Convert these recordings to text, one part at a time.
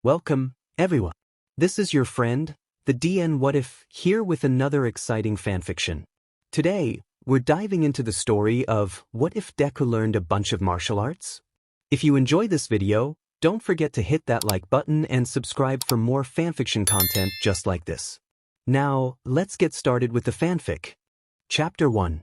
Welcome, everyone. This is your friend, the DN What If, here with another exciting fanfiction. Today, we're diving into the story of What If Deku Learned a Bunch of Martial Arts? If you enjoy this video, don't forget to hit that like button and subscribe for more fanfiction content just like this. Now, let's get started with the fanfic. Chapter 1.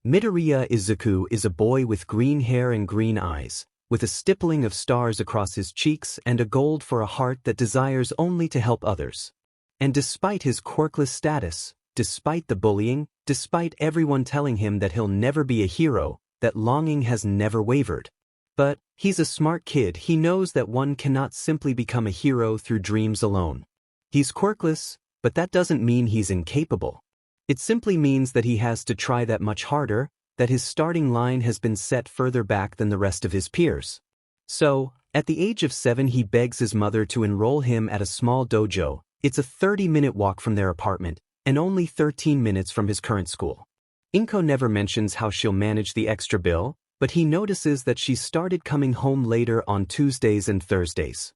Midoriya Izuku is a boy with green hair and green eyes, with a stippling of stars across his cheeks and a gold for a heart that desires only to help others. And despite his quirkless status, despite the bullying, despite everyone telling him that he'll never be a hero, that longing has never wavered. But he's a smart kid. He knows that one cannot simply become a hero through dreams alone. He's quirkless, but that doesn't mean he's incapable. It simply means that he has to try that much harder, that his starting line has been set further back than the rest of his peers. So, at the age of 7 he begs his mother to enroll him at a small dojo. It's a 30-minute walk from their apartment, and only 13 minutes from his current school. Inko never mentions how she'll manage the extra bill, but he notices that she's started coming home later on Tuesdays and Thursdays.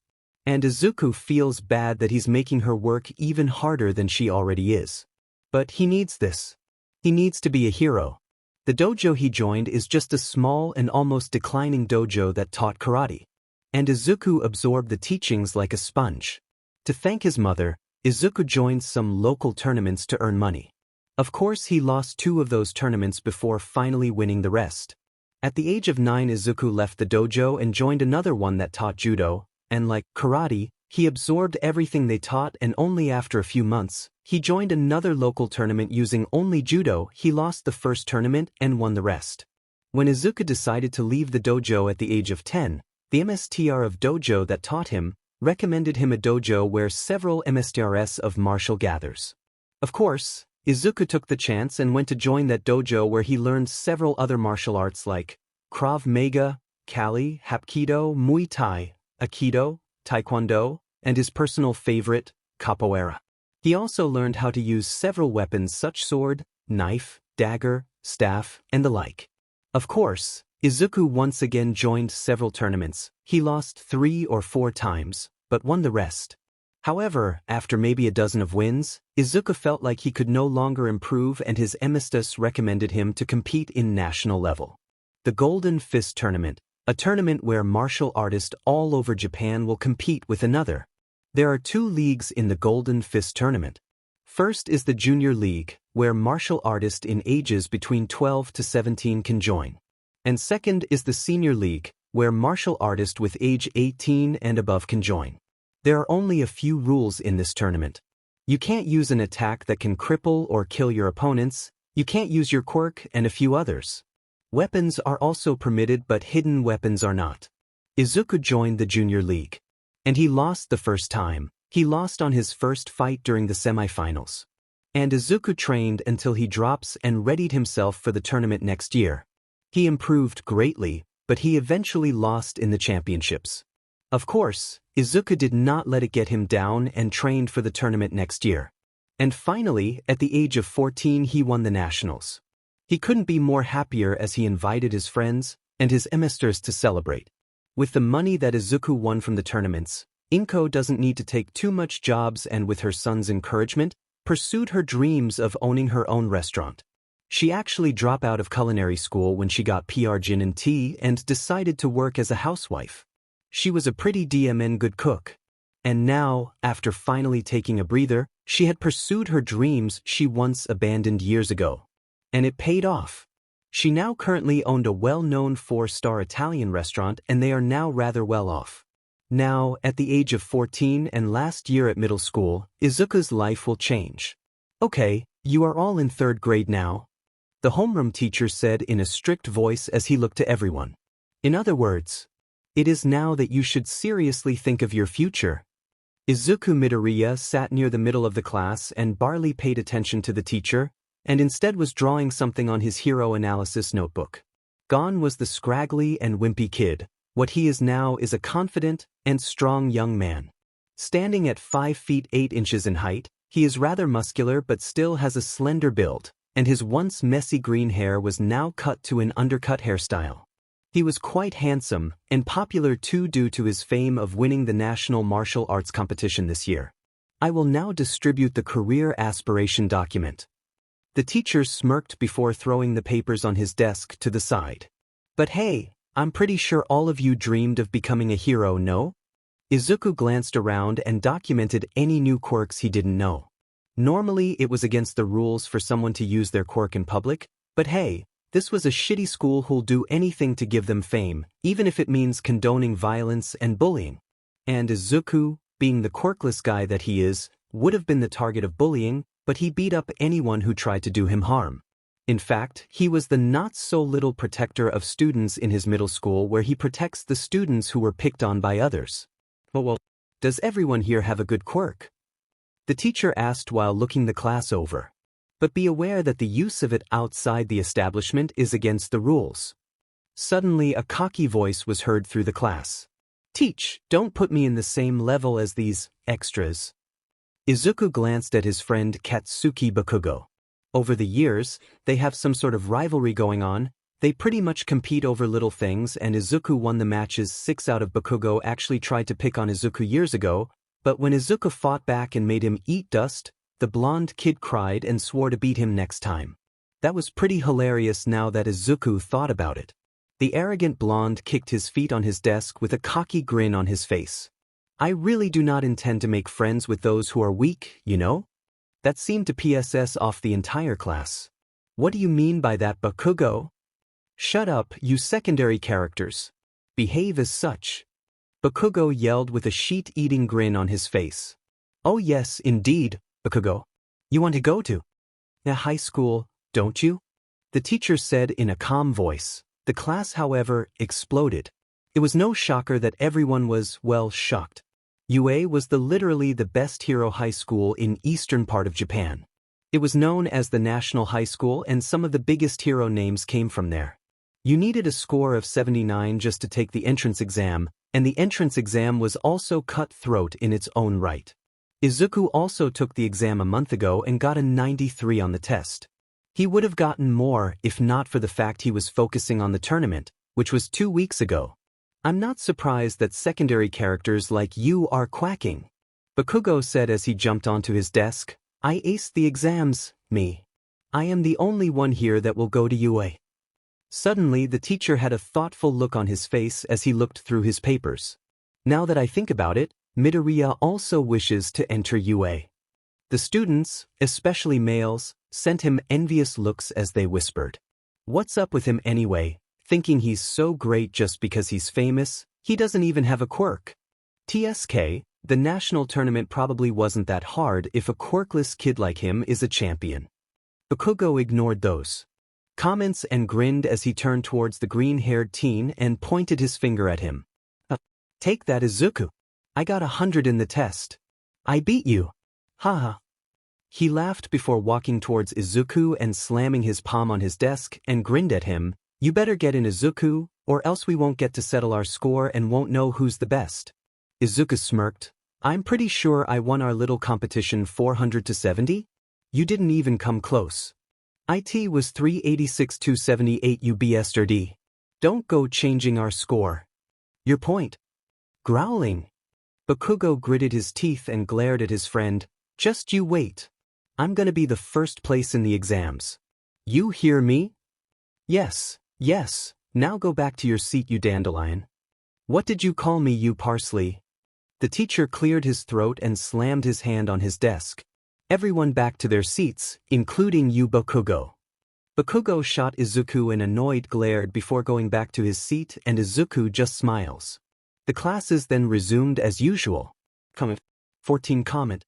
And Izuku feels bad that he's making her work even harder than she already is. But he needs this. He needs to be a hero. The dojo he joined is just a small and almost declining dojo that taught karate. And Izuku absorbed the teachings like a sponge. To thank his mother, Izuku joined some local tournaments to earn money. Of course, he lost 2 of those tournaments before finally winning the rest. At the age of 9, Izuku left the dojo and joined another one that taught judo, and like karate, he absorbed everything they taught, and only after a few months, he joined another local tournament using only judo. He lost the first tournament and won the rest. When Izuku decided to leave the dojo at the age of 10, the MSTR of dojo that taught him recommended him a dojo where several MSTRs of martial gathers. Of course, Izuku took the chance and went to join that dojo where he learned several other martial arts like Krav Maga, Kali, Hapkido, Muay Thai, Aikido, Taekwondo, and his personal favorite, Capoeira. He also learned how to use several weapons such sword, knife, dagger, staff, and the like. Of course, Izuku once again joined several tournaments. He lost 3 or 4 times, but won the rest. However, after maybe a dozen of wins, Izuku felt like he could no longer improve, and his emistus recommended him to compete in national level. The Golden Fist Tournament, a tournament where martial artists all over Japan will compete with another. There are 2 leagues in the Golden Fist Tournament. First is the Junior League, where martial artists in ages between 12 to 17 can join. And second is the Senior League, where martial artists with age 18 and above can join. There are only a few rules in this tournament. You can't use an attack that can cripple or kill your opponents, you can't use your quirk, and a few others. Weapons are also permitted, but hidden weapons are not. Izuku joined the Junior League. And he lost the first time. He lost on his first fight during the semifinals. And Izuku trained until he drops and readied himself for the tournament next year. He improved greatly, but he eventually lost in the championships. Of course, Izuku did not let it get him down and trained for the tournament next year. And finally, at the age of 14, he won the nationals. He couldn't be more happier as he invited his friends and his emisters to celebrate. With the money that Izuku won from the tournaments, Inko doesn't need to take too much jobs, and with her son's encouragement, pursued her dreams of owning her own restaurant. She actually dropped out of culinary school when she got PR Gin and Tea and decided to work as a housewife. She was a pretty DMN good cook. And now, after finally taking a breather, she had pursued her dreams she once abandoned years ago. And it paid off. She now currently owned a well-known 4-star Italian restaurant, and they are now rather well off. Now, at the age of 14 and last year at middle school, Izuku's life will change. Okay, you are all in 3rd grade now, the homeroom teacher said in a strict voice as he looked to everyone. In other words, it is now that you should seriously think of your future. Izuku Midoriya sat near the middle of the class and barely paid attention to the teacher, and instead was drawing something on his hero analysis notebook. Gone was the scraggly and wimpy kid. What he is now is a confident and strong young man. Standing at 5 feet 8 inches in height, he is rather muscular but still has a slender build, and his once messy green hair was now cut to an undercut hairstyle. He was quite handsome, and popular too due to his fame of winning the National Martial Arts Competition this year. I will now distribute the career aspiration document. The teacher smirked before throwing the papers on his desk to the side. But hey, I'm pretty sure all of you dreamed of becoming a hero, no? Izuku glanced around and documented any new quirks he didn't know. Normally it was against the rules for someone to use their quirk in public, but hey, this was a shitty school who'll do anything to give them fame, even if it means condoning violence and bullying. And Izuku, being the quirkless guy that he is, would have been the target of bullying, but he beat up anyone who tried to do him harm. In fact, he was the not-so-little protector of students in his middle school where he protects the students who were picked on by others. Well, does everyone here have a good quirk? The teacher asked while looking the class over. But be aware that the use of it outside the establishment is against the rules. Suddenly a cocky voice was heard through the class. Teach, don't put me in the same level as these extras. Izuku glanced at his friend Katsuki Bakugo. Over the years, they have some sort of rivalry going on. They pretty much compete over little things, and Izuku won the matches. 6 out of Bakugo actually tried to pick on Izuku years ago, but when Izuku fought back and made him eat dust, the blonde kid cried and swore to beat him next time. That was pretty hilarious now that Izuku thought about it. The arrogant blonde kicked his feet on his desk with a cocky grin on his face. I really do not intend to make friends with those who are weak, you know? That seemed to piss off the entire class. What do you mean by that, Bakugo? Shut up, you secondary characters. Behave as such. Bakugo yelled with a sheet-eating grin on his face. Oh yes, indeed, Bakugo. You want to go to a high school, don't you? The teacher said in a calm voice. The class, however, exploded. It was no shocker that everyone was, well, shocked. UA was literally the best hero high school in eastern part of Japan. It was known as the National High School, and some of the biggest hero names came from there. You needed a score of 79 just to take the entrance exam, and the entrance exam was also cutthroat in its own right. Izuku also took the exam a month ago and got a 93 on the test. He would have gotten more if not for the fact he was focusing on the tournament, which was 2 weeks ago. I'm not surprised that secondary characters like you are quacking, Bakugo said as he jumped onto his desk. I aced the exams, me. I am the only one here that will go to UA. Suddenly the teacher had a thoughtful look on his face as he looked through his papers. Now that I think about it, Midoriya also wishes to enter UA. The students, especially males, sent him envious looks as they whispered. What's up with him anyway, thinking he's so great just because he's famous? He doesn't even have a quirk. TSK, the national tournament probably wasn't that hard if a quirkless kid like him is a champion. Bakugo ignored those comments and grinned as he turned towards the green-haired teen and pointed his finger at him. Take that, Izuku. I got 100 in the test. I beat you. Haha. He laughed before walking towards Izuku and slamming his palm on his desk and grinned at him. You better get in, Izuku, or else we won't get to settle our score and won't know who's the best. Izuku smirked. I'm pretty sure I won our little competition 400 to 70? You didn't even come close. IT was 386 to 78 UBSRD. Don't go changing our score. Your point? Growling. Bakugo gritted his teeth and glared at his friend. Just you wait. I'm gonna be the first place in the exams. You hear me? Yes, yes. Now go back to your seat, you dandelion. What did you call me, you parsley? The teacher cleared his throat and slammed his hand on his desk. Everyone back to their seats, including you, Bakugo. Bakugo shot Izuku an annoyed glare before going back to his seat, and Izuku just smiles. The classes then resumed as usual. 14 comment.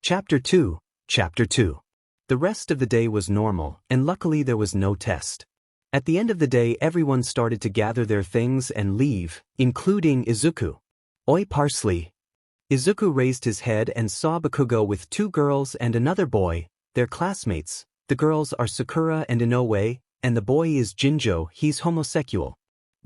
Chapter 2. Chapter 2. The rest of the day was normal, and luckily there was no test. At the end of the day, everyone started to gather their things and leave, including Izuku. Oi, parsley. Izuku raised his head and saw Bakugo with 2 girls and another boy, their classmates. The girls are Sakura and Inoue, and the boy is Jinjo. He's homosexual.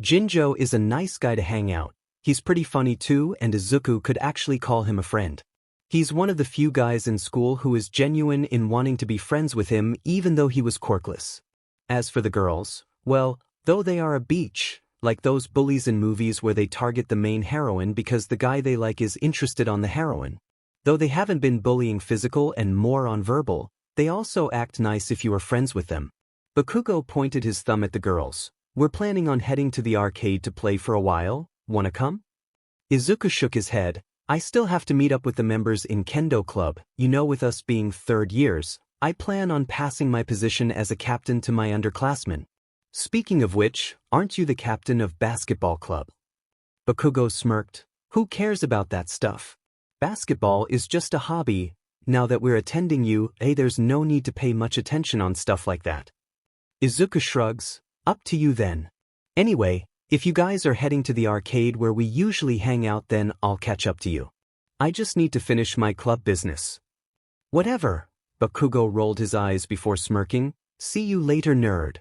Jinjo is a nice guy to hang out. He's pretty funny too, and Izuku could actually call him a friend. He's one of the few guys in school who is genuine in wanting to be friends with him even though he was quirkless. As for the girls, well, Though they are a beach, like those bullies in movies where they target the main heroine because the guy they like is interested on the heroine. Though they haven't been bullying physical and more on verbal, they also act nice if you are friends with them. Bakugo pointed his thumb at the girls. We're planning on heading to the arcade to play for a while, wanna come? Izuku shook his head. I still have to meet up with the members in Kendo Club, with us being third years, I plan on passing my position as a captain to my underclassmen. Speaking of which, aren't you the captain of basketball club? Bakugo smirked. Who cares about that stuff? Basketball is just a hobby. Now that we're attending there's no need to pay much attention on stuff like that. Izuku shrugs. Up to you then. Anyway, if you guys are heading to the arcade where we usually hang out, then I'll catch up to you. I just need to finish my club business. Whatever. Bakugo rolled his eyes before smirking. See you later, nerd.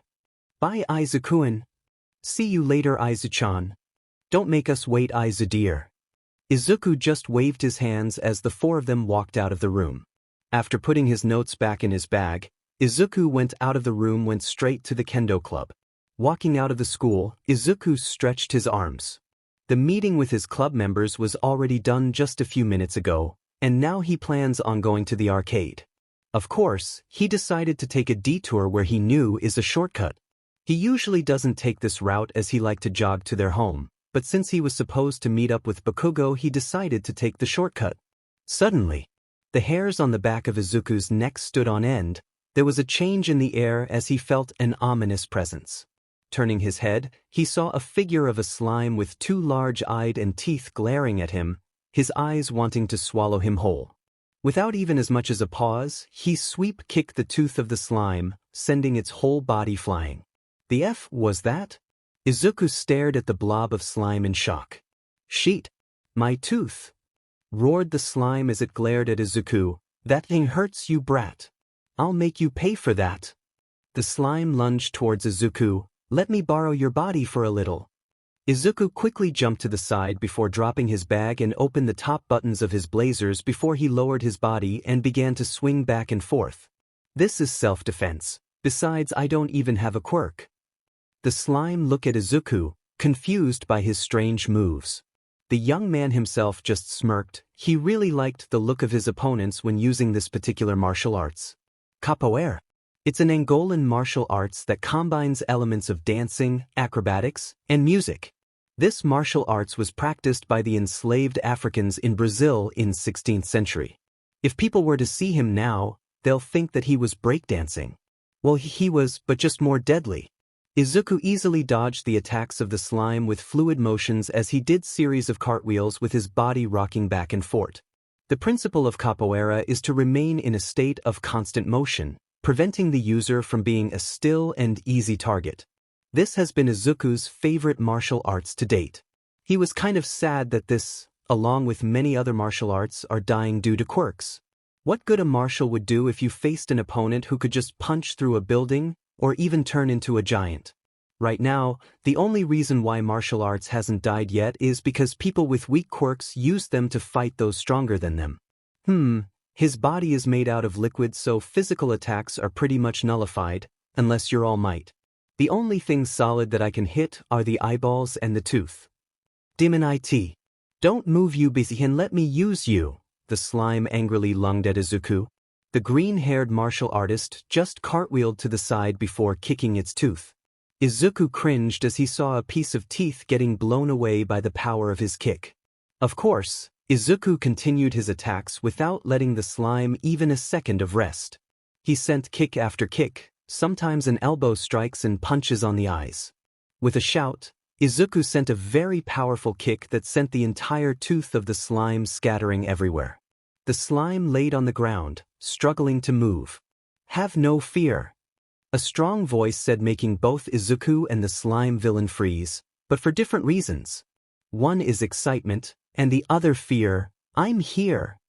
Bye, Izuku-kun. See you later, Izu-chan. Don't make us wait, Izu dear. Izuku just waved his hands as the four of them walked out of the room. After putting his notes back in his bag, Izuku went out of the room, went straight to the Kendo Club. Walking out of the school, Izuku stretched his arms. The meeting with his club members was already done just a few minutes ago, and now he plans on going to the arcade. Of course, he decided to take a detour where he knew is a shortcut. He usually doesn't take this route as he liked to jog to their home, but since he was supposed to meet up with Bakugo, he decided to take the shortcut. Suddenly, the hairs on the back of Izuku's neck stood on end. There was a change in the air as he felt an ominous presence. Turning his head, he saw a figure of a slime with two large-eyed and teeth glaring at him, his eyes wanting to swallow him whole. Without even as much as a pause, he sweep-kicked the tooth of the slime, sending its whole body flying. The F was that? Izuku stared at the blob of slime in shock. Sheet! My tooth! Roared the slime as it glared at Izuku. That thing hurts, you brat. I'll make you pay for that. The slime lunged towards Izuku. Let me borrow your body for a little. Izuku quickly jumped to the side before dropping his bag and opened the top buttons of his blazers before he lowered his body and began to swing back and forth. This is self-defense. Besides, I don't even have a quirk. The slime looked at Izuku, confused by his strange moves. The young man himself just smirked. He really liked the look of his opponents when using this particular martial arts. Capoeira. It's an Angolan martial arts that combines elements of dancing, acrobatics, and music. This martial arts was practiced by the enslaved Africans in Brazil in 16th century. If people were to see him now, they'll think that he was breakdancing. Well, he was, but just more deadly. Izuku easily dodged the attacks of the slime with fluid motions as he did series of cartwheels with his body rocking back and forth. The principle of capoeira is to remain in a state of constant motion, preventing the user from being a still and easy target. This has been Izuku's favorite martial arts to date. He was kind of sad that this, along with many other martial arts, are dying due to quirks. What good a martial would do if you faced an opponent who could just punch through a building, or even turn into a giant. Right now, the only reason why martial arts hasn't died yet is because people with weak quirks use them to fight those stronger than them. His body is made out of liquid, so physical attacks are pretty much nullified, unless you're All Might. The only things solid that I can hit are the eyeballs and the tooth. Demon IT. Don't move, you busy, and let me use you, the slime angrily lunged at Izuku. The green-haired martial artist just cartwheeled to the side before kicking its tooth. Izuku cringed as he saw a piece of teeth getting blown away by the power of his kick. Of course, Izuku continued his attacks without letting the slime even a second of rest. He sent kick after kick, sometimes an elbow strikes and punches on the eyes. With a shout, Izuku sent a very powerful kick that sent the entire tooth of the slime scattering everywhere. The slime laid on the ground, struggling to move. Have no fear. A strong voice said, making both Izuku and the slime villain freeze, but for different reasons. One is excitement, and the other fear. I'm here.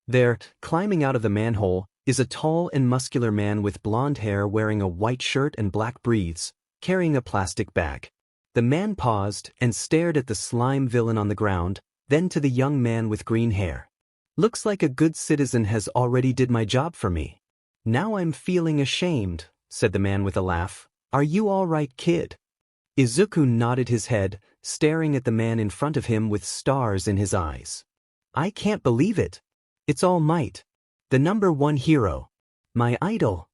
There, climbing out of the manhole, is a tall and muscular man with blonde hair wearing a white shirt and black briefs, carrying a plastic bag. The man paused and stared at the slime villain on the ground, then to the young man with green hair. Looks like a good citizen has already did my job for me. Now I'm feeling ashamed, said the man with a laugh. Are you all right, kid? Izuku nodded his head, staring at the man in front of him with stars in his eyes. I can't believe it. It's All Might. The #1 hero. My idol.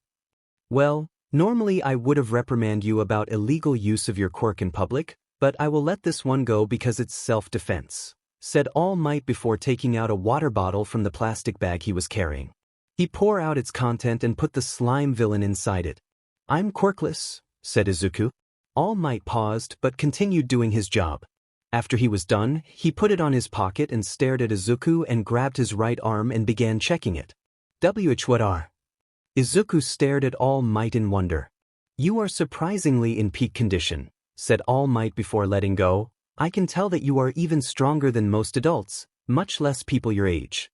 Well, normally I would have reprimanded you about illegal use of your quirk in public, but I will let this one go because it's self-defense, said All Might before taking out a water bottle from the plastic bag he was carrying. He poured out its content and put the slime villain inside it. I'm quirkless, said Izuku. All Might paused but continued doing his job. After he was done, he put it on his pocket and stared at Izuku and grabbed his right arm and began checking it. What are? Izuku stared at All Might in wonder. You are surprisingly in peak condition, said All Might before letting go. I can tell that you are even stronger than most adults, much less people your age.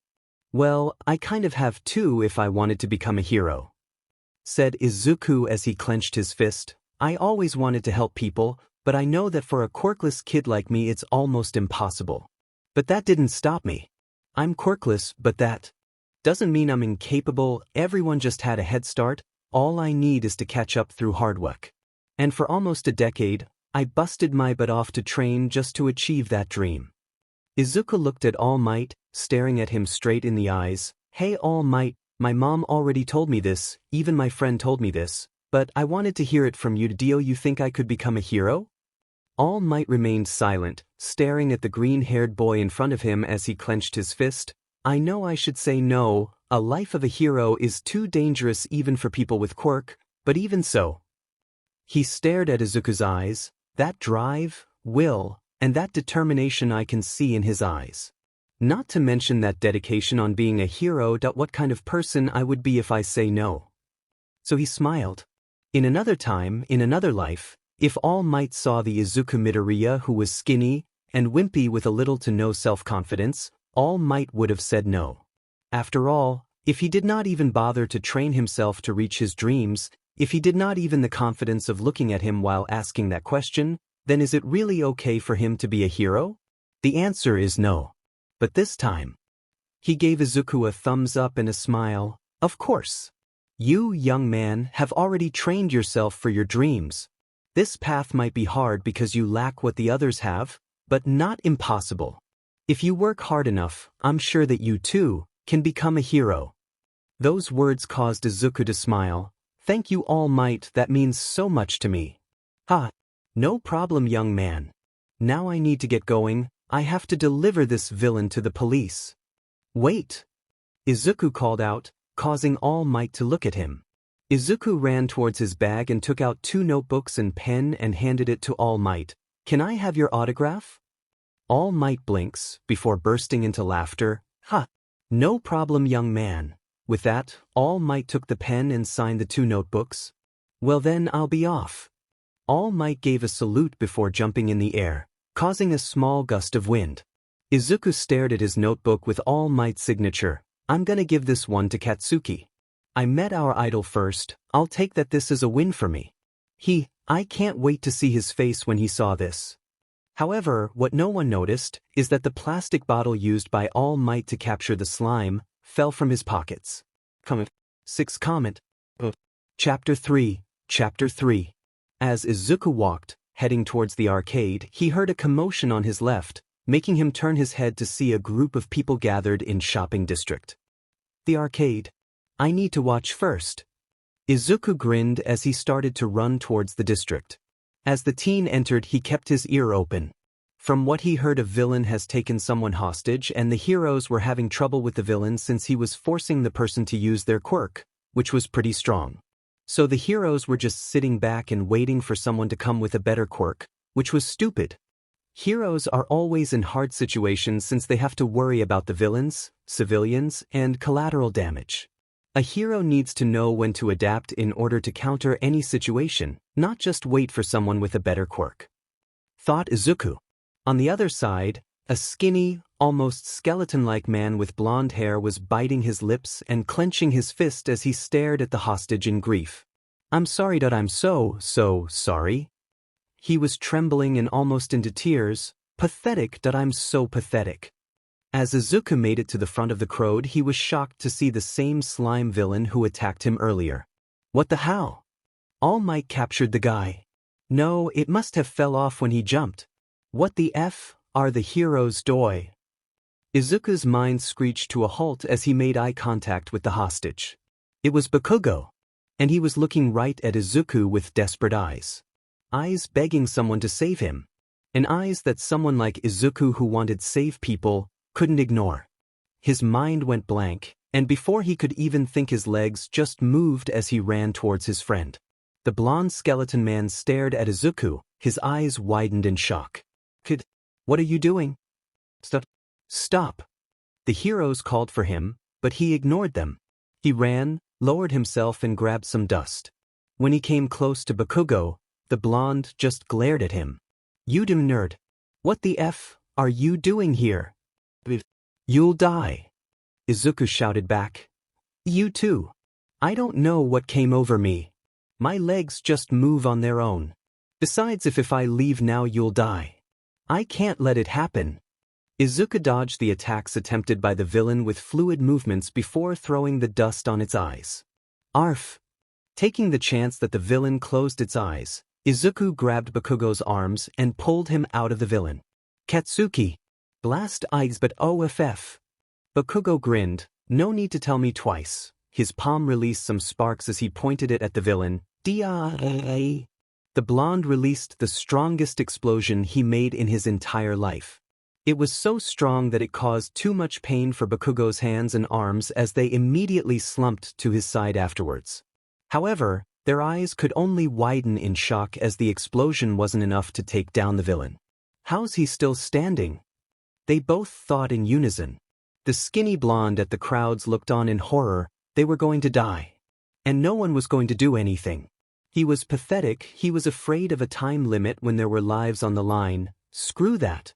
Well, I kind of have too if I wanted to become a hero, said Izuku as he clenched his fist. I always wanted to help people, but I know that for a quirkless kid like me it's almost impossible. But that didn't stop me. I'm quirkless, but that doesn't mean I'm incapable. Everyone just had a head start. All I need is to catch up through hard work. And for almost a decade, I busted my butt off to train just to achieve that dream. Izuku looked at All Might, staring at him straight in the eyes. Hey All Might, my mom already told me this, even my friend told me this, but I wanted to hear it from you. Do you think I could become a hero? All Might remained silent, staring at the green-haired boy in front of him as he clenched his fist. I know I should say no, a life of a hero is too dangerous even for people with quirk, but even so. He stared at Izuku's eyes, that drive, will, and that determination I can see in his eyes. Not to mention that dedication on being a hero. What kind of person I would be if I say no. So he smiled. In another time, in another life, if All Might saw the Izuku Midoriya who was skinny and wimpy with a little to no self-confidence, All Might would have said no. After all, if he did not even bother to train himself to reach his dreams, if he did not even the confidence of looking at him while asking that question, then is it really okay for him to be a hero? The answer is no. But this time, he gave Izuku a thumbs up and a smile. Of course. You, young man, have already trained yourself for your dreams. This path might be hard because you lack what the others have, but not impossible. If you work hard enough, I'm sure that you too can become a hero. Those words caused Izuku to smile. Thank you, All Might, that means so much to me. Ha! No problem, young man. Now I need to get going. I have to deliver this villain to the police. Wait! Izuku called out, causing All Might to look at him. Izuku ran towards his bag and took out 2 notebooks and pen and handed it to All Might. Can I have your autograph? All Might blinks, before bursting into laughter. Ha! No problem, young man. With that, All Might took the pen and signed the 2 notebooks. Well then, I'll be off. All Might gave a salute before jumping in the air, causing a small gust of wind. Izuku stared at his notebook with All Might's signature. I'm gonna give this one to Katsuki. I met our idol first. I'll take that this is a win for me. I can't wait to see his face when he saw this. However, what no one noticed is that the plastic bottle used by All Might to capture the slime fell from his pockets. Comment. Chapter 3. As Izuku walked, heading towards the arcade, he heard a commotion on his left, making him turn his head to see a group of people gathered in shopping district. The arcade. I need to watch first. Izuku grinned as he started to run towards the district. As the teen entered, he kept his ear open. From what he heard, a villain has taken someone hostage and the heroes were having trouble with the villain since he was forcing the person to use their quirk, which was pretty strong. So the heroes were just sitting back and waiting for someone to come with a better quirk, which was stupid. Heroes are always in hard situations since they have to worry about the villains, civilians, and collateral damage. A hero needs to know when to adapt in order to counter any situation, not just wait for someone with a better quirk, thought Izuku. On the other side, a skinny, almost skeleton-like man with blonde hair was biting his lips and clenching his fist as he stared at the hostage in grief. I'm sorry that I'm so sorry. He was trembling and almost into tears. Pathetic that I'm so pathetic. As Izuku made it to the front of the crowd, he was shocked to see the same slime villain who attacked him earlier. What the how? All Might captured the guy. No, it must have fell off when he jumped. What the F are the heroes doing? Izuku's mind screeched to a halt as he made eye contact with the hostage. It was Bakugo, and he was looking right at Izuku with desperate eyes. Eyes begging someone to save him. And eyes that someone like Izuku who wanted save people couldn't ignore. His mind went blank, and before he could even think his legs just moved as he ran towards his friend. The blonde skeleton man stared at Izuku, his eyes widened in shock. Kid, what are you doing? Stop. Stop. The heroes called for him, but he ignored them. He ran, lowered himself and grabbed some dust. When he came close to Bakugo, the blonde just glared at him. You dumb nerd. What the F are you doing here? You'll die. Izuku shouted back. You too. I don't know what came over me. My legs just move on their own. Besides, if I leave now you'll die. I can't let it happen. Izuku dodged the attacks attempted by the villain with fluid movements before throwing the dust on its eyes. Arf! Taking the chance that the villain closed its eyes, Izuku grabbed Bakugo's arms and pulled him out of the villain. Katsuki! Blast eyes but OFF! Bakugo grinned, no need to tell me twice. His palm released some sparks as he pointed it at the villain. The blonde released the strongest explosion he made in his entire life. It was so strong that it caused too much pain for Bakugo's hands and arms as they immediately slumped to his side afterwards. However, their eyes could only widen in shock as the explosion wasn't enough to take down the villain. How's he still standing? They both thought in unison. The skinny blonde at the crowds looked on in horror. They were going to die. And no one was going to do anything. He was pathetic. He was afraid of a time limit when there were lives on the line. Screw that.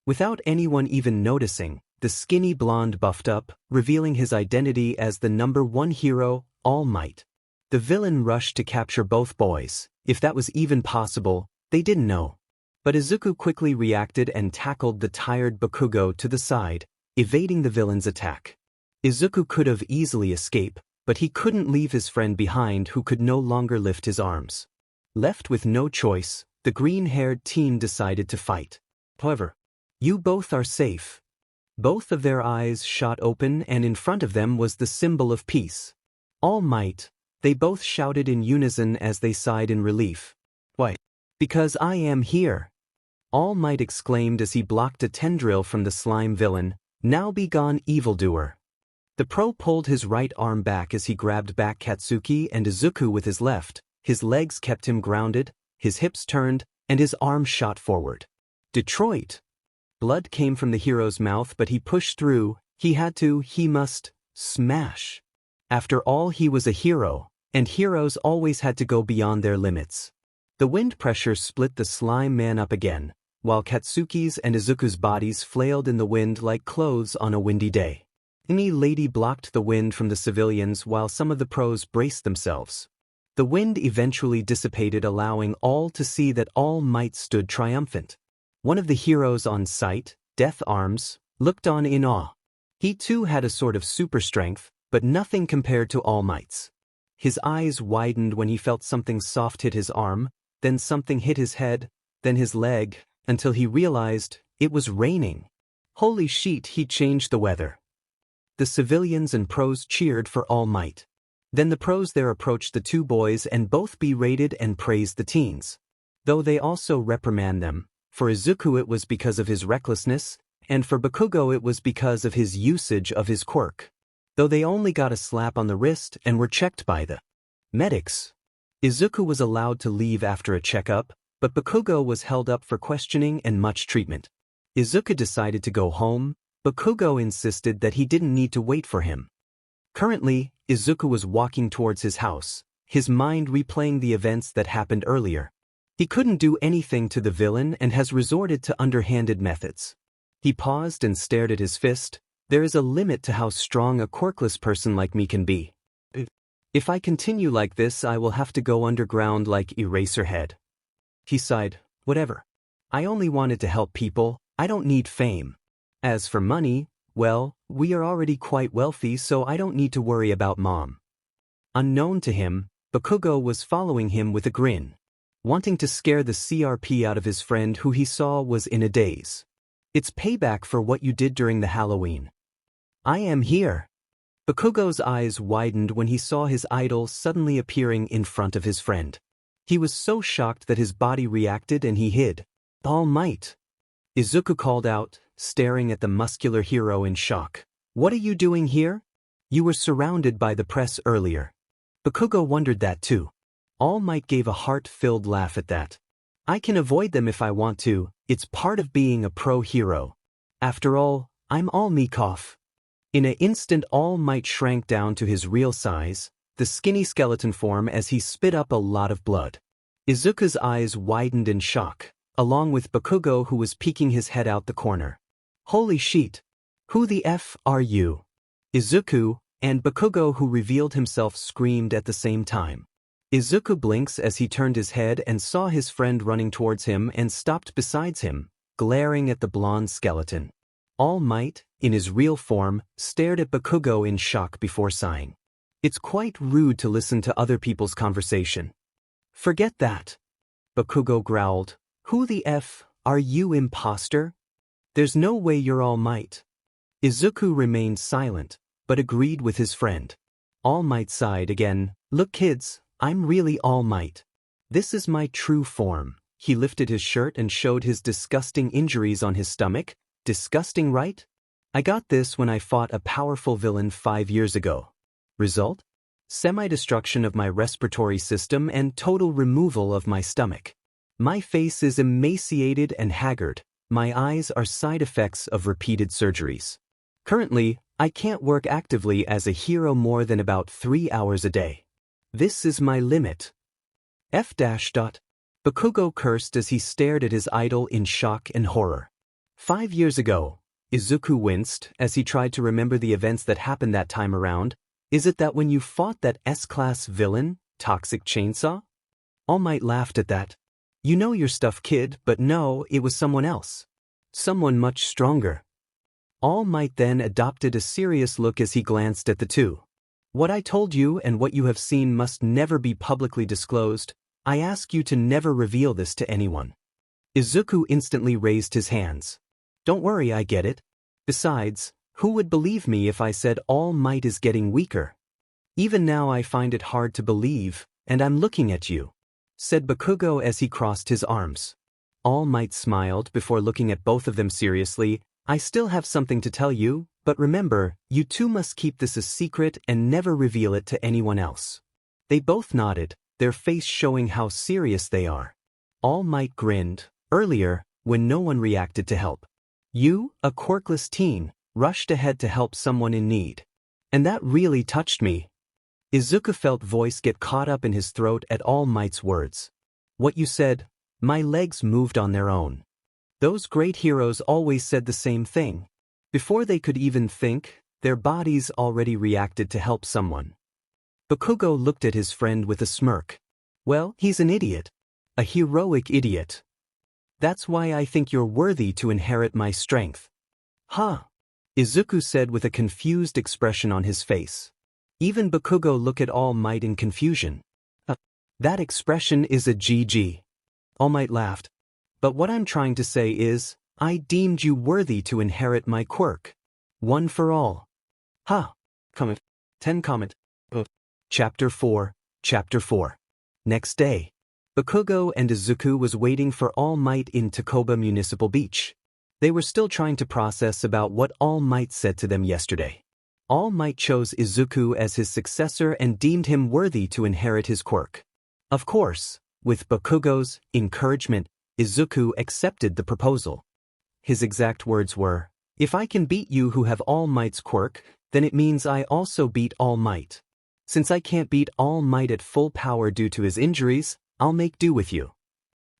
Without anyone even noticing, the skinny blonde buffed up, revealing his identity as the #1 hero, All Might. The villain rushed to capture both boys. If that was even possible, they didn't know. But Izuku quickly reacted and tackled the tired Bakugo to the side, evading the villain's attack. Izuku could have easily escaped, but he couldn't leave his friend behind who could no longer lift his arms. Left with no choice, the green-haired teen decided to fight. However, you both are safe. Both of their eyes shot open and in front of them was the symbol of peace. All Might, they both shouted in unison as they sighed in relief. Why? Because I am here. All Might exclaimed as he blocked a tendril from the slime villain. Now be gone, evildoer. The pro pulled his right arm back as he grabbed back Katsuki and Izuku with his left. His legs kept him grounded, his hips turned, and his arm shot forward. Detroit! Blood came from the hero's mouth, but he pushed through. He must smash. After all, he was a hero, and heroes always had to go beyond their limits. The wind pressure split the slime man up again, while Katsuki's and Izuku's bodies flailed in the wind like clothes on a windy day. Any lady blocked the wind from the civilians while some of the pros braced themselves. The wind eventually dissipated, allowing all to see that All Might stood triumphant. One of the heroes on site, Death Arms, looked on in awe. He too had a sort of super strength, but nothing compared to All Might's. His eyes widened when he felt something soft hit his arm, then something hit his head, then his leg, until he realized it was raining. Holy shit, he changed the weather. The civilians and pros cheered for All Might. Then the pros there approached the two boys and both berated and praised the teens. Though they also reprimand them. For Izuku it was because of his recklessness, and for Bakugo it was because of his usage of his quirk. Though they only got a slap on the wrist and were checked by the medics. Izuku was allowed to leave after a checkup, but Bakugo was held up for questioning and much treatment. Izuku decided to go home. Bakugo insisted that he didn't need to wait for him. Currently, Izuku was walking towards his house, his mind replaying the events that happened earlier. He couldn't do anything to the villain and has resorted to underhanded methods. He paused and stared at his fist. There is a limit to how strong a quirkless person like me can be. If I continue like this, I will have to go underground like Eraserhead. He sighed. Whatever. I only wanted to help people. I don't need fame. As for money, well, we are already quite wealthy, so I don't need to worry about Mom. Unknown to him, Bakugo was following him with a grin. wanting to scare the CRP out of his friend who he saw was in a daze. It's payback for what you did during the Halloween. I am here. Bakugo's eyes widened when he saw his idol suddenly appearing in front of his friend. He was so shocked that his body reacted and he hid. All Might. Izuku called out, staring at the muscular hero in shock. What are you doing here? You were surrounded by the press earlier. Bakugo wondered that too. All Might gave a heart-filled laugh at that. I can avoid them if I want to, it's part of being a pro-hero. After all, I'm All Mikoff. In an instant All Might shrank down to his real size, the skinny skeleton form as he spit up a lot of blood. Izuku's eyes widened in shock, along with Bakugo who was peeking his head out the corner. Holy shit! Who the F are you? Izuku, and Bakugo who revealed himself screamed at the same time. Izuku blinks as he turned his head and saw his friend running towards him and stopped beside him, glaring at the blonde skeleton. All Might, in his real form, stared at Bakugo in shock before sighing. It's quite rude to listen to other people's conversation. Forget that. Bakugo growled. Who the F are you, imposter? There's no way you're All Might. Izuku remained silent, but agreed with his friend. All Might sighed again. Look kids, I'm really All Might. This is my true form. He lifted his shirt and showed his disgusting injuries on his stomach. Disgusting, right? I got this when I fought a powerful villain 5 years ago. Result? Semi-destruction of my respiratory system and total removal of my stomach. My face is emaciated and haggard. My eyes are side effects of repeated surgeries. Currently, I can't work actively as a hero more than about 3 hours a day. This is my limit. F-. Bakugo cursed as he stared at his idol in shock and horror. 5 years ago, Izuku winced as he tried to remember the events that happened that time around. Is it that when you fought that S-class villain, Toxic Chainsaw? All Might laughed at that. You know your stuff, kid, but no, it was someone else. Someone much stronger. All Might then adopted a serious look as he glanced at the two. What I told you and what you have seen must never be publicly disclosed. I ask you to never reveal this to anyone. Izuku instantly raised his hands. Don't worry, I get it. Besides, who would believe me if I said All Might is getting weaker? Even now I find it hard to believe, and I'm looking at you, said Bakugo as he crossed his arms. All Might smiled before looking at both of them seriously. I still have something to tell you, but remember, you two must keep this a secret and never reveal it to anyone else. They both nodded, their face showing how serious they are. All Might grinned, earlier, when no one reacted to help. You, a quirkless teen, rushed ahead to help someone in need. And that really touched me. Izuku felt voice get caught up in his throat at All Might's words. What you said, my legs moved on their own. Those great heroes always said the same thing. Before they could even think, their bodies already reacted to help someone. Bakugo looked at his friend with a smirk. Well, he's an idiot. A heroic idiot. That's why I think you're worthy to inherit my strength. Huh? Izuku said with a confused expression on his face. Even Bakugo looked at All Might in confusion. That expression is a GG. All Might laughed. But what I'm trying to say is, I deemed you worthy to inherit my quirk. One for all. Ha! Comment. 10 comment. Chapter 4. Next day. Bakugo and Izuku was waiting for All Might in Takoba Municipal Beach. They were still trying to process about what All Might said to them yesterday. All Might chose Izuku as his successor and deemed him worthy to inherit his quirk. Of course, with Bakugo's encouragement, Izuku accepted the proposal. His exact words were, if I can beat you who have All Might's quirk, then it means I also beat All Might. Since I can't beat All Might at full power due to his injuries, I'll make do with you.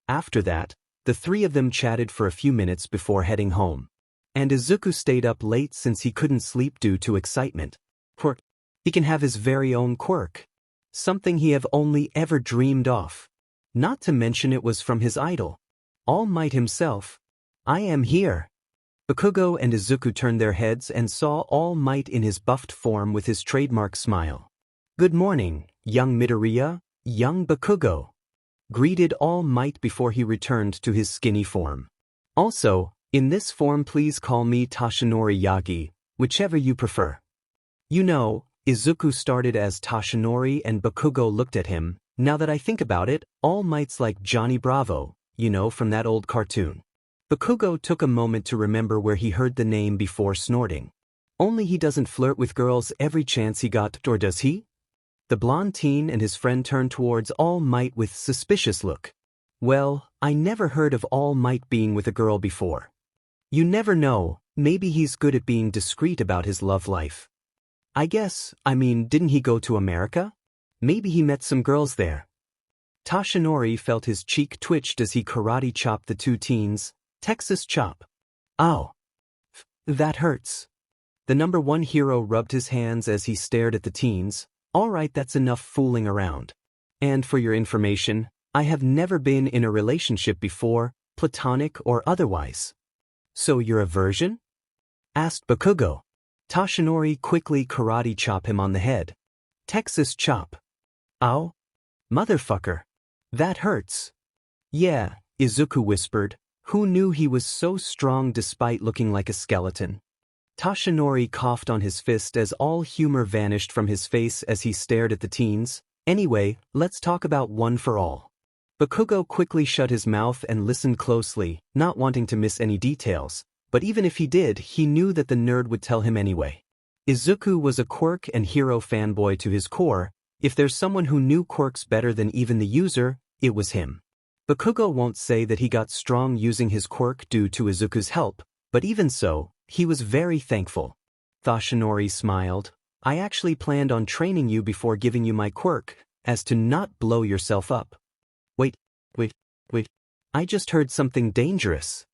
After that, the three of them chatted for a few minutes before heading home. And Izuku stayed up late since he couldn't sleep due to excitement. He can have his very own quirk. Something he have only ever dreamed of. Not to mention it was from his idol, All Might himself. I am here. Bakugo and Izuku turned their heads and saw All Might in his buffed form with his trademark smile. Good morning, young Midoriya, young Bakugo. greeted All Might before he returned to his skinny form. Also, in this form please call me Tashinori Yagi, whichever you prefer. You know, Izuku started as Tashinori and Bakugo looked at him. Now that I think about it, All Might's like Johnny Bravo, you know, from that old cartoon. Bakugo took a moment to remember where he heard the name before snorting. Only he doesn't flirt with girls every chance he got, or does he? The blonde teen and his friend turned towards All Might with suspicious look. Well, I never heard of All Might being with a girl before. You never know, maybe he's good at being discreet about his love life. I mean, didn't he go to America? Maybe he met some girls there. Tashinori felt his cheek twitched as he karate chopped the two teens. Texas chop. Ow. That hurts. The number one hero rubbed his hands as he stared at the teens. Alright, that's enough fooling around. And for your information, I have never been in a relationship before, platonic or otherwise. So you're a virgin? Asked Bakugo. Tashinori quickly karate chop him on the head. Texas chop. Ow. Motherfucker. That hurts. Yeah, Izuku whispered. Who knew he was so strong despite looking like a skeleton? Tashinori coughed on his fist as all humor vanished from his face as he stared at the teens. Anyway, let's talk about One for All. Bakugo quickly shut his mouth and listened closely, not wanting to miss any details, but even if he did, he knew that the nerd would tell him anyway. Izuku was a quirk and hero fanboy to his core. If there's someone who knew quirks better than even the user, it was him. Bakugo won't say that he got strong using his quirk due to Izuku's help, but even so, he was very thankful. Tashinori smiled. I actually planned on training you before giving you my quirk, as to not blow yourself up. Wait. I just heard something dangerous.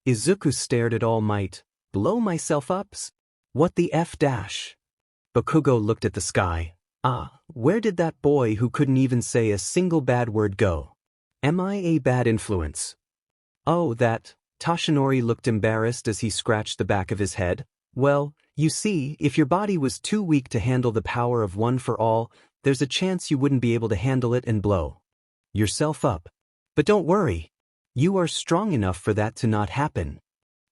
Izuku stared at All Might. Blow myself up? What the F dash? Bakugo looked at the sky. Where did that boy who couldn't even say a single bad word go? Am I a bad influence? Oh, that. Tashinori looked embarrassed as he scratched the back of his head. Well, you see, if your body was too weak to handle the power of One for All, there's a chance you wouldn't be able to handle it and blow yourself up. But don't worry. You are strong enough for that to not happen.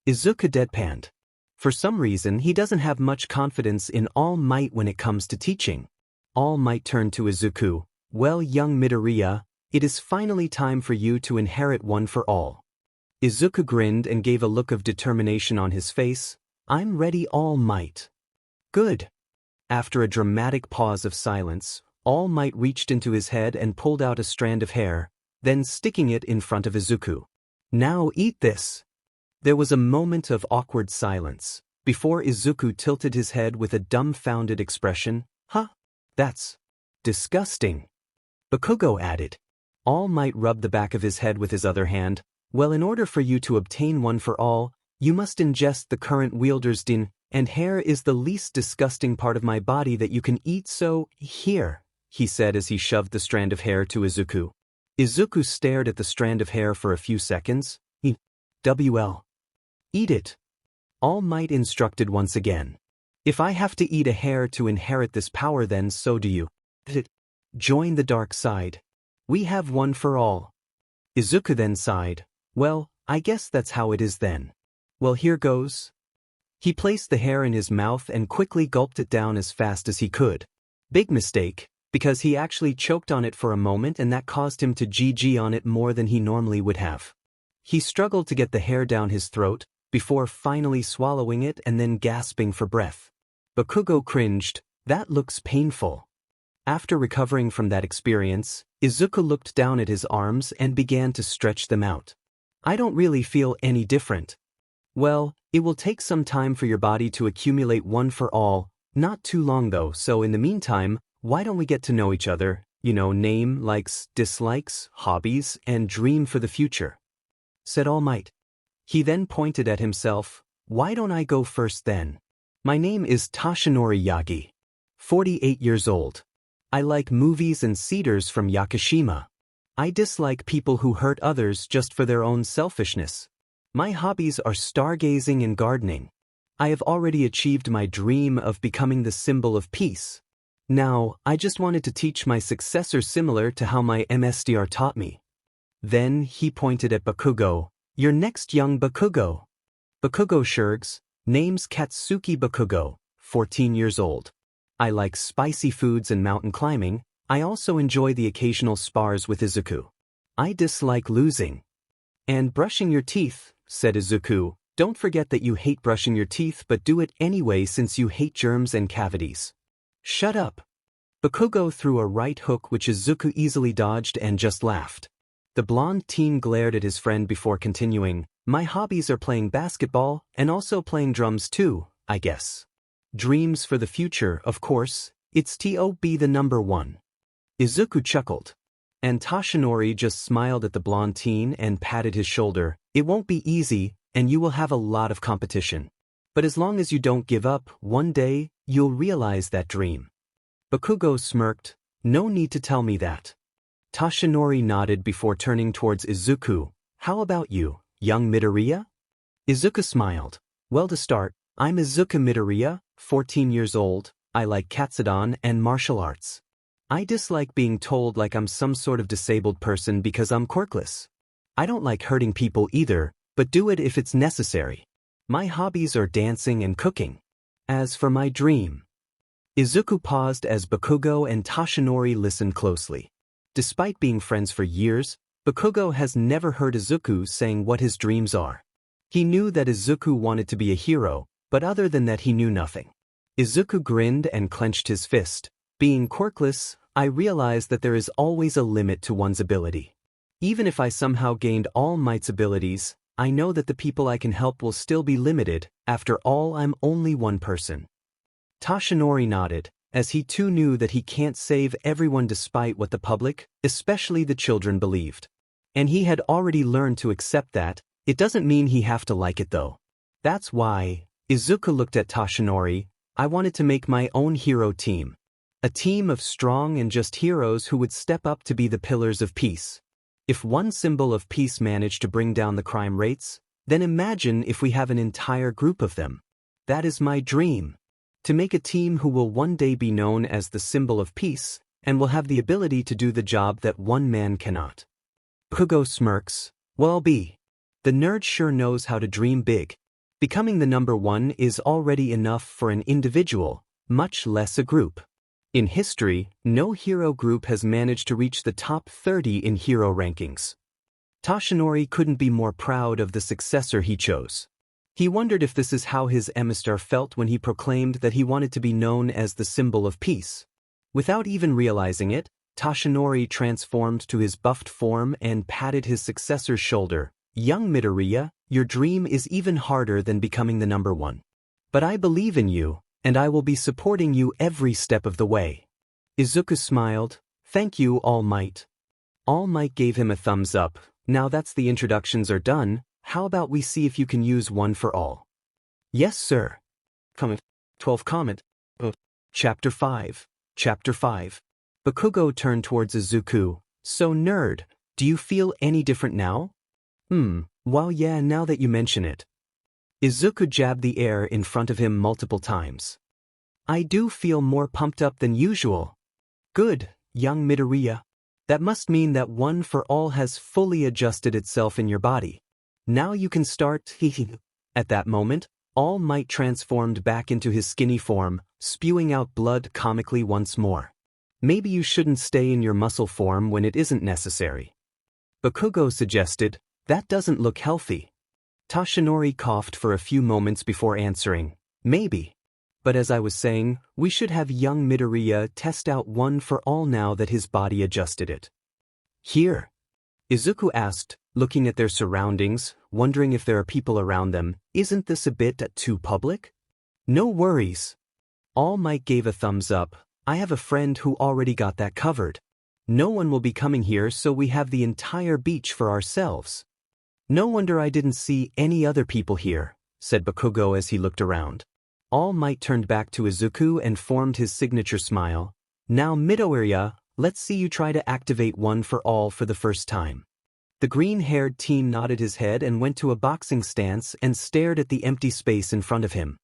Izuku deadpanned. For some reason, he doesn't have much confidence in All Might when it comes to teaching. All Might turned to Izuku. Well, young Midoriya, it is finally time for you to inherit One for All. Izuku grinned and gave a look of determination on his face. I'm ready, All Might. Good. After a dramatic pause of silence, All Might reached into his head and pulled out a strand of hair, then sticking it in front of Izuku. Now eat this. There was a moment of awkward silence, before Izuku tilted his head with a dumbfounded expression. Huh? That's disgusting. Bakugo added. All Might rubbed the back of his head with his other hand. Well, in order for you to obtain One for All, you must ingest the current wielder's din, and hair is the least disgusting part of my body that you can eat, so here, he said as he shoved the strand of hair to Izuku. Izuku stared at the strand of hair for a few seconds. WL. Eat it. All Might instructed once again. If I have to eat a hair to inherit this power, then so do you. Join the dark side. We have One for All. Izuku then sighed. Well, I guess that's how it is then. Well, here goes. He placed the hair in his mouth and quickly gulped it down as fast as he could. Big mistake, because he actually choked on it for a moment and that caused him to GG on it more than he normally would have. He struggled to get the hair down his throat, before finally swallowing it and then gasping for breath. Bakugo cringed. That looks painful. After recovering from that experience, Izuku looked down at his arms and began to stretch them out. I don't really feel any different. Well, it will take some time for your body to accumulate One for All, not too long though, so in the meantime, why don't we get to know each other, name, likes, dislikes, hobbies, and dream for the future? Said All Might. He then pointed at himself. Why don't I go first then? My name is Tashinori Yagi. 48 years old. I like movies and cedars from Yakushima. I dislike people who hurt others just for their own selfishness. My hobbies are stargazing and gardening. I have already achieved my dream of becoming the symbol of peace. Now, I just wanted to teach my successor similar to how my MSDR taught me. Then he pointed at Bakugo. "You're next, young Bakugo." Bakugo shrugs. "Name's Katsuki Bakugo, 14 years old. I like spicy foods and mountain climbing. I also enjoy the occasional spars with Izuku. I dislike losing." "And brushing your teeth," said Izuku. "Don't forget that you hate brushing your teeth, but do it anyway since you hate germs and cavities." "Shut up." Bakugo threw a right hook which Izuku easily dodged and just laughed. The blonde teen glared at his friend before continuing. "My hobbies are playing basketball and also playing drums too, I guess. Dreams for the future, of course. It's TOB the number one." Izuku chuckled. And Toshinori just smiled at the blonde teen and patted his shoulder. "It won't be easy, and you will have a lot of competition. But as long as you don't give up, one day, you'll realize that dream." Bakugo smirked. "No need to tell me that." Toshinori nodded before turning towards Izuku. "How about you, young Midoriya?" Izuku smiled. "Well, to start, I'm Izuku Midoriya, 14 years old. I like katsudon and martial arts. I dislike being told like I'm some sort of disabled person because I'm quirkless. I don't like hurting people either, but do it if it's necessary. My hobbies are dancing and cooking. As for my dream..." Izuku paused as Bakugo and Toshinori listened closely. Despite being friends for years, Bakugo has never heard Izuku saying what his dreams are. He knew that Izuku wanted to be a hero, but other than that he knew nothing. Izuku grinned and clenched his fist. "Being quirkless, I realize that there is always a limit to one's ability. Even if I somehow gained All Might's abilities, I know that the people I can help will still be limited. After all, I'm only one person." Toshinori nodded, as he too knew that he can't save everyone despite what the public, especially the children, believed. And he had already learned to accept that. It doesn't mean he have to like it though. "That's why," Izuku looked at Toshinori, "I wanted to make my own hero team. A team of strong and just heroes who would step up to be the pillars of peace. If one symbol of peace managed to bring down the crime rates, then imagine if we have an entire group of them. That is my dream. To make a team who will one day be known as the symbol of peace, and will have the ability to do the job that one man cannot." Bakugo smirks. "Well, the nerd sure knows how to dream big. Becoming the number one is already enough for an individual, much less a group. In history, no hero group has managed to reach the top 30 in hero rankings." Toshinori couldn't be more proud of the successor he chose. He wondered if this is how his emissary felt when he proclaimed that he wanted to be known as the symbol of peace. Without even realizing it, Toshinori transformed to his buffed form and patted his successor's shoulder. "Young Midoriya, your dream is even harder than becoming the number one. But I believe in you, and I will be supporting you every step of the way." Izuku smiled. "Thank you, All Might." All Might gave him a thumbs up. "Now that's the introductions are done, how about we see if you can use one for all?" "Yes, sir." 12 comment. Chapter 5. Chapter 5. Bakugo turned towards Izuku. "So nerd, do you feel any different now?" Well, yeah, now that you mention it." Izuku jabbed the air in front of him multiple times. "I do feel more pumped up than usual." "Good, young Midoriya. That must mean that One for All has fully adjusted itself in your body. Now you can start." At that moment, All Might transformed back into his skinny form, spewing out blood comically once more. "Maybe you shouldn't stay in your muscle form when it isn't necessary." Bakugo suggested. "That doesn't look healthy." Toshinori coughed for a few moments before answering. "Maybe. But as I was saying, we should have young Midoriya test out One for All now that his body adjusted it." "Here?" Izuku asked, looking at their surroundings, wondering if there are people around them. "Isn't this a bit too public?" "No worries." All Might gave a thumbs up. "I have a friend who already got that covered. No one will be coming here, so we have the entire beach for ourselves." "No wonder I didn't see any other people here," said Bakugo as he looked around. All Might turned back to Izuku and formed his signature smile. "Now Midoriya, let's see you try to activate One for All for the first time." The green-haired teen nodded his head and went to a boxing stance and stared at the empty space in front of him.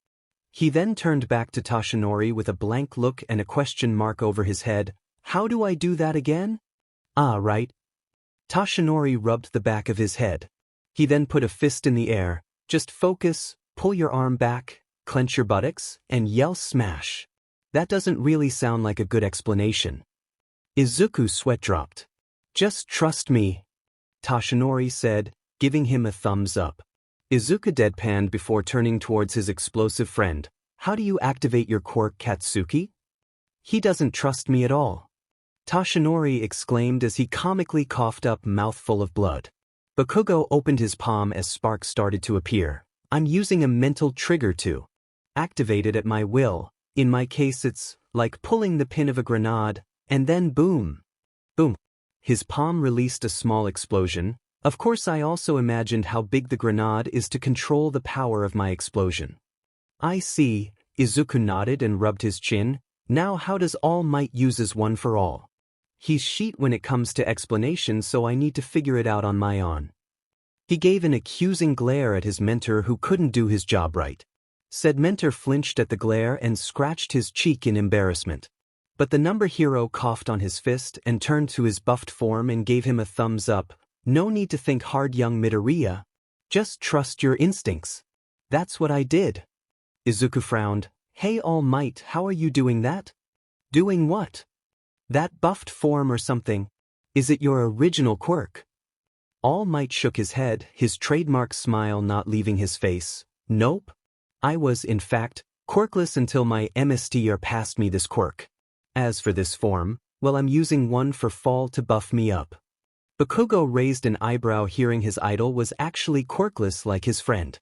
He then turned back to Toshinori with a blank look and a question mark over his head. "How do I do that again?" "Ah, right. Tashinori rubbed the back of his head. He then put a fist in the air. Just focus, pull your arm back, clench your buttocks, and yell smash. That doesn't really sound like a good explanation. Izuku's sweat dropped. Just trust me, Tashinori said, giving him a thumbs up. Izuku deadpanned before turning towards his explosive friend. How do you activate your quirk, Katsuki? He doesn't trust me at all, Tashinori exclaimed as he comically coughed up mouthful of blood. Bakugo opened his palm as sparks started to appear. I'm using a mental trigger to activate it at my will. In my case it's like pulling the pin of a grenade, and then boom. Boom. His palm released a small explosion. Of course I also imagined how big the grenade is to control the power of my explosion. I see, Izuku nodded and rubbed his chin. Now how does All Might uses one for all? He's shit when it comes to explanations, so I need to figure it out on my own. He gave an accusing glare at his mentor who couldn't do his job right. Said mentor flinched at the glare and scratched his cheek in embarrassment. But the number hero coughed on his fist and turned to his buffed form and gave him a thumbs up. No need to think hard, young Midoriya. Just trust your instincts. That's what I did. Izuku frowned. Hey All Might, how are you doing that? Doing what? That buffed form or something? Is it your original quirk? All Might shook his head, his trademark smile not leaving his face. Nope. I was, in fact, quirkless until my MSTR passed me this quirk. As for this form, well, I'm using one for fall to buff me up. Bakugo raised an eyebrow hearing his idol was actually quirkless like his friend.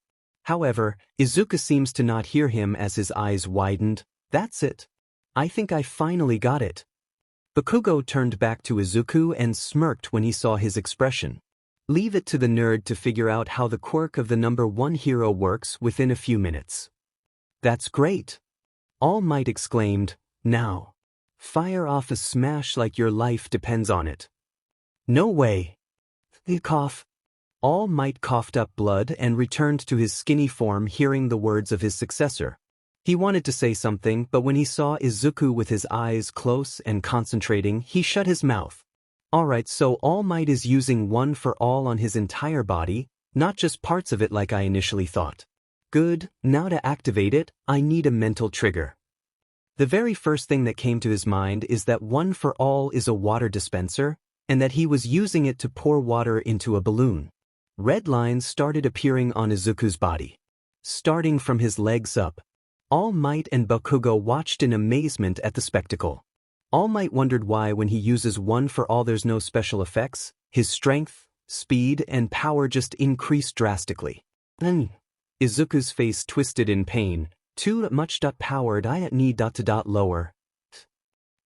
However, Izuku seems to not hear him as his eyes widened. That's it. I think I finally got it. Bakugo turned back to Izuku and smirked when he saw his expression. Leave it to the nerd to figure out how the quirk of the number one hero works within a few minutes. That's great. All Might exclaimed, now. Fire off a smash like your life depends on it. No way. The cough. All Might coughed up blood and returned to his skinny form hearing the words of his successor. He wanted to say something, but when he saw Izuku with his eyes close and concentrating, he shut his mouth. Alright, so All Might is using one for all on his entire body, not just parts of it like I initially thought. Good, now to activate it, I need a mental trigger. The very first thing that came to his mind is that one for all is a water dispenser, and that he was using it to pour water into a balloon. Red lines started appearing on Izuku's body. Starting from his legs up. All Might and Bakugo watched in amazement at the spectacle. All Might wondered why when he uses one for all there's no special effects, his strength, speed, and power just increase drastically. Then, Izuku's face twisted in pain. Too much powered I need lower.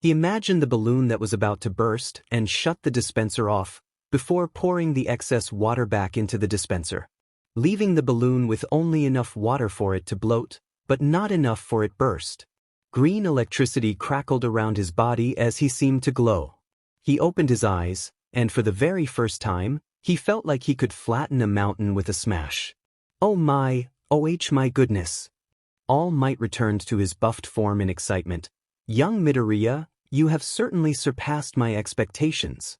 He imagined the balloon that was about to burst and shut the dispenser off before pouring the excess water back into the dispenser, leaving the balloon with only enough water for it to bloat, but not enough for it burst. Green electricity crackled around his body as he seemed to glow. He opened his eyes, and for the very first time, he felt like he could flatten a mountain with a smash. Oh my goodness. All Might returned to his buffed form in excitement. Young Midoriya, you have certainly surpassed my expectations.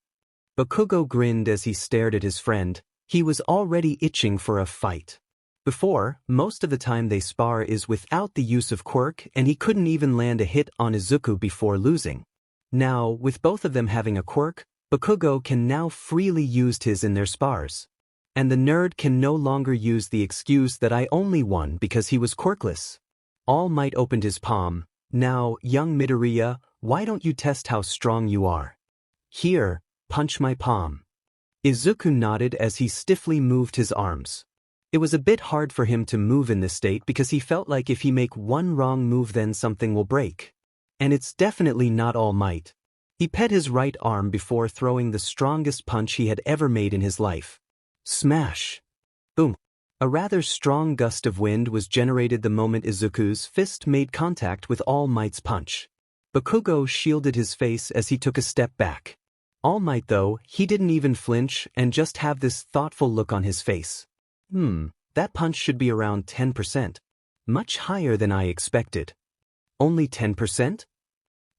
Bakugo grinned as he stared at his friend. He was already itching for a fight. Before, most of the time they spar is without the use of quirk, and he couldn't even land a hit on Izuku before losing. Now, with both of them having a quirk, Bakugo can now freely use his in their spars. And the nerd can no longer use the excuse that I only won because he was quirkless. All Might opened his palm. Now, young Midoriya, why don't you test how strong you are? Here, punch my palm. Izuku nodded as he stiffly moved his arms. It was a bit hard for him to move in this state because he felt like if he make one wrong move then something will break. And it's definitely not All Might. He pet his right arm before throwing the strongest punch he had ever made in his life. Smash! Boom! A rather strong gust of wind was generated the moment Izuku's fist made contact with All Might's punch. Bakugo shielded his face as he took a step back. All Might, though, he didn't even flinch and just have this thoughtful look on his face. That punch should be around 10%. Much higher than I expected. Only 10%?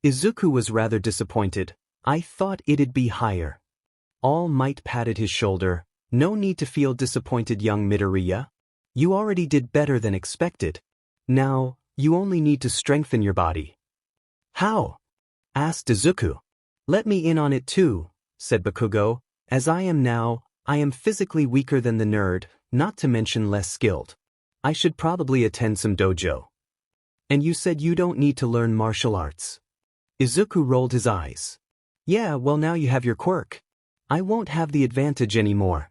Izuku was rather disappointed. I thought it'd be higher. All Might patted his shoulder. No need to feel disappointed, young Midoriya. You already did better than expected. Now, you only need to strengthen your body. How? Asked Izuku. Let me in on it too, said Bakugo. As I am now, I am physically weaker than the nerd, not to mention less skilled. I should probably attend some dojo. And you said you don't need to learn martial arts. Izuku rolled his eyes. Yeah, well now you have your quirk. I won't have the advantage anymore.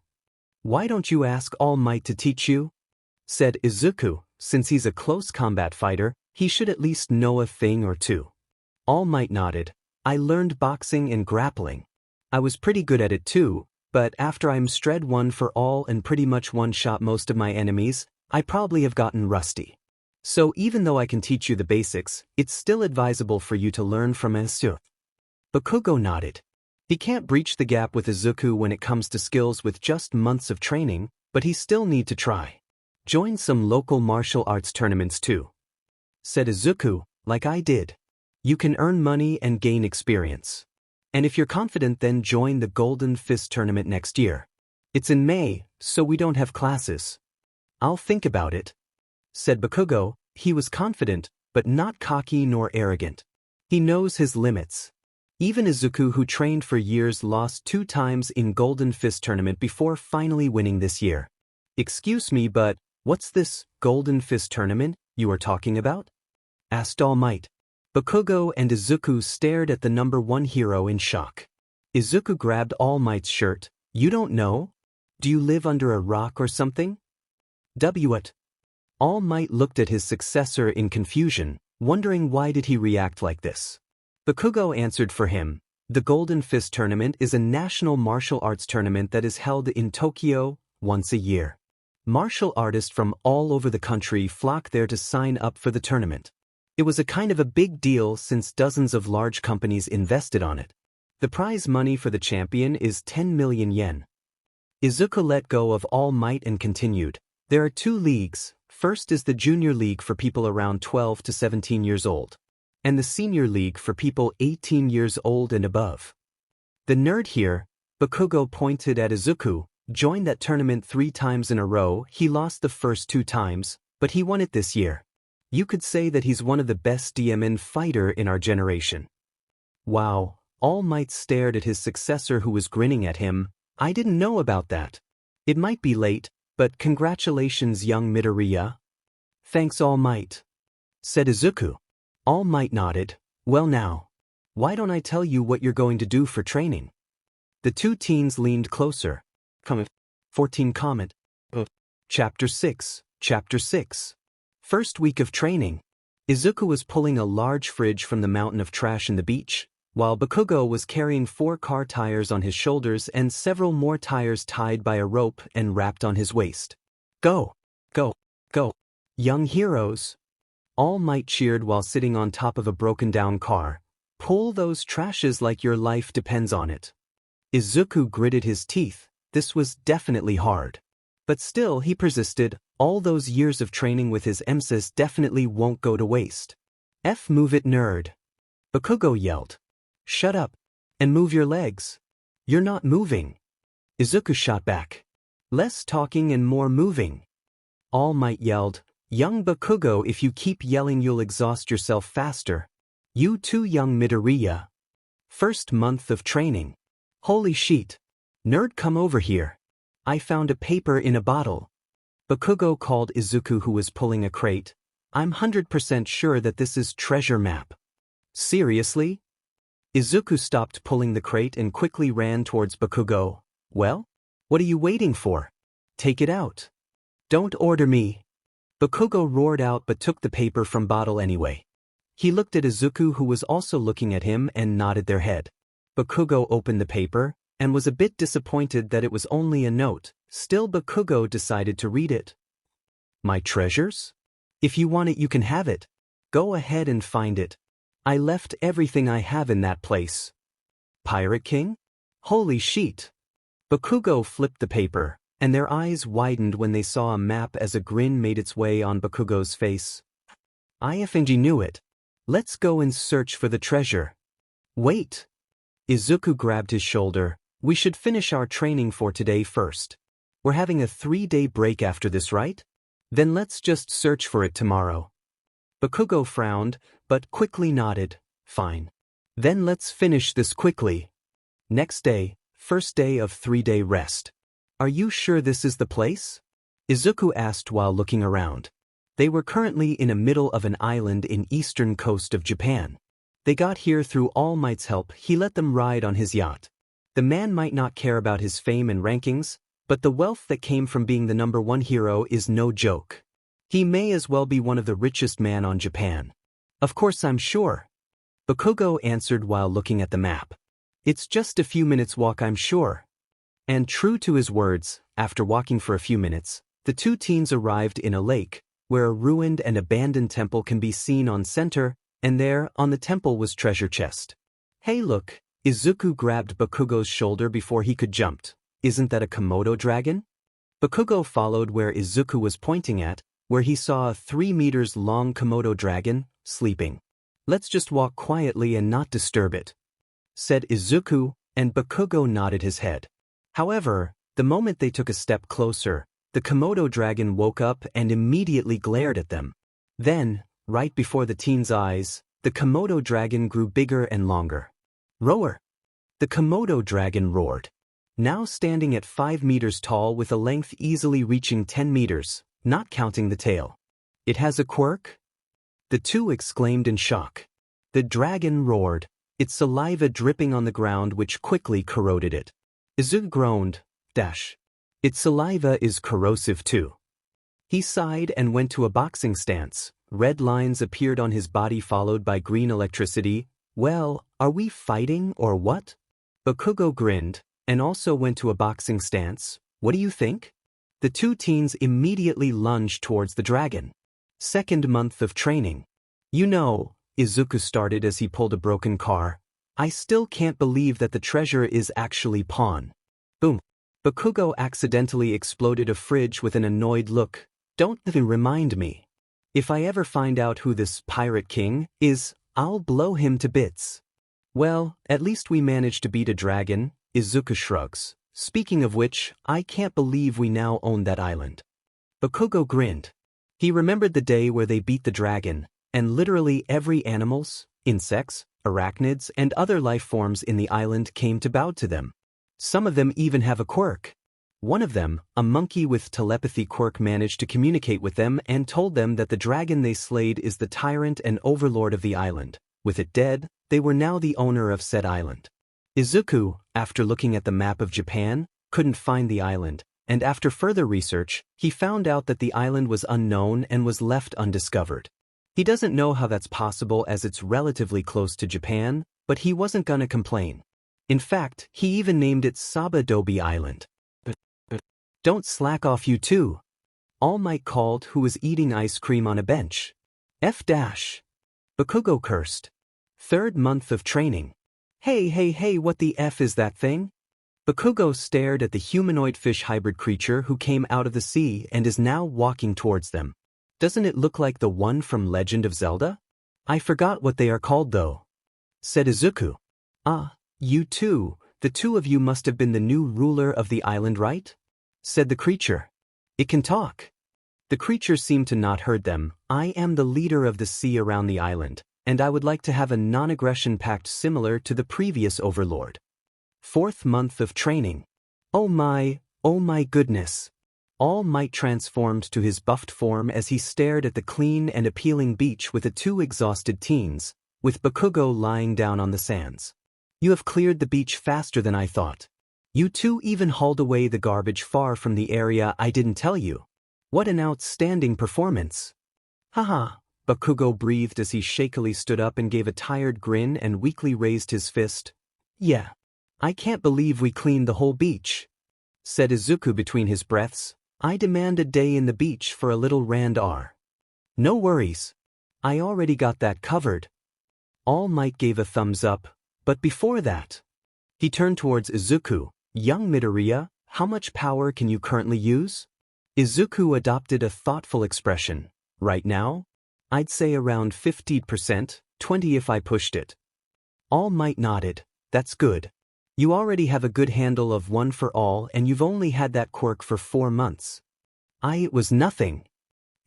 Why don't you ask All Might to teach you? Said Izuku. Since he's a close combat fighter, he should at least know a thing or two. All Might nodded. I learned boxing and grappling. I was pretty good at it too, but after I'm Stred 1 for all and pretty much one-shot most of my enemies, I probably have gotten rusty. So even though I can teach you the basics, it's still advisable for you to learn from Izuku. Bakugo nodded. He can't breach the gap with Izuku when it comes to skills with just months of training, but he still need to try. Join some local martial arts tournaments too. Said Izuku, like I did. You can earn money and gain experience. And if you're confident, then join the Golden Fist tournament next year. It's in May, so we don't have classes. I'll think about it. Said Bakugo. He was confident, but not cocky nor arrogant. He knows his limits. Even Izuku, who trained for years, lost 2 times in Golden Fist tournament before finally winning this year. Excuse me, but what's this Golden Fist tournament you are talking about? Asked All Might. Bakugo and Izuku stared at the number 1 hero in shock. Izuku grabbed All Might's shirt. You don't know? Do you live under a rock or something? What? All Might looked at his successor in confusion, wondering why did he react like this. Bakugo answered for him. The Golden Fist tournament is a national martial arts tournament that is held in Tokyo once a year. Martial artists from all over the country flock there to sign up for the tournament. It was a kind of a big deal since dozens of large companies invested on it. The prize money for the champion is 10 million yen. Izuku let go of All Might and continued. There are 2 leagues. First is the Junior League for people around 12 to 17 years old, and the Senior League for people 18 years old and above. The nerd here, Bakugo pointed at Izuku, joined that tournament 3 times in a row. He lost the first 2 times, but he won it this year. You could say that he's one of the best DMN fighter in our generation. Wow, All Might stared at his successor who was grinning at him. I didn't know about that. It might be late, but congratulations, young Midoriya. Thanks, All Might. Said Izuku. All Might nodded. Well now, why don't I tell you what you're going to do for training? The 2 teens leaned closer. 14 comment. Chapter 6. First week of training. Izuku was pulling a large fridge from the mountain of trash in the beach, while Bakugo was carrying 4 car tires on his shoulders and several more tires tied by a rope and wrapped on his waist. Go! Go! Go! Young heroes! All Might cheered while sitting on top of a broken-down car. Pull those trashes like your life depends on it. Izuku gritted his teeth. This was definitely hard. But still he persisted. All those years of training with his MSIS definitely won't go to waste. Move it, nerd. Bakugo yelled. Shut up. And move your legs. You're not moving. Izuku shot back. Less talking and more moving. All Might yelled. Young Bakugo, if you keep yelling you'll exhaust yourself faster. You too, young Midoriya. First month of training. Holy shit. Nerd, come over here. I found a paper in a bottle. Bakugo called Izuku, who was pulling a crate. I'm 100% sure that this is treasure map. Seriously? Izuku stopped pulling the crate and quickly ran towards Bakugo. Well? What are you waiting for? Take it out. Don't order me. Bakugo roared out but took the paper from bottle anyway. He looked at Izuku, who was also looking at him, and nodded their head. Bakugo opened the paper and was a bit disappointed that it was only a note. Still, Bakugo decided to read it. My treasures? If you want it, you can have it. Go ahead and find it. I left everything I have in that place. Pirate King? Holy shit. Bakugo flipped the paper, and their eyes widened when they saw a map as a grin made its way on Bakugo's face. IFNG knew it. Let's go and search for the treasure. Wait. Izuku grabbed his shoulder. We should finish our training for today first. We're having a 3-day break after this, right? Then let's just search for it tomorrow. Bakugo frowned, but quickly nodded. Fine. Then let's finish this quickly. Next day, first day of 3-day rest. Are you sure this is the place? Izuku asked while looking around. They were currently in the middle of an island in eastern coast of Japan. They got here through All Might's help. He let them ride on his yacht. The man might not care about his fame and rankings, but the wealth that came from being the #1 hero is no joke. He may as well be one of the richest men on Japan. Of course I'm sure. Bakugo answered while looking at the map. It's just a few minutes walk, I'm sure. And true to his words, after walking for a few minutes, the two teens arrived in a lake, where a ruined and abandoned temple can be seen on center, and there, on the temple was treasure chest. Hey look, Izuku grabbed Bakugo's shoulder before he could jump. Isn't that a Komodo dragon? Bakugo followed where Izuku was pointing at, where he saw a 3 meters long Komodo dragon, sleeping. Let's just walk quietly and not disturb it, said Izuku, and Bakugo nodded his head. However, the moment they took a step closer, the Komodo dragon woke up and immediately glared at them. Then, right before the teens' eyes, the Komodo dragon grew bigger and longer. Roar! The Komodo dragon roared. Now standing at 5 meters tall with a length easily reaching 10 meters, not counting the tail. It has a quirk? The two exclaimed in shock. The dragon roared, its saliva dripping on the ground which quickly corroded it. Izuku groaned, Its saliva is corrosive too. He sighed and went to a boxing stance. Red lines appeared on his body followed by green electricity. Well, are we fighting or what? Bakugo grinned, and also went to a boxing stance. What do you think? The two teens immediately lunged towards the dragon. Second month of training. You know, Izuku started as he pulled a broken car. I still can't believe that the treasure is actually pawn. Boom. Bakugo accidentally exploded a fridge with an annoyed look. Don't even remind me. If I ever find out who this pirate king is, I'll blow him to bits. Well, at least we managed to beat a dragon, Izuku shrugs. Speaking of which, I can't believe we now own that island. Bakugo grinned. He remembered the day where they beat the dragon, and literally every animals, insects, arachnids, and other life forms in the island came to bow to them. Some of them even have a quirk. One of them, a monkey with telepathy quirk, managed to communicate with them and told them that the dragon they slayed is the tyrant and overlord of the island. With it dead, they were now the owner of said island. Izuku, after looking at the map of Japan, couldn't find the island, and after further research, he found out that the island was unknown and was left undiscovered. He doesn't know how that's possible as it's relatively close to Japan, but he wasn't gonna complain. In fact, he even named it Sabadobi Island. But don't slack off, you two. All Might called, who was eating ice cream on a bench. Bakugo cursed. Third month of training. Hey, what the F is that thing? Bakugo stared at the humanoid fish hybrid creature who came out of the sea and is now walking towards them. Doesn't it look like the one from Legend of Zelda? I forgot what they are called though, said Izuku. Ah, you two, the two of you must have been the new ruler of the island, right? Said the creature. It can talk. The creature seemed to not heard them. I am the leader of the sea around the island, and I would like to have a non-aggression pact similar to the previous overlord. Fourth month of training. Oh my goodness. All Might transformed to his buffed form as he stared at the clean and appealing beach with the two exhausted teens, with Bakugo lying down on the sands. You have cleared the beach faster than I thought. You two even hauled away the garbage far from the area I didn't tell you. What an outstanding performance. Haha, Bakugo breathed as he shakily stood up and gave a tired grin and weakly raised his fist. Yeah. I can't believe we cleaned the whole beach, said Izuku between his breaths. I demand a day in the beach for a little rand-r. No worries. I already got that covered. All Might gave a thumbs up, but before that, he turned towards Izuku. Young Midoriya, how much power can you currently use? Izuku adopted a thoughtful expression. Right now? I'd say around 50%, 20 if I pushed it. All Might nodded. That's good. You already have a good handle of one for all and you've only had that quirk for 4 months. It was nothing.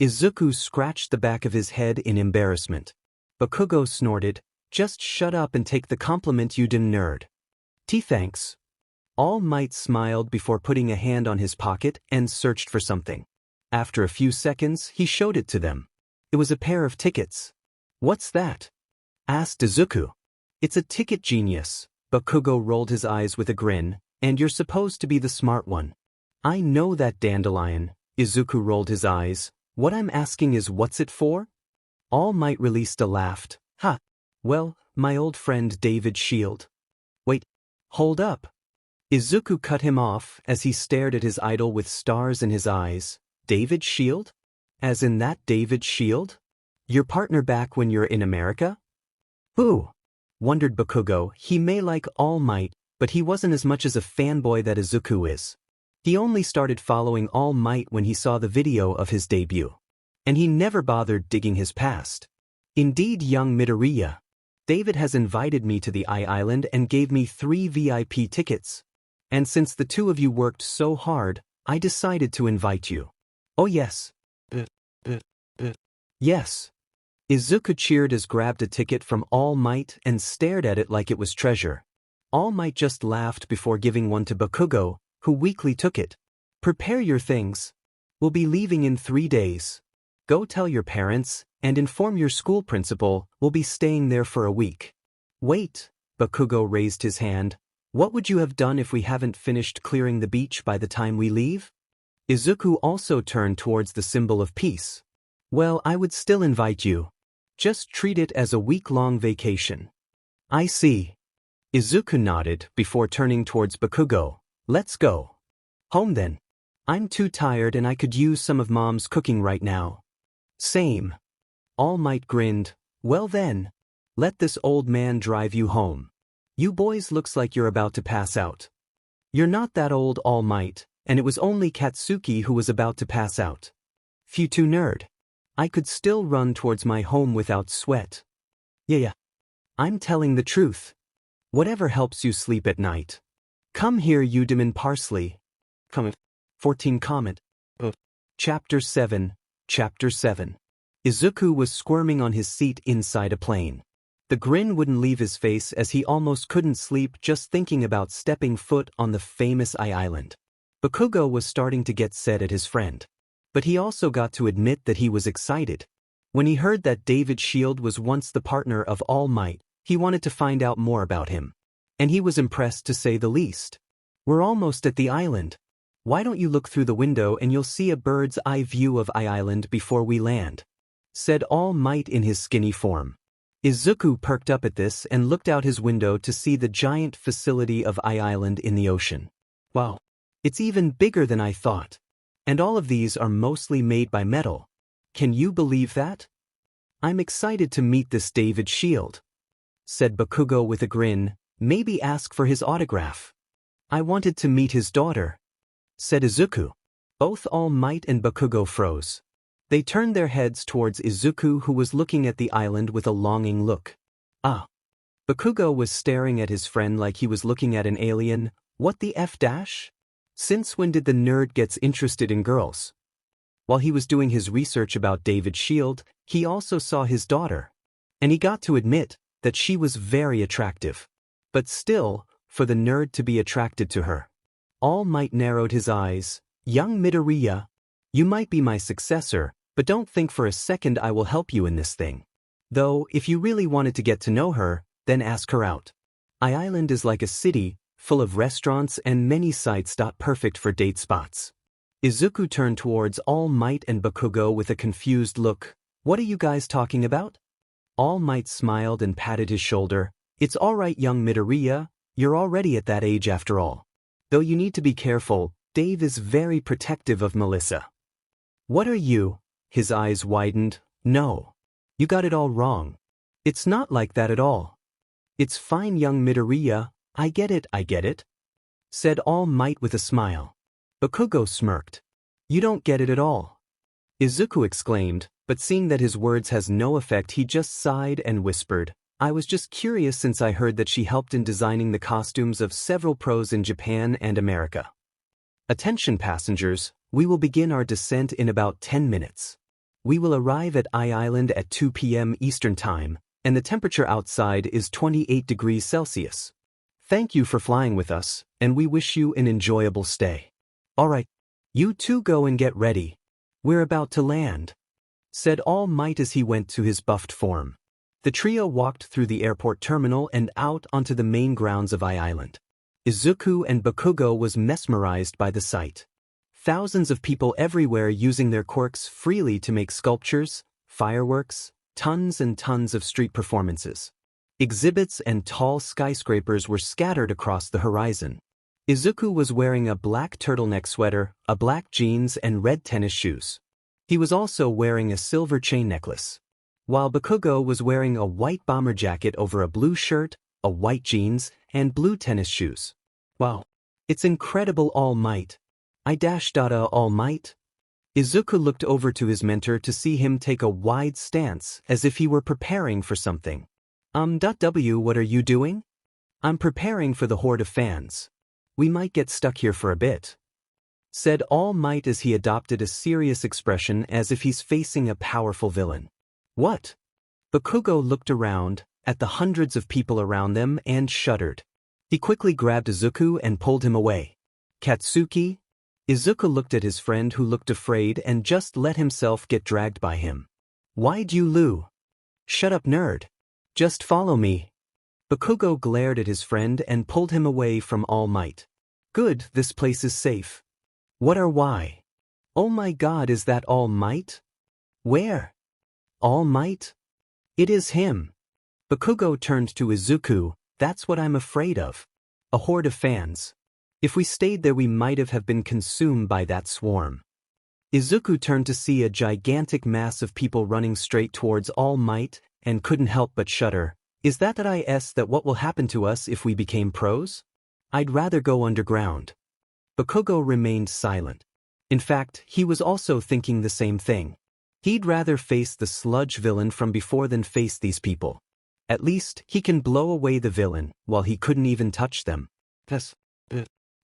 Izuku scratched the back of his head in embarrassment. Bakugo snorted, just shut up and take the compliment, you dim nerd. Thanks. All Might smiled before putting a hand on his pocket and searched for something. After a few seconds, he showed it to them. It was a pair of tickets. What's that? Asked Izuku. It's a ticket, genius. Bakugo rolled his eyes with a grin, and you're supposed to be the smart one. I know that, Dandelion. Izuku rolled his eyes. What I'm asking is what's it for? All Might released a laugh. Ha! Well, my old friend David Shield. Wait, hold up. Izuku cut him off as he stared at his idol with stars in his eyes. David Shield? As in that David Shield? Your partner back when you're in America? Who? Wondered Bakugo. He may like All Might, but he wasn't as much as a fanboy that Izuku is. He only started following All Might when he saw the video of his debut. And he never bothered digging his past. Indeed, young Midoriya. David has invited me to the Island and gave me 3 VIP tickets. And since the two of you worked so hard, I decided to invite you. Oh yes. Yes. Izuku cheered as grabbed a ticket from All Might and stared at it like it was treasure. All Might just laughed before giving one to Bakugo, who weakly took it. Prepare your things. We'll be leaving in 3 days. Go tell your parents, and inform your school principal. We'll be staying there for a week. Wait, Bakugo raised his hand. What would you have done if we haven't finished clearing the beach by the time we leave? Izuku also turned towards the symbol of peace. Well, I would still invite you. Just treat it as a week-long vacation. I see. Izuku nodded before turning towards Bakugo. Let's go. Home then. I'm too tired and I could use some of Mom's cooking right now. Same. All Might grinned. Well then. Let this old man drive you home. You boys looks like you're about to pass out. You're not that old, All Might, and it was only Katsuki who was about to pass out. Phew, too nerd. I could still run towards my home without sweat. Yeah. I'm telling the truth. Whatever helps you sleep at night. Come here, you demon parsley. Comment. 14 comment. Chapter 7. Chapter 7. Izuku was squirming on his seat inside a plane. The grin wouldn't leave his face as he almost couldn't sleep just thinking about stepping foot on the famous Island. Bakugo was starting to get sad at his friend. But he also got to admit that he was excited. When he heard that David Shield was once the partner of All Might, he wanted to find out more about him. And he was impressed to say the least. We're almost at the island. Why don't you look through the window and you'll see a bird's eye view of Island before we land? Said All Might in his skinny form. Izuku perked up at this and looked out his window to see the giant facility of Island in the ocean. Wow. It's even bigger than I thought. And all of these are mostly made by metal. Can you believe that? I'm excited to meet this David Shield. Said Bakugo with a grin. Maybe ask for his autograph. I wanted to meet his daughter. Said Izuku. Both All Might and Bakugo froze. They turned their heads towards Izuku, who was looking at the island with a longing look. Ah. Bakugo was staring at his friend like he was looking at an alien. What the F dash? Since when did the nerd get interested in girls? While he was doing his research about David Shield, he also saw his daughter. And he got to admit that she was very attractive. But still, for the nerd to be attracted to her. All Might narrowed his eyes. Young Midoriya, you might be my successor, but don't think for a second I will help you in this thing. Though, if you really wanted to get to know her, then ask her out. Island is like a city, full of restaurants and many sites. Perfect for date spots. Izuku turned towards All Might and Bakugo with a confused look. What are you guys talking about? All Might smiled and patted his shoulder. It's alright, young Midoriya, you're already at that age after all. Though you need to be careful, Dave is very protective of Melissa. What are you? His eyes widened. No. You got it all wrong. It's not like that at all. It's fine, young Midoriya, I get it. Said All Might with a smile. Bakugo smirked. You don't get it at all. Izuku exclaimed, but seeing that his words has no effect he just sighed and whispered, I was just curious since I heard that she helped in designing the costumes of several pros in Japan and America. Attention passengers, we will begin our descent in about 10 minutes. We will arrive at I Island at 2 p.m. Eastern Time, and the temperature outside is 28 degrees Celsius. Thank you for flying with us, and we wish you an enjoyable stay. Alright, you two go and get ready. We're about to land, said All Might as he went to his buffed form. The trio walked through the airport terminal and out onto the main grounds of I Island. Izuku and Bakugo was mesmerized by the sight. Thousands of people everywhere using their quirks freely to make sculptures, fireworks, tons and tons of street performances. Exhibits and tall skyscrapers were scattered across the horizon. Izuku was wearing a black turtleneck sweater, a black jeans and red tennis shoes. He was also wearing a silver chain necklace, while Bakugo was wearing a white bomber jacket over a blue shirt, a white jeans, and blue tennis shoes. Wow. It's incredible, All Might. All Might? Izuku looked over to his mentor to see him take a wide stance as if he were preparing for something. What are you doing? I'm preparing for the horde of fans. We might get stuck here for a bit, said All Might as he adopted a serious expression as if he's facing a powerful villain. What? Bakugo looked around, at the hundreds of people around them, and shuddered. He quickly grabbed Izuku and pulled him away. Katsuki? Izuku looked at his friend who looked afraid and just let himself get dragged by him. Why'd you Lou? Shut up, nerd. Just follow me. Bakugo glared at his friend and pulled him away from All Might. Good, this place is safe. What are why? Oh my god, is that All Might? Where? All Might? It is him. Bakugo turned to Izuku. That's what I'm afraid of. A horde of fans. If we stayed there we might have been consumed by that swarm. Izuku turned to see a gigantic mass of people running straight towards All Might and couldn't help but shudder. Is that what will happen to us if we became pros? I'd rather go underground. Bakugo remained silent. In fact, he was also thinking the same thing. He'd rather face the sludge villain from before than face these people. At least, he can blow away the villain, while he couldn't even touch them.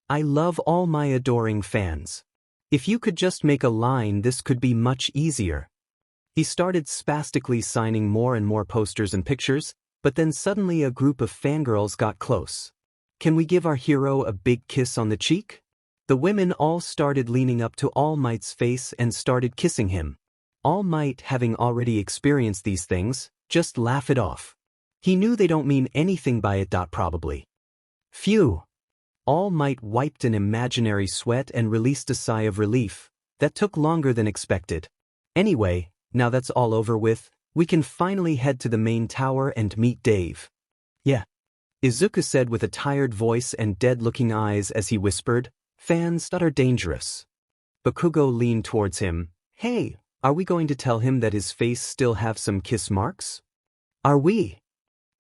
I love all my adoring fans. If you could just make a line, this could be much easier. He started spastically signing more and more posters and pictures, but then suddenly a group of fangirls got close. Can we give our hero a big kiss on the cheek? The women all started leaning up to All Might's face and started kissing him. All Might, having already experienced these things, just laugh it off. He knew they don't mean anything by it. Probably. Phew. All Might wiped an imaginary sweat and released a sigh of relief. That took longer than expected. Anyway, now that's all over with, we can finally head to the main tower and meet Dave. Yeah. Izuku said with a tired voice and dead-looking eyes as he whispered, fans that are dangerous. Bakugo leaned towards him. Hey, are we going to tell him that his face still have some kiss marks? Are we?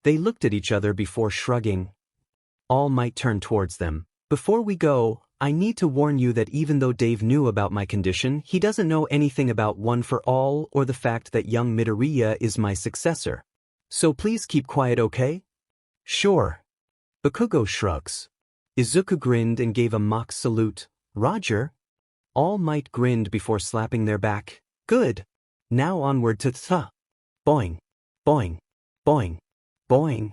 They looked at each other before shrugging. All Might turned towards them. Before we go, I need to warn you that even though Dave knew about my condition, he doesn't know anything about One for All or the fact that young Midoriya is my successor. So please keep quiet, okay? Sure. Bakugo shrugs. Izuku grinned and gave a mock salute. Roger? All Might grinned before slapping their back. Good. Now onward to Tha. Boing. Boing. Boing. Boing.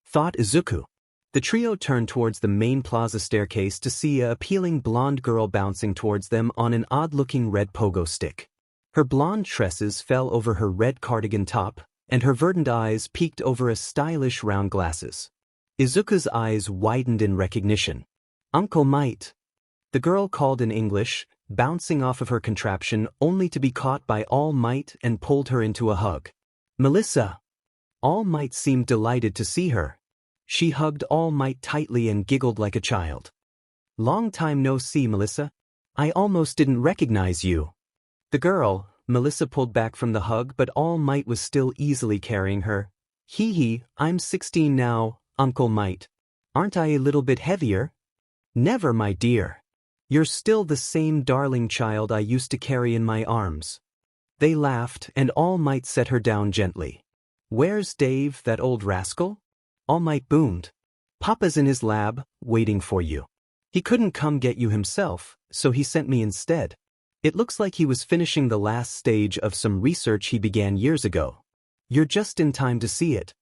Thought Izuku. The trio turned towards the main plaza staircase to see a appealing blonde girl bouncing towards them on an odd-looking red pogo stick. Her blonde tresses fell over her red cardigan top, and her verdant eyes peeked over a stylish round glasses. Izuku's eyes widened in recognition. Uncle Might. The girl called in English, bouncing off of her contraption only to be caught by All Might and pulled her into a hug. Melissa. All Might seemed delighted to see her. She hugged All Might tightly and giggled like a child. Long time no see, Melissa. I almost didn't recognize you. The girl, Melissa, pulled back from the hug, but All Might was still easily carrying her. Hee hee, I'm 16 now, Uncle Might. Aren't I a little bit heavier? Never, my dear. You're still the same darling child I used to carry in my arms. They laughed, and All Might set her down gently. Where's Dave, that old rascal? All Might boomed. Papa's in his lab, waiting for you. He couldn't come get you himself, so he sent me instead. It looks like he was finishing the last stage of some research he began years ago. You're just in time to see it.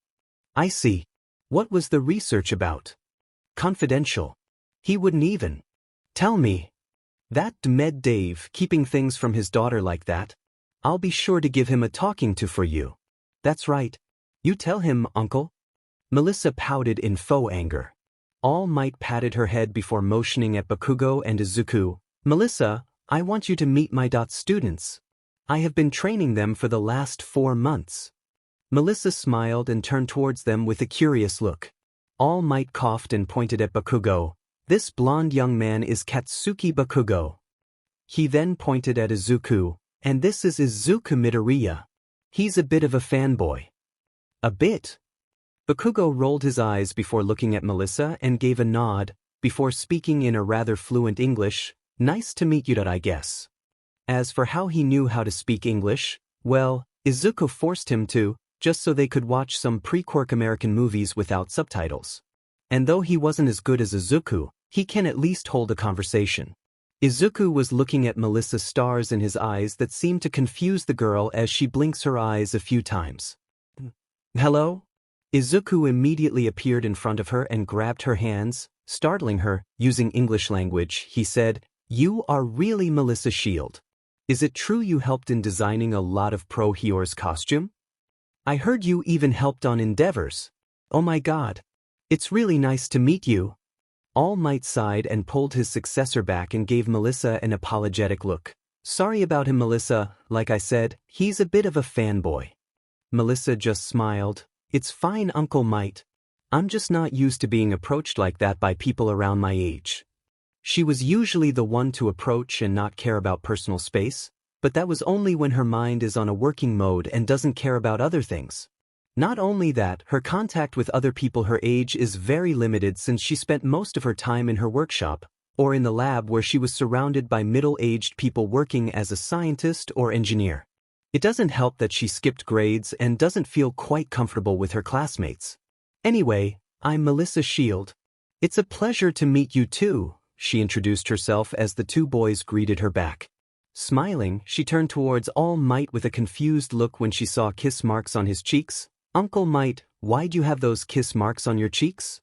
I see. What was the research about? Confidential. He wouldn't even tell me. That d-med Dave, keeping things from his daughter like that. I'll be sure to give him a talking to for you. That's right. You tell him, uncle. Melissa pouted in faux anger. All Might patted her head before motioning at Bakugo and Izuku. Melissa, I want you to meet my students. I have been training them for the last 4 months. Melissa smiled and turned towards them with a curious look. All Might coughed and pointed at Bakugo. This blonde young man is Katsuki Bakugo. He then pointed at Izuku, and this is Izuku Midoriya. He's a bit of a fanboy. A bit? Bakugo rolled his eyes before looking at Melissa and gave a nod, before speaking in a rather fluent English. Nice to meet you, I guess. As for how he knew how to speak English, well, Izuku forced him to, just so they could watch some pre-Quirk American movies without subtitles. And though he wasn't as good as Izuku, he can at least hold a conversation. Izuku was looking at Melissa's stars in his eyes that seemed to confuse the girl as she blinks her eyes a few times. Hello? Izuku immediately appeared in front of her and grabbed her hands, startling her. Using English language, he said, "You are really Melissa Shield. Is it true you helped in designing a lot of Pro Heroes' costume? I heard you even helped on Endeavors. Oh my god. It's really nice to meet you." All Might sighed and pulled his successor back and gave Melissa an apologetic look. Sorry about him, Melissa. Like I said, he's a bit of a fanboy. Melissa just smiled. It's fine, Uncle Might. I'm just not used to being approached like that by people around my age. She was usually the one to approach and not care about personal space, but that was only when her mind is on a working mode and doesn't care about other things. Not only that, her contact with other people her age is very limited since she spent most of her time in her workshop, or in the lab where she was surrounded by middle-aged people working as a scientist or engineer. It doesn't help that she skipped grades and doesn't feel quite comfortable with her classmates. Anyway, I'm Melissa Shield. It's a pleasure to meet you too, she introduced herself as the two boys greeted her back. Smiling, she turned towards All Might with a confused look when she saw kiss marks on his cheeks. Uncle Might, why'd you have those kiss marks on your cheeks?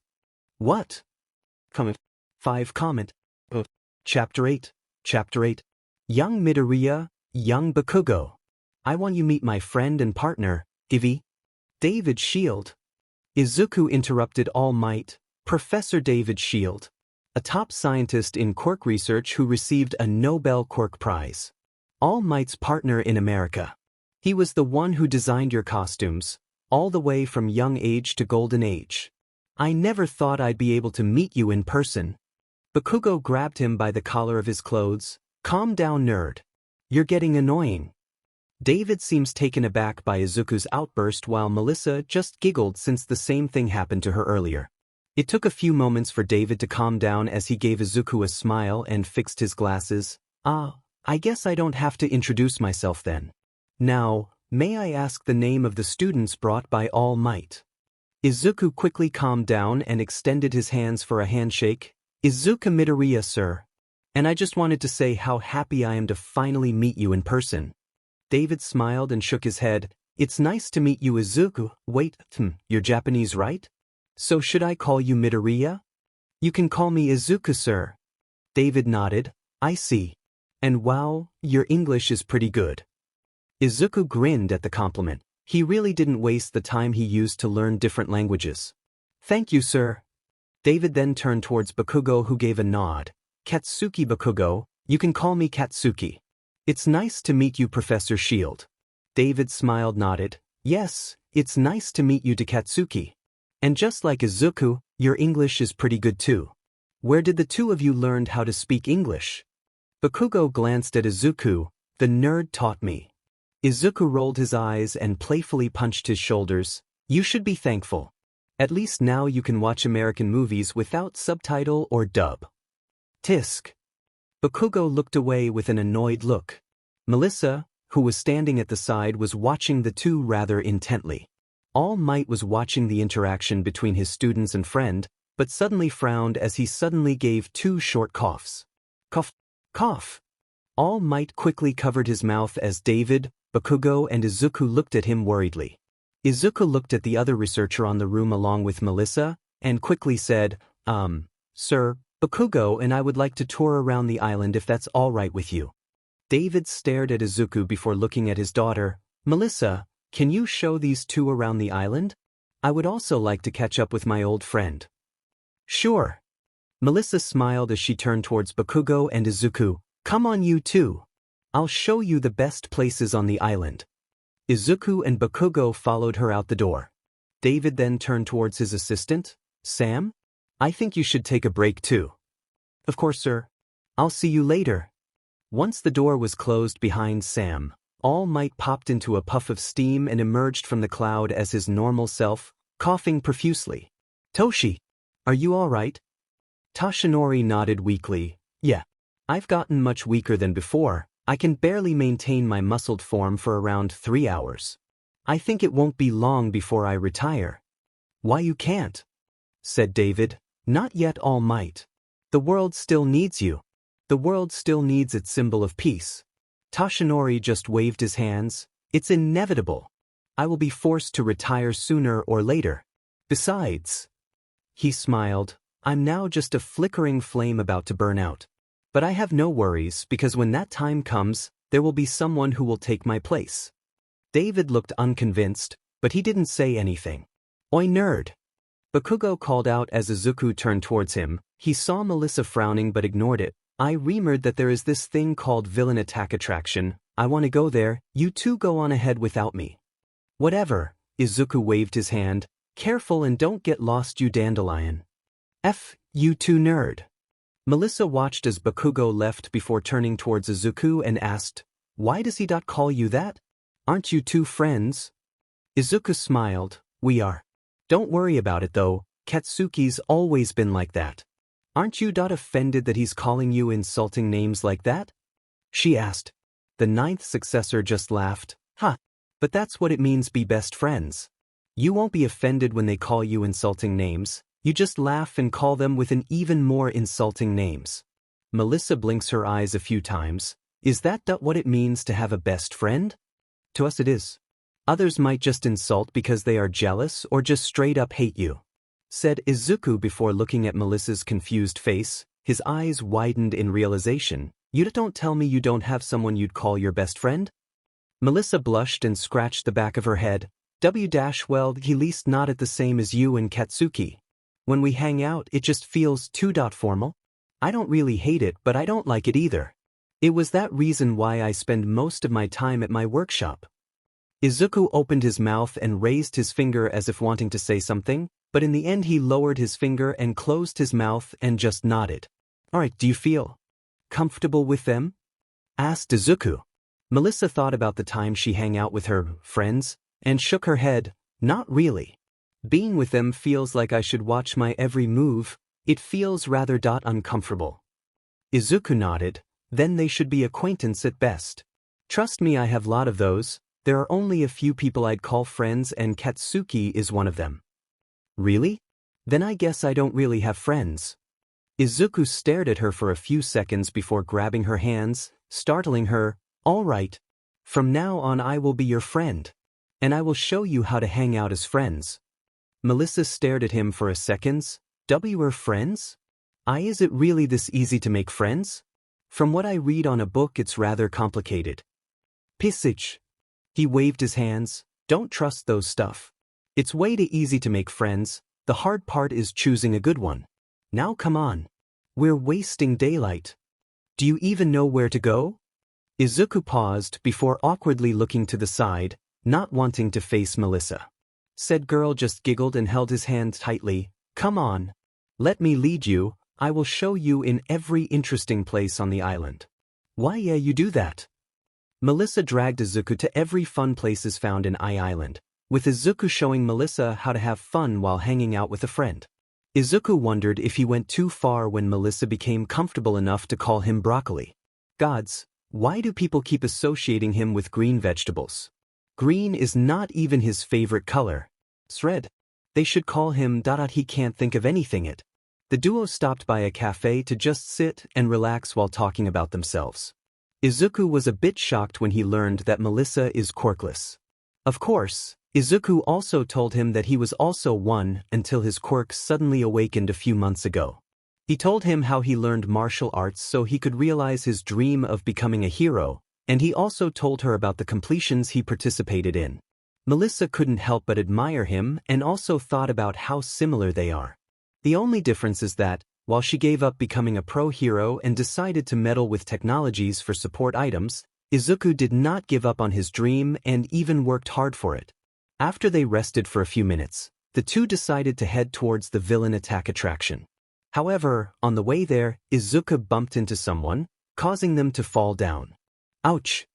What? Comment 5 comment. Chapter 8. Young Midoriya, young Bakugo. I want you meet my friend and partner, Ivy. David Shield. Izuku interrupted All Might. Professor David Shield, a top scientist in quirk research who received a Nobel Quirk Prize. All Might's partner in America. He was the one who designed your costumes, all the way from young age to golden age. I never thought I'd be able to meet you in person. Bakugo grabbed him by the collar of his clothes. Calm down, nerd. You're getting annoying. David seems taken aback by Izuku's outburst while Melissa just giggled since the same thing happened to her earlier. It took a few moments for David to calm down as he gave Izuku a smile and fixed his glasses. I guess I don't have to introduce myself then. Now, may I ask the name of the students brought by All Might? Izuku quickly calmed down and extended his hands for a handshake. Izuku Midoriya, sir. And I just wanted to say how happy I am to finally meet you in person. David smiled and shook his head. It's nice to meet you, Izuku. Wait, you're Japanese, right? So should I call you Midoriya? You can call me Izuku, sir. David nodded. I see. And wow, your English is pretty good. Izuku grinned at the compliment. He really didn't waste the time he used to learn different languages. Thank you, sir. David then turned towards Bakugo, who gave a nod. Katsuki Bakugo, you can call me Katsuki. It's nice to meet you, Professor Shield. David smiled, nodded. Yes, it's nice to meet you to Katsuki. And just like Izuku, your English is pretty good too. Where did the two of you learn how to speak English? Bakugo glanced at Izuku. The nerd taught me. Izuku rolled his eyes and playfully punched his shoulders. You should be thankful. At least now you can watch American movies without subtitle or dub. Tisk. Bakugo looked away with an annoyed look. Melissa, who was standing at the side, was watching the two rather intently. All Might was watching the interaction between his students and friend, but suddenly frowned as he suddenly gave 2 short coughs. Cough, cough. All Might quickly covered his mouth as David, Bakugo and Izuku looked at him worriedly. Izuku looked at the other researcher on the room along with Melissa, and quickly said, Sir, Bakugo and I would like to tour around the island if that's all right with you. David stared at Izuku before looking at his daughter. Melissa, can you show these 2 around the island? I would also like to catch up with my old friend. Sure. Melissa smiled as she turned towards Bakugo and Izuku. Come on you two. I'll show you the best places on the island. Izuku and Bakugo followed her out the door. David then turned towards his assistant. Sam? I think you should take a break too. Of course, sir. I'll see you later. Once the door was closed behind Sam, All Might popped into a puff of steam and emerged from the cloud as his normal self, coughing profusely. Toshi, are you all right? Toshinori nodded weakly. Yeah. I've gotten much weaker than before. I can barely maintain my muscled form for around 3 hours. I think it won't be long before I retire. Why you can't? Said David. Not yet, All Might. The world still needs you. The world still needs its symbol of peace. Toshinori just waved his hands. It's inevitable. I will be forced to retire sooner or later. Besides, he smiled, I'm now just a flickering flame about to burn out. But I have no worries because when that time comes, there will be someone who will take my place. David looked unconvinced, but he didn't say anything. Oi nerd! Bakugo called out as Izuku turned towards him. He saw Melissa frowning but ignored it. I remembered that there is this thing called Villain Attack Attraction. I want to go there, you two go on ahead without me. Whatever, Izuku waved his hand. Careful and don't get lost, you dandelion. You two nerd. Melissa watched as Bakugo left before turning towards Izuku and asked, Why does he not call you that? Aren't you two friends? Izuku smiled, We are. Don't worry about it though, Katsuki's always been like that. Aren't you not offended that he's calling you insulting names like that? She asked. The 9th successor just laughed. But that's what it means be best friends. You won't be offended when they call you insulting names. You just laugh and call them with an even more insulting names. Melissa blinks her eyes a few times. Is that what it means to have a best friend? To us it is. Others might just insult because they are jealous or just straight up hate you. Said Izuku before looking at Melissa's confused face. His eyes widened in realization. You don't tell me you don't have someone you'd call your best friend? Melissa blushed and scratched the back of her head. Well, he least not at the same as you and Katsuki. When we hang out, it just feels too formal. I don't really hate it, but I don't like it either. It was that reason why I spend most of my time at my workshop. Izuku opened his mouth and raised his finger as if wanting to say something, but in the end he lowered his finger and closed his mouth and just nodded. Alright, do you feel comfortable with them? Asked Izuku. Melissa thought about the time she hang out with her friends, and shook her head. Not really. Being with them feels like I should watch my every move. It feels rather uncomfortable. Izuku nodded. Then they should be acquaintance at best. Trust me, I have lot of those. There are only a few people I'd call friends and Katsuki is one of them. Really? Then I guess I don't really have friends. Izuku stared at her for a few seconds before grabbing her hands, startling her. All right. From now on I will be your friend. And I will show you how to hang out as friends. Melissa stared at him for a second. We're friends? Is it really this easy to make friends? From what I read on a book it's rather complicated. Pissage. He waved his hands. Don't trust those stuff. It's way too easy to make friends. The hard part is choosing a good one. Now come on. We're wasting daylight. Do you even know where to go? Izuku paused before awkwardly looking to the side, not wanting to face Melissa. Said girl just giggled and held his hand tightly. Come on. Let me lead you. I will show you in every interesting place on the island. Why yeah, you do that. Melissa dragged Izuku to every fun places found in Island, with Izuku showing Melissa how to have fun while hanging out with a friend. Izuku wondered if he went too far when Melissa became comfortable enough to call him broccoli. Gods, why do people keep associating him with green vegetables? Green is not even his favorite color. Shred. They should call him ... He can't think of anything it. The duo stopped by a cafe to just sit and relax while talking about themselves. Izuku was a bit shocked when he learned that Melissa is quirkless. Of course, Izuku also told him that he was also one until his quirks suddenly awakened a few months ago. He told him how he learned martial arts so he could realize his dream of becoming a hero, and he also told her about the completions he participated in. Melissa couldn't help but admire him and also thought about how similar they are. The only difference is that, while she gave up becoming a pro hero and decided to meddle with technologies for support items, Izuku did not give up on his dream and even worked hard for it. After they rested for a few minutes, the two decided to head towards the villain attack attraction. However, on the way there, Izuku bumped into someone, causing them to fall down. Ouch!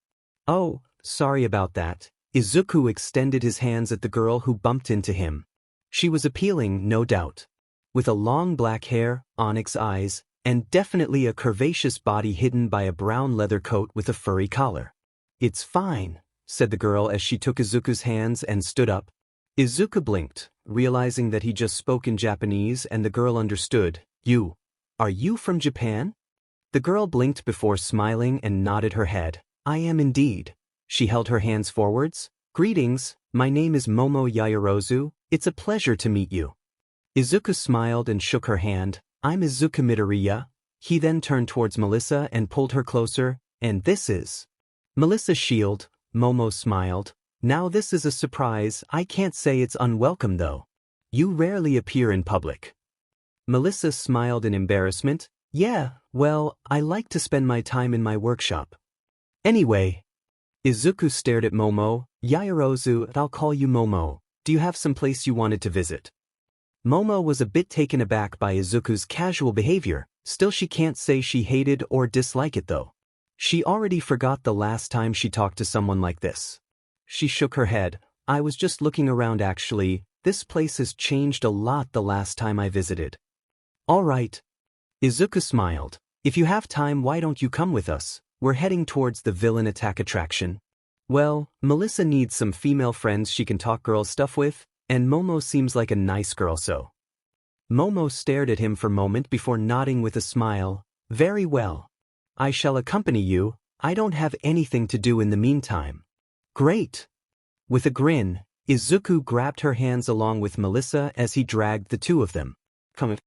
Oh, sorry about that. Izuku extended his hands at the girl who bumped into him. She was appealing, no doubt. With a long black hair, onyx eyes, and definitely a curvaceous body hidden by a brown leather coat with a furry collar. "It's fine," said the girl as she took Izuku's hands and stood up. Izuku blinked, realizing that he just spoke in Japanese and the girl understood. Are you from Japan?" The girl blinked before smiling and nodded her head. "I am indeed." She held her hands forwards. "Greetings, my name is Momo Yaoyorozu, it's a pleasure to meet you." Izuku smiled and shook her hand. "I'm Izuku Midoriya." He then turned towards Melissa and pulled her closer. "And this is Melissa Shield." Momo smiled. "Now this is a surprise. I can't say it's unwelcome though. You rarely appear in public." Melissa smiled in embarrassment. "Yeah, well, I like to spend my time in my workshop. Anyway." Izuku stared at Momo. "Yaoyorozu, I'll call you Momo. Do you have some place you wanted to visit?" Momo was a bit taken aback by Izuku's casual behavior, still she can't say she hated or disliked it though. She already forgot the last time she talked to someone like this. She shook her head. "I was just looking around actually, this place has changed a lot the last time I visited." "All right." Izuku smiled. "If you have time, why don't you come with us? We're heading towards the villain attack attraction." Well, Melissa needs some female friends she can talk girl stuff with, and Momo seems like a nice girl so. Momo stared at him for a moment before nodding with a smile. "Very well. I shall accompany you. I don't have anything to do in the meantime." "Great." With a grin, Izuku grabbed her hands along with Melissa as he dragged the two of them. Comment.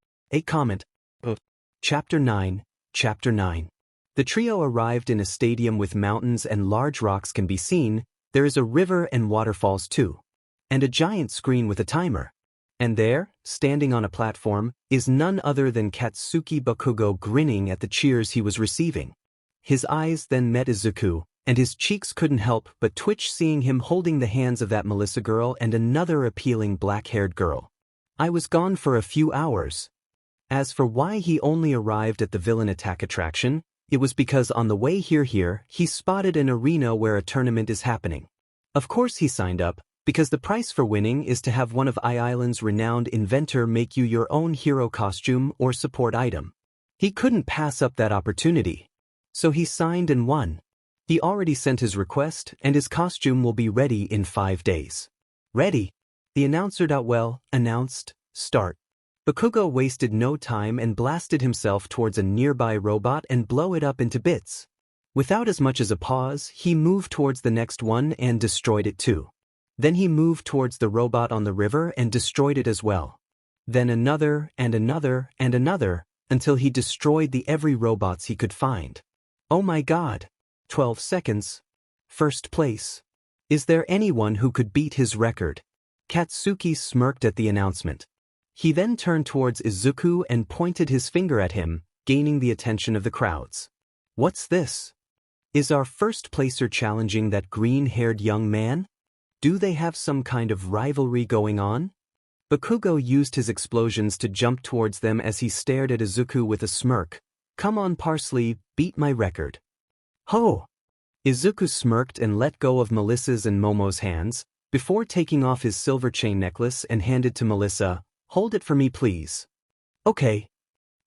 Chapter 9. The trio arrived in a stadium with mountains and large rocks can be seen. There is a river and waterfalls too. And a giant screen with a timer. And there, standing on a platform, is none other than Katsuki Bakugo grinning at the cheers he was receiving. His eyes then met Izuku, and his cheeks couldn't help but twitch seeing him holding the hands of that Melissa girl and another appealing black-haired girl. "I was gone for a few hours." As for why he only arrived at the villain attack attraction, it was because on the way here he spotted an arena where a tournament is happening. Of course he signed up, because the price for winning is to have one of Island's renowned inventor make you your own hero costume or support item. He couldn't pass up that opportunity. So he signed and won. He already sent his request and his costume will be ready in 5 days. "Ready?" The announcer announced, "Start." Bakugo wasted no time and blasted himself towards a nearby robot and blow it up into bits. Without as much as a pause, he moved towards the next one and destroyed it too. Then he moved towards the robot on the river and destroyed it as well. Then another and another and another, until he destroyed the every robots he could find. Oh my god. 12 seconds. First place. Is there anyone who could beat his record? Katsuki smirked at the announcement. He then turned towards Izuku and pointed his finger at him, gaining the attention of the crowds. "What's this? Is our first placer challenging that green-haired young man? Do they have some kind of rivalry going on?" Bakugo used his explosions to jump towards them as he stared at Izuku with a smirk. "Come on Parsley, beat my record." "Ho!" Izuku smirked and let go of Melissa's and Momo's hands, before taking off his silver chain necklace and handed to Melissa. "Hold it for me please." "Okay."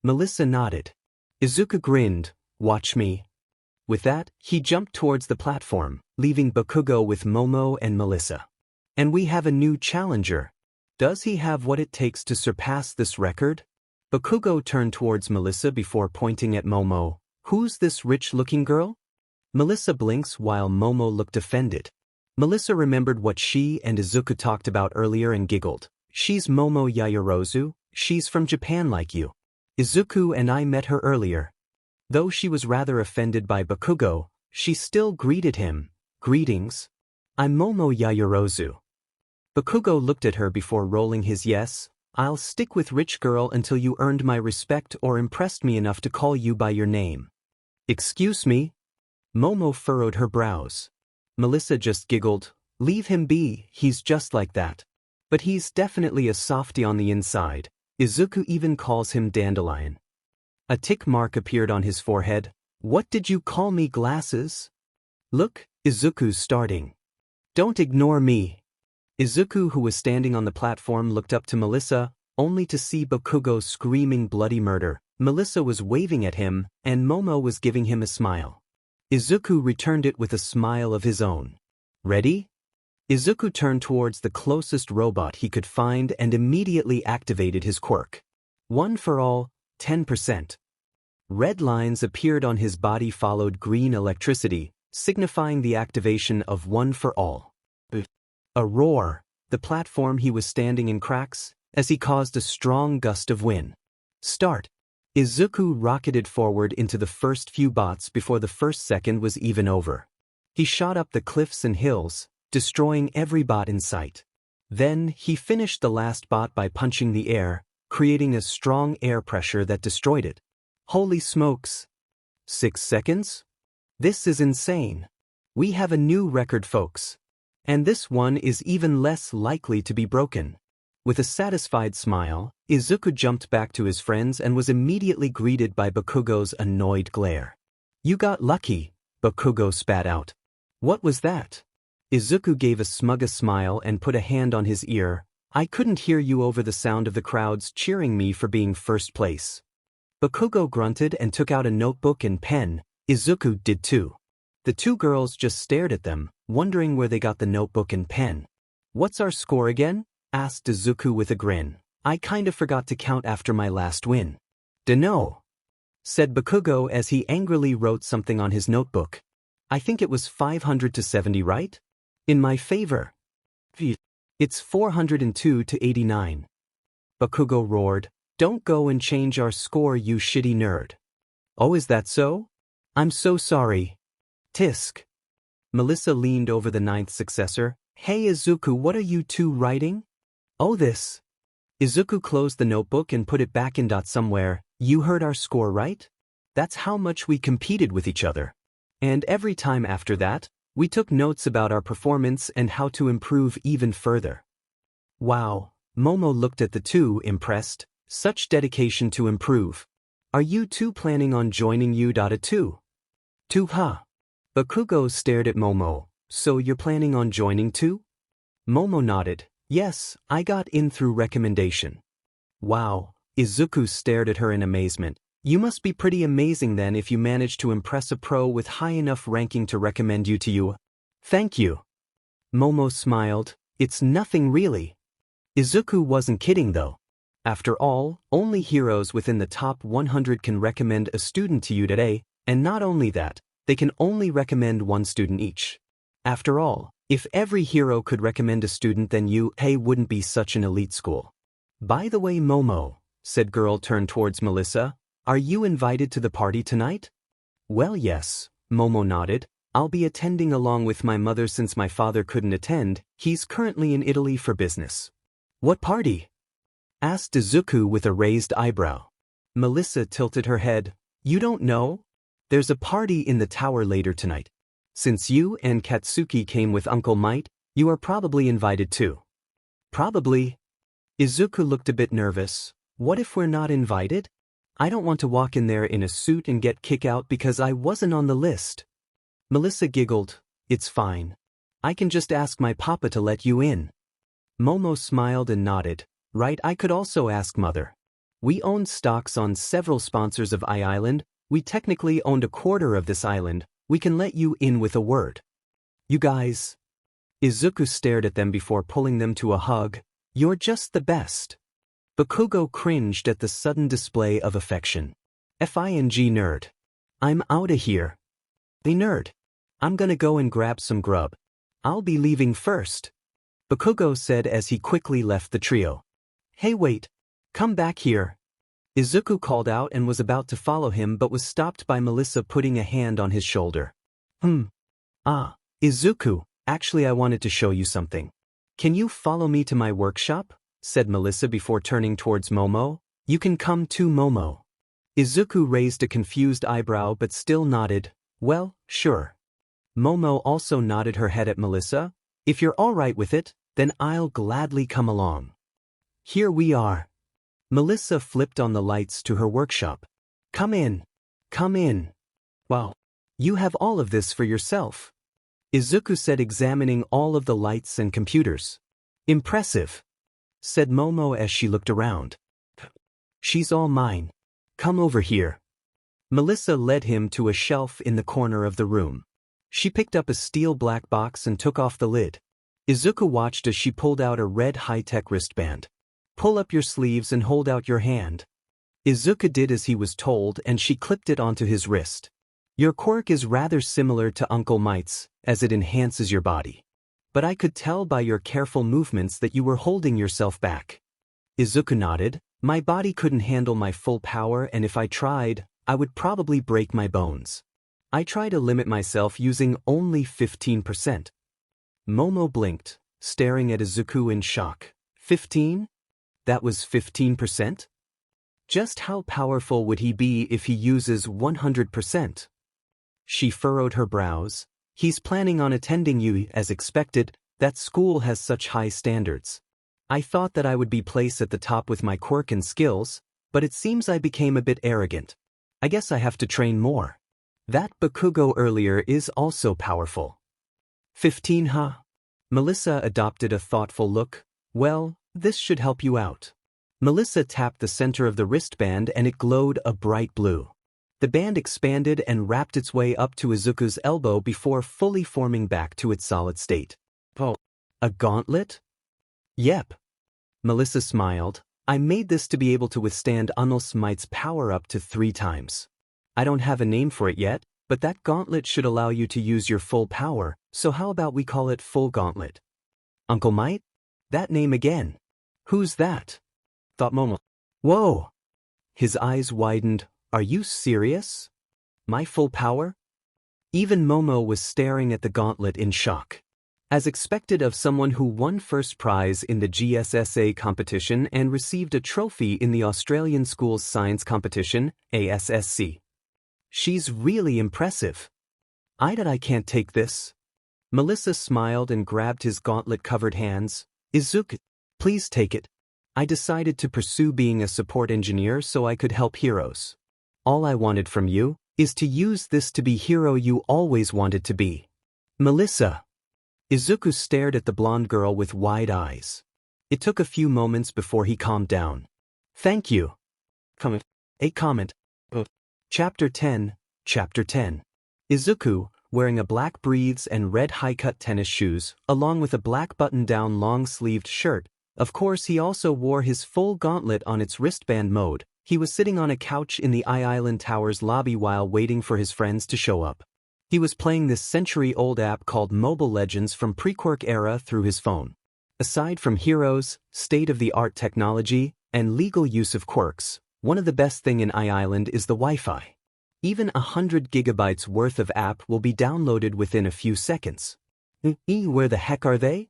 Melissa nodded. Izuku grinned. "Watch me." With that, he jumped towards the platform, leaving Bakugo with Momo and Melissa. "And we have a new challenger." Does he have what it takes to surpass this record? Bakugo turned towards Melissa before pointing at Momo. Who's this rich-looking girl? Melissa blinks while Momo looked offended. Melissa remembered what she and Izuku talked about earlier and giggled. She's Momo Yaoyorozu, she's from Japan like you. Izuku and I met her earlier. Though she was rather offended by Bakugo, she still greeted him. Greetings. I'm Momo Yaoyorozu. Bakugo looked at her before rolling his yes. I'll stick with rich girl until you earned my respect or impressed me enough to call you by your name. Excuse me? Momo furrowed her brows. Melissa just giggled. Leave him be, he's just like that. But he's definitely a softie on the inside. Izuku even calls him Dandelion. A tick mark appeared on his forehead. What did you call me, glasses? Look, Izuku's starting. Don't ignore me. Izuku, who was standing on the platform, looked up to Melissa, only to see Bakugo screaming bloody murder. Melissa was waving at him, and Momo was giving him a smile. Izuku returned it with a smile of his own. Ready? Izuku turned towards the closest robot he could find and immediately activated his quirk. One for all, 10%. Red lines appeared on his body followed green electricity, signifying the activation of one for all. A roar. The platform he was standing in cracks, as he caused a strong gust of wind. Start. Izuku rocketed forward into the first few bots before the first second was even over. He shot up the cliffs and hills, destroying every bot in sight. Then, he finished the last bot by punching the air, creating a strong air pressure that destroyed it. Holy smokes! 6 seconds? This is insane. We have a new record, folks. And this one is even less likely to be broken. With a satisfied smile, Izuku jumped back to his friends and was immediately greeted by Bakugo's annoyed glare. You got lucky, Bakugo spat out. What was that? Izuku gave a smug smile and put a hand on his ear. I couldn't hear you over the sound of the crowds cheering me for being first place. Bakugo grunted and took out a notebook and pen. Izuku did too. The two girls just stared at them, wondering where they got the notebook and pen. What's our score again? Asked Izuku with a grin. I kinda forgot to count after my last win. Dunno, said Bakugo as he angrily wrote something on his notebook. I think it was 500 to 70, right? In my favor. It's 402 to 89. Bakugo roared. Don't go and change our score, you shitty nerd. Oh, is that so? I'm so sorry. Tisk. Melissa leaned over the ninth successor. Hey Izuku, what are you two writing? Oh, this. Izuku closed the notebook and put it back in somewhere. You heard our score, right? That's how much we competed with each other. And every time after that, we took notes about our performance and how to improve even further. Wow, Momo looked at the two, impressed. Such dedication to improve. Are you two planning on joining U.2? Huh? Bakugo stared at Momo. So you're planning on joining too? Momo nodded. Yes, I got in through recommendation. Wow, Izuku stared at her in amazement. You must be pretty amazing then if you managed to impress a pro with high enough ranking to recommend you to you. Thank you. Momo smiled. It's nothing really. Izuku wasn't kidding though. After all, only heroes within the top 100 can recommend a student to you today, and not only that, they can only recommend one student each. After all, if every hero could recommend a student, then U.A. wouldn't be such an elite school. By the way, Momo, said girl turned towards Melissa, are you invited to the party tonight? Well, yes, Momo nodded. I'll be attending along with my mother since my father couldn't attend. He's currently in Italy for business. What party? Asked Izuku with a raised eyebrow. Melissa tilted her head. You don't know? There's a party in the tower later tonight. Since you and Katsuki came with Uncle Might, you are probably invited too. Probably. Izuku looked a bit nervous. What if we're not invited? I don't want to walk in there in a suit and get kicked out because I wasn't on the list. Melissa giggled. It's fine. I can just ask my papa to let you in. Momo smiled and nodded. Right, I could also ask Mother. We owned stocks on several sponsors of I-Island. We technically owned a quarter of this island. We can let you in with a word. You guys. Izuku stared at them before pulling them to a hug. You're just the best. Bakugo cringed at the sudden display of affection. Fing nerd. I'm outta here. The nerd. I'm gonna go and grab some grub. I'll be leaving first. Bakugo said as he quickly left the trio. Hey wait. Come back here. Izuku called out and was about to follow him but was stopped by Melissa putting a hand on his shoulder. Izuku, actually I wanted to show you something. Can you follow me to my workshop? Said Melissa before turning towards Momo. You can come too, Momo. Izuku raised a confused eyebrow but still nodded. Well, sure. Momo also nodded her head at Melissa. If you're alright with it, then I'll gladly come along. Here we are. Melissa flipped on the lights to her workshop. Come in. Come in. Wow. You have all of this for yourself. Izuku said, examining all of the lights and computers. Impressive, said Momo as she looked around. She's all mine. Come over here. Melissa led him to a shelf in the corner of the room. She picked up a steel black box and took off the lid. Izuku watched as she pulled out a red high-tech wristband. Pull up your sleeves and hold out your hand. Izuku did as he was told and she clipped it onto his wrist. Your quirk is rather similar to Uncle Mite's, as it enhances your body. But I could tell by your careful movements that you were holding yourself back. Izuku nodded. My body couldn't handle my full power, and if I tried, I would probably break my bones. I try to limit myself using only 15%. Momo blinked, staring at Izuku in shock. 15? That was 15%? Just how powerful would he be if he uses 100%? She furrowed her brows. He's planning on attending you as expected. That school has such high standards. I thought that I would be placed at the top with my quirk and skills, but it seems I became a bit arrogant. I guess I have to train more. That Bakugo earlier is also powerful. 15, huh? Melissa adopted a thoughtful look. Well, this should help you out. Melissa tapped the center of the wristband and it glowed a bright blue. The band expanded and wrapped its way up to Izuku's elbow before fully forming back to its solid state. Oh, a gauntlet? Yep. Melissa smiled. I made this to be able to withstand Uncle Mite's power up to 3 times. I don't have a name for it yet, but that gauntlet should allow you to use your full power, so how about we call it Full Gauntlet? Uncle Mite? That name again. Who's that? Thought Momo. Whoa! His eyes widened. Are you serious? My full power? Even Momo was staring at the gauntlet in shock. As expected of someone who won first prize in the GSSA competition and received a trophy in the Australian Schools Science Competition, ASSC. She's really impressive. I can't take this. Melissa smiled and grabbed his gauntlet-covered hands. Izuku, please take it. I decided to pursue being a support engineer so I could help heroes. All I wanted from you is to use this to be hero you always wanted to be. Melissa. Izuku stared at the blonde girl with wide eyes. It took a few moments before he calmed down. Thank you. A comment. Chapter 10. Chapter 10. Izuku, wearing a black briefs and red high-cut tennis shoes, along with a black button-down long-sleeved shirt. Of course, he also wore his full gauntlet on its wristband mode. He was sitting on a couch in the Island Tower's lobby while waiting for his friends to show up. He was playing this century-old app called Mobile Legends from pre-quirk era through his phone. Aside from heroes, state-of-the-art technology, and legal use of quirks, one of the best thing in Island is the Wi-Fi. Even 100 gigabytes worth of app will be downloaded within a few seconds. Where the heck are they?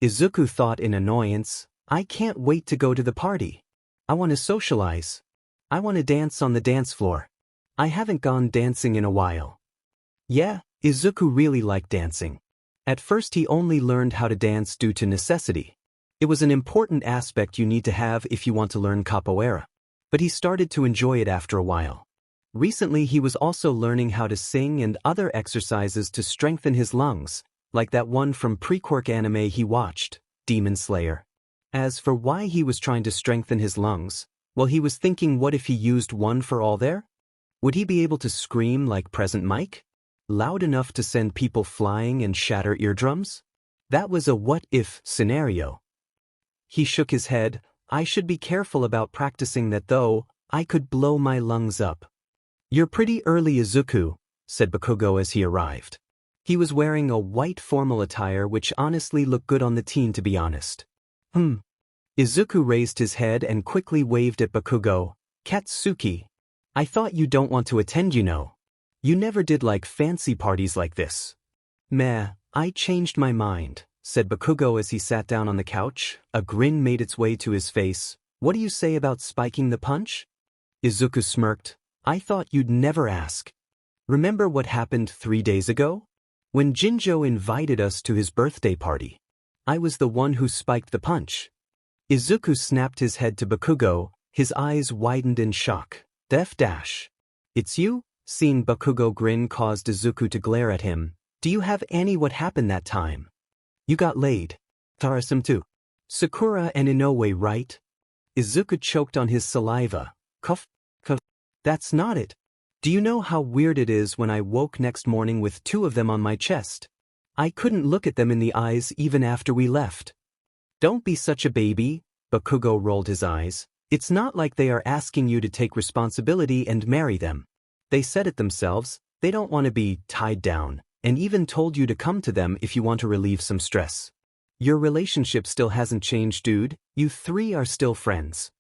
Izuku thought in annoyance. I can't wait to go to the party. I want to socialize. I want to dance on the dance floor. I haven't gone dancing in a while. Yeah, Izuku really liked dancing. At first he only learned how to dance due to necessity. It was an important aspect you need to have if you want to learn capoeira. But he started to enjoy it after a while. Recently he was also learning how to sing and other exercises to strengthen his lungs, like that one from pre-quirk anime he watched, Demon Slayer. As for why he was trying to strengthen his lungs, well, he was thinking, what if he used one for all there? Would he be able to scream like Present Mike? Loud enough to send people flying and shatter eardrums? That was a what-if scenario. He shook his head. I should be careful about practicing that though, I could blow my lungs up. You're pretty early, Izuku, said Bakugo as he arrived. He was wearing a white formal attire which honestly looked good on the teen, to be honest. Izuku raised his head and quickly waved at Bakugo. Katsuki. I thought you don't want to attend, you know. You never did like fancy parties like this. Meh, I changed my mind, said Bakugo as he sat down on the couch. A grin made its way to his face. What do you say about spiking the punch? Izuku smirked. I thought you'd never ask. Remember what happened 3 days ago? When Jinjo invited us to his birthday party. I was the one who spiked the punch. Izuku snapped his head to Bakugo, his eyes widened in shock. Dash. It's you? Seeing Bakugo grin caused Izuku to glare at him. Do you have any what happened that time? You got laid. Tarasum too. Sakura and Inoue, right? Izuku choked on his saliva. Cough. That's not it. Do you know how weird it is when I woke next morning with 2 of them on my chest? I couldn't look at them in the eyes even after we left. Don't be such a baby, Bakugo rolled his eyes. It's not like they are asking you to take responsibility and marry them. They said it themselves, they don't want to be tied down, and even told you to come to them if you want to relieve some stress. Your relationship still hasn't changed, dude. You 3 are still friends.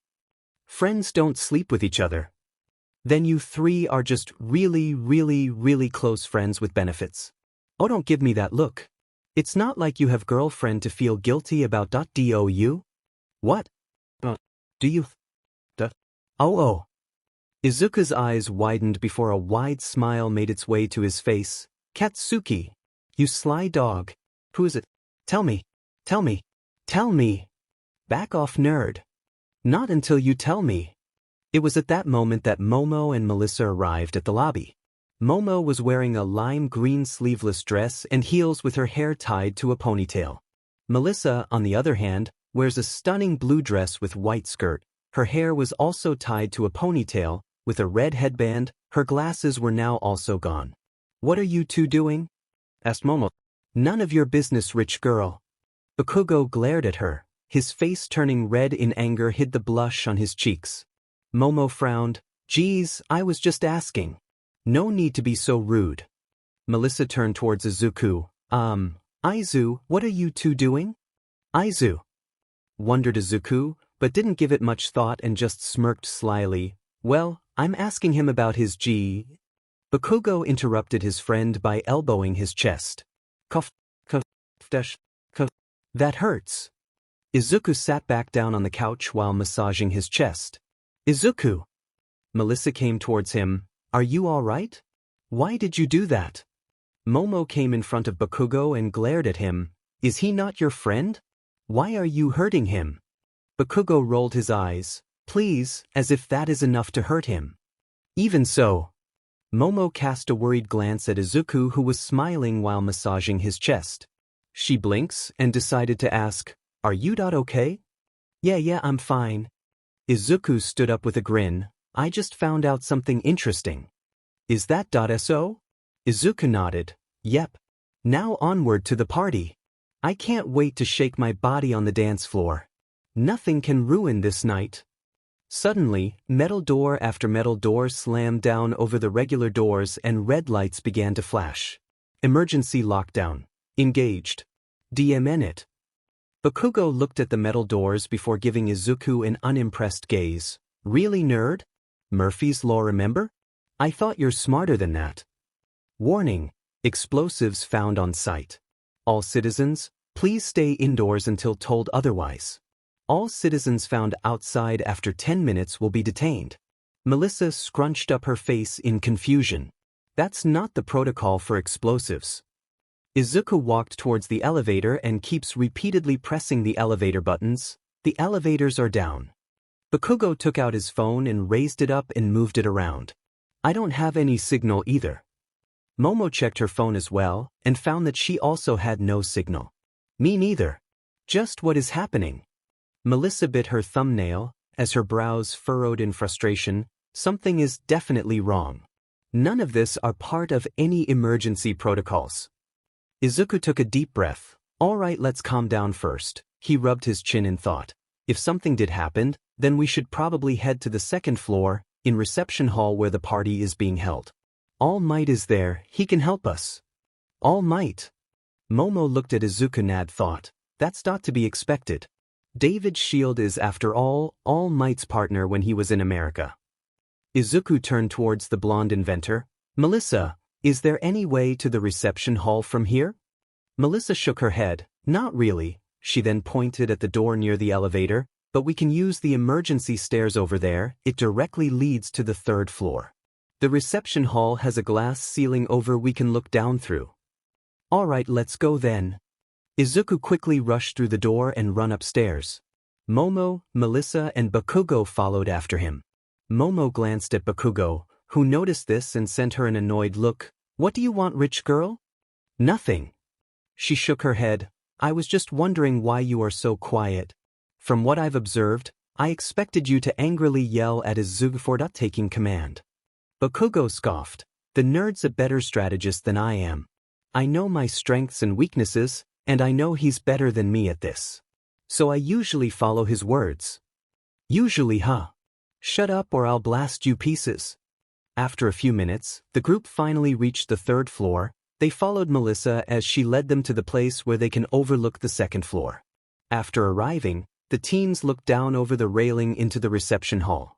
Friends don't sleep with each other. Then you 3 are just really close friends with benefits. Oh, don't give me that look. It's not like you have girlfriend to feel guilty about. Do you? What? Do you? Oh. Izuku's eyes widened before a wide smile made its way to his face. Katsuki. You sly dog. Who is it? Tell me. Back off, nerd. Not until you tell me. It was at that moment that Momo and Melissa arrived at the lobby. Momo was wearing a lime green sleeveless dress and heels with her hair tied to a ponytail. Melissa, on the other hand, wears a stunning blue dress with white skirt. Her hair was also tied to a ponytail, with a red headband. Her glasses were now also gone. What are you 2 doing? Asked Momo. None of your business, rich girl. Bakugo glared at her. His face turning red in anger hid the blush on his cheeks. Momo frowned. Geez, I was just asking. No need to be so rude. Melissa turned towards Izuku. Aizu, what are you 2 doing? Aizu. Wondered Izuku, but didn't give it much thought and just smirked slyly. Well, I'm asking him about his G. Bakugo interrupted his friend by elbowing his chest. Cough. That hurts. Izuku sat back down on the couch while massaging his chest. Izuku. Melissa came towards him. Are you all right? Why did you do that? Momo came in front of Bakugo and glared at him. Is he not your friend? Why are you hurting him? Bakugo rolled his eyes. Please, as if that is enough to hurt him. Even so. Momo cast a worried glance at Izuku, who was smiling while massaging his chest. She blinks and decided to ask, Are you okay? Yeah, I'm fine. Izuku stood up with a grin. I just found out something interesting. Is that so? Izuku nodded. Yep. Now onward to the party. I can't wait to shake my body on the dance floor. Nothing can ruin this night. Suddenly, metal door after metal door slammed down over the regular doors and red lights began to flash. Emergency lockdown. Engaged. DM it. Bakugo looked at the metal doors before giving Izuku an unimpressed gaze. Really, nerd? Murphy's Law, remember? I thought you're smarter than that. Warning. Explosives found on site. All citizens, please stay indoors until told otherwise. All citizens found outside after 10 minutes will be detained. Melissa scrunched up her face in confusion. That's not the protocol for explosives. Izuku walked towards the elevator and keeps repeatedly pressing the elevator buttons. The elevators are down. Bakugo took out his phone and raised it up and moved it around. I don't have any signal either. Momo checked her phone as well and found that she also had no signal. Me neither. Just what is happening? Melissa bit her thumbnail as her brows furrowed in frustration. Something is definitely wrong. None of this are part of any emergency protocols. Izuku took a deep breath. All right, let's calm down first. He rubbed his chin in thought. If something did happen, then we should probably head to the second floor, in reception hall where the party is being held. All Might is there, he can help us. All Might. Momo looked at Izuku and thought, that's not to be expected. David Shield is, after all Might's partner when he was in America. Izuku turned towards the blonde inventor. Melissa, is there any way to the reception hall from here? Melissa shook her head. Not really. She then pointed at the door near the elevator, but we can use the emergency stairs over there, it directly leads to the third floor. The reception hall has a glass ceiling over we can look down through. Alright, let's go then. Izuku quickly rushed through the door and ran upstairs. Momo, Melissa and Bakugo followed after him. Momo glanced at Bakugo, who noticed this and sent her an annoyed look. What do you want, rich girl? Nothing. She shook her head. I was just wondering why you are so quiet. From what I've observed, I expected you to angrily yell at Izuku for not taking command. Bakugo scoffed. The nerd's a better strategist than I am. I know my strengths and weaknesses, and I know he's better than me at this. So I usually follow his words. Usually, huh? Shut up or I'll blast you pieces. After a few minutes, the group finally reached the third floor. They followed Melissa as she led them to the place where they can overlook the second floor. After arriving, the teens looked down over the railing into the reception hall.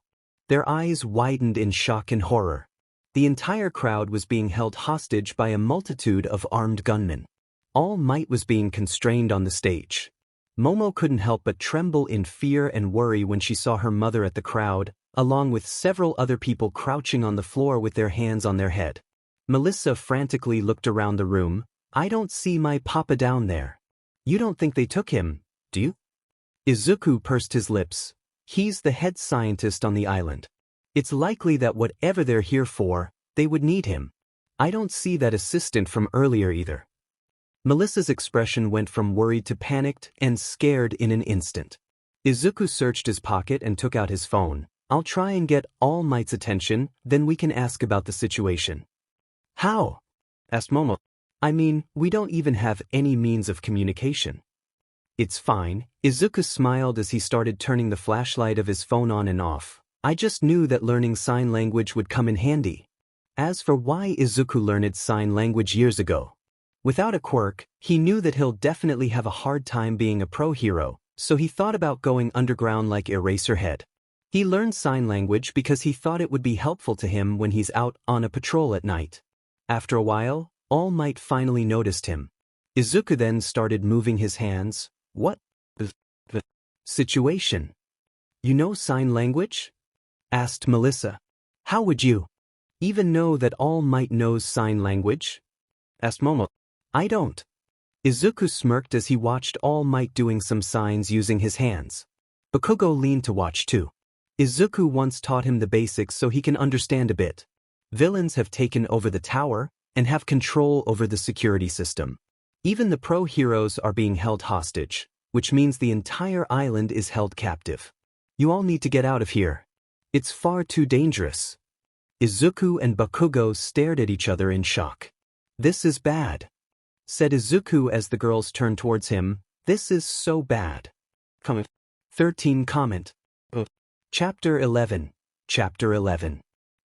Their eyes widened in shock and horror. The entire crowd was being held hostage by a multitude of armed gunmen. All Might was being constrained on the stage. Momo couldn't help but tremble in fear and worry when she saw her mother at the crowd, along with several other people crouching on the floor with their hands on their head. Melissa frantically looked around the room. I don't see my papa down there. You don't think they took him, do you? Izuku pursed his lips. He's the head scientist on the island. It's likely that whatever they're here for, they would need him. I don't see that assistant from earlier either. Melissa's expression went from worried to panicked and scared in an instant. Izuku searched his pocket and took out his phone. I'll try and get All Might's attention, then we can ask about the situation. How? Asked Momo. I mean, we don't even have any means of communication. It's fine. Izuku smiled as he started turning the flashlight of his phone on and off. I just knew that learning sign language would come in handy. As for why Izuku learned sign language years ago, without a quirk, he knew that he'll definitely have a hard time being a pro hero, so he thought about going underground like Eraserhead. He learned sign language because he thought it would be helpful to him when he's out on a patrol at night. After a while, All Might finally noticed him. Izuku then started moving his hands. What the situation? You know sign language? Asked Melissa. How would you even know that All Might knows sign language? Asked Momo. I don't. Izuku smirked as he watched All Might doing some signs using his hands. Bakugo leaned to watch too. Izuku once taught him the basics so he can understand a bit. Villains have taken over the tower and have control over the security system. Even the pro heroes are being held hostage, which means the entire island is held captive. You all need to get out of here. It's far too dangerous. Izuku and Bakugo stared at each other in shock. This is bad, said Izuku as the girls turned towards him. This is so bad. 13 comment. Chapter 11. Chapter 11.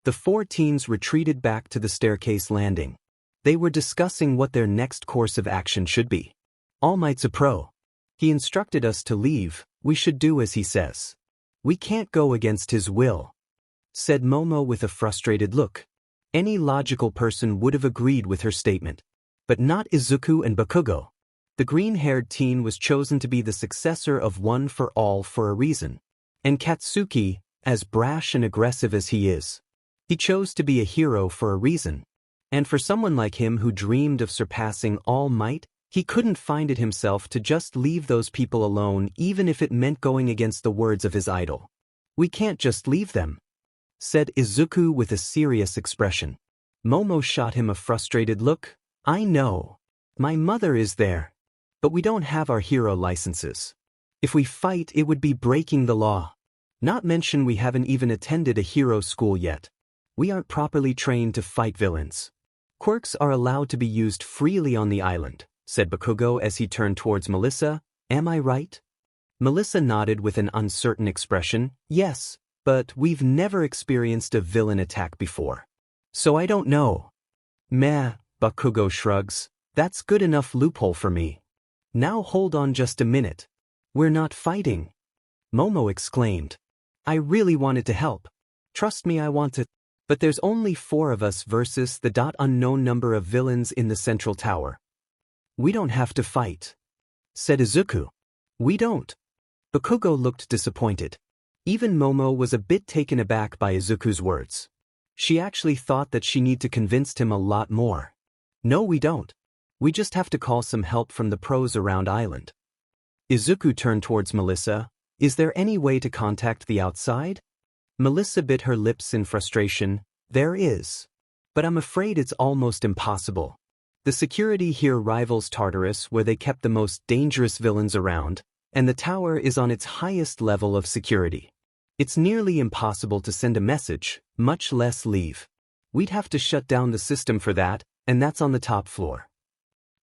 The four teens retreated back to the staircase landing. They were discussing what their next course of action should be. All Might's a pro. He instructed us to leave. We should do as he says. We can't go against his will, said Momo with a frustrated look. Any logical person would have agreed with her statement. But not Izuku and Bakugo. The green-haired teen was chosen to be the successor of One for All for a reason. And Katsuki, as brash and aggressive as he is, he chose to be a hero for a reason. And for someone like him who dreamed of surpassing All Might, he couldn't find it himself to just leave those people alone even if it meant going against the words of his idol. We can't just leave them, said Izuku with a serious expression. Momo shot him a frustrated look. I know. My mother is there. But we don't have our hero licenses. If we fight, it would be breaking the law. Not mention we haven't even attended a hero school yet. We aren't properly trained to fight villains. Quirks are allowed to be used freely on the island, said Bakugo as he turned towards Melissa. Am I right? Melissa nodded with an uncertain expression. Yes, but we've never experienced a villain attack before. So I don't know. Meh, Bakugo shrugs. That's good enough loophole for me. Now hold on just a minute. We're not fighting. Momo exclaimed. I really wanted to help. Trust me, I want to. But there's only 4 of us versus the unknown number of villains in the central tower. We don't have to fight, said Izuku. We don't. Bakugo looked disappointed. Even Momo was a bit taken aback by Izuku's words. She actually thought that she needed to convince him a lot more. No, we don't. We just have to call some help from the pros around Island. Izuku turned towards Melissa. Is there any way to contact the outside? Melissa bit her lips in frustration. There is. But I'm afraid it's almost impossible. The security here rivals Tartarus, where they kept the most dangerous villains around, and the tower is on its highest level of security. It's nearly impossible to send a message, much less leave. We'd have to shut down the system for that, and that's on the top floor.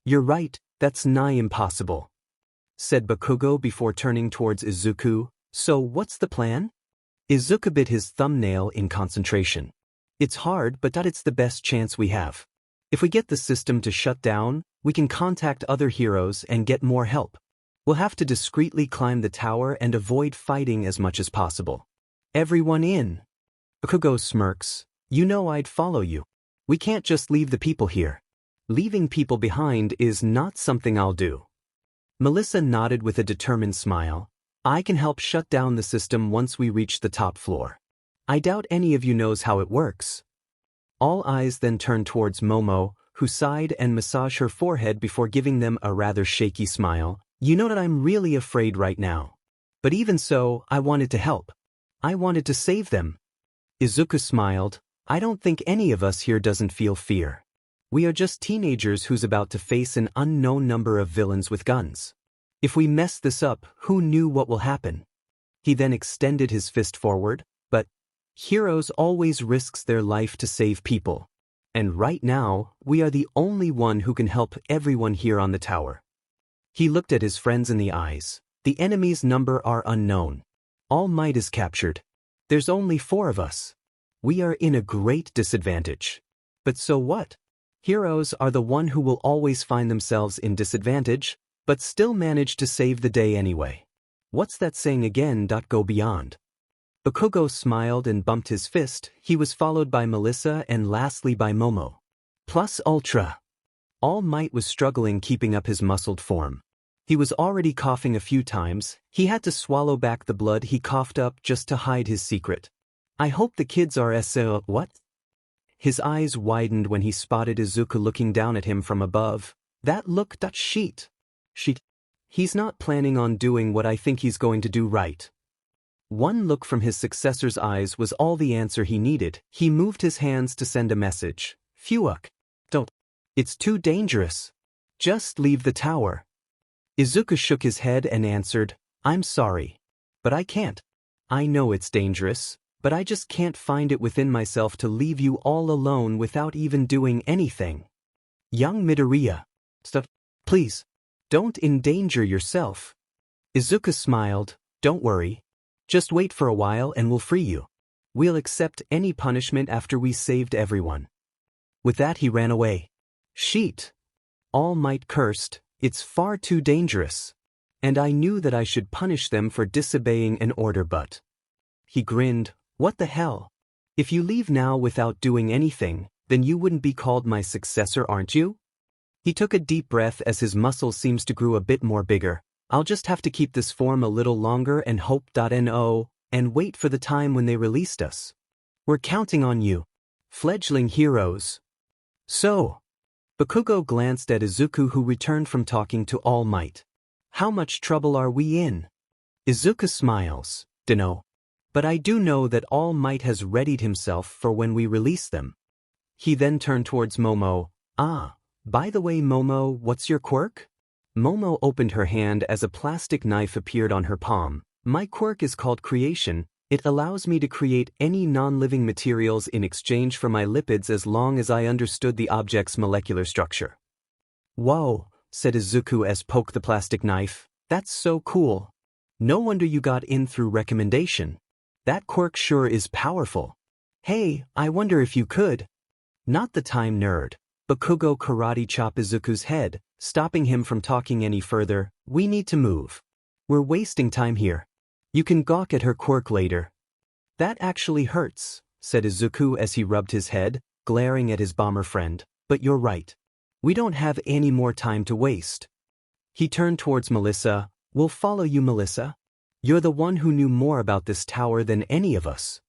You're right, that's nigh impossible, said Bakugo before turning towards Izuku. So what's the plan? Izuku bit his thumbnail in concentration. It's hard, but it's the best chance we have. If we get the system to shut down, we can contact other heroes and get more help. We'll have to discreetly climb the tower and avoid fighting as much as possible. Everyone in. Bakugo smirks. You know I'd follow you. We can't just leave the people here. Leaving people behind is not something I'll do. Melissa nodded with a determined smile. I can help shut down the system once we reach the top floor. I doubt any of you knows how it works. All eyes then turned towards Momo, who sighed and massaged her forehead before giving them a rather shaky smile. You know that I'm really afraid right now. But even so, I wanted to help. I wanted to save them. Izuku smiled. I don't think any of us here doesn't feel fear. We are just teenagers who's about to face an unknown number of villains with guns. If we mess this up, who knew what will happen? He then extended his fist forward. But heroes always risks their life to save people. And right now, we are the only one who can help everyone here on the tower. He looked at his friends in the eyes. The enemy's number are unknown. All Might is captured. There's only 4 of us. We are in a great disadvantage. But so what? Heroes are the one who will always find themselves in disadvantage, but still manage to save the day anyway. What's that saying again? Go beyond. Bakugo smiled and bumped his fist. He was followed by Melissa and lastly by Momo. Plus Ultra. All Might was struggling keeping up his muscled form. He was already coughing a few times. He had to swallow back the blood he coughed up just to hide his secret. I hope the kids are what? His eyes widened when he spotted Izuku looking down at him from above. That look, that sheet. He's not planning on doing what I think he's going to do, right? One look from his successor's eyes was all the answer he needed. He moved his hands to send a message. Fuck. Don't. It's too dangerous. Just leave the tower. Izuku shook his head and answered, I'm sorry. But I can't. I know it's dangerous, but I just can't find it within myself to leave you all alone without even doing anything. Young Midoriya. Stop. Please. Don't endanger yourself. Izuku smiled. Don't worry. Just wait for a while and we'll free you. We'll accept any punishment after we saved everyone. With that he ran away. Sheet. All Might cursed. It's far too dangerous. And I knew that I should punish them for disobeying an order, but... He grinned. What the hell? If you leave now without doing anything, then you wouldn't be called my successor, aren't you? He took a deep breath as his muscles seemed to grow a bit more bigger. I'll just have to keep this form a little longer and hope.no, and wait for the time when they released us. We're counting on you. Fledgling heroes. So. Bakugo glanced at Izuku, who returned from talking to All Might. How much trouble are we in? Izuku smiles. Dunno. But I do know that All Might has readied himself for when we release them. He then turned towards Momo. By the way, Momo, what's your quirk? Momo opened her hand as a plastic knife appeared on her palm. My quirk is called Creation. It allows me to create any non-living materials in exchange for my lipids as long as I understood the object's molecular structure. Whoa, said Izuku as poked the plastic knife. That's so cool. No wonder you got in through recommendation. That quirk sure is powerful. Hey, I wonder if you could. Not the time, nerd. Bakugo karate chop Izuku's head, stopping him from talking any further. We need to move. We're wasting time here. You can gawk at her quirk later. That actually hurts, said Izuku as he rubbed his head, glaring at his bomber friend. But you're right. We don't have any more time to waste. He turned towards Melissa. We'll follow you, Melissa. You're the one who knew more about this tower than any of us.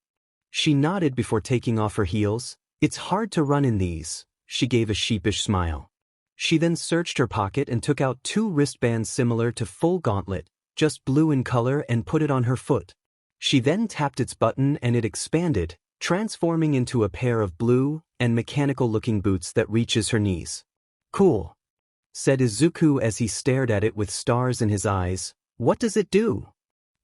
She nodded before taking off her heels. It's hard to run in these. She gave a sheepish smile. She then searched her pocket and took out 2 wristbands similar to full gauntlet, just blue in color, and put it on her foot. She then tapped its button and it expanded, transforming into a pair of blue and mechanical-looking boots that reaches her knees. Cool, said Izuku as he stared at it with stars in his eyes. What does it do?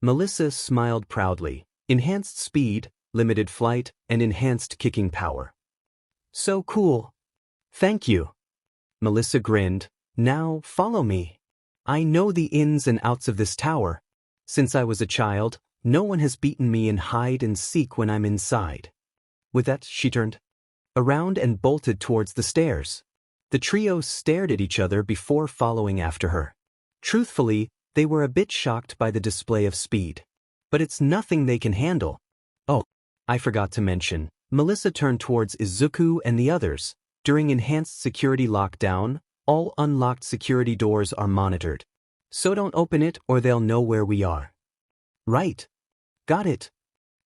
Melissa smiled proudly. Enhanced speed, limited flight, and enhanced kicking power. So cool. Thank you. Melissa grinned. Now, follow me. I know the ins and outs of this tower. Since I was a child, no one has beaten me in hide and seek when I'm inside. With that, she turned around and bolted towards the stairs. The trio stared at each other before following after her. Truthfully, they were a bit shocked by the display of speed. But it's nothing they can handle. Oh, I forgot to mention, Melissa turned towards Izuku and the others. During enhanced security lockdown, all unlocked security doors are monitored. So don't open it or they'll know where we are. Right. Got it.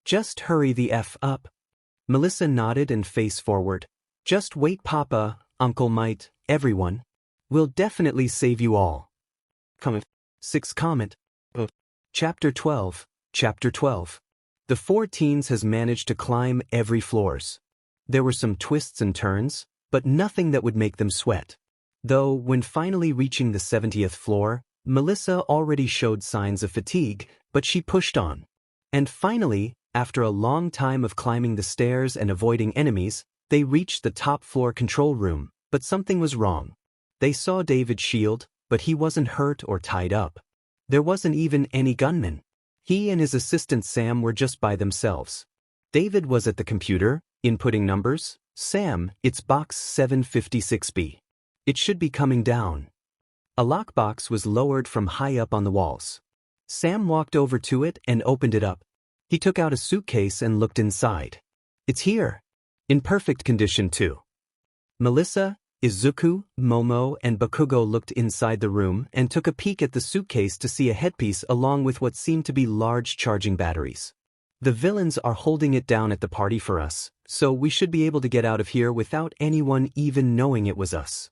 Just hurry the F up. Melissa nodded and faced forward. Just wait, Papa, Uncle Might, everyone. We'll definitely save you all. Comment. 6 comment. Chapter 12. Chapter 12. The 4 teens has managed to climb every floors. There were some twists and turns, but nothing that would make them sweat. Though, when finally reaching the 70th floor, Melissa already showed signs of fatigue, but she pushed on. And finally, after a long time of climbing the stairs and avoiding enemies, they reached the top floor control room, but something was wrong. They saw David's shield, but he wasn't hurt or tied up. There wasn't even any gunman. He and his assistant Sam were just by themselves. David was at the computer, inputting numbers. Sam, it's box 756B. It should be coming down. A lockbox was lowered from high up on the walls. Sam walked over to it and opened it up. He took out a suitcase and looked inside. It's here. In perfect condition too. Melissa, Izuku, Momo, and Bakugo looked inside the room and took a peek at the suitcase to see a headpiece along with what seemed to be large charging batteries. The villains are holding it down at the party for us, so we should be able to get out of here without anyone even knowing it was us.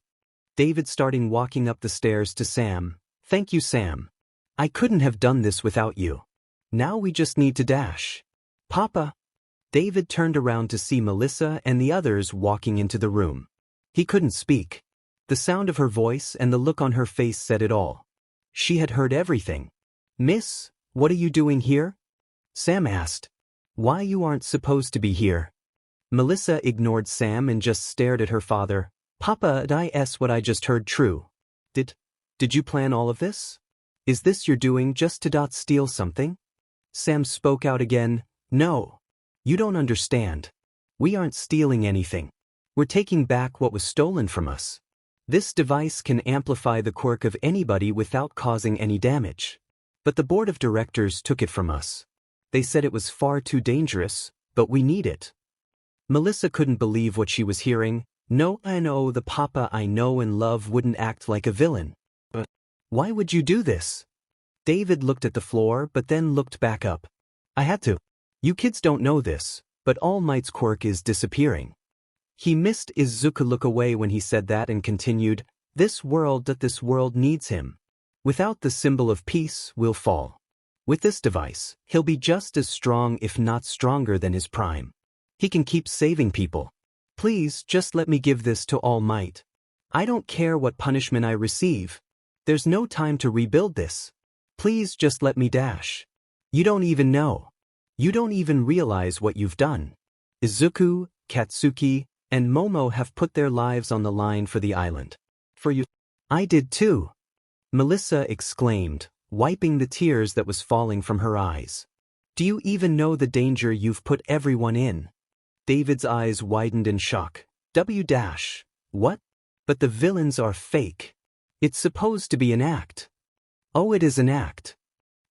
David starting walking up the stairs to Sam. Thank you, Sam. I couldn't have done this without you. Now we just need to dash. Papa. David turned around to see Melissa and the others walking into the room. He couldn't speak. The sound of her voice and the look on her face said it all. She had heard everything. Miss, what are you doing here? Sam asked. Why you aren't supposed to be here? Melissa ignored Sam and just stared at her father. Papa, is what I just heard true? Did you plan all of this? Is this you're doing just to steal something? Sam spoke out again. No. You don't understand. We aren't stealing anything. We're taking back what was stolen from us. This device can amplify the quirk of anybody without causing any damage. But the board of directors took it from us. They said it was far too dangerous, but we need it. Melissa couldn't believe what she was hearing. No, I know the Papa I know and love wouldn't act like a villain. But why would you do this? David looked at the floor but then looked back up. I had to. You kids don't know this, but All Might's quirk is disappearing. He missed Izuku look away when he said that and continued, this world needs him. Without the symbol of peace, we'll fall. With this device, he'll be just as strong if not stronger than his prime. He can keep saving people. Please just let me give this to All Might. I don't care what punishment I receive. There's no time to rebuild this. Please just let me dash. You don't even know. You don't even realize what you've done. Izuku, Katsuki, and Momo have put their lives on the line for the island. For you. I did too. Melissa exclaimed. wiping the tears that was falling from her eyes. Do you even know the danger you've put everyone in? David's eyes widened in shock. What? But the villains are fake. It's supposed to be an act. Oh, it is an act.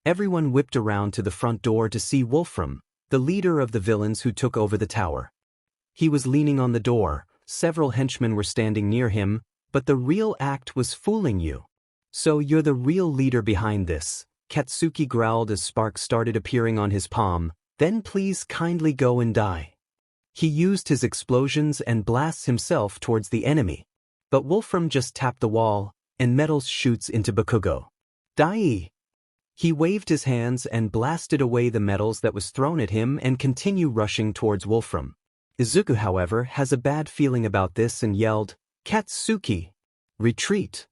Everyone whipped around to the front door to see Wolfram, the leader of the villains who took over the tower. He was leaning on the door, several henchmen were standing near him, but the real act was fooling you. So you're the real leader behind this, Katsuki growled as sparks started appearing on his palm. Then please kindly go and die. He used his explosions and blasts himself towards the enemy. But Wolfram just tapped the wall, and metals shoots into Bakugo. Die! He waved his hands and blasted away the metals that was thrown at him and continued rushing towards Wolfram. Izuku, however, has a bad feeling about this and yelled, "Katsuki! Retreat!"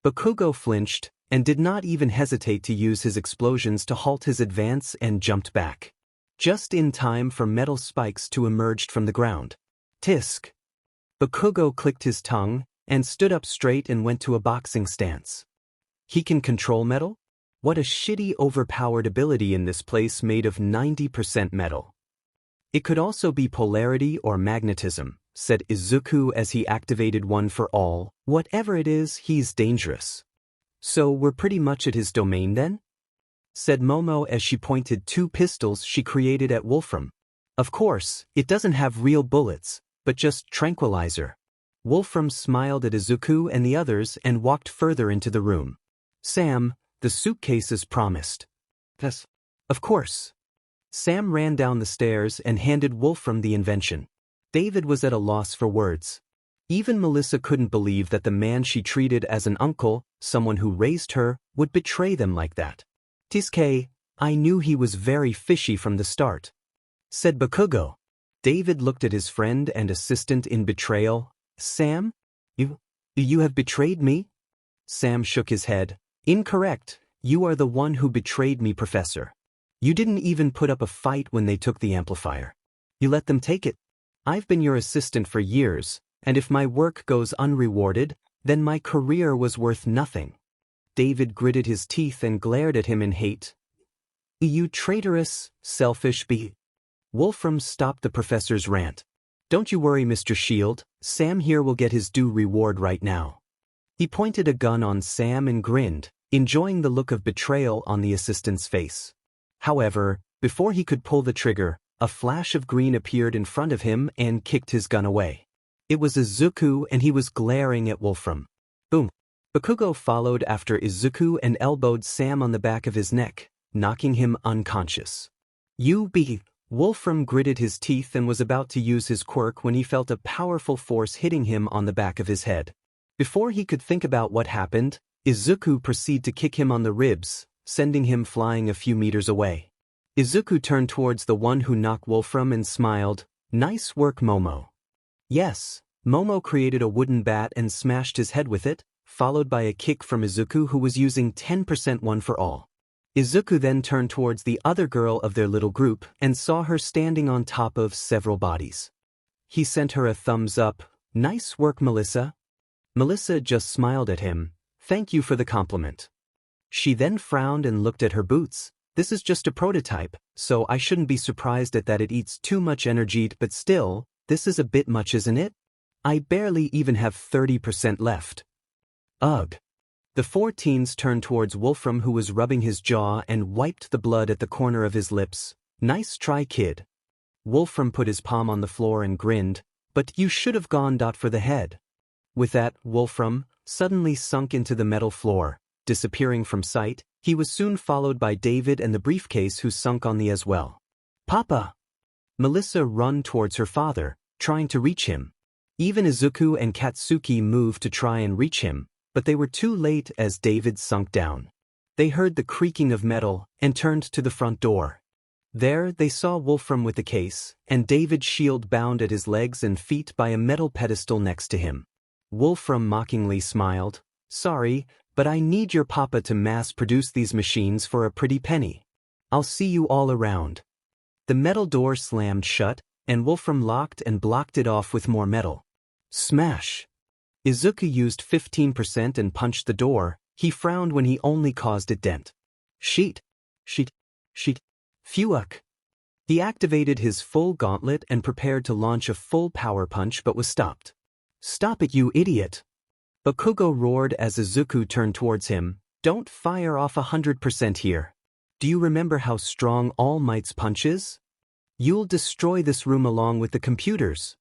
Bakugo flinched and did not even hesitate to use his explosions to halt his advance and jumped back. Just in time for metal spikes to emerge from the ground. Tisk! Bakugo clicked his tongue and stood up straight and went to a boxing stance. He can control metal? What a shitty overpowered ability in this place made of 90% metal. It could also be polarity or magnetism, said Izuku as he activated one for all. Whatever it is, he's dangerous. So we're pretty much at his domain then? Said Momo as she pointed two pistols she created at Wolfram. Of course, it doesn't have real bullets, but just tranquilizer. Wolfram smiled at Izuku and the others and walked further into the room. Sam, the suitcase is promised. Yes. Of course. Sam ran down the stairs and handed Wolfram the invention. David was at a loss for words. Even Melissa couldn't believe that the man she treated as an uncle, someone who raised her, would betray them like that. Tiske, I knew he was very fishy from the start. Said Bakugo. David looked at his friend and assistant in betrayal. Sam? You have betrayed me? Sam shook his head. Incorrect. You are the one who betrayed me, Professor. You didn't even put up a fight when they took the amplifier. You let them take it. I've been your assistant for years, and if my work goes unrewarded, then my career was worth nothing. David gritted his teeth and glared at him in hate. You traitorous, selfish bee. Wolfram stopped the professor's rant. Don't you worry, Mr. Shield, Sam here will get his due reward right now. He pointed a gun on Sam and grinned, enjoying the look of betrayal on the assistant's face. However, before he could pull the trigger, a flash of green appeared in front of him and kicked his gun away. It was Izuku and he was glaring at Wolfram. Boom. Bakugo followed after Izuku and elbowed Sam on the back of his neck, knocking him unconscious. Wolfram gritted his teeth and was about to use his quirk when he felt a powerful force hitting him on the back of his head. Before he could think about what happened, Izuku proceeded to kick him on the ribs, sending him flying a few meters away. Izuku turned towards the one who knocked Wolfram and smiled. Nice work, Momo. Yes, Momo created a wooden bat and smashed his head with it, followed by a kick from Izuku who was using 10% one for all. Izuku then turned towards the other girl of their little group and saw her standing on top of several bodies. He sent her a thumbs up. Nice work, Melissa. Melissa just smiled at him. Thank you for the compliment. She then frowned and looked at her boots. This is just a prototype, so I shouldn't be surprised at that it eats too much energy, but still, this is a bit much, isn't it? I barely even have 30% left. Ugh. The four teens turned towards Wolfram who was rubbing his jaw and wiped the blood at the corner of his lips. Nice try, kid. Wolfram put his palm on the floor and grinned, but you should have gone for the head. With that, Wolfram suddenly sunk into the metal floor, disappearing from sight. He was soon followed by David and the briefcase who sunk on the as well. Papa! Melissa ran towards her father, trying to reach him. Even Izuku and Katsuki moved to try and reach him, but they were too late as David sunk down. They heard the creaking of metal and turned to the front door. There they saw Wolfram with the case, and David's shield bound at his legs and feet by a metal pedestal next to him. Wolfram mockingly smiled. Sorry, but I need your papa to mass-produce these machines for a pretty penny. I'll see you all around. The metal door slammed shut, and Wolfram locked and blocked it off with more metal. Smash! Izuku used 15% and punched the door. He frowned when he only caused a dent. Sheet. Sheet. Sheet. Phuck. He activated his full gauntlet and prepared to launch a full power punch but was stopped. Stop it, you idiot! Bakugo roared as Izuku turned towards him. Don't fire off 100% here. Do you remember how strong All Might's punch is? You'll destroy this room along with the computers.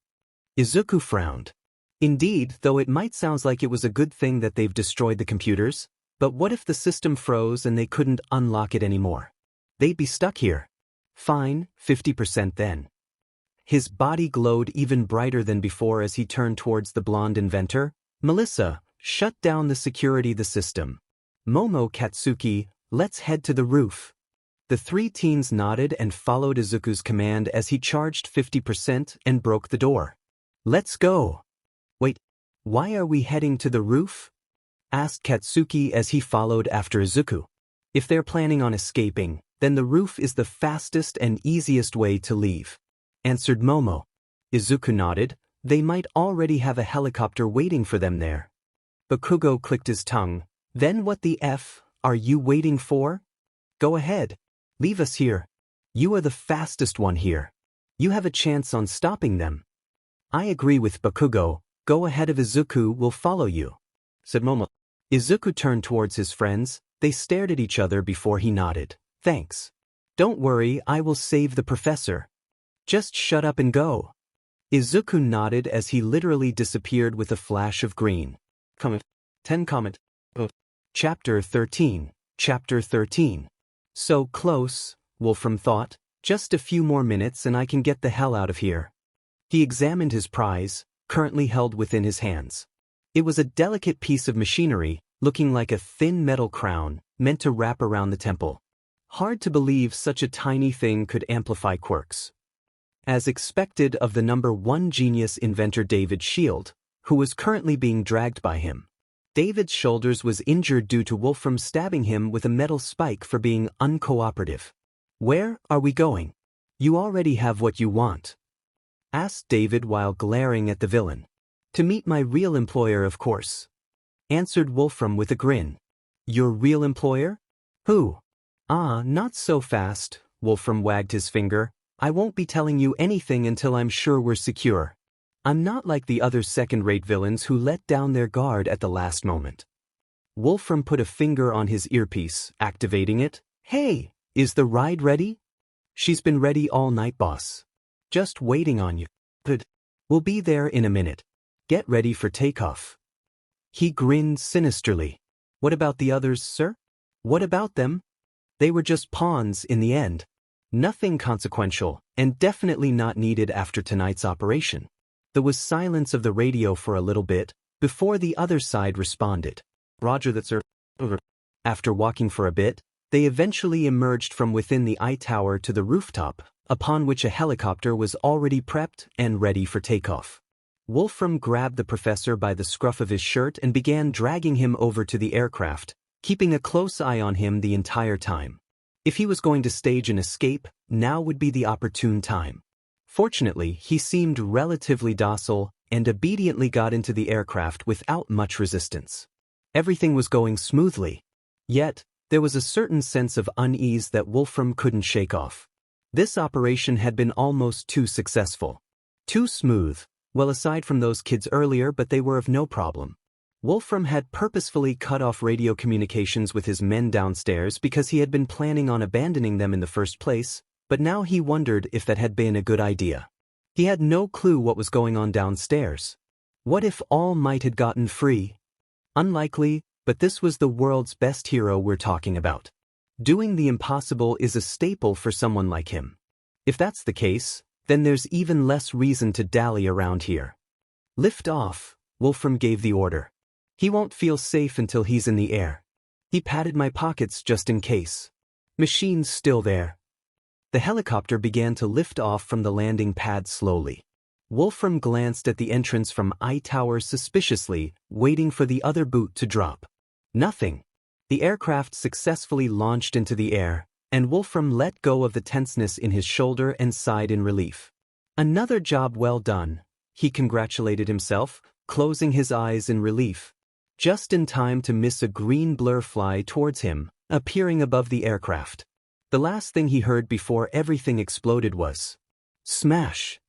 Izuku frowned. Indeed, though it might sound like it was a good thing that they've destroyed the computers, but what if the system froze and they couldn't unlock it anymore? They'd be stuck here. Fine, 50% then. His body glowed even brighter than before as he turned towards the blonde inventor. Melissa, shut down the system. Momo, Katsuki, let's head to the roof. The three teens nodded and followed Izuku's command as he charged 50% and broke the door. Let's go. Wait, why are we heading to the roof? Asked Katsuki as he followed after Izuku. If they're planning on escaping, then the roof is the fastest and easiest way to leave, answered Momo. Izuku nodded. They might already have a helicopter waiting for them there. Bakugo clicked his tongue. Then what the F are you waiting for? Go ahead. Leave us here. You are the fastest one here. You have a chance on stopping them. I agree with Bakugo. Go ahead of Izuku, we'll follow you, said Momo. Izuku turned towards his friends. They stared at each other before he nodded. Thanks. Don't worry, I will save the professor. Just shut up and go. Izuku nodded as he literally disappeared with a flash of green. Comment. 10 comment. Chapter 13. Chapter 13. So close, Wolfram thought. Just a few more minutes and I can get the hell out of here. He examined his prize, currently held within his hands. It was a delicate piece of machinery, looking like a thin metal crown, meant to wrap around the temple. Hard to believe such a tiny thing could amplify quirks. As expected of the #1 genius inventor David Shield, who was currently being dragged by him. David's shoulders was injured due to Wolfram stabbing him with a metal spike for being uncooperative. Where are we going? You already have what you want, asked David while glaring at the villain. To meet my real employer, of course, answered Wolfram with a grin. Your real employer? Who? Ah, not so fast, Wolfram wagged his finger. I won't be telling you anything until I'm sure we're secure. I'm not like the other second-rate villains who let down their guard at the last moment. Wolfram put a finger on his earpiece, activating it. Hey, is the ride ready? She's been ready all night, boss. Just waiting on you. Good. We'll be there in a minute. Get ready for takeoff. He grinned sinisterly. What about the others, sir? What about them? They were just pawns in the end. Nothing consequential, and definitely not needed after tonight's operation. There was silence of the radio for a little bit, before the other side responded. Roger that, sir. Over. After walking for a bit, they eventually emerged from within the eye tower to the rooftop, upon which a helicopter was already prepped and ready for takeoff. Wolfram grabbed the professor by the scruff of his shirt and began dragging him over to the aircraft, keeping a close eye on him the entire time. If he was going to stage an escape, now would be the opportune time. Fortunately, he seemed relatively docile and obediently got into the aircraft without much resistance. Everything was going smoothly. Yet, there was a certain sense of unease that Wolfram couldn't shake off. This operation had been almost too successful. Too smooth, well, aside from those kids earlier, but they were of no problem. Wolfram had purposefully cut off radio communications with his men downstairs because he had been planning on abandoning them in the first place, but now he wondered if that had been a good idea. He had no clue what was going on downstairs. What if All Might had gotten free? Unlikely, but this was the world's best hero we're talking about. Doing the impossible is a staple for someone like him. If that's the case, then there's even less reason to dally around here. Lift off, Wolfram gave the order. He won't feel safe until he's in the air. He patted my pockets just in case. Machine's still there. The helicopter began to lift off from the landing pad slowly. Wolfram glanced at the entrance from eye tower suspiciously, waiting for the other boot to drop. Nothing. The aircraft successfully launched into the air, and Wolfram let go of the tenseness in his shoulder and sighed in relief. Another job well done, he congratulated himself, closing his eyes in relief. Just in time to miss a green blur fly towards him, appearing above the aircraft. The last thing he heard before everything exploded was smash.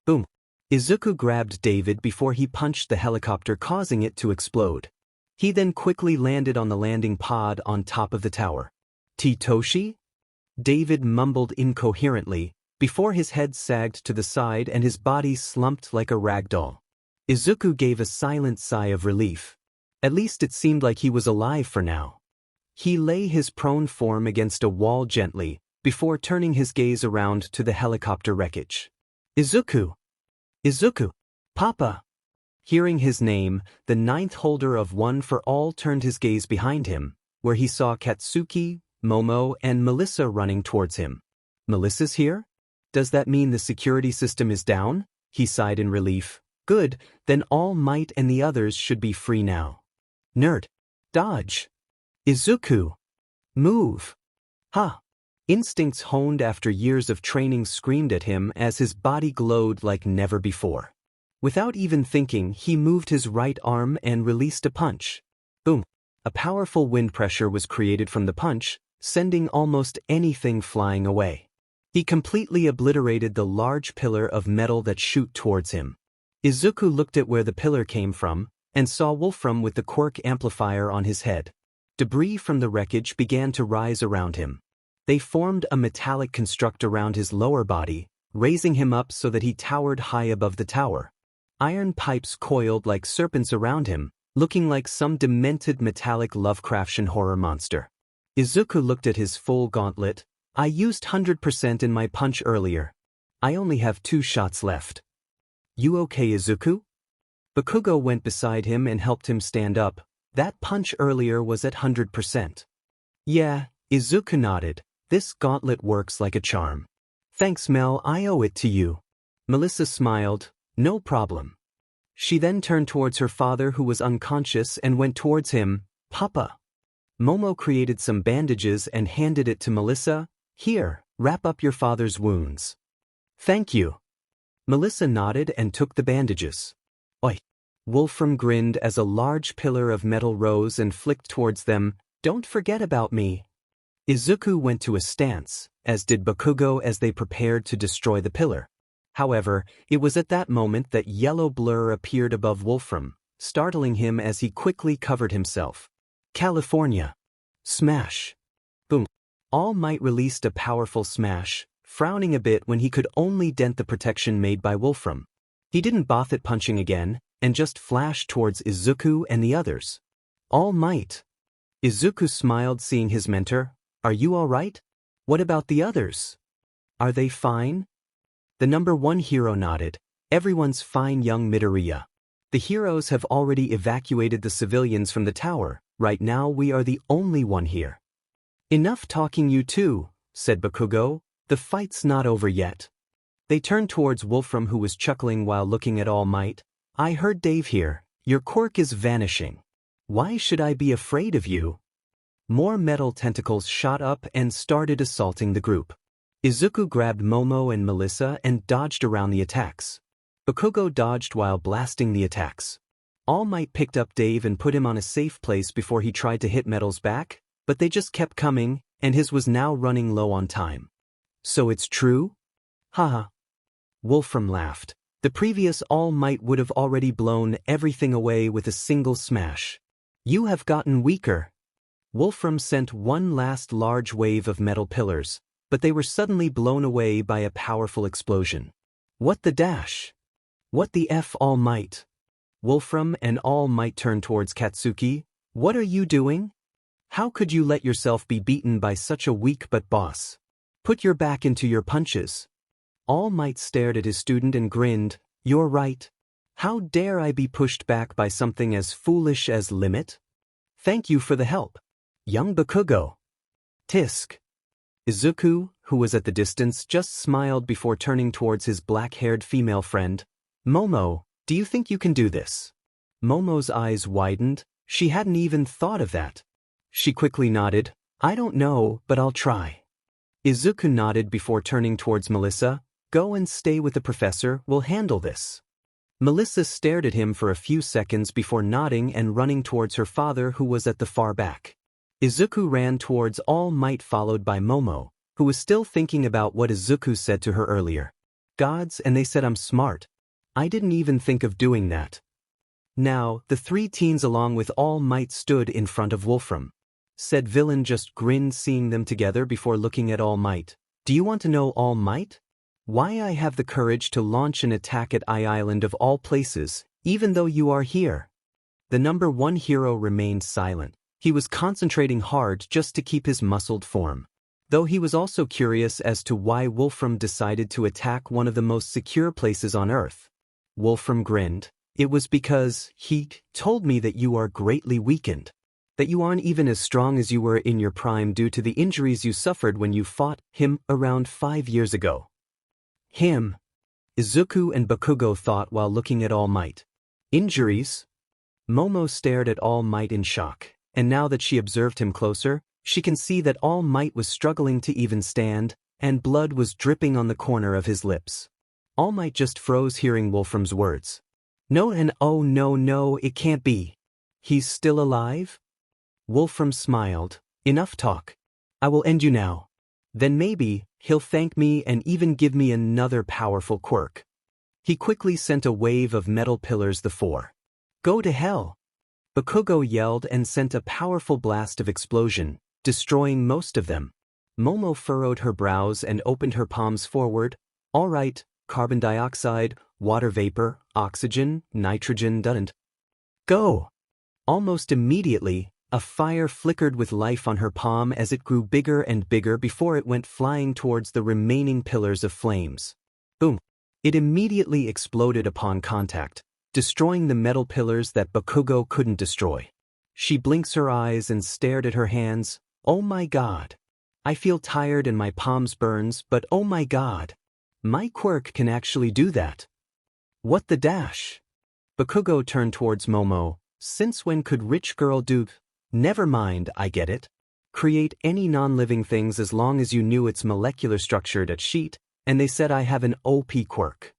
Boom. Izuku grabbed David before he punched the helicopter, causing it to explode. He then quickly landed on the landing pod on top of the tower. Titoshi? David mumbled incoherently, before his head sagged to the side and his body slumped like a rag doll. Izuku gave a silent sigh of relief. At least it seemed like he was alive for now. He lay his prone form against a wall gently, before turning his gaze around to the helicopter wreckage. Izuku! Izuku! Papa! Hearing his name, the ninth holder of One for All turned his gaze behind him, where he saw Katsuki, Momo, and Melissa running towards him. Melissa's here? Does that mean the security system is down? He sighed in relief. Good, then All Might and the others should be free now. Nerd. Dodge. Izuku. Move. Ha. Instincts honed after years of training screamed at him as his body glowed like never before. Without even thinking, he moved his right arm and released a punch. Boom. A powerful wind pressure was created from the punch, sending almost anything flying away. He completely obliterated the large pillar of metal that shot towards him. Izuku looked at where the pillar came from, and saw Wolfram with the quirk amplifier on his head. Debris from the wreckage began to rise around him. They formed a metallic construct around his lower body, raising him up so that he towered high above the tower. Iron pipes coiled like serpents around him, looking like some demented metallic Lovecraftian horror monster. Izuku looked at his full gauntlet. I used 100% in my punch earlier. I only have 2 shots left. You okay, Izuku? Bakugo went beside him and helped him stand up. That punch earlier was at 100%. Yeah, Izuku nodded. This gauntlet works like a charm. Thanks, Mel, I owe it to you. Melissa smiled. No problem. She then turned towards her father, who was unconscious, and went towards him. Papa. Momo created some bandages and handed it to Melissa. Here, wrap up your father's wounds. Thank you. Melissa nodded and took the bandages. Oi. Wolfram grinned as a large pillar of metal rose and flicked towards them. Don't forget about me. Izuku went to a stance, as did Bakugo as they prepared to destroy the pillar. However, it was at that moment that yellow blur appeared above Wolfram, startling him as he quickly covered himself. California. Smash. Boom. All Might released a powerful smash, frowning a bit when he could only dent the protection made by Wolfram. He didn't bother punching again, and just flashed towards Izuku and the others. All Might. Izuku smiled seeing his mentor. Are you all right? What about the others? Are they fine? The number 1 hero nodded. Everyone's fine, young Midoriya. The heroes have already evacuated the civilians from the tower. Right now we are the only one here. Enough talking, you two, said Bakugo. The fight's not over yet. They turned towards Wolfram, who was chuckling while looking at All Might. I heard Dave here. Your quirk is vanishing. Why should I be afraid of you? More metal tentacles shot up and started assaulting the group. Izuku grabbed Momo and Melissa and dodged around the attacks. Bakugo dodged while blasting the attacks. All Might picked up Dave and put him on a safe place before he tried to hit Metal's back, but they just kept coming, and his was now running low on time. So it's true? Haha. Wolfram laughed. The previous All Might would have already blown everything away with a single smash. You have gotten weaker. Wolfram sent one last large wave of metal pillars, but they were suddenly blown away by a powerful explosion. What the dash? What the F, All Might? Wolfram and All Might turned towards Katsuki. What are you doing? How could you let yourself be beaten by such a weak but boss? Put your back into your punches. All Might stared at his student and grinned. You're right. How dare I be pushed back by something as foolish as Limit? Thank you for the help. Young Bakugo. Tisk. Izuku, who was at the distance, just smiled before turning towards his black-haired female friend. Momo, do you think you can do this? Momo's eyes widened. She hadn't even thought of that. She quickly nodded. I don't know, but I'll try. Izuku nodded before turning towards Melissa. Go and stay with the professor, we'll handle this. Melissa stared at him for a few seconds before nodding and running towards her father, who was at the far back. Izuku ran towards All Might followed by Momo, who was still thinking about what Izuku said to her earlier. Gods, and they said I'm smart. I didn't even think of doing that. Now, the three teens along with All Might stood in front of Wolfram. Said villain just grinned seeing them together before looking at All Might. Do you want to know All Might? Why I have the courage to launch an attack at Island of all places, even though you are here? The number one hero remained silent. He was concentrating hard just to keep his muscled form. Though he was also curious as to why Wolfram decided to attack one of the most secure places on Earth. Wolfram grinned. It was because he told me that you are greatly weakened. That you aren't even as strong as you were in your prime due to the injuries you suffered when you fought him around 5 years ago. Him? Izuku and Bakugo thought while looking at All Might. Injuries? Momo stared at All Might in shock, and now that she observed him closer, she can see that All Might was struggling to even stand, and blood was dripping on the corner of his lips. All Might just froze hearing Wolfram's words. No, and oh no, it can't be. He's still alive? Wolfram smiled. Enough talk. I will end you now. Then maybe he'll thank me and even give me another powerful quirk. He quickly sent a wave of metal pillars the four. Go to hell! Bakugo yelled and sent a powerful blast of explosion, destroying most of them. Momo furrowed her brows and opened her palms forward. All right, carbon dioxide, water vapor, oxygen, nitrogen doesn't. Go! Almost immediately, a fire flickered with life on her palm as it grew bigger and bigger before it went flying towards the remaining pillars of flames. Boom! It immediately exploded upon contact, destroying the metal pillars that Bakugo couldn't destroy. She blinks her eyes and stared at her hands. Oh my god! I feel tired and my palms burns, but oh my god! My quirk can actually do that. What the dash? Bakugo turned towards Momo. Since when could rich girl do? Never mind, I get it. Create any non-living things as long as you knew its molecular structure at sheet, and they said I have an OP quirk.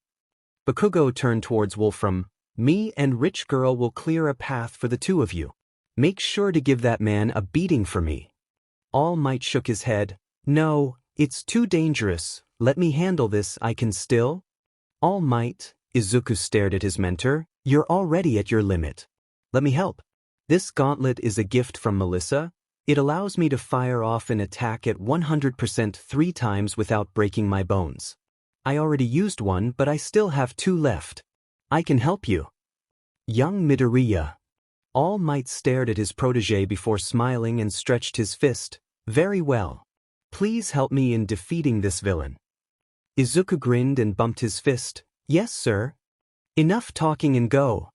Bakugo turned towards Wolfram. Me and rich girl will clear a path for the two of you. Make sure to give that man a beating for me. All Might shook his head. No, it's too dangerous. Let me handle this, I can still. All Might, Izuku stared at his mentor. You're already at your limit. Let me help. This gauntlet is a gift from Melissa. It allows me to fire off an attack at 100% 3 times without breaking my bones. I already used one, but I still have 2 left. I can help you. Young Midoriya. All Might stared at his protege before smiling and stretched his fist. Very well. Please help me in defeating this villain. Izuku grinned and bumped his fist. Yes, sir. Enough talking and go,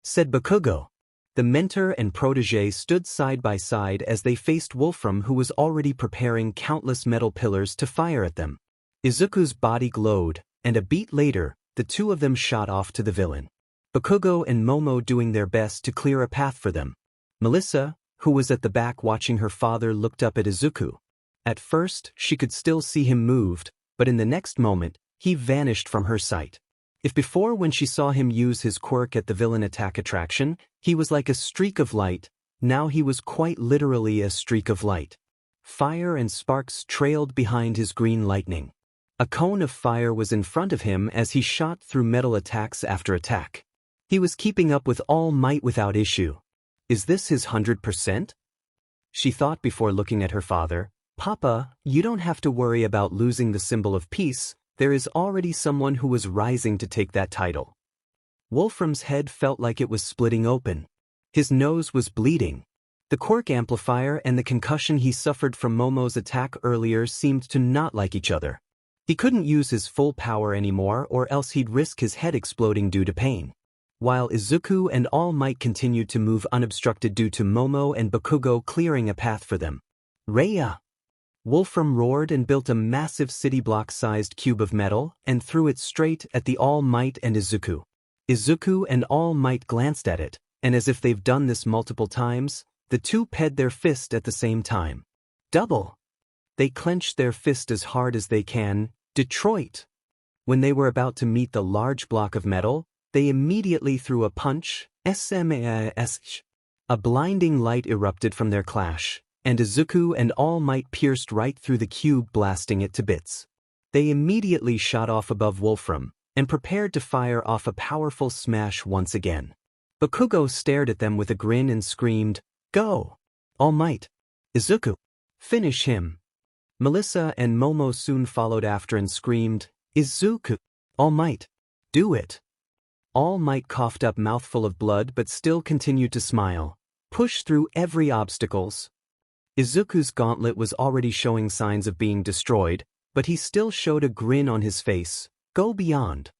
said Bakugo. The mentor and protege stood side by side as they faced Wolfram, who was already preparing countless metal pillars to fire at them. Izuku's body glowed, and a beat later, the two of them shot off to the villain. Bakugo and Momo doing their best to clear a path for them. Melissa, who was at the back watching her father, looked up at Izuku. At first, she could still see him moved, but in the next moment, he vanished from her sight. If before when she saw him use his quirk at the villain attack attraction, he was like a streak of light, now he was quite literally a streak of light. Fire and sparks trailed behind his green lightning. A cone of fire was in front of him as he shot through metal attacks after attack. He was keeping up with All Might without issue. Is this his 100%? She thought before looking at her father. Papa, you don't have to worry about losing the symbol of peace. There is already someone who was rising to take that title. Wolfram's head felt like it was splitting open. His nose was bleeding. The quirk amplifier and the concussion he suffered from Momo's attack earlier seemed to not like each other. He couldn't use his full power anymore or else he'd risk his head exploding due to pain. While Izuku and All Might continued to move unobstructed due to Momo and Bakugo clearing a path for them. Raya! Wolfram roared and built a massive city block-sized cube of metal and threw it straight at the All Might and Izuku. Izuku and All Might glanced at it, and as if they've done this multiple times, the two ped their fist at the same time. Double! They clenched their fist as hard as they can. Detroit! When they were about to meet the large block of metal, they immediately threw a punch. A blinding light erupted from their clash. and Izuku and All Might pierced right through the cube, blasting it to bits. They immediately shot off above Wolfram, and prepared to fire off a powerful smash once again. Bakugo stared at them with a grin and screamed, "Go! All Might! Izuku! Finish him!" Melissa and Momo soon followed after and screamed, "Izuku! All Might! Do it!" All Might coughed up mouthful of blood but still continued to smile, push through every obstacles. Izuku's gauntlet was already showing signs of being destroyed, but he still showed a grin on his face. Go beyond.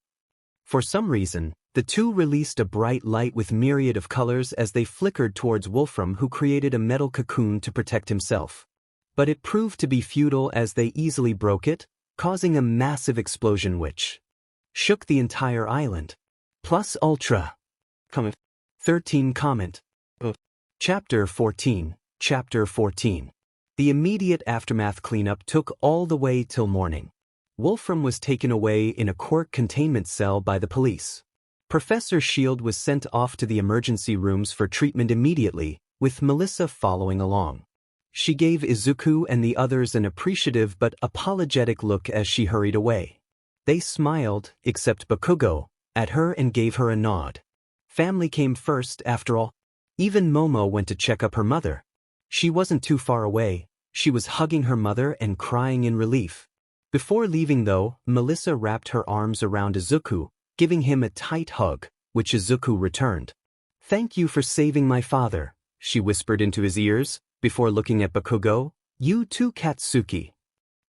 For some reason, the two released a bright light with myriad of colors as they flickered towards Wolfram, who created a metal cocoon to protect himself. But it proved to be futile as they easily broke it, causing a massive explosion which shook the entire island. Plus Ultra. 13 comment. Chapter 14. Chapter 14. The immediate aftermath cleanup took all the way till morning. Wolfram was taken away in a quirk containment cell by the police. Professor Shield was sent off to the emergency rooms for treatment immediately, with Melissa following along. She gave Izuku and the others an appreciative but apologetic look as she hurried away. They smiled, except Bakugo, at her and gave her a nod. Family came first, after all. Even Momo went to check up her mother. She wasn't too far away. She was hugging her mother and crying in relief. Before leaving though, Melissa wrapped her arms around Izuku, giving him a tight hug, which Izuku returned. "Thank you for saving my father," she whispered into his ears, before looking at Bakugo. "You too, Katsuki."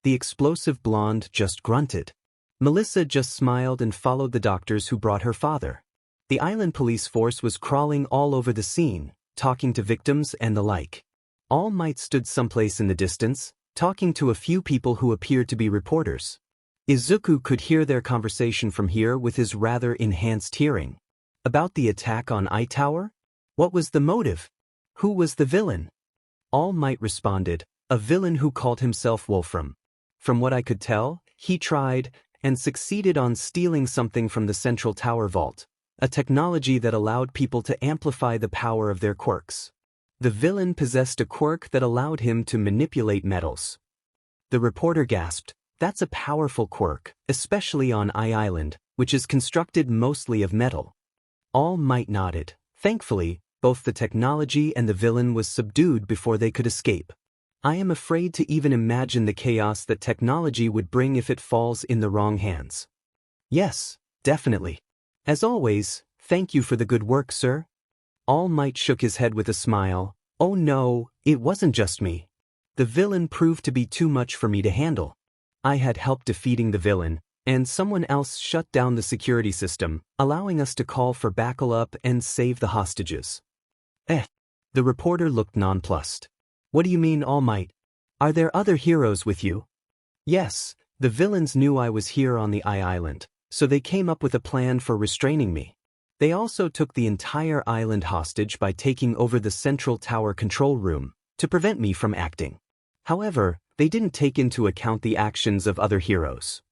The explosive blonde just grunted. Melissa just smiled and followed the doctors who brought her father. The island police force was crawling all over the scene, talking to victims and the like. All Might stood someplace in the distance, talking to a few people who appeared to be reporters. Izuku could hear their conversation from here with his rather enhanced hearing. About the attack on I Tower? What was the motive? Who was the villain? All Might responded, "A villain who called himself Wolfram. From what I could tell, he tried and succeeded on stealing something from the Central Tower Vault, a technology that allowed people to amplify the power of their quirks. The villain possessed a quirk that allowed him to manipulate metals." The reporter gasped, "That's a powerful quirk, especially on I Island, which is constructed mostly of metal." All Might nodded. Thankfully, both the technology and the villain was subdued before they could escape. I am afraid to even imagine the chaos that technology would bring if it falls in the wrong hands. Yes, definitely. As always, thank you for the good work, sir. All Might shook his head with a smile. Oh no, it wasn't just me. The villain proved to be too much for me to handle. I had helped defeating the villain, and someone else shut down the security system, allowing us to call for backup and save the hostages. The reporter looked nonplussed. What do you mean, All Might? Are there other heroes with you? Yes, the villains knew I was here on the I Island, so they came up with a plan for restraining me. They also took the entire island hostage by taking over the Central Tower control room, to prevent me from acting. However, they didn't take into account the actions of other heroes.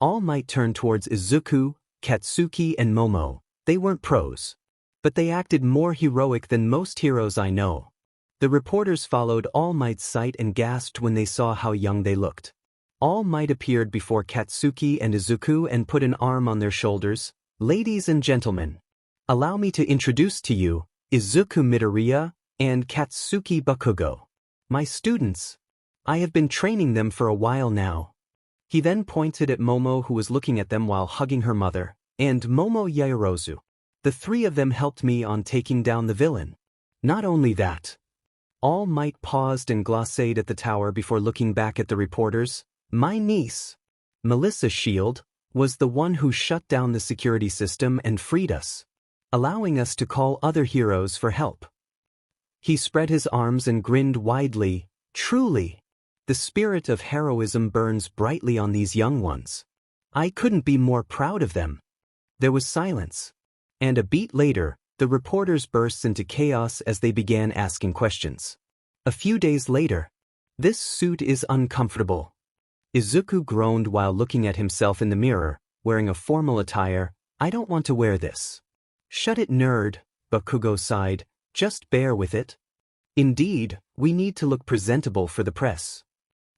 All Might turned towards Izuku, Katsuki and Momo. They weren't pros, but they acted more heroic than most heroes I know. The reporters followed All Might's sight and gasped when they saw how young they looked. All Might appeared before Katsuki and Izuku and put an arm on their shoulders. "Ladies and gentlemen, allow me to introduce to you Izuku Midoriya and Katsuki Bakugo. My students. I have been training them for a while now." He then pointed at Momo, who was looking at them while hugging her mother, and Momo Yaoyorozu. "The three of them helped me on taking down the villain. Not only that." All Might paused and glacéed at the tower before looking back at the reporters. "My niece, Melissa Shield, was the one who shut down the security system and freed us, allowing us to call other heroes for help." He spread his arms and grinned widely. "Truly, the spirit of heroism burns brightly on these young ones. I couldn't be more proud of them." There was silence, and a beat later, the reporters burst into chaos as they began asking questions. A few days later, "This suit is uncomfortable." Izuku groaned while looking at himself in the mirror, wearing a formal attire. "I don't want to wear this." "Shut it, nerd," Bakugo sighed. "Just bear with it." Indeed, we need to look presentable for the press,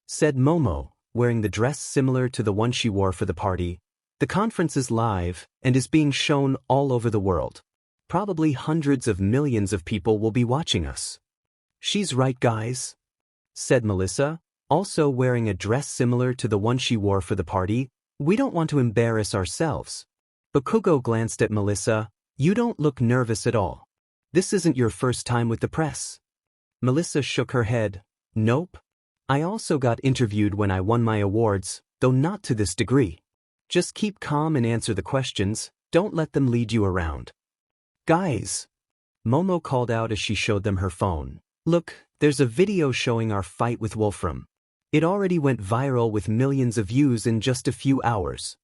said Momo, wearing the dress similar to the one she wore for the party. The conference is live and is being shown all over the world. Probably hundreds of millions of people will be watching us. She's right, guys, said Melissa, also wearing a dress similar to the one she wore for the party. We don't want to embarrass ourselves. Bakugo glanced at Melissa. You don't look nervous at all. This isn't your first time with the press. Melissa shook her head. Nope. I also got interviewed when I won my awards, though not to this degree. Just keep calm and answer the questions, don't let them lead you around. Guys, Momo called out as she showed them her phone. Look, there's a video showing our fight with Wolfram. It already went viral with millions of views in just a few hours.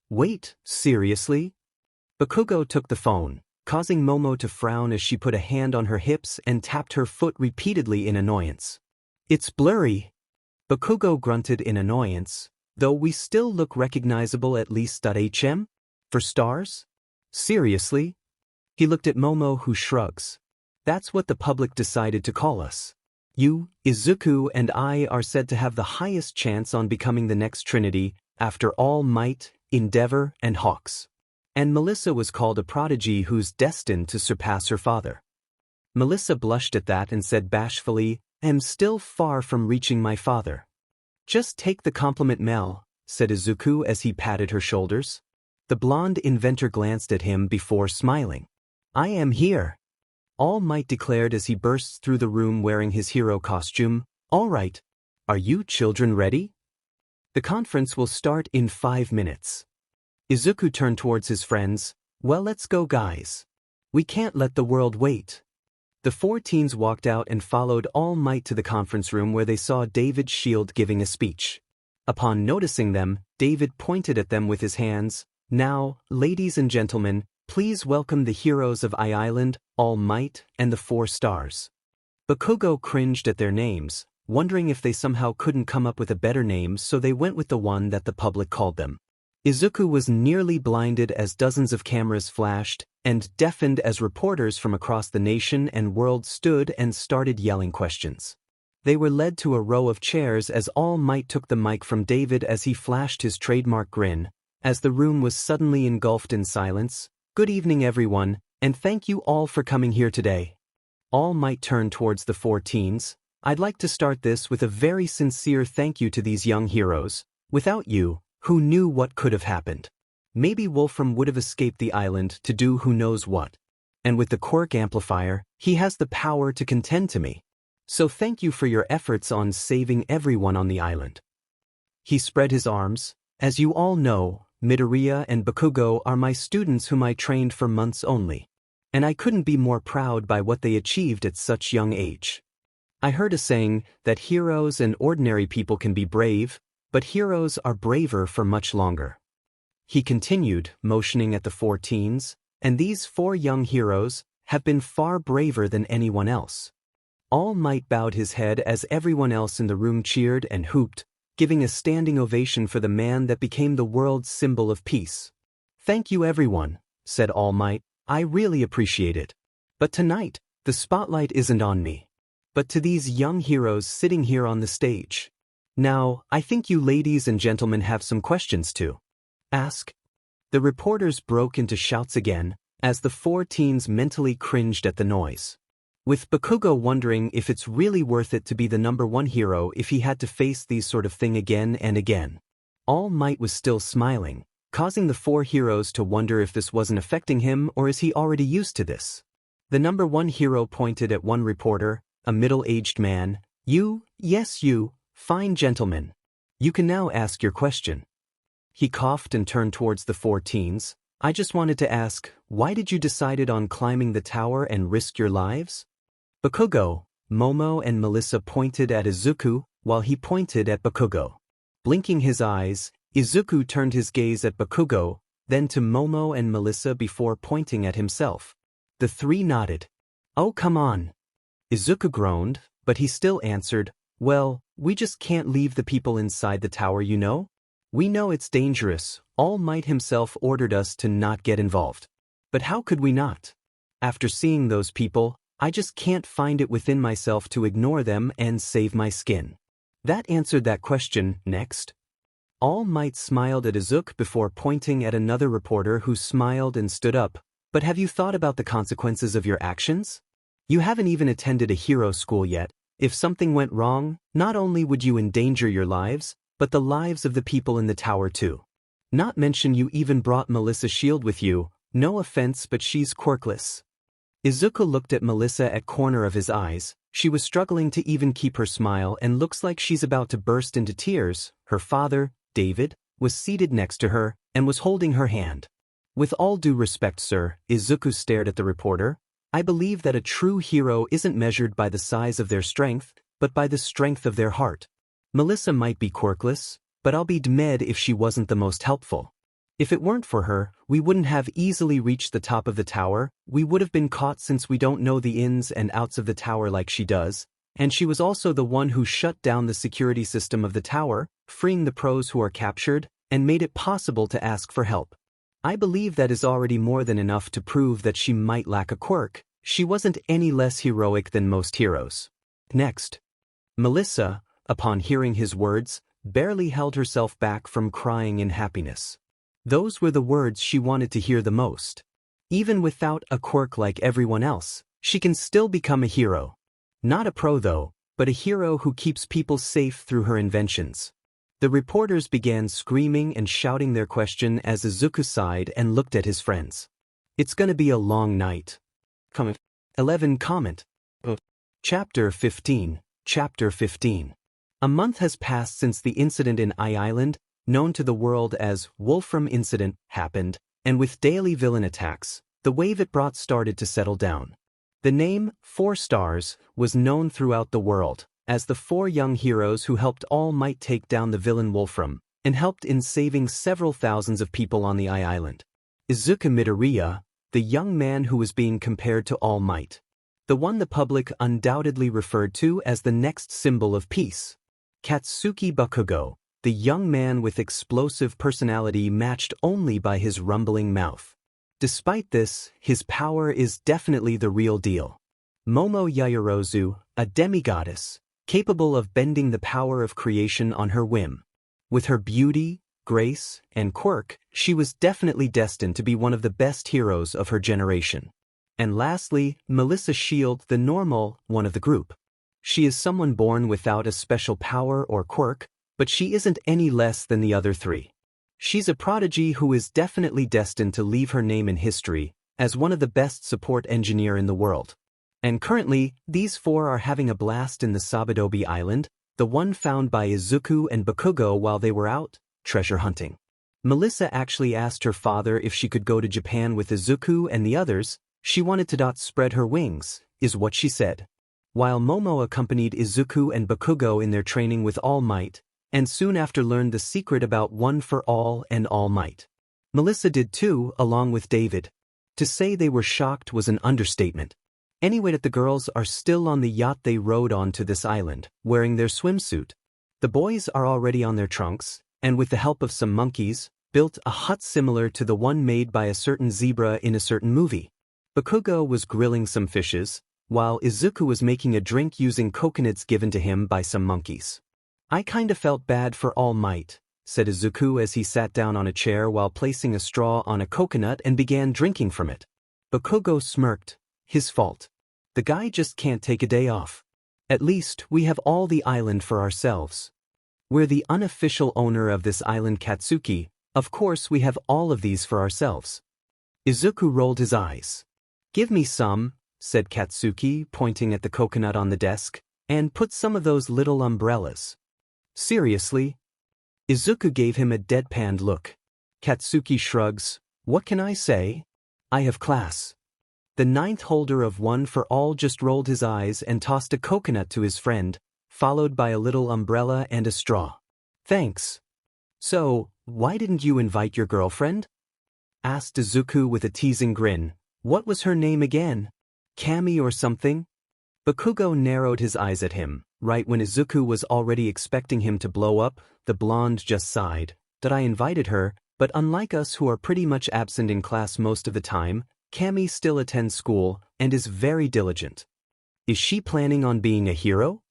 Wait, seriously? Bakugo took the phone, causing Momo to frown as she put a hand on her hips and tapped her foot repeatedly in annoyance. It's blurry. Bakugo grunted in annoyance, though we still look recognizable at least.hm? For stars? Seriously? He looked at Momo, who shrugs. That's what the public decided to call us. You, Izuku, and I are said to have the highest chance on becoming the next Trinity, after All Might, Endeavor, and Hawks. And Melissa was called a prodigy who's destined to surpass her father. Melissa blushed at that and said bashfully, I'm still far from reaching my father. Just take the compliment, Mel, said Izuku as he patted her shoulders. The blonde inventor glanced at him before smiling. I am here, All Might declared as he burst through the room wearing his hero costume. All right. Are you children ready? The conference will start in 5 minutes. Izuku turned towards his friends. Well, let's go, guys. We can't let the world wait. The 4 teens walked out and followed All Might to the conference room where they saw David Shield giving a speech. Upon noticing them, David pointed at them with his hands. Now, ladies and gentlemen, please welcome the heroes of Island, All Might, and the 4 stars. Bakugo cringed at their names, wondering if they somehow couldn't come up with a better name, so they went with the one that the public called them. Izuku was nearly blinded as dozens of cameras flashed, and deafened as reporters from across the nation and world stood and started yelling questions. They were led to a row of chairs as All Might took the mic from David as he flashed his trademark grin, as the room was suddenly engulfed in silence. Good evening, everyone, and thank you all for coming here today. All Might turned towards the 4 teens. I'd like to start this with a very sincere thank you to these young heroes. Without you, who knew what could have happened? Maybe Wolfram would have escaped the island to do who knows what. And with the quirk amplifier, he has the power to contend to me. So thank you for your efforts on saving everyone on the island. He spread his arms. As you all know, Midoriya and Bakugo are my students whom I trained for months only. And I couldn't be more proud by what they achieved at such young age. I heard a saying that heroes and ordinary people can be brave, but heroes are braver for much longer. He continued, motioning at the 4 teens, and these 4 young heroes have been far braver than anyone else. All Might bowed his head as everyone else in the room cheered and hooped, giving a standing ovation for the man that became the world's symbol of peace. Thank you, everyone, said All Might. I really appreciate it. But tonight, the spotlight isn't on me, but to these young heroes sitting here on the stage. Now, I think you ladies and gentlemen have some questions to ask. The reporters broke into shouts again, as the 4 teens mentally cringed at the noise. With Bakugo wondering if it's really worth it to be the #1 hero if he had to face these sort of thing again and again. All Might was still smiling, causing the 4 heroes to wonder if this wasn't affecting him or is he already used to this. The #1 hero pointed at one reporter, a middle-aged man. Yes you, fine gentlemen. You can now ask your question. He coughed and turned towards the 4 teens. I just wanted to ask, why did you decide on climbing the tower and risk your lives? Bakugo, Momo and Melissa pointed at Izuku, while he pointed at Bakugo. Blinking his eyes, Izuku turned his gaze at Bakugo, then to Momo and Melissa before pointing at himself. The 3 nodded. Oh, come on. Izuku groaned, but he still answered, well, we just can't leave the people inside the tower, you know? We know it's dangerous. All Might himself ordered us to not get involved. But how could we not? After seeing those people, I just can't find it within myself to ignore them and save my skin. That answered that question. Next. All Might smiled at Izuku before pointing at another reporter who smiled and stood up. But have you thought about the consequences of your actions? You haven't even attended a hero school yet. If something went wrong, not only would you endanger your lives, but the lives of the people in the tower too. Not mention you even brought Melissa's shield with you. No offense, but she's quirkless. Izuku looked at Melissa at corner of his eyes. She was struggling to even keep her smile and looks like she's about to burst into tears. Her father, David, was seated next to her and was holding her hand. With all due respect, sir, Izuku stared at the reporter. I believe that a true hero isn't measured by the size of their strength, but by the strength of their heart. Melissa might be quirkless, but I'll be dead if she wasn't the most helpful. If it weren't for her, we wouldn't have easily reached the top of the tower. We would have been caught since we don't know the ins and outs of the tower like she does, and she was also the one who shut down the security system of the tower, freeing the pros who are captured, and made it possible to ask for help. I believe that is already more than enough to prove that she might lack a quirk. She wasn't any less heroic than most heroes. Next. Melissa, upon hearing his words, barely held herself back from crying in happiness. Those were the words she wanted to hear the most. Even without a quirk like everyone else, she can still become a hero. Not a pro though, but a hero who keeps people safe through her inventions. The reporters began screaming and shouting their question as Izuku sighed and looked at his friends. It's gonna be a long night. 11 comment. Chapter 15. Chapter 15. A month has passed since the incident in Island, known to the world as Wolfram Incident, happened, and with daily villain attacks, the wave it brought started to settle down. The name, 4 Stars, was known throughout the world as the 4 young heroes who helped All Might take down the villain Wolfram, and helped in saving several thousands of people on the Island. Izuku Midoriya, the young man who was being compared to All Might. The one the public undoubtedly referred to as the next symbol of peace. Katsuki Bakugo, the young man with explosive personality matched only by his rumbling mouth. Despite this, his power is definitely the real deal. Momo Yaoyorozu, a demigoddess, capable of bending the power of creation on her whim. With her beauty, grace, and quirk, she was definitely destined to be one of the best heroes of her generation. And lastly, Melissa Shield, the normal one of the group. She is someone born without a special power or quirk, but she isn't any less than the other 3. She's a prodigy who is definitely destined to leave her name in history as one of the best support engineer in the world. And currently, these 4 are having a blast in the Sabadobi Island, the one found by Izuku and Bakugo while they were out treasure hunting. Melissa actually asked her father if she could go to Japan with Izuku and the others. She wanted to spread her wings, is what she said. While Momo accompanied Izuku and Bakugo in their training with All Might, and soon after learned the secret about One for All and All Might. Melissa did too, along with David. To say they were shocked was an understatement. Anyway, that the girls are still on the yacht they rode on to this island, wearing their swimsuit. The boys are already on their trunks, and with the help of some monkeys, built a hut similar to the one made by a certain zebra in a certain movie. Bakugo was grilling some fishes, while Izuku was making a drink using coconuts given to him by some monkeys. I kinda felt bad for All Might, said Izuku as he sat down on a chair while placing a straw on a coconut and began drinking from it. Bakugo smirked. His fault. The guy just can't take a day off. At least, we have all the island for ourselves. We're the unofficial owner of this island, Katsuki. Of course we have all of these for ourselves. Izuku rolled his eyes. Give me some, said Katsuki, pointing at the coconut on the desk, and put some of those little umbrellas. Seriously? Izuku gave him a deadpanned look. Katsuki shrugs. What can I say? I have class. The 9th holder of One for All just rolled his eyes and tossed a coconut to his friend, followed by a little umbrella and a straw. Thanks. So, why didn't you invite your girlfriend? Asked Izuku with a teasing grin. What was her name again? Kami or something? Bakugo narrowed his eyes at him. Right when Izuku was already expecting him to blow up, the blonde just sighed. That I invited her, but unlike us who are pretty much absent in class most of the time, Cammy still attends school and is very diligent. Is she planning on being a hero?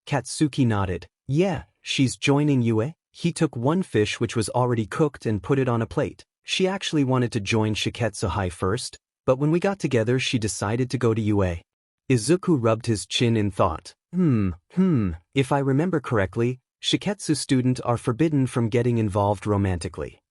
Katsuki nodded. Yeah, she's joining UA. He took one fish which was already cooked and put it on a plate. She actually wanted to join Shiketsu High first, but when we got together she decided to go to UA. Izuku rubbed his chin in thought. If I remember correctly, Shiketsu students are forbidden from getting involved romantically.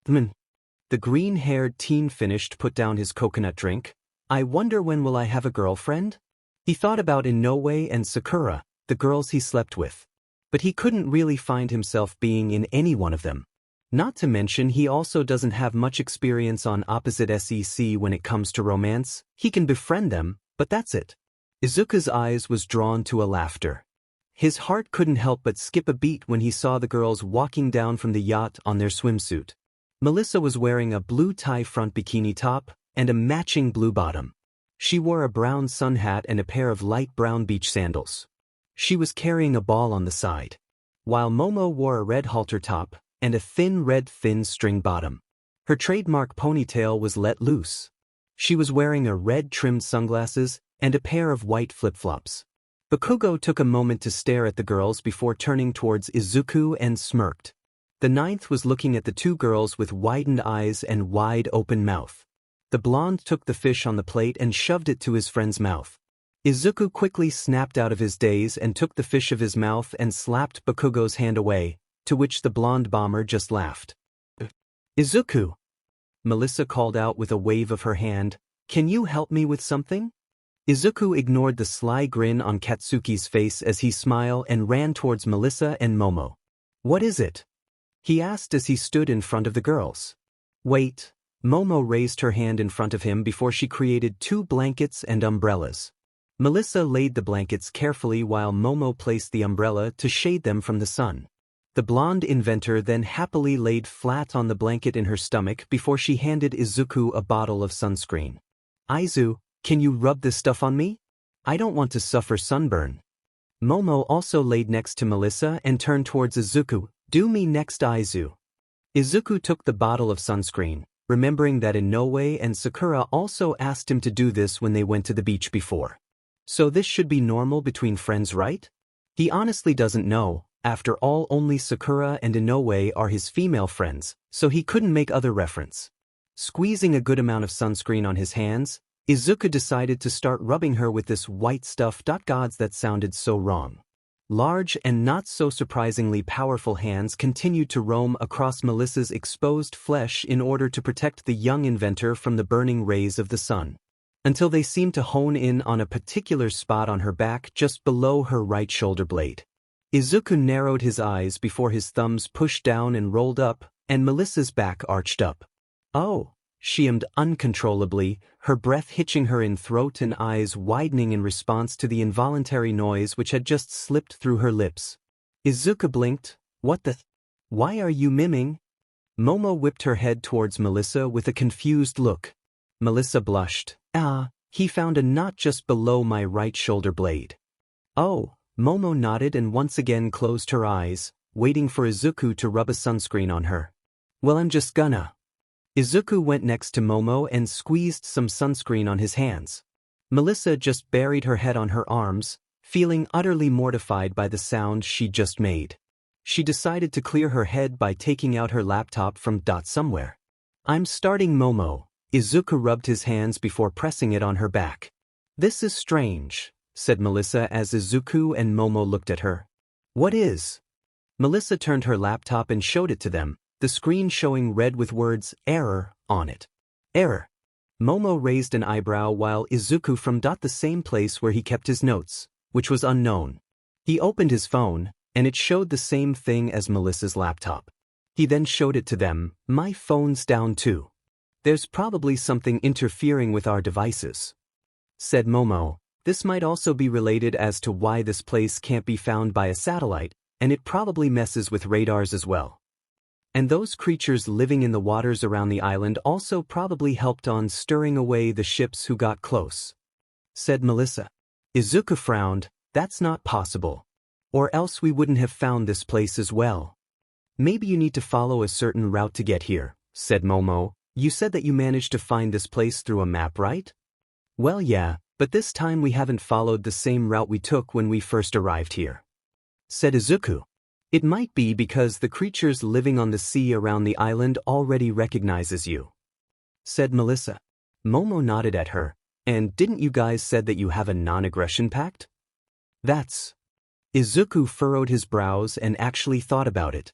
The green-haired teen finished put down his coconut drink. I wonder when will I have a girlfriend? He thought about Inoue and Sakura, the girls he slept with. But he couldn't really find himself being in any one of them. Not to mention he also doesn't have much experience on opposite SEC when it comes to romance. He can befriend them, but that's it. Izuku's eyes was drawn to a laughter. His heart couldn't help but skip a beat when he saw the girls walking down from the yacht on their swimsuit. Melissa was wearing a blue tie front bikini top and a matching blue bottom. She wore a brown sun hat and a pair of light brown beach sandals. She was carrying a ball on the side, while Momo wore a red halter top and a thin string bottom. Her trademark ponytail was let loose. She was wearing a red trimmed sunglasses and a pair of white flip-flops. Bakugo took a moment to stare at the girls before turning towards Izuku and smirked. The ninth was looking at the two girls with widened eyes and wide open mouth. The blonde took the fish on the plate and shoved it to his friend's mouth. Izuku quickly snapped out of his daze and took the fish of his mouth and slapped Bakugo's hand away, to which the blonde bomber just laughed. Izuku! Melissa called out with a wave of her hand, can you help me with something? Izuku ignored the sly grin on Katsuki's face as he smiled and ran towards Melissa and Momo. What is it? He asked as he stood in front of the girls. Wait. Momo raised her hand in front of him before she created two blankets and umbrellas. Melissa laid the blankets carefully while Momo placed the umbrella to shade them from the sun. The blonde inventor then happily laid flat on the blanket in her stomach before she handed Izuku a bottle of sunscreen. Aizu, can you rub this stuff on me? I don't want to suffer sunburn. Momo also laid next to Melissa and turned towards Izuku. Do me next, Aizu. Izuku took the bottle of sunscreen, remembering that Inoue and Sakura also asked him to do this when they went to the beach before. So this should be normal between friends, right? He honestly doesn't know. After all, only Sakura and Inoue are his female friends, so he couldn't make other reference. Squeezing a good amount of sunscreen on his hands, Izuku decided to start rubbing her with this white stuff. Gods, that sounded so wrong. Large and not so surprisingly powerful hands continued to roam across Melissa's exposed flesh in order to protect the young inventor from the burning rays of the sun, until they seemed to hone in on a particular spot on her back just below her right shoulder blade. Izuku narrowed his eyes before his thumbs pushed down and rolled up, and Melissa's back arched up. Oh, she ummed uncontrollably, her breath hitching her in throat and eyes widening in response to the involuntary noise which had just slipped through her lips. Izuku blinked. What the Why are you miming? Momo whipped her head towards Melissa with a confused look. Melissa blushed. He found a knot just below my right shoulder blade. Oh. Momo nodded and once again closed her eyes, waiting for Izuku to rub a sunscreen on her. Well, I'm just gonna. Izuku went next to Momo and squeezed some sunscreen on his hands. Melissa just buried her head on her arms, feeling utterly mortified by the sound she just made. She decided to clear her head by taking out her laptop from somewhere. I'm starting, Momo. Izuku rubbed his hands before pressing it on her back. This is strange, said Melissa as Izuku and Momo looked at her. What is? Melissa turned her laptop and showed it to them, the screen showing red with words, error, on it. Error. Momo raised an eyebrow while Izuku from the same place where he kept his notes, which was unknown. He opened his phone, and it showed the same thing as Melissa's laptop. He then showed it to them. My phone's down too. There's probably something interfering with our devices, said Momo. This might also be related as to why this place can't be found by a satellite, and it probably messes with radars as well. And those creatures living in the waters around the island also probably helped on stirring away the ships who got close, said Melissa. Izuku frowned. That's not possible. Or else we wouldn't have found this place as well. Maybe you need to follow a certain route to get here, said Momo. You said that you managed to find this place through a map, right? Well, yeah, but this time we haven't followed the same route we took when we first arrived here," said Izuku. "It might be because the creatures living on the sea around the island already recognizes you," said Melissa. Momo nodded at her. "And didn't you guys said that you have a non-aggression pact?" That's... Izuku furrowed his brows and actually thought about it.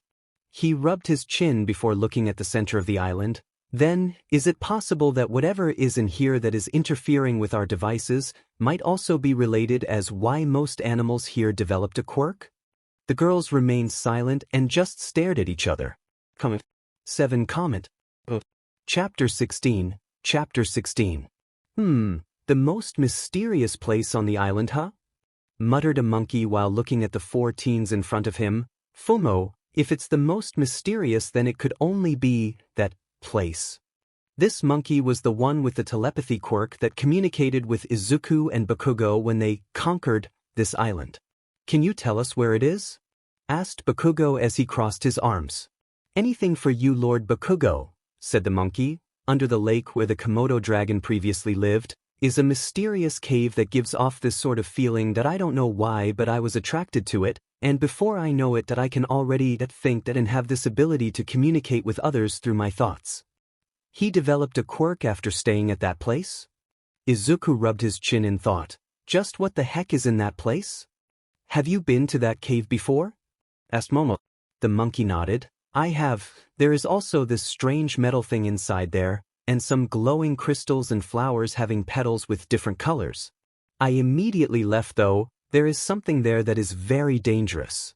He rubbed his chin before looking at the center of the island. Then, is it possible that whatever is in here that is interfering with our devices might also be related as why most animals here developed a quirk? The girls remained silent and just stared at each other. Comment. 7 comment. Chapter 16. Chapter 16. The most mysterious place on the island, huh? Muttered a monkey while looking at the 4 teens in front of him. Fumo, if it's the most mysterious, then it could only be that place. This monkey was the one with the telepathy quirk that communicated with Izuku and Bakugo when they conquered this island. "Can you tell us where it is?" asked Bakugo as he crossed his arms. "Anything for you, Lord Bakugo," said the monkey. "Under the lake where the Komodo dragon previously lived is a mysterious cave that gives off this sort of feeling that I don't know why, but I was attracted to it, and before I know it that I can already think that and have this ability to communicate with others through my thoughts." He developed a quirk after staying at that place? Izuku rubbed his chin in thought. Just what the heck is in that place? "Have you been to that cave before?" asked Momo. The monkey nodded. "I have. There is also this strange metal thing inside there, and some glowing crystals and flowers having petals with different colors. I immediately left though. There is something there that is very dangerous."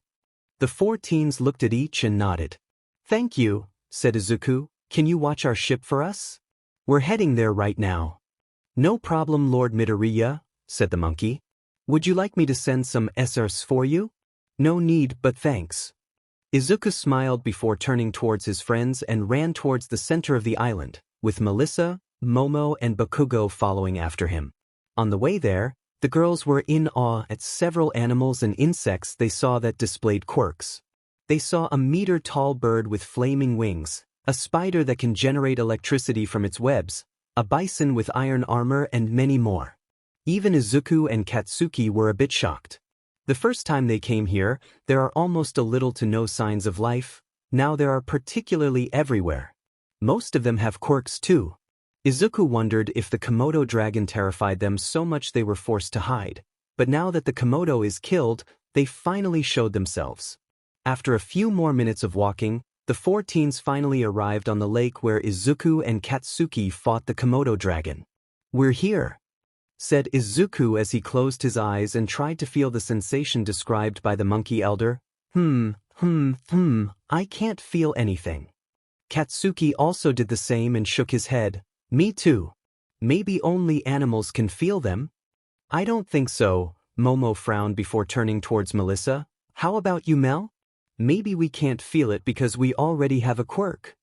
The 4 teens looked at each and nodded. "Thank you," said Izuku. "Can you watch our ship for us? We're heading there right now." "No problem, Lord Midoriya," said the monkey. "Would you like me to send some SRs for you?" "No need, but thanks." Izuku smiled before turning towards his friends and ran towards the center of the island, with Melissa, Momo, and Bakugo following after him. On the way there, the girls were in awe at several animals and insects they saw that displayed quirks. They saw a meter-tall bird with flaming wings, a spider that can generate electricity from its webs, a bison with iron armor, and many more. Even Izuku and Katsuki were a bit shocked. The first time they came here, there are almost a little to no signs of life. Now there are particularly everywhere. Most of them have quirks too. Izuku wondered if the Komodo dragon terrified them so much they were forced to hide. But now that the Komodo is killed, they finally showed themselves. After a few more minutes of walking, the 4 teens finally arrived on the lake where Izuku and Katsuki fought the Komodo dragon. "We're here," said Izuku as he closed his eyes and tried to feel the sensation described by the monkey elder. I can't feel anything." Katsuki also did the same and shook his head. "Me too. Maybe only animals can feel them?" "I don't think so," Momo frowned before turning towards Melissa. "How about you, Mel? Maybe we can't feel it because we already have a quirk."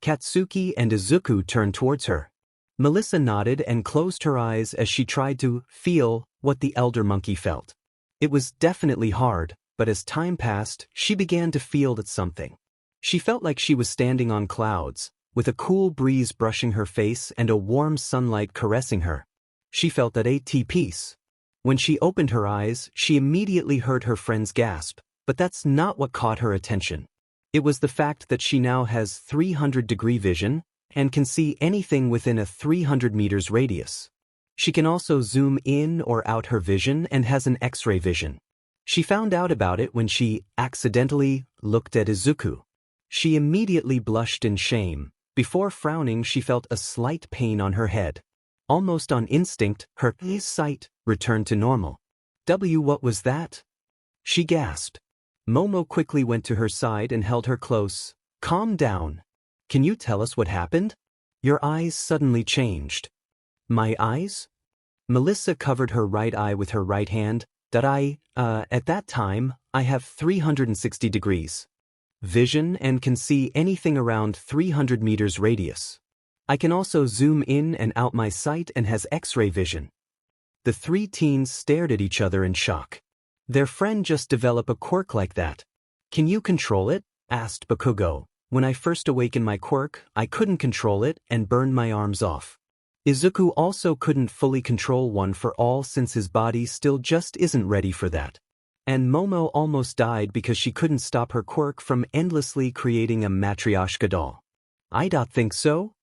Katsuki and Izuku turned towards her. Melissa nodded and closed her eyes as she tried to feel what the elder monkey felt. It was definitely hard, but as time passed, she began to feel that something. She felt like she was standing on clouds, with a cool breeze brushing her face and a warm sunlight caressing her. She felt at peace. When she opened her eyes, she immediately heard her friends gasp, but that's not what caught her attention. It was the fact that she now has 300-degree vision and can see anything within a 300 meters radius. She can also zoom in or out her vision and has an X-ray vision. She found out about it when she accidentally looked at Izuku. She immediately blushed in shame. Before frowning, she felt a slight pain on her head. Almost on instinct, her sight returned to normal. What was that?" she gasped. Momo quickly went to her side and held her close. "Calm down. Can you tell us what happened? Your eyes suddenly changed." "My eyes?" Melissa covered her right eye with her right hand. At that time, I have 360 degrees. Vision and can see anything around 300 meters radius. I can also zoom in and out my sight and has X-ray vision." The 3 teens stared at each other in shock. Their friend just developed a quirk like that. "Can you control it?" asked Bakugo. When I first awakened my quirk, I couldn't control it and burned my arms off. Izuku also couldn't fully control one for all since his body still just isn't ready for that. And Momo almost died because she couldn't stop her quirk from endlessly creating a Matryoshka doll. I don't think so.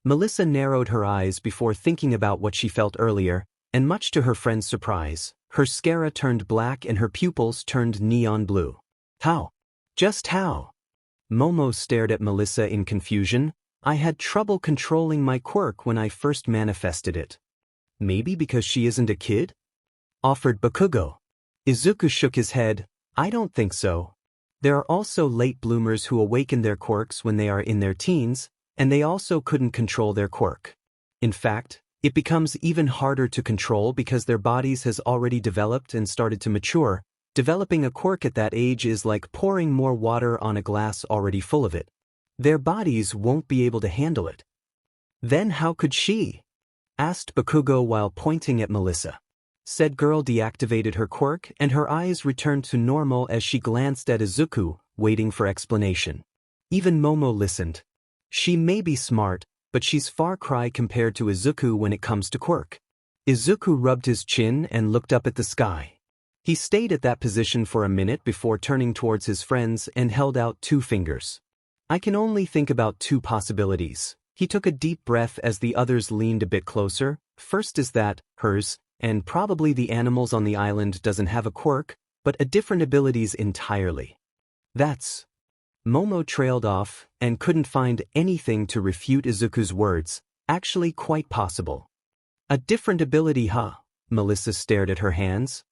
Melissa narrowed her eyes before thinking about what she felt earlier, and much to her friend's surprise, her sclera turned black and her pupils turned neon blue. How? Just how? Momo stared at Melissa in confusion. I had trouble controlling my quirk when I first manifested it. Maybe because she isn't a kid? Offered Bakugo. Izuku shook his head. I don't think so. There are also late bloomers who awaken their quirks when they are in their teens, and they also couldn't control their quirk. In fact, it becomes even harder to control because their bodies has already developed and started to mature. Developing a quirk at that age is like pouring more water on a glass already full of it. Their bodies won't be able to handle it. Then how could she? Asked Bakugo while pointing at Melissa. Said girl deactivated her quirk and her eyes returned to normal as she glanced at Izuku, waiting for explanation. Even Momo listened. She may be smart, but she's far cry compared to Izuku when it comes to quirk. Izuku rubbed his chin and looked up at the sky. He stayed at that position for a minute before turning towards his friends and held out 2 fingers. I can only think about 2 possibilities. He took a deep breath as the others leaned a bit closer. First is that, hers, and probably the animals on the island doesn't have a quirk, but a different abilities entirely. That's... Momo trailed off and couldn't find anything to refute Izuku's words. Actually quite possible. A different ability, huh? Melissa stared at her hands.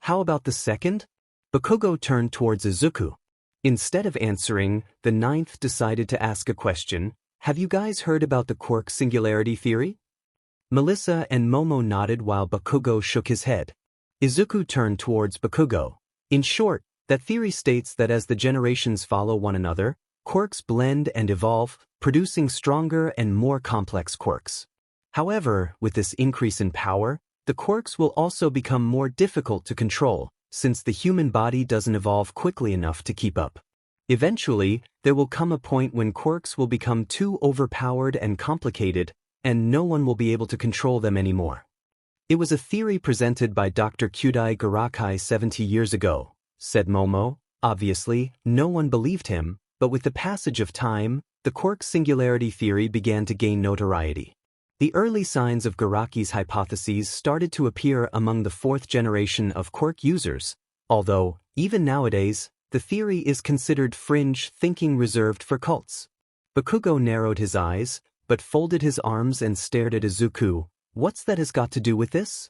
How about the second? Bakugo turned towards Izuku. Instead of answering, the 9th decided to ask a question. Have you guys heard about the quirk singularity theory? Melissa and Momo nodded while Bakugo shook his head. Izuku turned towards Bakugo. In short, that theory states that as the generations follow one another, quirks blend and evolve, producing stronger and more complex quirks. However, with this increase in power, the quirks will also become more difficult to control, since the human body doesn't evolve quickly enough to keep up. Eventually, there will come a point when quirks will become too overpowered and complicated, and no one will be able to control them anymore. It was a theory presented by Dr. Kyudai Garakai 70 years ago, said Momo. Obviously, no one believed him, but with the passage of time, the quirk singularity theory began to gain notoriety. The early signs of Garaki's hypotheses started to appear among the 4th generation of quirk users, although, even nowadays, the theory is considered fringe thinking reserved for cults. Bakugo narrowed his eyes, but folded his arms and stared at Izuku. What's that has got to do with this?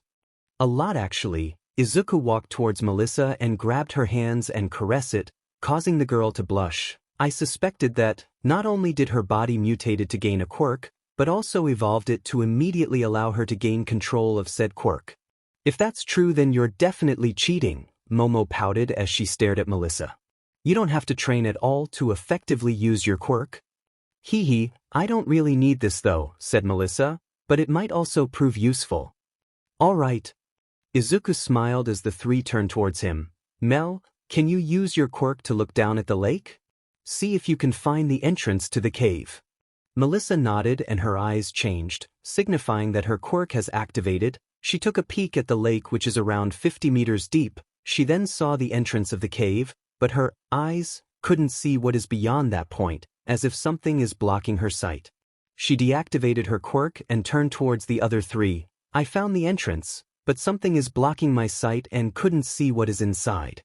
A lot actually. Izuku walked towards Melissa and grabbed her hands and caressed it, causing the girl to blush. I suspected that, not only did her body mutated to gain a quirk, but also evolved it to immediately allow her to gain control of said quirk. If that's true, then you're definitely cheating, Momo pouted as she stared at Melissa. You don't have to train at all to effectively use your quirk. Hee hee, I don't really need this though, said Melissa, but it might also prove useful. All right. Izuku smiled as the 3 turned towards him. Mel, can you use your quirk to look down at the lake? See if you can find the entrance to the cave. Melissa nodded and her eyes changed, signifying that her quirk has activated. She took a peek at the lake, which is around 50 meters deep. She then saw the entrance of the cave, but her eyes couldn't see what is beyond that point, as if something is blocking her sight. She deactivated her quirk and turned towards the other 3. I found the entrance, but something is blocking my sight and couldn't see what is inside.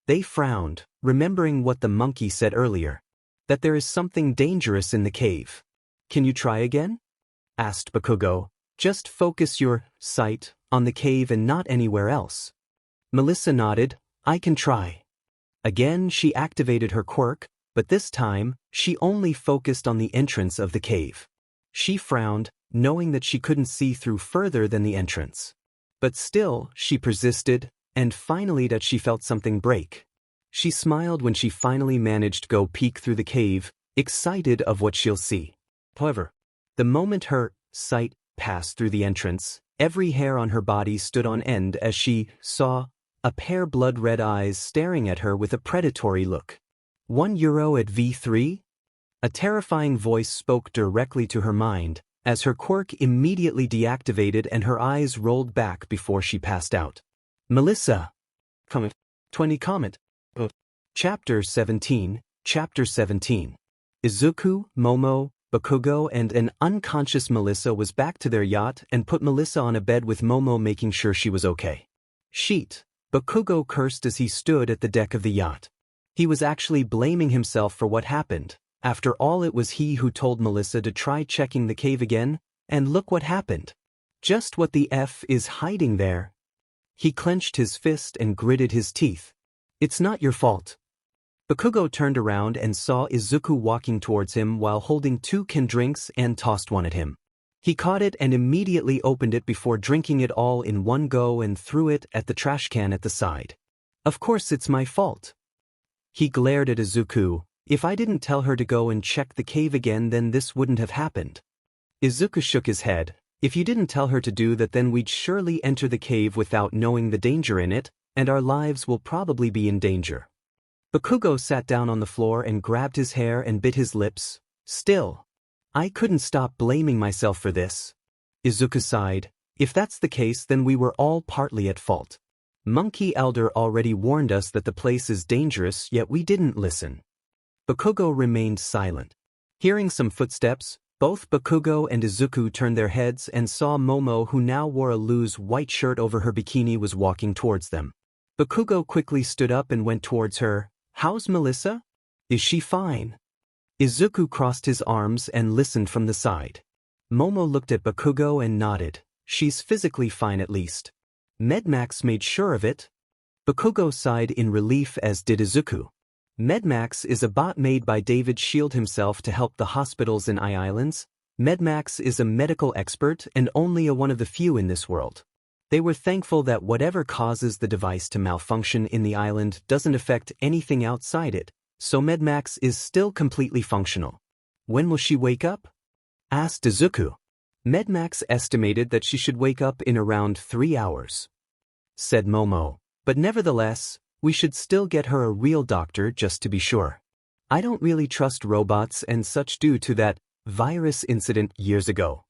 They frowned, remembering what the monkey said earlier, that there is something dangerous in the cave. Can you try again? Asked Bakugo. Just focus your sight on the cave and not anywhere else. Melissa nodded. I can try. Again she activated her quirk, but this time, she only focused on the entrance of the cave. She frowned, knowing that she couldn't see through further than the entrance. But still, she persisted, and finally that she felt something break. She smiled when she finally managed to go peek through the cave, excited of what she'll see. However, the moment her sight passed through the entrance, every hair on her body stood on end as she saw a pair blood-red eyes staring at her with a predatory look. €1 at V3? A terrifying voice spoke directly to her mind, as her quirk immediately deactivated and her eyes rolled back before she passed out. Melissa! Comment. 20 comment. Chapter 17. Chapter 17. Izuku, Momo, Bakugo and an unconscious Melissa was back to their yacht and put Melissa on a bed with Momo making sure she was okay. Sheet. Bakugo cursed as he stood at the deck of the yacht. He was actually blaming himself for what happened. After all, it was he who told Melissa to try checking the cave again, and look what happened. Just what the F is hiding there? He clenched his fist and gritted his teeth. It's not your fault. Bakugo turned around and saw Izuku walking towards him while holding 2 can drinks and tossed one at him. He caught it and immediately opened it before drinking it all in one go and threw it at the trash can at the side. Of course it's my fault. He glared at Izuku. If I didn't tell her to go and check the cave again, then this wouldn't have happened. Izuku shook his head. If you didn't tell her to do that, then we'd surely enter the cave without knowing the danger in it, and our lives will probably be in danger. Bakugo sat down on the floor and grabbed his hair and bit his lips. Still, I couldn't stop blaming myself for this. Izuku sighed. If that's the case, then we were all partly at fault. Monkey Elder already warned us that the place is dangerous, yet we didn't listen. Bakugo remained silent. Hearing some footsteps, both Bakugo and Izuku turned their heads and saw Momo, who now wore a loose white shirt over her bikini, was walking towards them. Bakugo quickly stood up and went towards her. How's Melissa? Is she fine? Izuku crossed his arms and listened from the side. Momo looked at Bakugo and nodded. She's physically fine at least. Medmax made sure of it. Bakugo sighed in relief, as did Izuku. Medmax is a bot made by David Shield himself to help the hospitals in Islands. Medmax is a medical expert and only one of the few in this world. They were thankful that whatever causes the device to malfunction in the island doesn't affect anything outside it, so Medmax is still completely functional. When will she wake up? Asked Izuku. Medmax estimated that she should wake up in around 3 hours. Said Momo. But nevertheless, we should still get her a real doctor just to be sure. I don't really trust robots and such due to that virus incident years ago.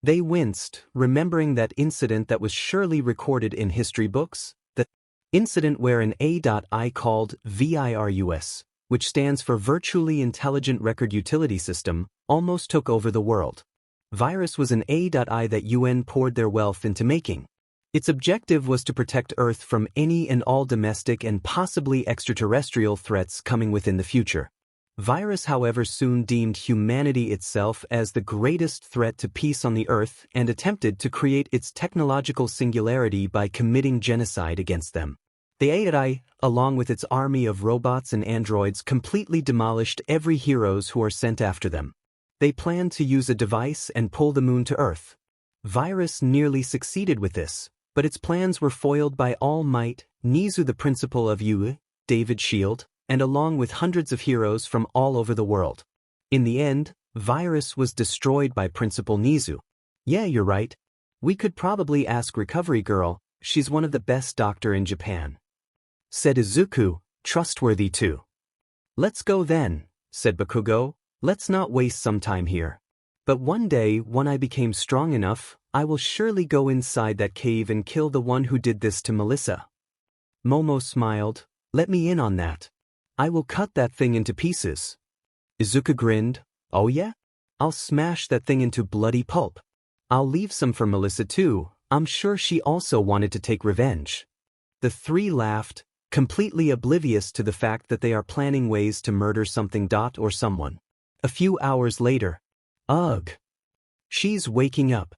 They winced, remembering that incident that was surely recorded in history books, the incident where an AI called VIRUS, which stands for Virtually Intelligent Record Utility System, almost took over the world. Virus was an AI that UN poured their wealth into making. Its objective was to protect Earth from any and all domestic and possibly extraterrestrial threats coming within the future. Virus, however, soon deemed humanity itself as the greatest threat to peace on the Earth and attempted to create its technological singularity by committing genocide against them. The AI, along with its army of robots and androids, completely demolished every heroes who are sent after them. They planned to use a device and pull the moon to Earth. Virus nearly succeeded with this, but its plans were foiled by All Might, Nizu, the principal of UE, David Shield, and along with hundreds of heroes from all over the world. In the end, Virus was destroyed by Principal Nizu. Yeah, you're right. We could probably ask Recovery Girl, she's one of the best doctor in Japan. Said Izuku, trustworthy too. Let's go then, said Bakugo. Let's not waste some time here. But one day, when I became strong enough, I will surely go inside that cave and kill the one who did this to Melissa. Momo smiled. Let me in on that. I will cut that thing into pieces. Izuku grinned. Oh yeah? I'll smash that thing into bloody pulp. I'll leave some for Melissa too. I'm sure she also wanted to take revenge. The three laughed, completely oblivious to the fact that they are planning ways to murder something or someone. A few hours later. Ugh. She's waking up.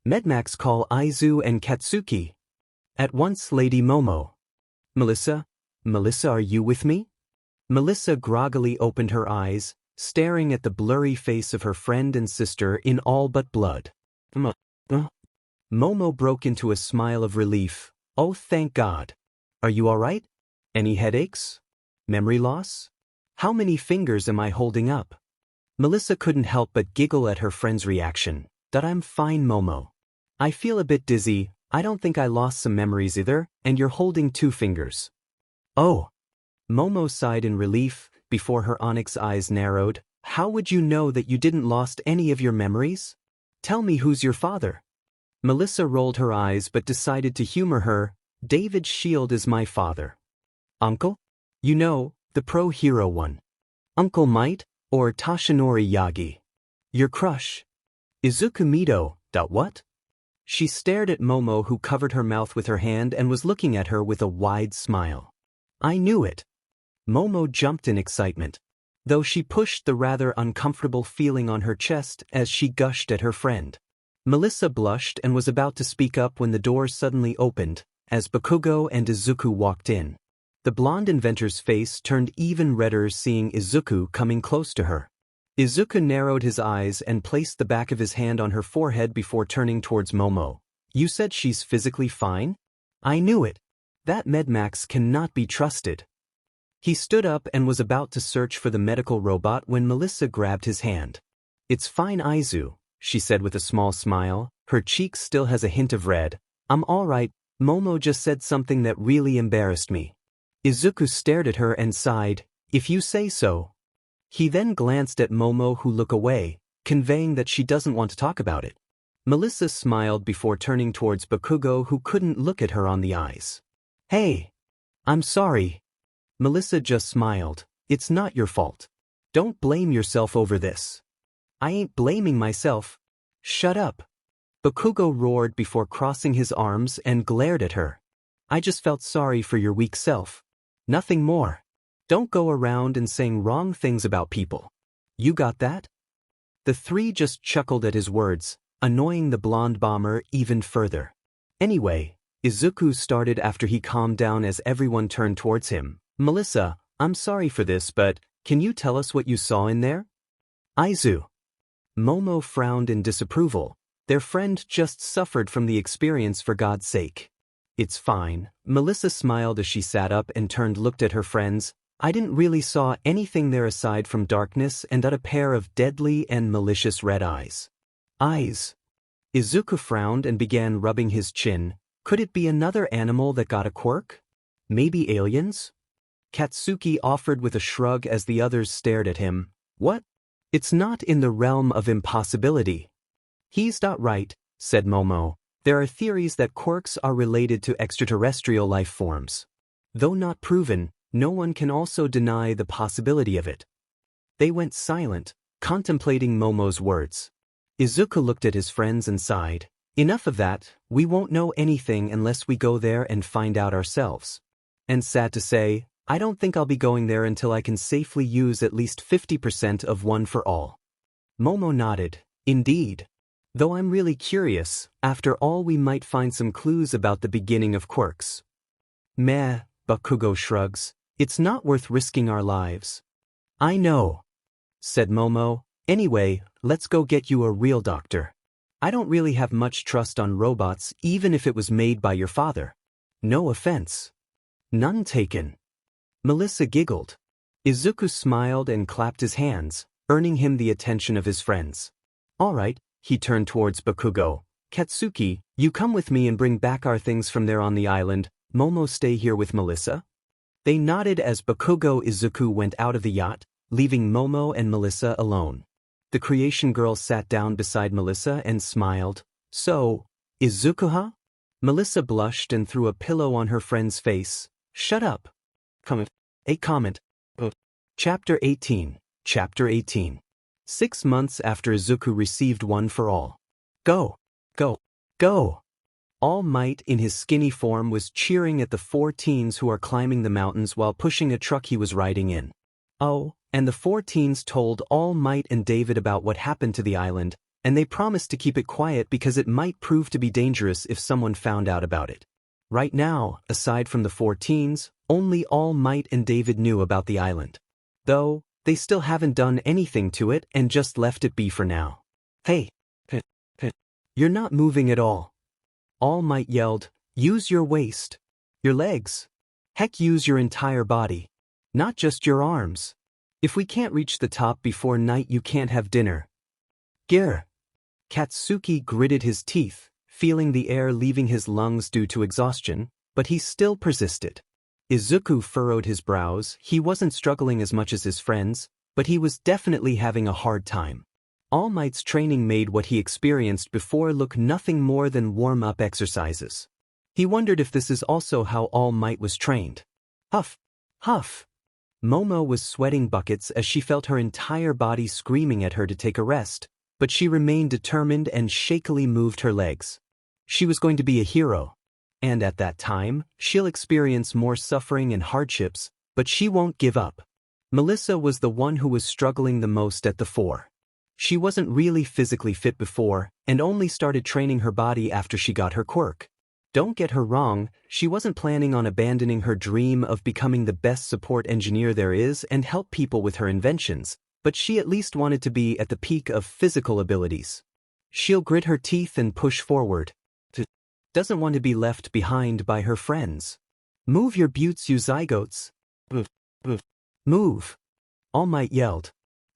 Medmax, call Aizu and Katsuki. At once, Lady Momo. Melissa? Melissa, are you with me? Melissa groggily opened her eyes, staring at the blurry face of her friend and sister in all but blood. Momo broke into a smile of relief. Oh, thank God. Are you all right? Any headaches? Memory loss? How many fingers am I holding up? Melissa couldn't help but giggle at her friend's reaction. I'm fine, Momo. I feel a bit dizzy. I don't think I lost some memories either, and you're holding 2 fingers. Oh. Momo sighed in relief, before her onyx eyes narrowed. how would you know that you didn't lost any of your memories? Tell me who's your father. Melissa rolled her eyes but decided to humor her. David Shield is my father. Uncle? You know, the pro-hero one. Uncle Might, or Toshinori Yagi. Your crush. Izuku Mido. What? She stared at Momo, who covered her mouth with her hand and was looking at her with a wide smile. I knew it. Momo jumped in excitement, though she pushed the rather uncomfortable feeling on her chest as she gushed at her friend. Melissa blushed and was about to speak up when the door suddenly opened, as Bakugo and Izuku walked in. The blonde inventor's face turned even redder seeing Izuku coming close to her. Izuku narrowed his eyes and placed the back of his hand on her forehead before turning towards Momo. You said she's physically fine? I knew it. That Medmax cannot be trusted. He stood up and was about to search for the medical robot when Melissa grabbed his hand. It's fine, Aizu, she said with a small smile. Her cheek still has a hint of red. I'm all right. Momo just said something that really embarrassed me. Izuku stared at her and sighed. If you say so. He then glanced at Momo, who looked away, conveying that she doesn't want to talk about it. Melissa smiled before turning towards Bakugo, who couldn't look at her on the eyes. Hey. I'm sorry. Melissa just smiled. It's not your fault. Don't blame yourself over this. I ain't blaming myself. Shut up. Bakugo roared before crossing his arms and glared at her. I just felt sorry for your weak self. Nothing more. Don't go around and saying wrong things about people. You got that? The three just chuckled at his words, annoying the blonde bomber even further. Anyway, Izuku started after he calmed down as everyone turned towards him. Melissa, I'm sorry for this, but can you tell us what you saw in there? Aizu. Momo frowned in disapproval. Their friend just suffered from the experience, for God's sake. It's fine. Melissa smiled as she sat up and looked at her friends. I didn't really saw anything there aside from darkness and a pair of deadly and malicious red eyes. Eyes. Izuku frowned and began rubbing his chin. Could it be another animal that got a quirk? Maybe aliens? Katsuki offered with a shrug as the others stared at him. What? It's not in the realm of impossibility. He's not right, said Momo. There are theories that quirks are related to extraterrestrial life forms. Though not proven, no one can also deny the possibility of it. They went silent, contemplating Momo's words. Izuku looked at his friends and sighed. Enough of that, we won't know anything unless we go there and find out ourselves. And sad to say, I don't think I'll be going there until I can safely use at least 50% of One for All. Momo nodded. Indeed. Though I'm really curious, after all we might find some clues about the beginning of quirks. Meh, Bakugo shrugs. It's not worth risking our lives. I know, said Momo. Anyway, let's go get you a real doctor. I don't really have much trust on robots, even if it was made by your father. No offense. None taken. Melissa giggled. Izuku smiled and clapped his hands, earning him the attention of his friends. All right, he turned towards Bakugo. Katsuki, you come with me and bring back our things from there on the island. Momo stay here with Melissa? They nodded as Bakugo Izuku went out of the yacht, leaving Momo and Melissa alone. The creation girl sat down beside Melissa and smiled. So, Izuku-huh? Melissa blushed and threw a pillow on her friend's face. Shut up. Comment. Chapter 18. Chapter 18. 6 months after Izuku received One for All. Go. Go. Go. All Might in his skinny form was cheering at the 4 teens who are climbing the mountains while pushing a truck he was riding in. Oh, and the 4 teens told All Might and David about what happened to the island, and they promised to keep it quiet because it might prove to be dangerous if someone found out about it. Right now, aside from the 4 teens, only All Might and David knew about the island. Though, they still haven't done anything to it and just left it be for now. Hey. You're not moving at all. All Might yelled, use your waist. Your legs. Heck, use your entire body. Not just your arms. If we can't reach the top before night, you can't have dinner. Gir. Katsuki gritted his teeth, feeling the air leaving his lungs due to exhaustion, but he still persisted. Izuku furrowed his brows. He wasn't struggling as much as his friends, but he was definitely having a hard time. All Might's training made what he experienced before look nothing more than warm-up exercises. He wondered if this is also how All Might was trained. Huff! Huff! Momo was sweating buckets as she felt her entire body screaming at her to take a rest, but she remained determined and shakily moved her legs. She was going to be a hero. And at that time, she'll experience more suffering and hardships, but she won't give up. Melissa was the one who was struggling the most at the fore. She wasn't really physically fit before, and only started training her body after she got her quirk. Don't get her wrong, she wasn't planning on abandoning her dream of becoming the best support engineer there is and help people with her inventions, but she at least wanted to be at the peak of physical abilities. She'll grit her teeth and push forward. Doesn't want to be left behind by her friends. Move your buttes, you zygotes. Move! All Might yelled.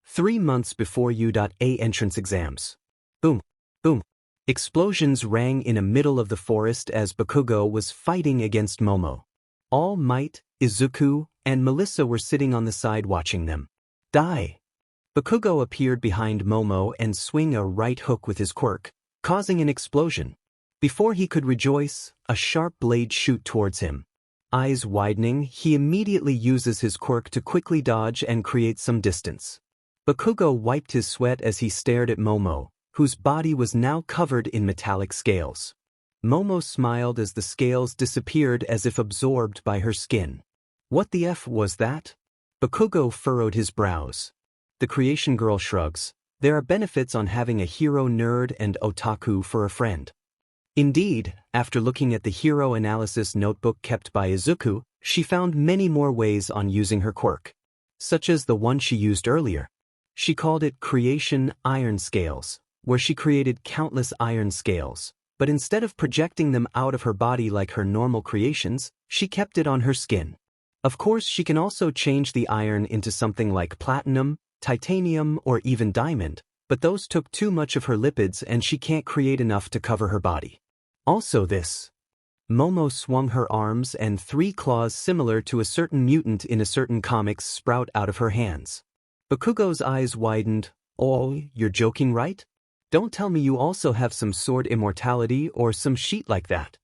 3 months before U.A entrance exams. Boom! Boom! Explosions rang in the middle of the forest as Bakugo was fighting against Momo. All Might, Izuku, and Melissa were sitting on the side watching them. Die! Bakugo appeared behind Momo and swung a right hook with his quirk, causing an explosion. Before he could rejoice, a sharp blade shot towards him. Eyes widening, he immediately uses his quirk to quickly dodge and create some distance. Bakugo wiped his sweat as he stared at Momo, whose body was now covered in metallic scales. Momo smiled as the scales disappeared as if absorbed by her skin. What the F was that? Bakugo furrowed his brows. The Creation Girl shrugs. There are benefits on having a hero nerd and otaku for a friend. Indeed, after looking at the hero analysis notebook kept by Izuku, she found many more ways on using her quirk. Such as the one she used earlier. She called it Creation Iron Scales, where she created countless iron scales, but instead of projecting them out of her body like her normal creations, she kept it on her skin. Of course, she can also change the iron into something like platinum, titanium, or even diamond, but those took too much of her lipids and she can't create enough to cover her body. Also this. Momo swung her arms and 3 claws similar to a certain mutant in a certain comics sprout out of her hands. Bakugo's eyes widened. Oh, you're joking, right? Don't tell me you also have some sword immortality or some sheet like that.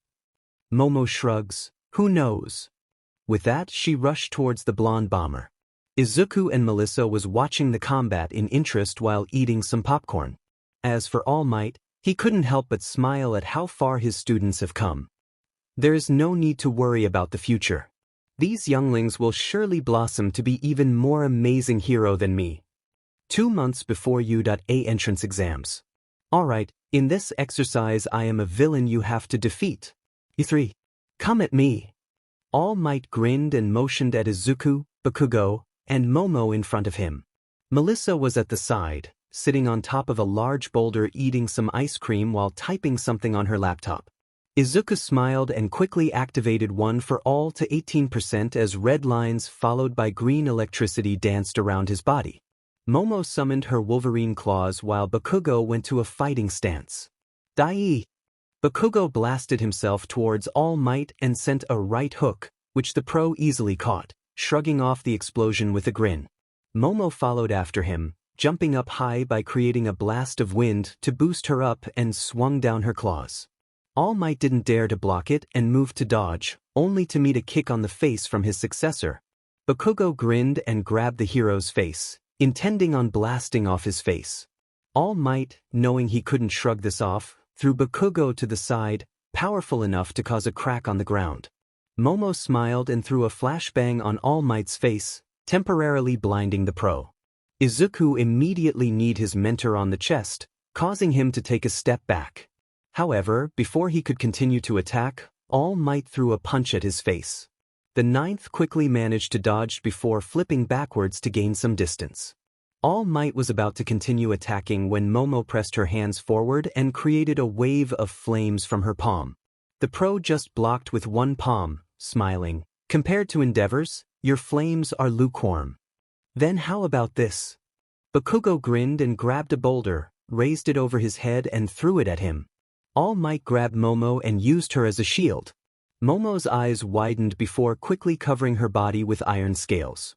Momo shrugs. Who knows? With that, she rushed towards the blonde bomber. Izuku and Melissa was watching the combat in interest while eating some popcorn. As for All Might, he couldn't help but smile at how far his students have come. There is no need to worry about the future. These younglings will surely blossom to be even more amazing hero than me. 2 months before U.A entrance exams. Alright, in this exercise I am a villain you have to defeat. E3. Come at me. All Might grinned and motioned at Izuku, Bakugo, and Momo in front of him. Melissa was at the side, sitting on top of a large boulder eating some ice cream while typing something on her laptop. Izuku smiled and quickly activated one for all to 18% as red lines followed by green electricity danced around his body. Momo summoned her Wolverine claws while Bakugo went to a fighting stance. Dai! Bakugo blasted himself towards All Might and sent a right hook, which the pro easily caught, shrugging off the explosion with a grin. Momo followed after him, jumping up high by creating a blast of wind to boost her up and swung down her claws. All Might didn't dare to block it and moved to dodge, only to meet a kick on the face from his successor. Bakugo grinned and grabbed the hero's face, intending on blasting off his face. All Might, knowing he couldn't shrug this off, threw Bakugo to the side, powerful enough to cause a crack on the ground. Momo smiled and threw a flashbang on All Might's face, temporarily blinding the pro. Izuku immediately kneed his mentor on the chest, causing him to take a step back. However, before he could continue to attack, All Might threw a punch at his face. The ninth quickly managed to dodge before flipping backwards to gain some distance. All Might was about to continue attacking when Momo pressed her hands forward and created a wave of flames from her palm. The pro just blocked with one palm, smiling. Compared to endeavors, your flames are lukewarm. Then how about this? Bakugo grinned and grabbed a boulder, raised it over his head and threw it at him. All Might grabbed Momo and used her as a shield. Momo's eyes widened before quickly covering her body with iron scales.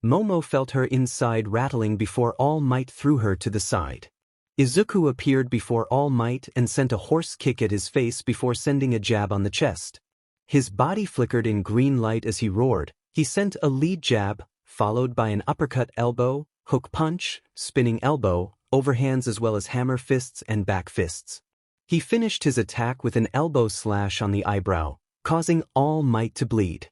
Momo felt her inside rattling before All Might threw her to the side. Izuku appeared before All Might and sent a horse kick at his face before sending a jab on the chest. His body flickered in green light as he roared. He sent a lead jab, followed by an uppercut elbow, hook punch, spinning elbow, overhands as well as hammer fists and back fists. He finished his attack with an elbow slash on the eyebrow, causing All Might to bleed.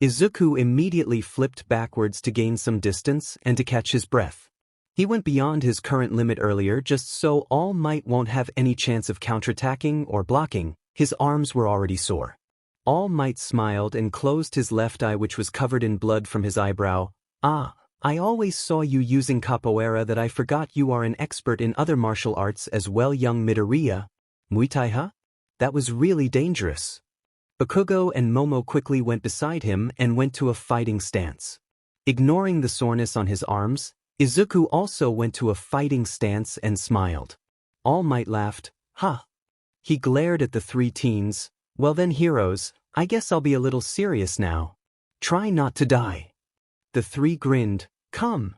Izuku immediately flipped backwards to gain some distance and to catch his breath. He went beyond his current limit earlier just so All Might won't have any chance of counterattacking or blocking. His arms were already sore. All Might smiled and closed his left eye, which was covered in blood from his eyebrow. "Ah, I always saw you using capoeira that I forgot you are an expert in other martial arts as well, young Midoriya. Muay Thai, huh? That was really dangerous." Bakugo and Momo quickly went beside him and went to a fighting stance. Ignoring the soreness on his arms, Izuku also went to a fighting stance and smiled. All Might laughed. "Ha." He glared at the three teens. "Well then, heroes, I guess I'll be a little serious now. Try not to die." The three grinned. "Come."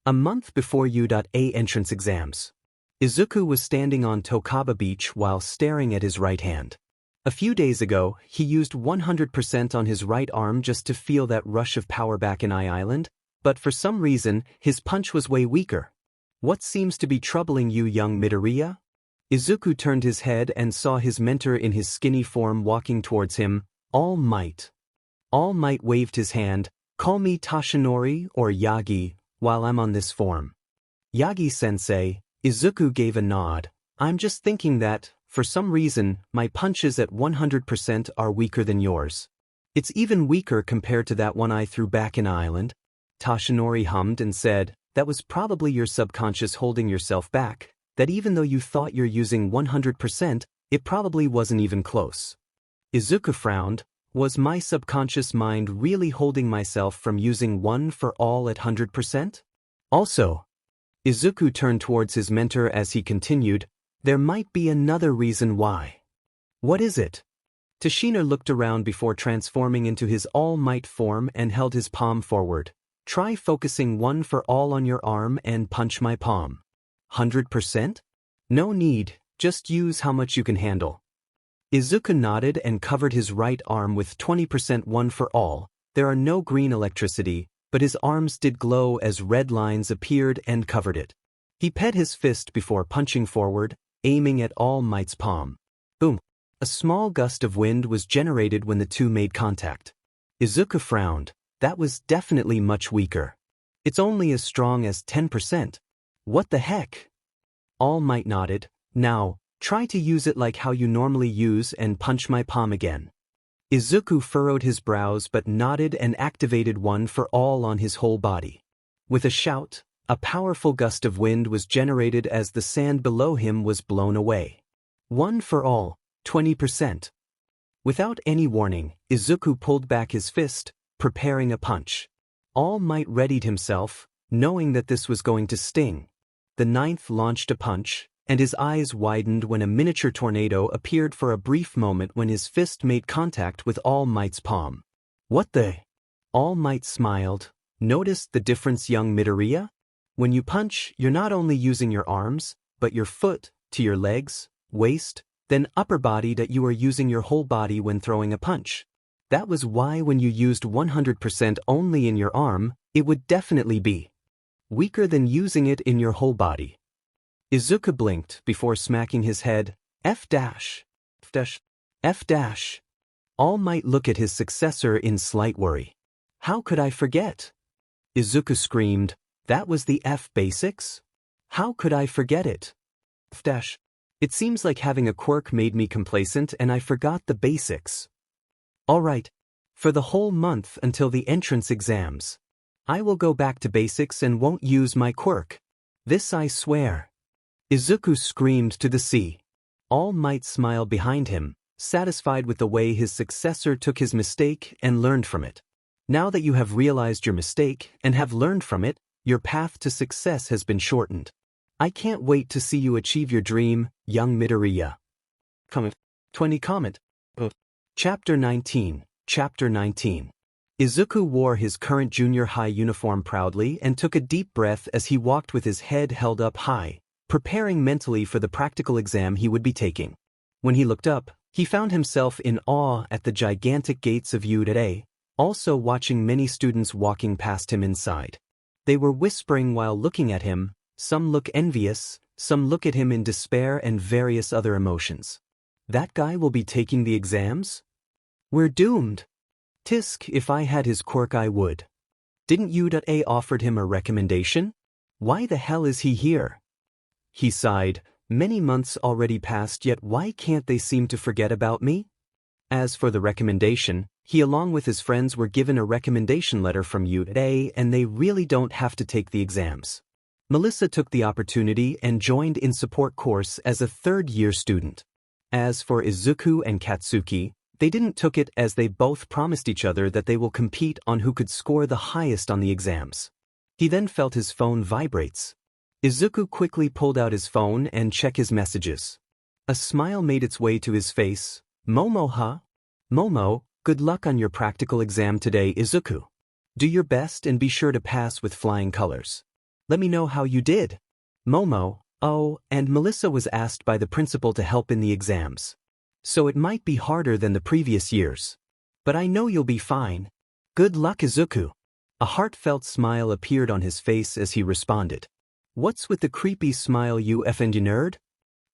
A month before U.A entrance exams, Izuku was standing on Tokaba Beach while staring at his right hand. A few days ago, he used 100% on his right arm just to feel that rush of power back in Eye Island, but for some reason, his punch was way weaker. "What seems to be troubling you, young Midoriya?" Izuku turned his head and saw his mentor in his skinny form walking towards him. All Might. All Might waved his hand. "Call me Tashinori or Yagi while I'm on this form." "Yagi-sensei." Izuku gave a nod. "I'm just thinking that, for some reason, my punches at 100% are weaker than yours. It's even weaker compared to that one I threw back in Island." Tashinori hummed and said, "That was probably your subconscious holding yourself back, that even though you thought you're using 100%, it probably wasn't even close." Izuku frowned. Was my subconscious mind really holding myself from using one for all at 100%? Also, Izuku turned towards his mentor as he continued, "There might be another reason why." "What is it?" Tashina looked around before transforming into his All Might form and held his palm forward. "Try focusing one for all on your arm and punch my palm." 100%? "No need, just use how much you can handle." Izuku nodded and covered his right arm with 20% one for all. There are no green electricity, but his arms did glow as red lines appeared and covered it. He pet his fist before punching forward, aiming at All Might's palm. Boom! A small gust of wind was generated when the two made contact. Izuku frowned. That was definitely much weaker. It's only as strong as 10%. What the heck? All Might nodded. "Now, try to use it like how you normally use and punch my palm again." Izuku furrowed his brows but nodded and activated one for all on his whole body. With a shout, a powerful gust of wind was generated as the sand below him was blown away. One for all, 20%. Without any warning, Izuku pulled back his fist, preparing a punch. All Might readied himself, knowing that this was going to sting. The ninth launched a punch, and his eyes widened when a miniature tornado appeared for a brief moment when his fist made contact with All Might's palm. "What the?" All Might smiled. "Noticed the difference, young Midoriya? When you punch, you're not only using your arms, but your foot, to your legs, waist, then upper body that you are using your whole body when throwing a punch. That was why when you used 100% only in your arm, it would definitely be weaker than using it in your whole body." Izuku blinked before smacking his head. F dash. F dash. F dash. All Might look at his successor in slight worry. "How could I forget?" Izuku screamed. "That was the F basics? How could I forget it?" F dash. "It seems like having a quirk made me complacent and I forgot the basics." "All right. For the whole month until the entrance exams, I will go back to basics and won't use my quirk. This I swear." Izuku screamed to the sea. All Might smiled behind him, satisfied with the way his successor took his mistake and learned from it. "Now that you have realized your mistake and have learned from it, your path to success has been shortened. I can't wait to see you achieve your dream, young Midoriya." Comment. 20 comment. Chapter 19. Chapter 19. Izuku wore his current junior high uniform proudly and took a deep breath as he walked with his head held up high, preparing mentally for the practical exam he would be taking. When he looked up, he found himself in awe at the gigantic gates of UA, also watching many students walking past him inside. They were whispering while looking at him, some look envious, some look at him in despair and various other emotions. That guy will be taking the exams? We're doomed. Tisk, if I had his quirk I would. Didn't UA offered him a recommendation? Why the hell is he here? He sighed. Many months already passed, yet why can't they seem to forget about me? As for the recommendation, he along with his friends were given a recommendation letter from UA and they really don't have to take the exams. Melissa took the opportunity and joined in support course as a third-year student. As for Izuku and Katsuki, they didn't took it as they both promised each other that they will compete on who could score the highest on the exams. He then felt his phone vibrates. Izuku quickly pulled out his phone and checked his messages. A smile made its way to his face. Momo, huh? Momo, good luck on your practical exam today, Izuku. Do your best and be sure to pass with flying colors. Let me know how you did. Momo, oh, and Melissa was asked by the principal to help in the exams. So it might be harder than the previous years. But I know you'll be fine. Good luck, Izuku. A heartfelt smile appeared on his face as he responded. What's with the creepy smile, you effing nerd?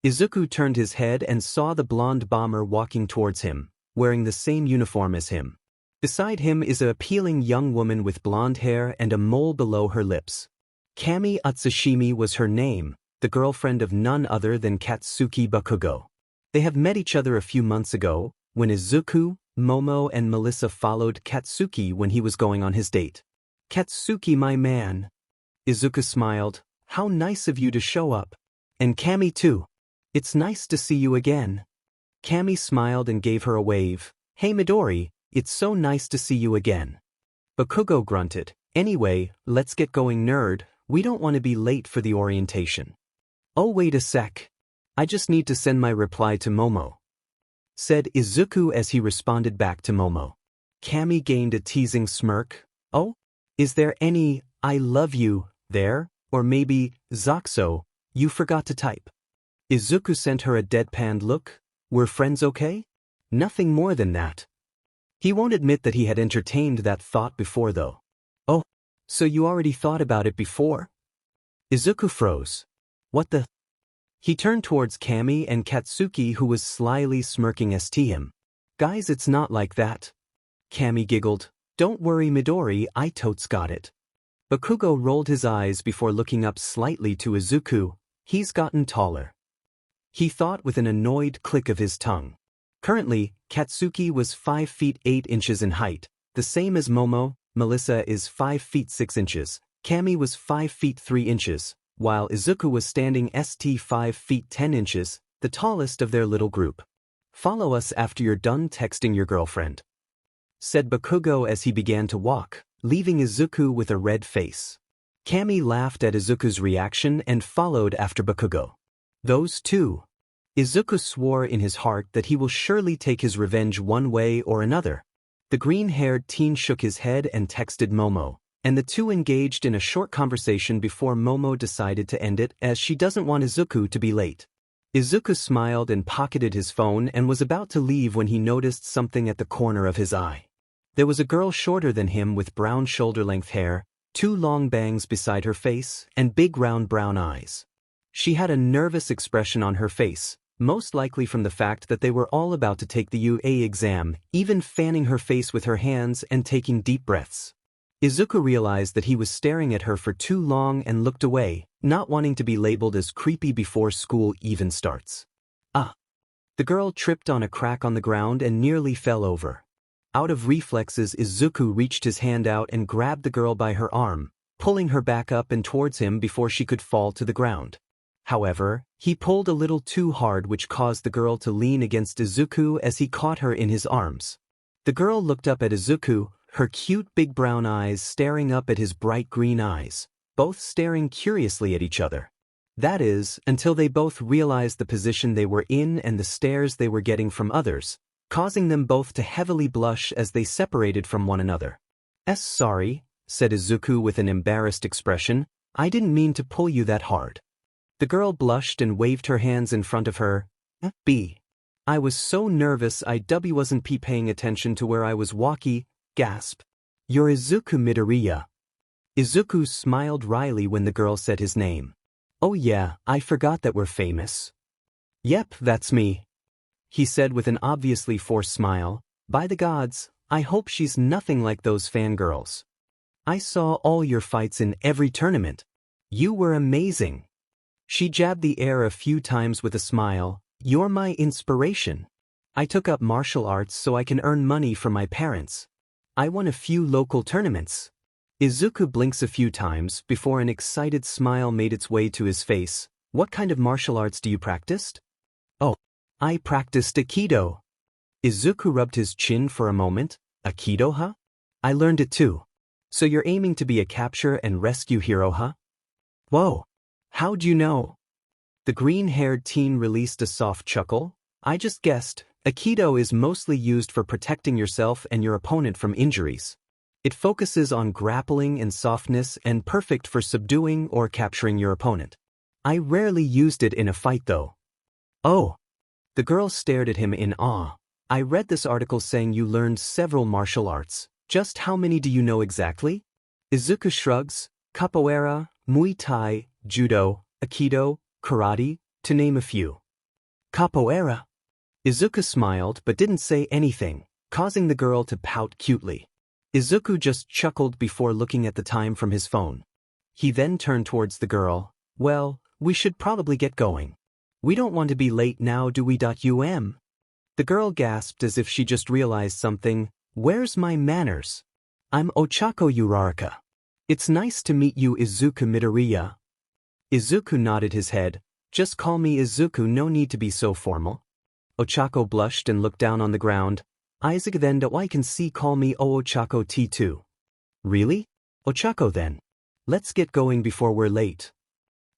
Izuku turned his head and saw the blonde bomber walking towards him, wearing the same uniform as him. Beside him is an appealing young woman with blonde hair and a mole below her lips. Kami Atsushimi was her name, the girlfriend of none other than Katsuki Bakugo. They have met each other a few months ago, when Izuku, Momo and Melissa followed Katsuki when he was going on his date. Katsuki, my man. Izuku smiled. How nice of you to show up. And Kami too. It's nice to see you again. Kami smiled and gave her a wave. Hey Midori, it's so nice to see you again. Bakugo grunted. Anyway, let's get going, nerd. We don't want to be late for the orientation. Oh, wait a sec. I just need to send my reply to Momo, said Izuku as he responded back to Momo. Kami gained a teasing smirk. Oh? Is there any, I love you, there? Or maybe, Zaxo, you forgot to type. Izuku sent her a deadpanned look. We're friends, okay? Nothing more than that. He won't admit that he had entertained that thought before though. Oh, so you already thought about it before? Izuku froze. What the? He turned towards Kami and Katsuki, who was slyly smirking at him. Guys, it's not like that. Kami giggled. Don't worry Midori, I totes got it. Bakugo rolled his eyes before looking up slightly to Izuku. He's gotten taller. He thought with an annoyed click of his tongue. Currently, Katsuki was 5 feet 8 inches in height, the same as Momo. Melissa is 5 feet 6 inches, Kami was 5 feet 3 inches, while Izuku was standing st 5 feet 10 inches, the tallest of their little group. Follow us after you're done texting your girlfriend, said Bakugo as he began to walk, leaving Izuku with a red face. Kami laughed at Izuku's reaction and followed after Bakugo. Those two. Izuku swore in his heart that he will surely take his revenge one way or another. The green-haired teen shook his head and texted Momo, and the two engaged in a short conversation before Momo decided to end it as she doesn't want Izuku to be late. Izuku smiled and pocketed his phone and was about to leave when he noticed something at the corner of his eye. There was a girl shorter than him with brown shoulder-length hair, 2 long bangs beside her face, and big round brown eyes. She had a nervous expression on her face, most likely from the fact that they were all about to take the UA exam, even fanning her face with her hands and taking deep breaths. Izuku realized that he was staring at her for too long and looked away, not wanting to be labeled as creepy before school even starts. Ah! The girl tripped on a crack on the ground and nearly fell over. Out of reflexes, Izuku reached his hand out and grabbed the girl by her arm, pulling her back up and towards him before she could fall to the ground. However, he pulled a little too hard, which caused the girl to lean against Izuku as he caught her in his arms. The girl looked up at Izuku, her cute big brown eyes staring up at his bright green eyes, both staring curiously at each other. That is, until they both realized the position they were in and the stares they were getting from others, causing them both to heavily blush as they separated from one another. Sorry, said Izuku with an embarrassed expression. I didn't mean to pull you that hard. The girl blushed and waved her hands in front of her. I was so nervous I wasn't paying attention to where I was walking. Gasp. You're Izuku Midoriya. Izuku smiled wryly when the girl said his name. Oh yeah, I forgot that we're famous. Yep, that's me, he said with an obviously forced smile. By the gods, I hope she's nothing like those fangirls. I saw all your fights in every tournament. You were amazing. She jabbed the air a few times with a smile. You're my inspiration. I took up martial arts so I can earn money for my parents. I won a few local tournaments. Izuku blinks a few times before an excited smile made its way to his face. What kind of martial arts do you practice? Oh, I practiced Aikido. Izuku rubbed his chin for a moment. Aikido, huh? I learned it too. So you're aiming to be a capture and rescue hero, huh? Whoa. How'd you know? The green-haired teen released a soft chuckle. I just guessed. Aikido is mostly used for protecting yourself and your opponent from injuries. It focuses on grappling and softness and perfect for subduing or capturing your opponent. I rarely used it in a fight though. Oh. The girl stared at him in awe. I read this article saying you learned several martial arts. Just how many do you know exactly? Izuku shrugs. Capoeira, Muay Thai, Judo, Aikido, Karate, to name a few. Capoeira. Izuku smiled but didn't say anything, causing the girl to pout cutely. Izuku just chuckled before looking at the time from his phone. He then turned towards the girl. Well, we should probably get going. We don't want to be late now, do we? The girl gasped as if she just realized something. Where's my manners? I'm Ochako Uraraka. It's nice to meet you, Izuku Midoriya. Izuku nodded his head. Just call me Izuku, no need to be so formal. Ochako blushed and looked down on the ground. Isaac then that I can see call me Ochako T2. Really? Ochako then. Let's get going before we're late.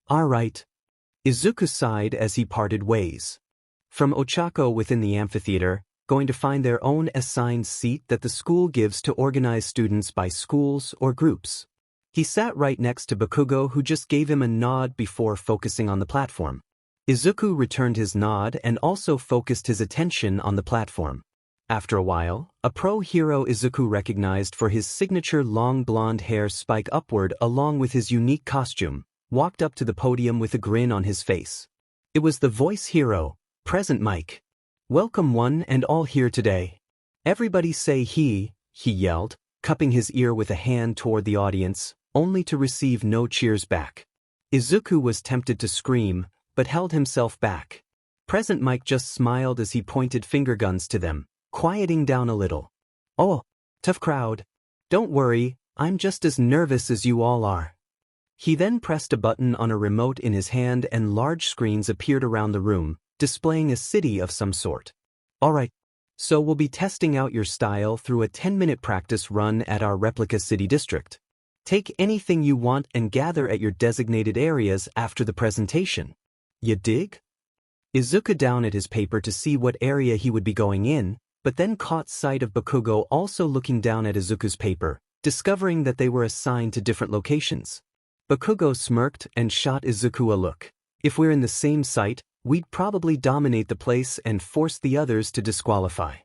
Alright. Izuku sighed as he parted ways. From Ochako within the amphitheater, going to find their own assigned seat that the school gives to organize students by schools or groups. He sat right next to Bakugo, who just gave him a nod before focusing on the platform. Izuku returned his nod and also focused his attention on the platform. After a while, a pro hero Izuku recognized for his signature long blonde hair spike upward along with his unique costume, walked up to the podium with a grin on his face. It was the voice hero, Present Mike. Welcome one and all here today. Everybody say he yelled, cupping his ear with a hand toward the audience, only to receive no cheers back. Izuku was tempted to scream, but held himself back. Present Mike just smiled as he pointed finger guns to them, quieting down a little. Oh, tough crowd. Don't worry, I'm just as nervous as you all are. He then pressed a button on a remote in his hand and large screens appeared around the room, displaying a city of some sort. Alright, so we'll be testing out your style through a 10-minute practice run at our replica city district. Take anything you want and gather at your designated areas after the presentation. You dig? Izuku down at his paper to see what area he would be going in, but then caught sight of Bakugo also looking down at Izuku's paper, discovering that they were assigned to different locations. Bakugo smirked and shot Izuku a look. If we're in the same site, we'd probably dominate the place and force the others to disqualify.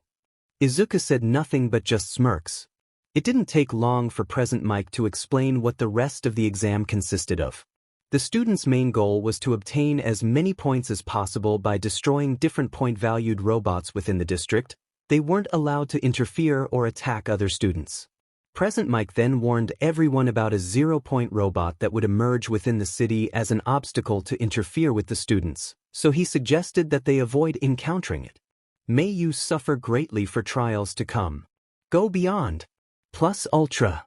Izuku said nothing but just smirks. It didn't take long for Present Mike to explain what the rest of the exam consisted of. The students' main goal was to obtain as many points as possible by destroying different point-valued robots within the district. They weren't allowed to interfere or attack other students. Present Mike then warned everyone about a 0-point robot that would emerge within the city as an obstacle to interfere with the students, so he suggested that they avoid encountering it. May you suffer greatly for trials to come. Go beyond. Plus Ultra.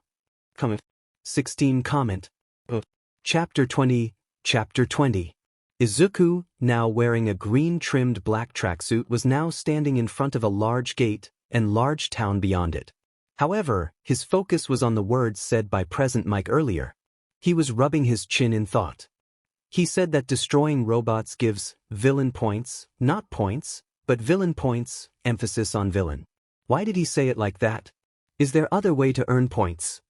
16 comment. Chapter 20. Chapter 20. Izuku, now wearing a green-trimmed black tracksuit, was now standing in front of a large gate and large town beyond it. However, his focus was on the words said by Present Mike earlier. He was rubbing his chin in thought. He said that destroying robots gives villain points, not points, but villain points, emphasis on villain. Why did he say it like that? Is there other way to earn points?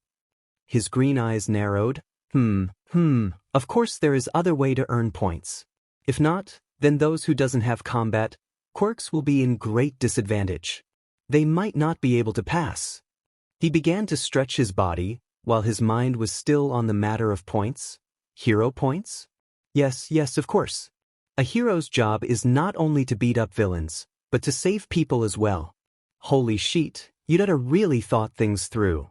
His green eyes narrowed. Of course there is other way to earn points. If not, then those who doesn't have combat quirks will be in great disadvantage. They might not be able to pass. He began to stretch his body, while his mind was still on the matter of points. Hero points? Yes, of course. A hero's job is not only to beat up villains, but to save people as well. Holy shit, you'd really thought things through.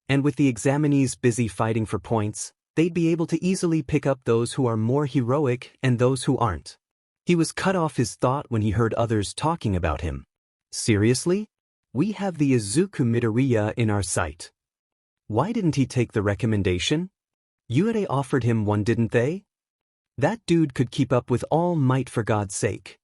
And with the examinees busy fighting for points, they'd be able to easily pick up those who are more heroic and those who aren't. He was cut off his thought when he heard others talking about him. Seriously? We have the Izuku Midoriya in our sight. Why didn't he take the recommendation? Yurei offered him one, didn't they? That dude could keep up with All Might for God's sake.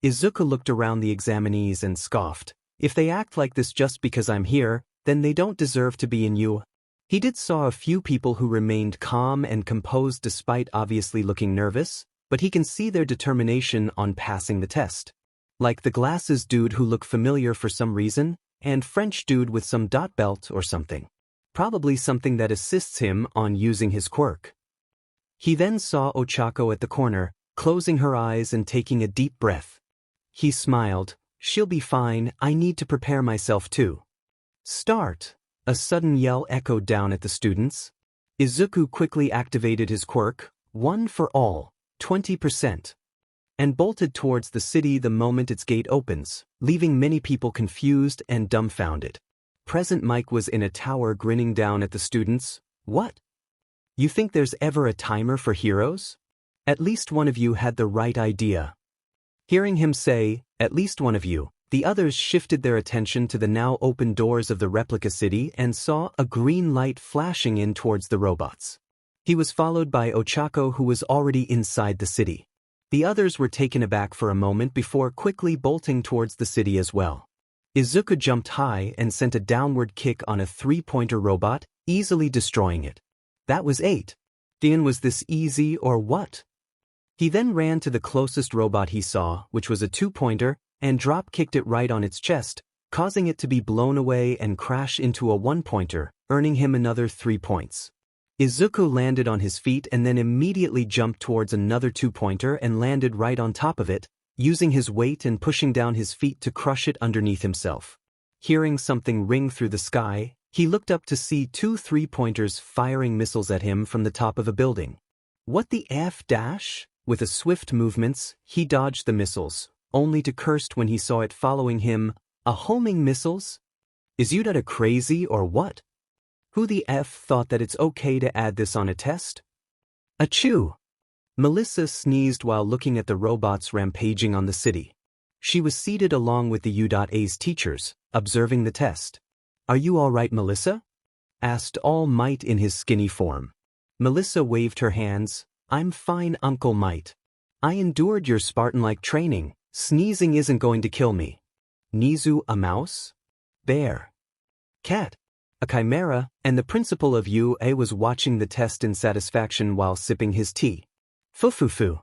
Izuku looked around the examinees and scoffed. If they act like this just because I'm here, then they don't deserve to be in you. He saw a few people who remained calm and composed despite obviously looking nervous, but he can see their determination on passing the test. Like the glasses dude who looked familiar for some reason, and French dude with some dot belt or something. Probably something that assists him on using his quirk. He then saw Ochako at the corner, closing her eyes and taking a deep breath. He smiled. She'll be fine, I need to prepare myself too. Start! A sudden yell echoed down at the students. Izuku quickly activated his quirk, one for all, 20%, and bolted towards the city the moment its gate opens, leaving many people confused and dumbfounded. Present Mike was in a tower grinning down at the students. What? You think there's ever a timer for heroes? At least one of you had the right idea. Hearing him say, at least one of you, the others shifted their attention to the now open doors of the replica city and saw a green light flashing in towards the robots. He was followed by Ochako, who was already inside the city. The others were taken aback for a moment before quickly bolting towards the city as well. Izuku jumped high and sent a downward kick on a three-pointer robot, easily destroying it. That was 8. Was this easy or what? He then ran to the closest robot he saw, which was a 2-pointer, and drop-kicked it right on its chest, causing it to be blown away and crash into a 1-pointer, earning him another 3 points. Izuku landed on his feet and then immediately jumped towards another 2-pointer and landed right on top of it, using his weight and pushing down his feet to crush it underneath himself. Hearing something ring through the sky, he looked up to see 2 3-pointers firing missiles at him from the top of a building. What the F dash? With a swift movements, he dodged the missiles, only to curse when he saw it following him. A homing missiles? Is you crazy or what? Who the F thought that it's okay to add this on a test? Achoo! Melissa sneezed while looking at the robots rampaging on the city. She was seated along with the U.A's teachers, observing the test. Are you all right, Melissa? Asked All Might in his skinny form. Melissa waved her hands. I'm fine, Uncle Might. I endured your Spartan-like training. Sneezing isn't going to kill me. Nizu, a mouse? Bear. Cat. A chimera, and the principal of UA was watching the test in satisfaction while sipping his tea. Fufufu.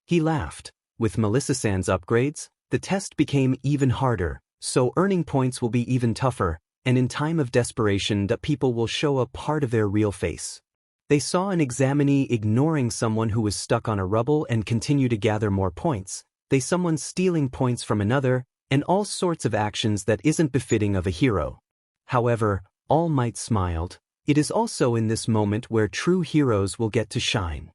He laughed. With Melissa-san's upgrades, the test became even harder, so earning points will be even tougher, and in time of desperation that people will show a part of their real face. They saw an examinee ignoring someone who was stuck on a rubble and continue to gather more points. They someone stealing points from another, and all sorts of actions that isn't befitting of a hero. However, All Might smiled. It is also in this moment where true heroes will get to shine.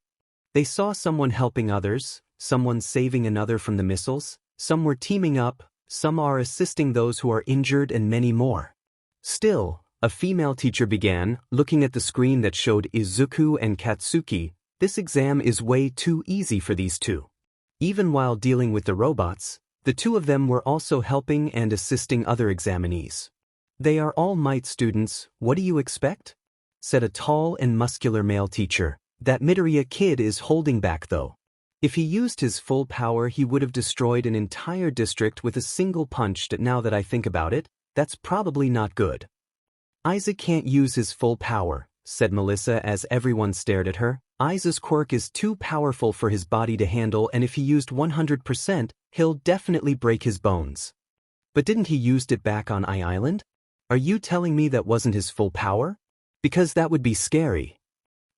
They saw someone helping others, someone saving another from the missiles, some were teaming up, some are assisting those who are injured, and many more. Still, a female teacher began, looking at the screen that showed Izuku and Katsuki. This exam is way too easy for these two. Even while dealing with the robots, the two of them were also helping and assisting other examinees. They are All Might students, what do you expect? Said a tall and muscular male teacher. That Midoriya kid is holding back though. If he used his full power he would have destroyed an entire district with a single punch. Now that I think about it, that's probably not good. Isaac can't use his full power, said Melissa as everyone stared at her. Isaac's quirk is too powerful for his body to handle, and if he used 100%, he'll definitely break his bones. But didn't he used it back on I Island? Are you telling me that wasn't his full power? Because that would be scary.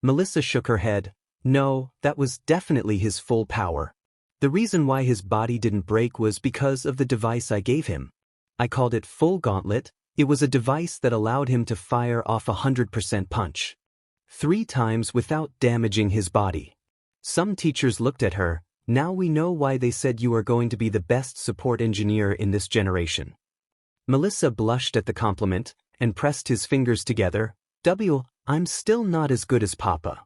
Melissa shook her head. No, that was definitely his full power. The reason why his body didn't break was because of the device I gave him. I called it Full Gauntlet. It was a device that allowed him to fire off 100% punch. 3 times without damaging his body. Some teachers looked at her. Now we know why they said you are going to be the best support engineer in this generation. Melissa blushed at the compliment and pressed his fingers together. I'm still not as good as Papa.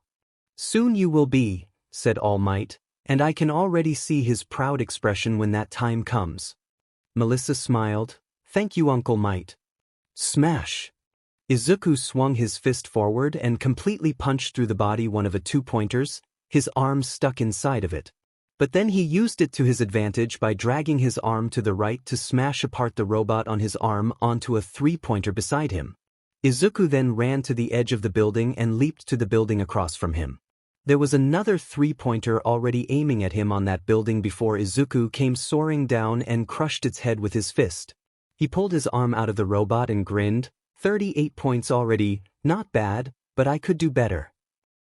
Soon you will be, said All Might, and I can already see his proud expression when that time comes. Melissa smiled. Thank you, Uncle Might. Smash! Izuku swung his fist forward and completely punched through the body one of the 2-pointers, his arm stuck inside of it. But then he used it to his advantage by dragging his arm to the right to smash apart the robot on his arm onto a 3-pointer beside him. Izuku then ran to the edge of the building and leaped to the building across from him. There was another 3-pointer already aiming at him on that building before Izuku came soaring down and crushed its head with his fist. He pulled his arm out of the robot and grinned. 38 points already, not bad, but I could do better.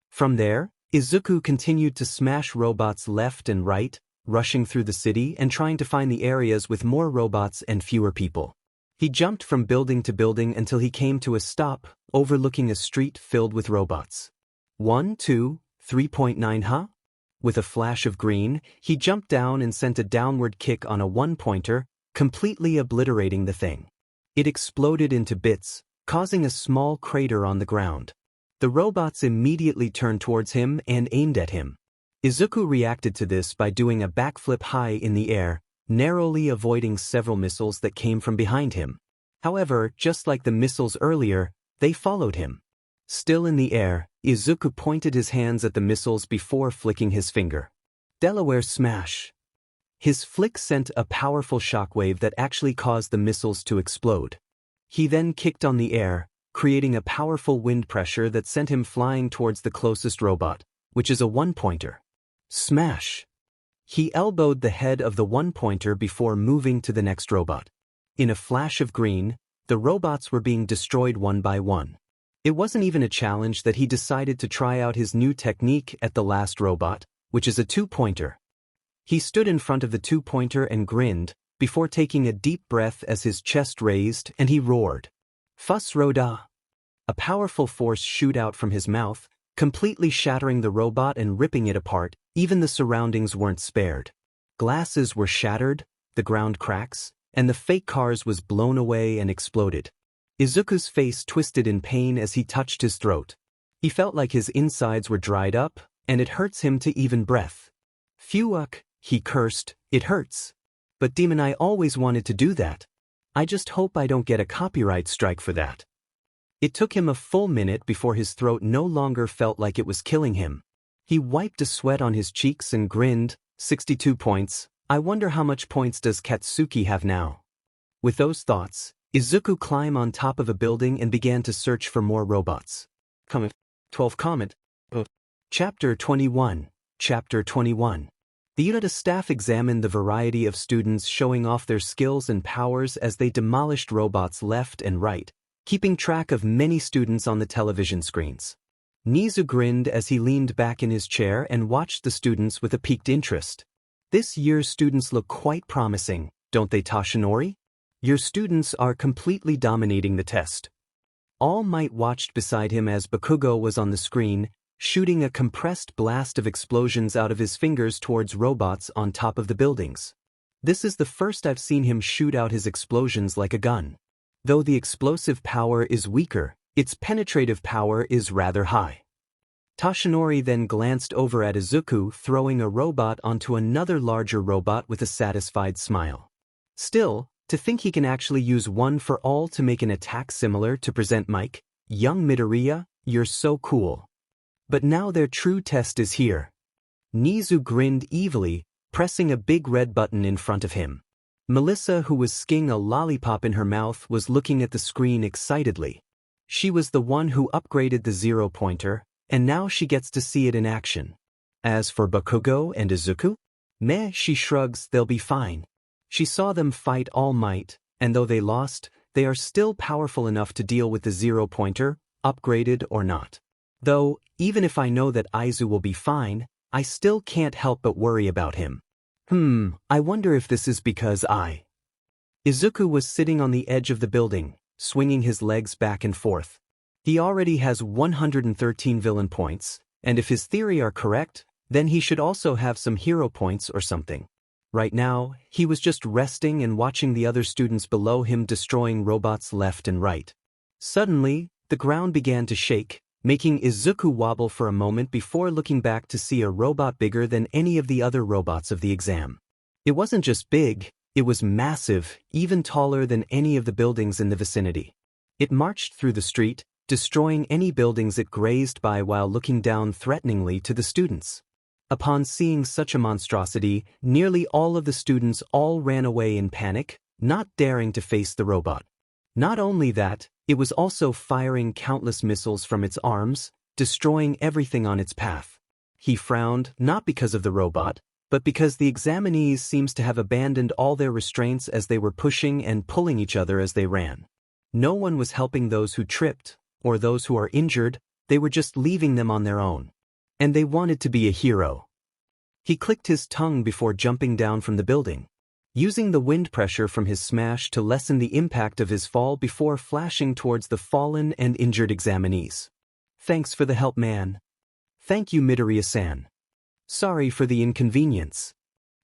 From there, Izuku continued to smash robots left and right, rushing through the city and trying to find the areas with more robots and fewer people. He jumped from building to building until he came to a stop, overlooking a street filled with robots. 1, 2, 3.9 huh? With a flash of green, he jumped down and sent a downward kick on a 1-pointer, completely obliterating the thing. It exploded into bits, causing a small crater on the ground. The robots immediately turned towards him and aimed at him. Izuku reacted to this by doing a backflip high in the air, narrowly avoiding several missiles that came from behind him. However, just like the missiles earlier, they followed him. Still in the air, Izuku pointed his hands at the missiles before flicking his finger. Delaware smash! His flick sent a powerful shockwave that actually caused the missiles to explode. He then kicked on the air, creating a powerful wind pressure that sent him flying towards the closest robot, which is a 1-pointer. Smash! He elbowed the head of the 1-pointer before moving to the next robot. In a flash of green, the robots were being destroyed one by one. It wasn't even a challenge that he decided to try out his new technique at the last robot, which is a 2-pointer. He stood in front of the 2-pointer and grinned, before taking a deep breath as his chest raised and he roared. Fuss Roda! A powerful force shoot out from his mouth, completely shattering the robot and ripping it apart. Even the surroundings weren't spared. Glasses were shattered, the ground cracks, and the fake cars was blown away and exploded. Izuku's face twisted in pain as he touched his throat. He felt like his insides were dried up, and it hurts him to even breath. Phew, he cursed, it hurts. But Demon, I always wanted to do that. I just hope I don't get a copyright strike for that. It took him a full minute before his throat no longer felt like it was killing him. He wiped a sweat on his cheeks and grinned. 62 points. I wonder how much points does Katsuki have now? With those thoughts, Izuku climbed on top of a building and began to search for more robots. 12 comment. Chapter 21. Chapter 21. The unit staff examined the variety of students showing off their skills and powers as they demolished robots left and right, keeping track of many students on the television screens. Nizu grinned as he leaned back in his chair and watched the students with a piqued interest. This year's students look quite promising, don't they, Toshinori? Your students are completely dominating the test. All Might watched beside him as Bakugo was on the screen, shooting a compressed blast of explosions out of his fingers towards robots on top of the buildings. This is the first I've seen him shoot out his explosions like a gun. Though the explosive power is weaker, its penetrative power is rather high. Toshinori then glanced over at Izuku, throwing a robot onto another larger robot with a satisfied smile. Still, to think he can actually use one for all to make an attack similar to present Mike, young Midoriya, you're so cool. But now their true test is here. Nizu grinned evilly, pressing a big red button in front of him. Melissa, who was skiing a lollipop in her mouth, was looking at the screen excitedly. She was the one who upgraded the 0-pointer, and now she gets to see it in action. As for Bakugo and Izuku? Meh, she shrugs, they'll be fine. She saw them fight All Might, and though they lost, they are still powerful enough to deal with the zero-pointer, upgraded or not. Though, even if I know that Aizu will be fine, I still can't help but worry about him. I wonder if this is because Izuku was sitting on the edge of the building, swinging his legs back and forth. He already has 113 villain points, and if his theory are correct, then he should also have some hero points or something. Right now, he was just resting and watching the other students below him destroying robots left and right. Suddenly, the ground began to shake, making Izuku wobble for a moment before looking back to see a robot bigger than any of the other robots of the exam. It wasn't just big, it was massive, even taller than any of the buildings in the vicinity. It marched through the street, destroying any buildings it grazed by while looking down threateningly to the students. Upon seeing such a monstrosity, nearly all of the students all ran away in panic, not daring to face the robot. Not only that, it was also firing countless missiles from its arms, destroying everything on its path. He frowned, not because of the robot, but because the examinees seems to have abandoned all their restraints as they were pushing and pulling each other as they ran. No one was helping those who tripped, or those who are injured, they were just leaving them on their own. And they wanted to be a hero. He clicked his tongue before jumping down from the building, using the wind pressure from his smash to lessen the impact of his fall before flashing towards the fallen and injured examinees. Thanks for the help, man. Thank you, Midoriya-san. Sorry for the inconvenience.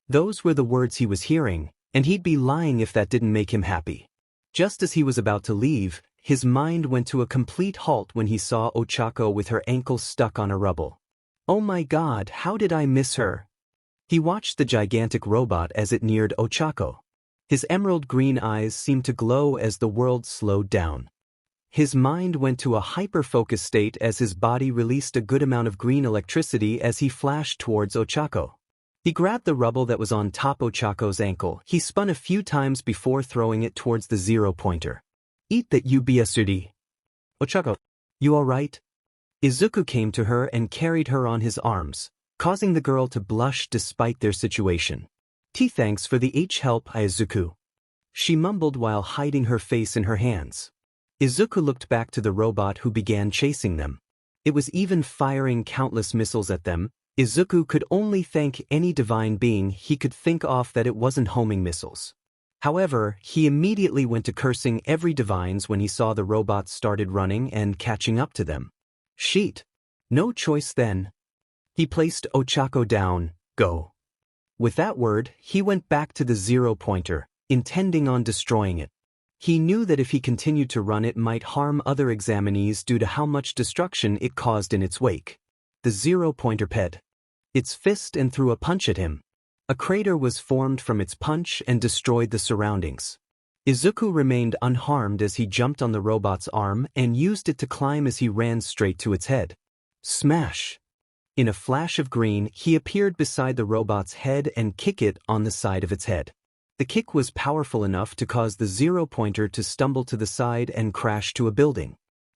Those were the words he was hearing, and he'd be lying if that didn't make him happy. Just as he was about to leave, his mind went to a complete halt when he saw Ochako with her ankles stuck on a rubble. Oh my god, how did I miss her? He watched the gigantic robot as it neared Ochako. His emerald green eyes seemed to glow as the world slowed down. His mind went to a hyper-focus state as his body released a good amount of green electricity as he flashed towards Ochako. He grabbed the rubble that was on top Ochako's ankle. He spun a few times before throwing it towards the zero-pointer. Eat that, you Biasudi. Ochako, you alright? Izuku came to her and carried her on his arms, causing the girl to blush despite their situation. Thanks for the help, Izuku. She mumbled while hiding her face in her hands. Izuku looked back to the robot who began chasing them. It was even firing countless missiles at them. Izuku could only thank any divine being he could think of that it wasn't homing missiles. However, he immediately went to cursing every divines when he saw the robots started running and catching up to them. Sheet. No choice then. He placed Ochako down. Go. With that word, he went back to the zero-pointer, intending on destroying it. He knew that if he continued to run it might harm other examinees due to how much destruction it caused in its wake. The zero-pointer ped its fist and threw a punch at him. A crater was formed from its punch and destroyed the surroundings. Izuku remained unharmed as he jumped on the robot's arm and used it to climb as he ran straight to its head. Smash! In a flash of green, he appeared beside the robot's head and kicked it on the side of its head. The kick was powerful enough to cause the zero-pointer to stumble to the side and crash to a building.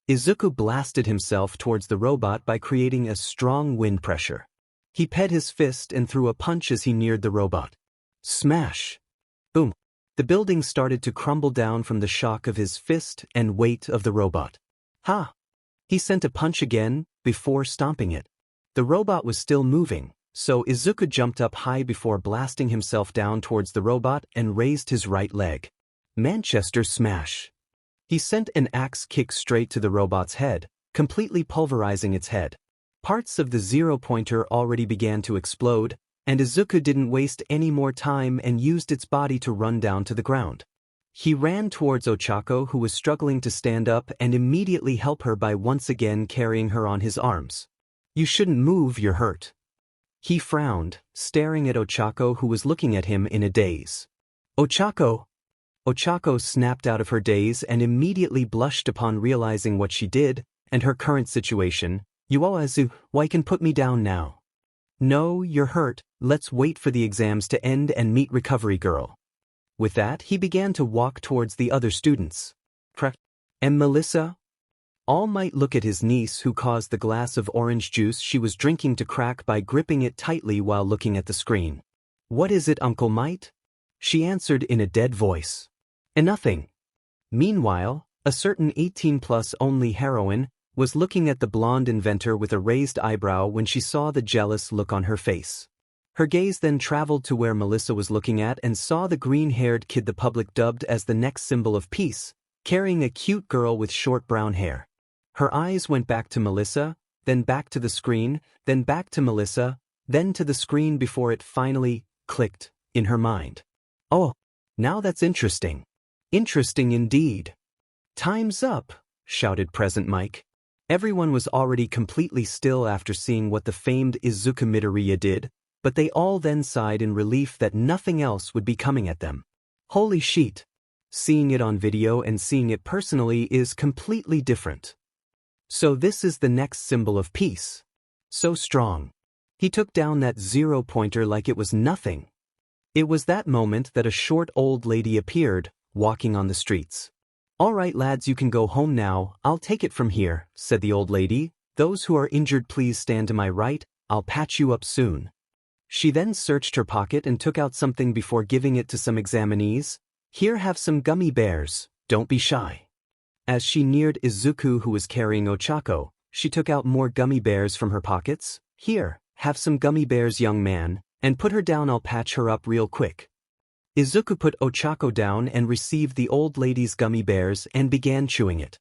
Izuku blasted himself towards the robot by creating a strong wind pressure. He ped his fist and threw a punch as he neared the robot. Smash! Boom! The building started to crumble down from the shock of his fist and weight of the robot. Ha! He sent a punch again, before stomping it. The robot was still moving, so Izuku jumped up high before blasting himself down towards the robot and raised his right leg. Manchester smash! He sent an axe kick straight to the robot's head, completely pulverizing its head. Parts of the zero-pointer already began to explode, and Izuku didn't waste any more time and used its body to run down to the ground. He ran towards Ochako, who was struggling to stand up, and immediately helped her by once again carrying her on his arms. You shouldn't move, you're hurt. He frowned, staring at Ochako, who was looking at him in a daze. Ochako! Ochako snapped out of her daze and immediately blushed upon realizing what she did and her current situation. Yuoazu, why can put me down now? No, you're hurt, let's wait for the exams to end and meet Recovery Girl. With that, he began to walk towards the other students. And Melissa? All Might look at his niece, who caused the glass of orange juice she was drinking to crack by gripping it tightly while looking at the screen. What is it, Uncle Might? She answered in a dead voice. Nothing. Meanwhile, a certain 18-plus only heroine was looking at the blonde inventor with a raised eyebrow when she saw the jealous look on her face. Her gaze then traveled to where Melissa was looking at and saw the green-haired kid the public dubbed as the next symbol of peace, carrying a cute girl with short brown hair. Her eyes went back to Melissa, then back to the screen, then back to Melissa, then to the screen before it finally clicked in her mind. Oh, now that's interesting. Interesting indeed. Time's up, shouted Present Mike. Everyone was already completely still after seeing what the famed Izuku Midoriya did, but they all then sighed in relief that nothing else would be coming at them. Holy shit. Seeing it on video and seeing it personally is completely different. So this is the next symbol of peace. So strong. He took down that 0-pointer like it was nothing. It was that moment that a short old lady appeared, walking on the streets. "All right lads, you can go home now, I'll take it from here," said the old lady. "Those who are injured please stand to my right, I'll patch you up soon." She then searched her pocket and took out something before giving it to some examinees. "Here, have some gummy bears, don't be shy." As she neared Izuku, who was carrying Ochako, she took out more gummy bears from her pockets. "Here, have some gummy bears, young man, and put her down, I'll patch her up real quick." Izuku put Ochako down and received the old lady's gummy bears and began chewing it.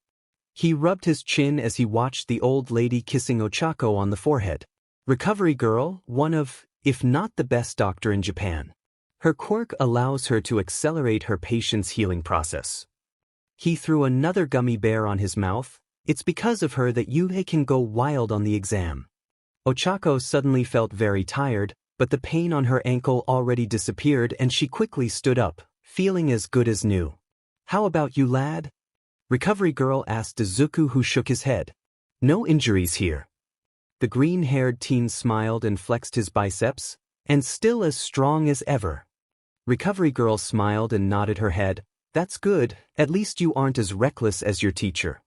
He rubbed his chin as he watched the old lady kissing Ochako on the forehead. Recovery girl, one of, if not the best doctor in Japan. Her quirk allows her to accelerate her patient's healing process. He threw another gummy bear on his mouth. "It's because of her that Yuhei can go wild on the exam." Ochako suddenly felt very tired, but the pain on her ankle already disappeared and she quickly stood up, feeling as good as new. "How about you, lad?" Recovery girl asked Izuku, who shook his head. "No injuries here." The green-haired teen smiled and flexed his biceps, and still as strong as ever. Recovery girl smiled and nodded her head. "That's good, at least you aren't as reckless as your teacher."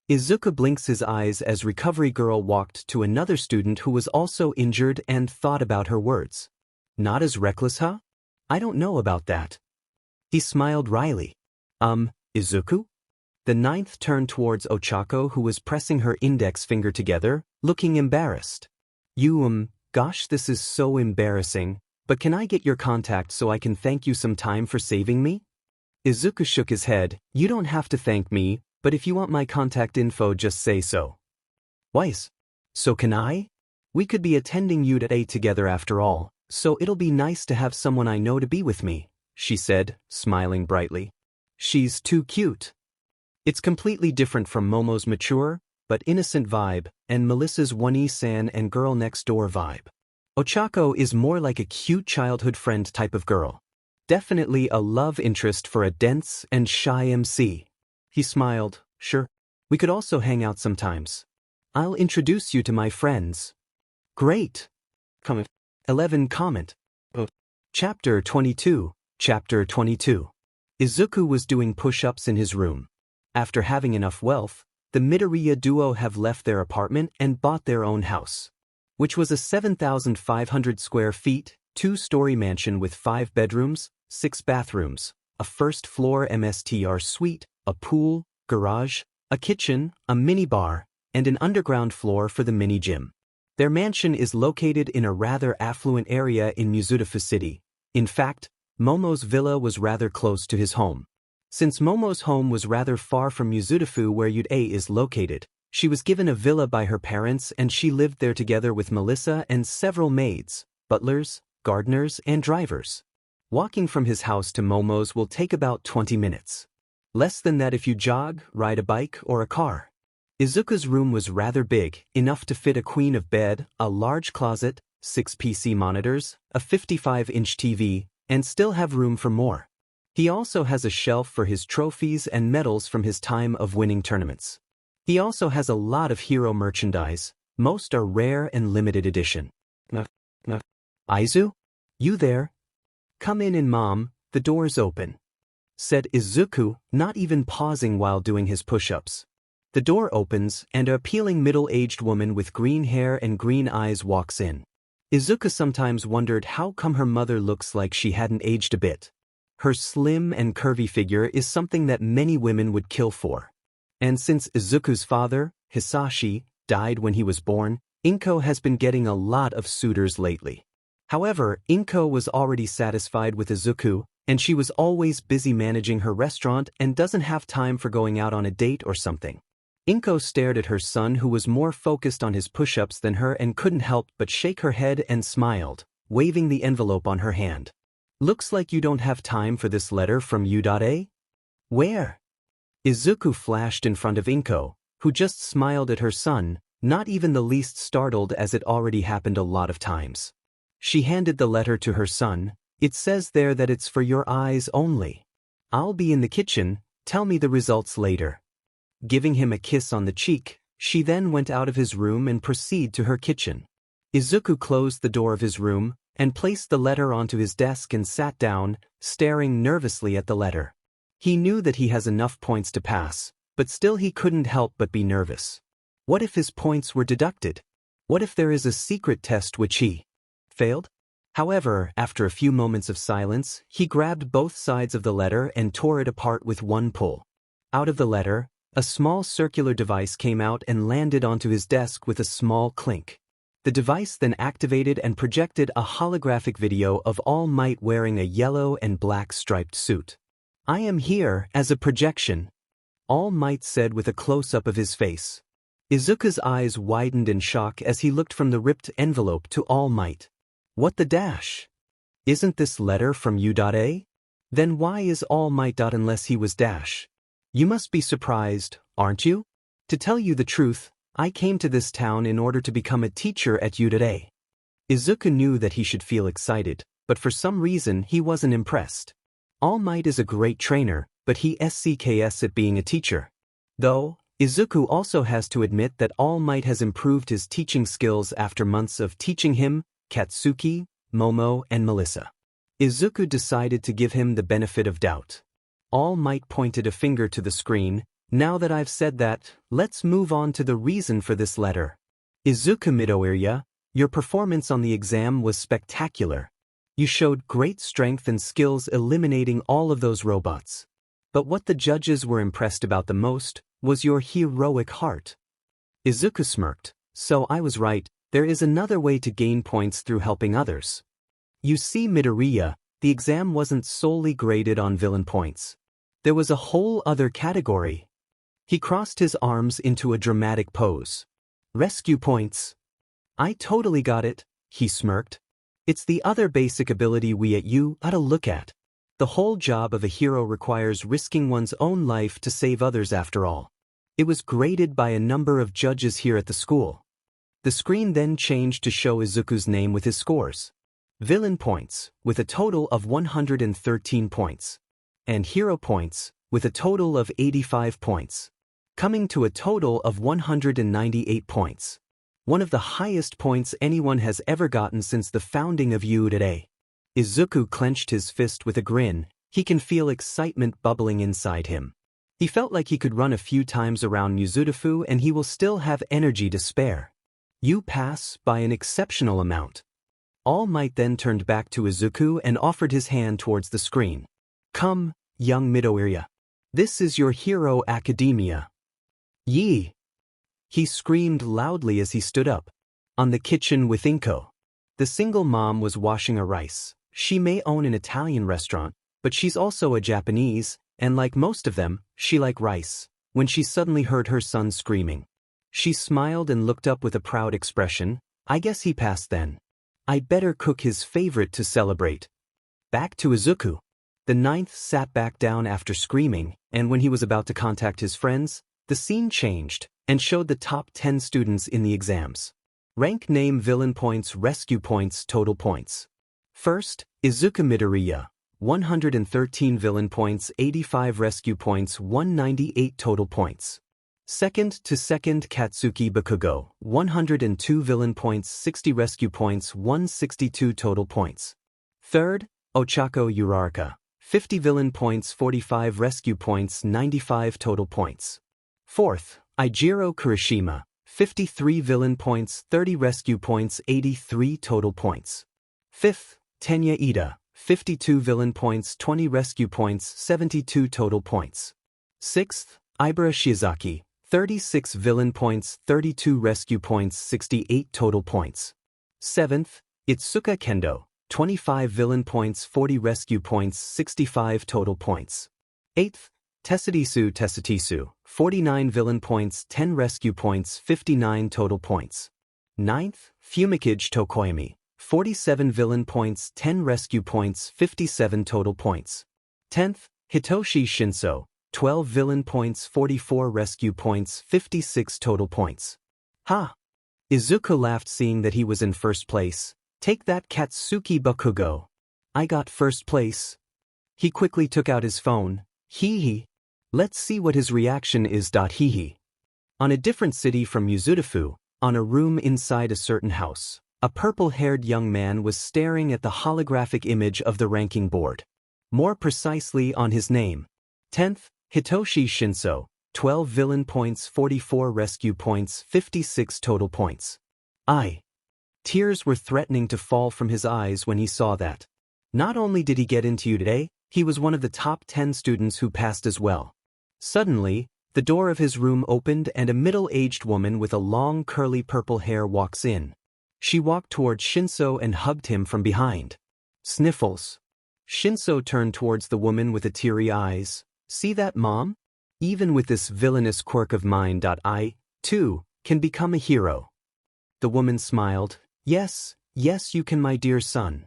Izuku blinks his eyes as Recovery girl walked to another student who was also injured and thought about her words. "Not as reckless, huh? I don't know about that." He smiled wryly. Izuku?" The ninth turned towards Ochako, who was pressing her index finger together, looking embarrassed. Gosh, this is so embarrassing, but can I get your contact so I can thank you some time for saving me?" Izuku shook his head. "You don't have to thank me, but if you want my contact info, just say so." "Wise. So can I? We could be attending you today together after all, so it'll be nice to have someone I know to be with me," she said, smiling brightly. "She's too cute." It's completely different from Momo's mature, but innocent vibe, and Melissa's one-e-san and girl next door vibe. Ochako is more like a cute childhood friend type of girl. Definitely a love interest for a dense and shy MC. He smiled. "Sure. We could also hang out sometimes. I'll introduce you to my friends." "Great." 11 comment. Chapter 22. Chapter 22. Izuku was doing push-ups in his room. After having enough wealth, the Midoriya duo have left their apartment and bought their own house, which was a 7,500 square feet, 2-story mansion with 5 bedrooms, 6 bathrooms, a first-floor MSTR suite, a pool, garage, a kitchen, a mini-bar, and an underground floor for the mini-gym. Their mansion is located in a rather affluent area in Mizudafu City. In fact, Momo's villa was rather close to his home. Since Momo's home was rather far from Mizudafu where Yude is located, she was given a villa by her parents and she lived there together with Melissa and several maids, butlers, gardeners, and drivers. Walking from his house to Momo's will take about 20 minutes. Less than that if you jog, ride a bike, or a car. Izuku's room was rather big, enough to fit a queen of bed, a large closet, 6 PC monitors, a 55-inch TV, and still have room for more. He also has a shelf for his trophies and medals from his time of winning tournaments. He also has a lot of hero merchandise. Most are rare and limited edition. "Aizu? You there? Come in, Mom, the door's open," said Izuku, not even pausing while doing his push-ups. The door opens and an appealing middle-aged woman with green hair and green eyes walks in. Izuku sometimes wondered how come her mother looks like she hadn't aged a bit. Her slim and curvy figure is something that many women would kill for. And since Izuku's father, Hisashi, died when he was born, Inko has been getting a lot of suitors lately. However, Inko was already satisfied with Izuku, and she was always busy managing her restaurant and doesn't have time for going out on a date or something. Inko stared at her son, who was more focused on his push-ups than her, and couldn't help but shake her head and smiled, waving the envelope on her hand. "Looks like you don't have time for this letter from U.A? Where?" Izuku flashed in front of Inko, who just smiled at her son, not even the least startled, as it already happened a lot of times. She handed the letter to her son. "It says there that it's for your eyes only. I'll be in the kitchen, tell me the results later." Giving him a kiss on the cheek, she then went out of his room and proceeded to her kitchen. Izuku closed the door of his room and placed the letter onto his desk and sat down, staring nervously at the letter. He knew that he has enough points to pass, but still he couldn't help but be nervous. What if his points were deducted? What if there is a secret test which he failed? However, after a few moments of silence, he grabbed both sides of the letter and tore it apart with one pull. Out of the letter, a small circular device came out and landed onto his desk with a small clink. The device then activated and projected a holographic video of All Might wearing a yellow and black striped suit. "I am here as a projection," All Might said with a close-up of his face. Izuku's eyes widened in shock as he looked from the ripped envelope to All Might. "What the dash? Isn't this letter from U.A? Then why is All Might? Unless he was dash. You must be surprised, aren't you? To tell you the truth, I came to this town in order to become a teacher at U.A. Izuku knew that he should feel excited, but for some reason he wasn't impressed. All Might is a great trainer, but he sucks at being a teacher. Though, Izuku also has to admit that All Might has improved his teaching skills after months of teaching him, Katsuki, Momo, and Melissa. Izuku decided to give him the benefit of doubt. All Might pointed a finger to the screen. "Now that I've said that, let's move on to the reason for this letter. Izuku Midoriya, your performance on the exam was spectacular. You showed great strength and skills eliminating all of those robots. But what the judges were impressed about the most was your heroic heart." Izuku smirked. "So I was right, there is another way to gain points through helping others. You see, Midoriya, the exam wasn't solely graded on villain points. There was a whole other category." He crossed his arms into a dramatic pose. "Rescue points." "I totally got it," he smirked. "It's the other basic ability we at U.A look at. The whole job of a hero requires risking one's own life to save others after all. It was graded by a number of judges here at the school." The screen then changed to show Izuku's name with his scores. Villain points, with a total of 113 points. And hero points, with a total of 85 points. Coming to a total of 198 points. One of the highest points anyone has ever gotten since the founding of U.A. Izuku clenched his fist with a grin. He can feel excitement bubbling inside him. He felt like he could run a few times around Muzutafu and he will still have energy to spare. "You pass by an exceptional amount." All Might then turned back to Izuku and offered his hand towards the screen. "Come, young Midoriya. This is your hero academia." "Yee!" he screamed loudly as he stood up. On the kitchen with Inko. The single mom was washing a rice. She may own an Italian restaurant, but she's also a Japanese, and like most of them, she liked rice. When she suddenly heard her son screaming, she smiled and looked up with a proud expression. "I guess he passed then. I'd better cook his favorite to celebrate." Back to Izuku. The ninth sat back down after screaming, and when he was about to contact his friends, the scene changed and showed the top 10 students in the exams. Rank, name, villain points, rescue points, total points. First, Izuku Midoriya, 113 villain points, 85 rescue points, 198 total points. Second, Katsuki Bakugo, 102 villain points, 60 rescue points, 162 total points. Third, Ochako Uraraka, 50 villain points, 45 rescue points, 95 total points. Fourth, Eijiro Kirishima, 53 villain points, 30 rescue points, 83 total points. Fifth, Tenya Ida, 52 villain points, 20 rescue points, 72 total points. 6th, Ibara Shiozaki, 36 villain points, 32 rescue points, 68 total points. 7th, Itsuka Kendo, 25 villain points, 40 rescue points, 65 total points. 8th, Tessitisu, 49 villain points, 10 rescue points, 59 total points. 9th, Fumikage Tokoyami, 47 villain points, 10 rescue points, 57 total points. 10th, Hitoshi Shinso, 12 villain points, 44 rescue points, 56 total points. Ha! Izuku laughed seeing that he was in first place. Take that, Katsuki Bakugo. I got first place. He quickly took out his phone. Hee hee. Let's see what his reaction is. Hee hee. On a different city from Yuzutafu, on a room inside a certain house, a purple-haired young man was staring at the holographic image of the ranking board. More precisely on his name. 10th, Hitoshi Shinso, 12 villain points, 44 rescue points, 56 total points. Tears were threatening to fall from his eyes when he saw that. Not only did he get into U today, he was one of the top 10 students who passed as well. Suddenly, the door of his room opened and a middle-aged woman with a long curly purple hair walks in. She walked towards Shinso and hugged him from behind. Sniffles. Shinso turned towards the woman with the teary eyes. See that, Mom? Even with this villainous quirk of mine, I, too, can become a hero. The woman smiled. Yes, yes, you can, my dear son.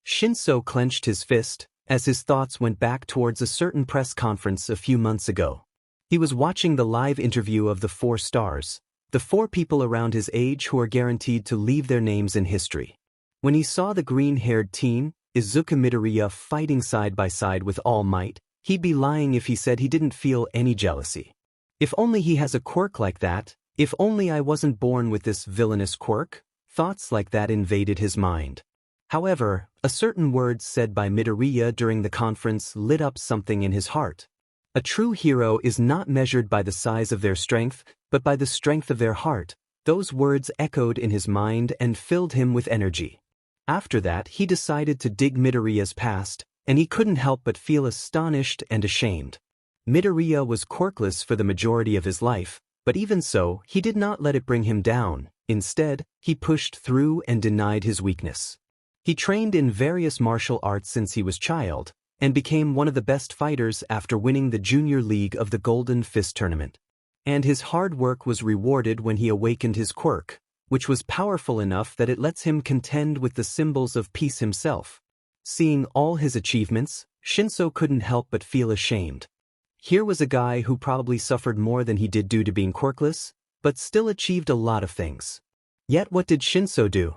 Shinso clenched his fist, as his thoughts went back towards a certain press conference a few months ago. He was watching the live interview of the 4 stars, the 4 people around his age who are guaranteed to leave their names in history. When he saw the green-haired teen, Izuku Midoriya, fighting side by side with All Might, he'd be lying if he said he didn't feel any jealousy. If only he has a quirk like that, if only I wasn't born with this villainous quirk, thoughts like that invaded his mind. However, a certain word said by Midoriya during the conference lit up something in his heart. A true hero is not measured by the size of their strength, but by the strength of their heart. Those words echoed in his mind and filled him with energy. After that, he decided to dig Midoriya's past, and he couldn't help but feel astonished and ashamed. Midoriya was quirkless for the majority of his life, but even so, he did not let it bring him down. Instead, he pushed through and denied his weakness. He trained in various martial arts since he was a child, and became one of the best fighters after winning the Junior League of the Golden Fist Tournament. And his hard work was rewarded when he awakened his quirk, which was powerful enough that it lets him contend with the symbols of peace himself. Seeing all his achievements, Shinso couldn't help but feel ashamed. Here was a guy who probably suffered more than he did due to being quirkless, but still achieved a lot of things. Yet what did Shinso do?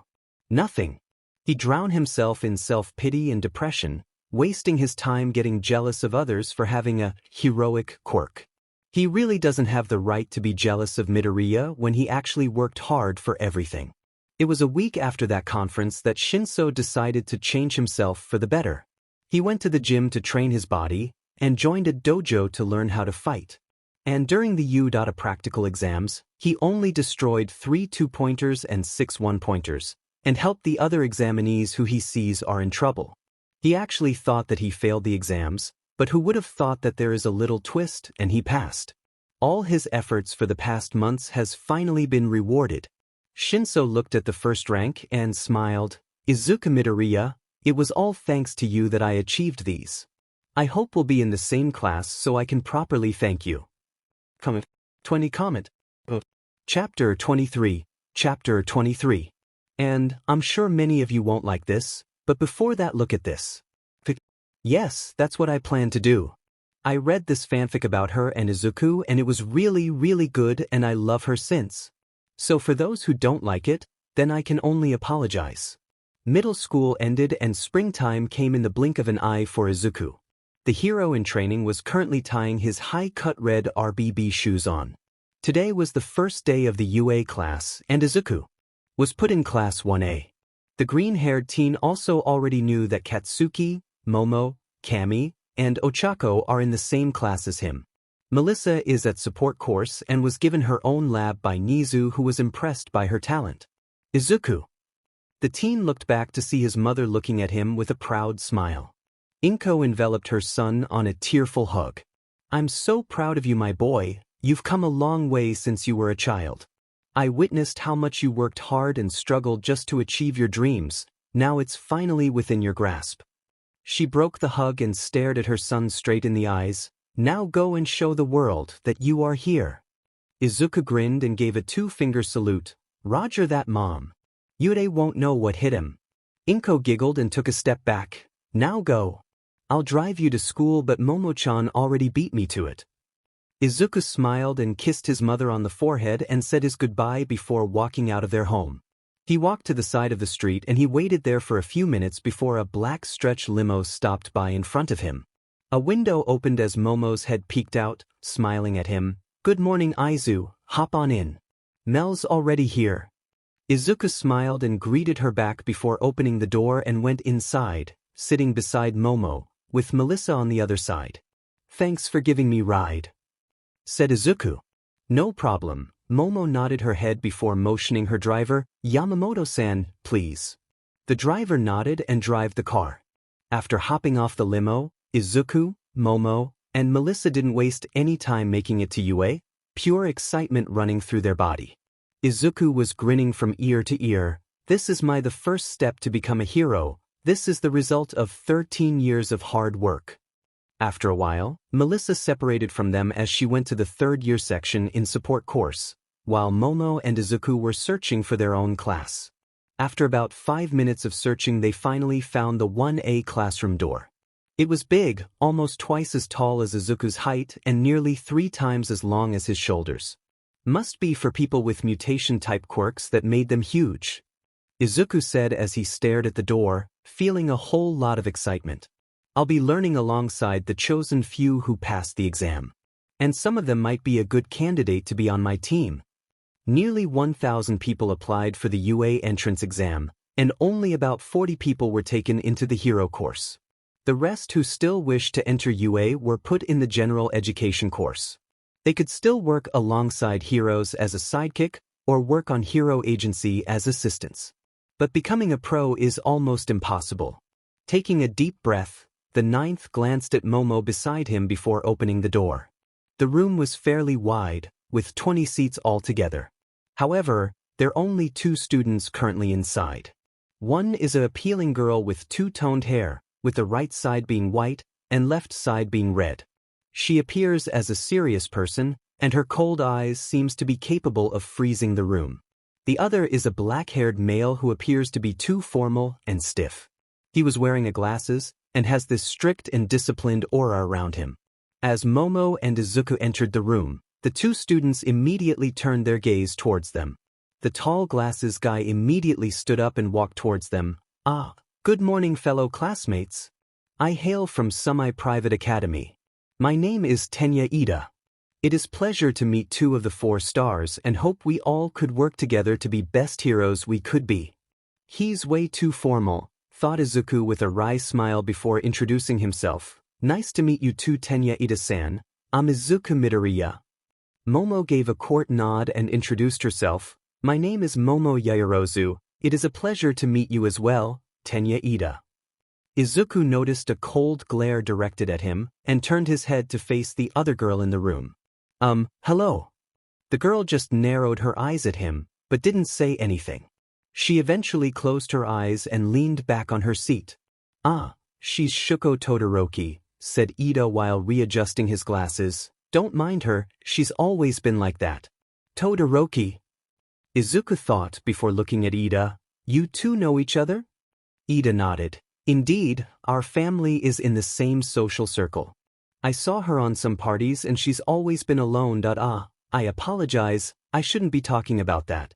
Nothing. He drowned himself in self-pity and depression, wasting his time getting jealous of others for having a heroic quirk. He really doesn't have the right to be jealous of Midoriya when he actually worked hard for everything. It was a week after that conference that Shinso decided to change himself for the better. He went to the gym to train his body, and joined a dojo to learn how to fight. And during the U.A practical exams, he only destroyed 3 2-pointers and 6 1-pointers, and helped the other examinees who he sees are in trouble. He actually thought that he failed the exams, but who would have thought that there is a little twist and he passed. All his efforts for the past months has finally been rewarded. Shinso looked at the first rank and smiled. Izuku Midoriya, it was all thanks to you that I achieved these. I hope we'll be in the same class so I can properly thank you. Comment. Chapter 23. Chapter 23. And I'm sure many of you won't like this, but before that, look at this. Yes, that's what I plan to do. I read this fanfic about her and Izuku and it was really, really good and I love her since. So for those who don't like it, then I can only apologize. Middle school ended and springtime came in the blink of an eye for Izuku. The hero in training was currently tying his high-cut red RBB shoes on. Today was the first day of the UA class and Izuku was put in class 1A. The green-haired teen also already knew that Katsuki, Momo, Kami, and Ochako are in the same class as him. Melissa is at support course and was given her own lab by Nizu, who was impressed by her talent. Izuku. The teen looked back to see his mother looking at him with a proud smile. Inko enveloped her son on a tearful hug. "I'm so proud of you, my boy. You've come a long way since you were a child. I witnessed how much you worked hard and struggled just to achieve your dreams. Now it's finally within your grasp." She broke the hug and stared at her son straight in the eyes. "Now go and show the world that you are here." Izuku grinned and gave a two-finger salute. "Roger that, Mom. Yude won't know what hit him." Inko giggled and took a step back. "Now go. I'll drive you to school, but Momo-chan already beat me to it." Izuku smiled and kissed his mother on the forehead and said his goodbye before walking out of their home. He walked to the side of the street and he waited there for a few minutes before a black stretch limo stopped by in front of him. A window opened as Momo's head peeked out, smiling at him. "Good morning, Aizu, hop on in. Mel's already here." Izuku smiled and greeted her back before opening the door and went inside, sitting beside Momo, with Melissa on the other side. "Thanks for giving me ride," said Izuku. "No problem." Momo nodded her head before motioning her driver. "Yamamoto-san, please." The driver nodded and drove the car. After hopping off the limo, Izuku, Momo, and Melissa didn't waste any time making it to UA, pure excitement running through their body. Izuku was grinning from ear to ear. "This is the first step to become a hero. This is the result of 13 years of hard work." After a while, Melissa separated from them as she went to the third-year section in support course, while Momo and Izuku were searching for their own class. After about 5 minutes of searching, they finally found the 1A classroom door. It was big, almost twice as tall as Izuku's height and nearly 3 times as long as his shoulders. Must be for people with mutation-type quirks that made them huge, Izuku said as he stared at the door, feeling a whole lot of excitement. "I'll be learning alongside the chosen few who passed the exam. And some of them might be a good candidate to be on my team." Nearly 1,000 people applied for the UA entrance exam, and only about 40 people were taken into the hero course. The rest who still wished to enter UA were put in the general education course. They could still work alongside heroes as a sidekick, or work on hero agency as assistants. But becoming a pro is almost impossible. Taking a deep breath, the 9th glanced at Momo beside him before opening the door. The room was fairly wide, with 20 seats altogether. However, there are only 2 students currently inside. One is an appealing girl with 2-toned hair, with the right side being white and left side being red. She appears as a serious person, and her cold eyes seems to be capable of freezing the room. The other is a black-haired male who appears to be too formal and stiff. He was wearing glasses and has this strict and disciplined aura around him. As Momo and Izuku entered the room, the 2 students immediately turned their gaze towards them. The tall glasses guy immediately stood up and walked towards them. "Ah, good morning, fellow classmates. I hail from Semi-Private Academy. My name is Tenya Ida. It is pleasure to meet 2 of the 4 stars and hope we all could work together to be best heroes we could be." "He's way too formal," thought Izuku with a wry smile before introducing himself. "Nice to meet you too, Tenya Ida-san. I'm Izuku Midoriya." Momo gave a court nod and introduced herself. "My name is Momo Yaoyorozu. It is a pleasure to meet you as well, Tenya Ida." Izuku noticed a cold glare directed at him and turned his head to face the other girl in the room. Hello." The girl just narrowed her eyes at him, but didn't say anything. She eventually closed her eyes and leaned back on her seat. "Ah, she's Shuko Todoroki," said Ida while readjusting his glasses. "Don't mind her, she's always been like that." "Todoroki?" Izuku thought before looking at Ida. "You two know each other?" Ida nodded. "Indeed, our family is in the same social circle. I saw her on some parties and she's always been alone. I apologize, I shouldn't be talking about that."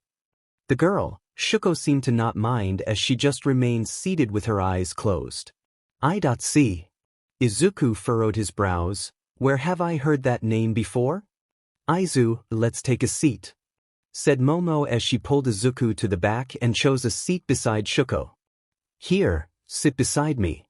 The girl, Shuko, seemed to not mind as she just remained seated with her eyes closed. I.C. Izuku furrowed his brows. "Where have I heard that name before?" "Aizu, let's take a seat," said Momo as she pulled Izuku to the back and chose a seat beside Shuko. "Here, sit beside me."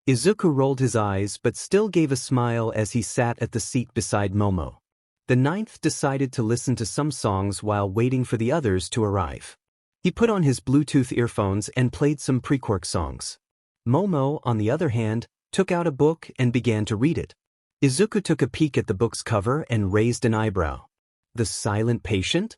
Izuku rolled his eyes but still gave a smile as he sat at the seat beside Momo. The 9th decided to listen to some songs while waiting for the others to arrive. He put on his Bluetooth earphones and played some pre-quirk songs. Momo, on the other hand, took out a book and began to read it. Izuku took a peek at the book's cover and raised an eyebrow. The Silent Patient?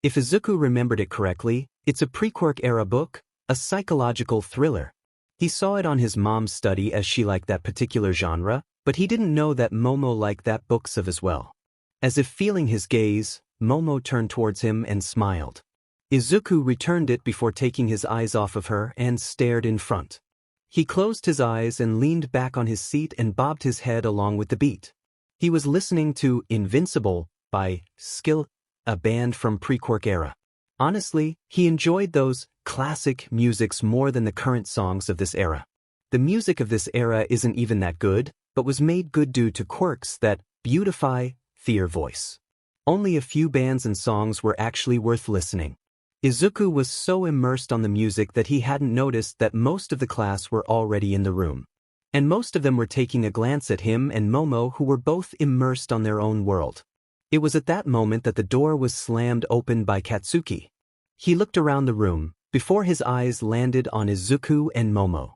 If Izuku remembered it correctly, it's a pre-quirk era book, a psychological thriller. He saw it on his mom's study as she liked that particular genre, but he didn't know that Momo liked that books of as well. As if feeling his gaze, Momo turned towards him and smiled. Izuku returned it before taking his eyes off of her and stared in front. He closed his eyes and leaned back on his seat and bobbed his head along with the beat. He was listening to Invincible by Skill, a band from pre-quirk era. Honestly, he enjoyed those classic musics more than the current songs of this era. The music of this era isn't even that good, but was made good due to quirks that beautify their voice. Only a few bands and songs were actually worth listening. Izuku was so immersed on the music that he hadn't noticed that most of the class were already in the room. And most of them were taking a glance at him and Momo, who were both immersed on their own world. It was at that moment that the door was slammed open by Katsuki. He looked around the room, before his eyes landed on Izuku and Momo.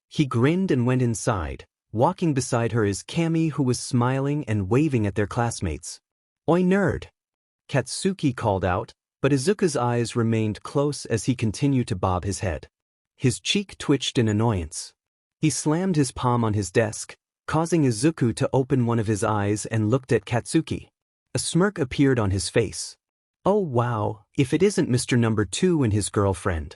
He grinned and went inside. Walking beside her is Kami, who was smiling and waving at their classmates. "Oi, nerd!" Katsuki called out, but Izuku's eyes remained close as he continued to bob his head. His cheek twitched in annoyance. He slammed his palm on his desk, causing Izuku to open one of his eyes and looked at Katsuki. A smirk appeared on his face. Oh wow, if it isn't Mr. Number 2 and his girlfriend.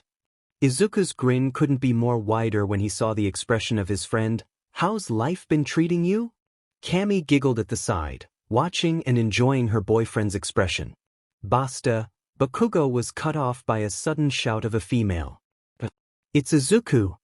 Izuku's grin couldn't be more wider when he saw the expression of his friend. "How's life been treating you?" Kami giggled at the side, watching and enjoying her boyfriend's expression. Basta. Bakugo was cut off by a sudden shout of a female. "It's Izuku!"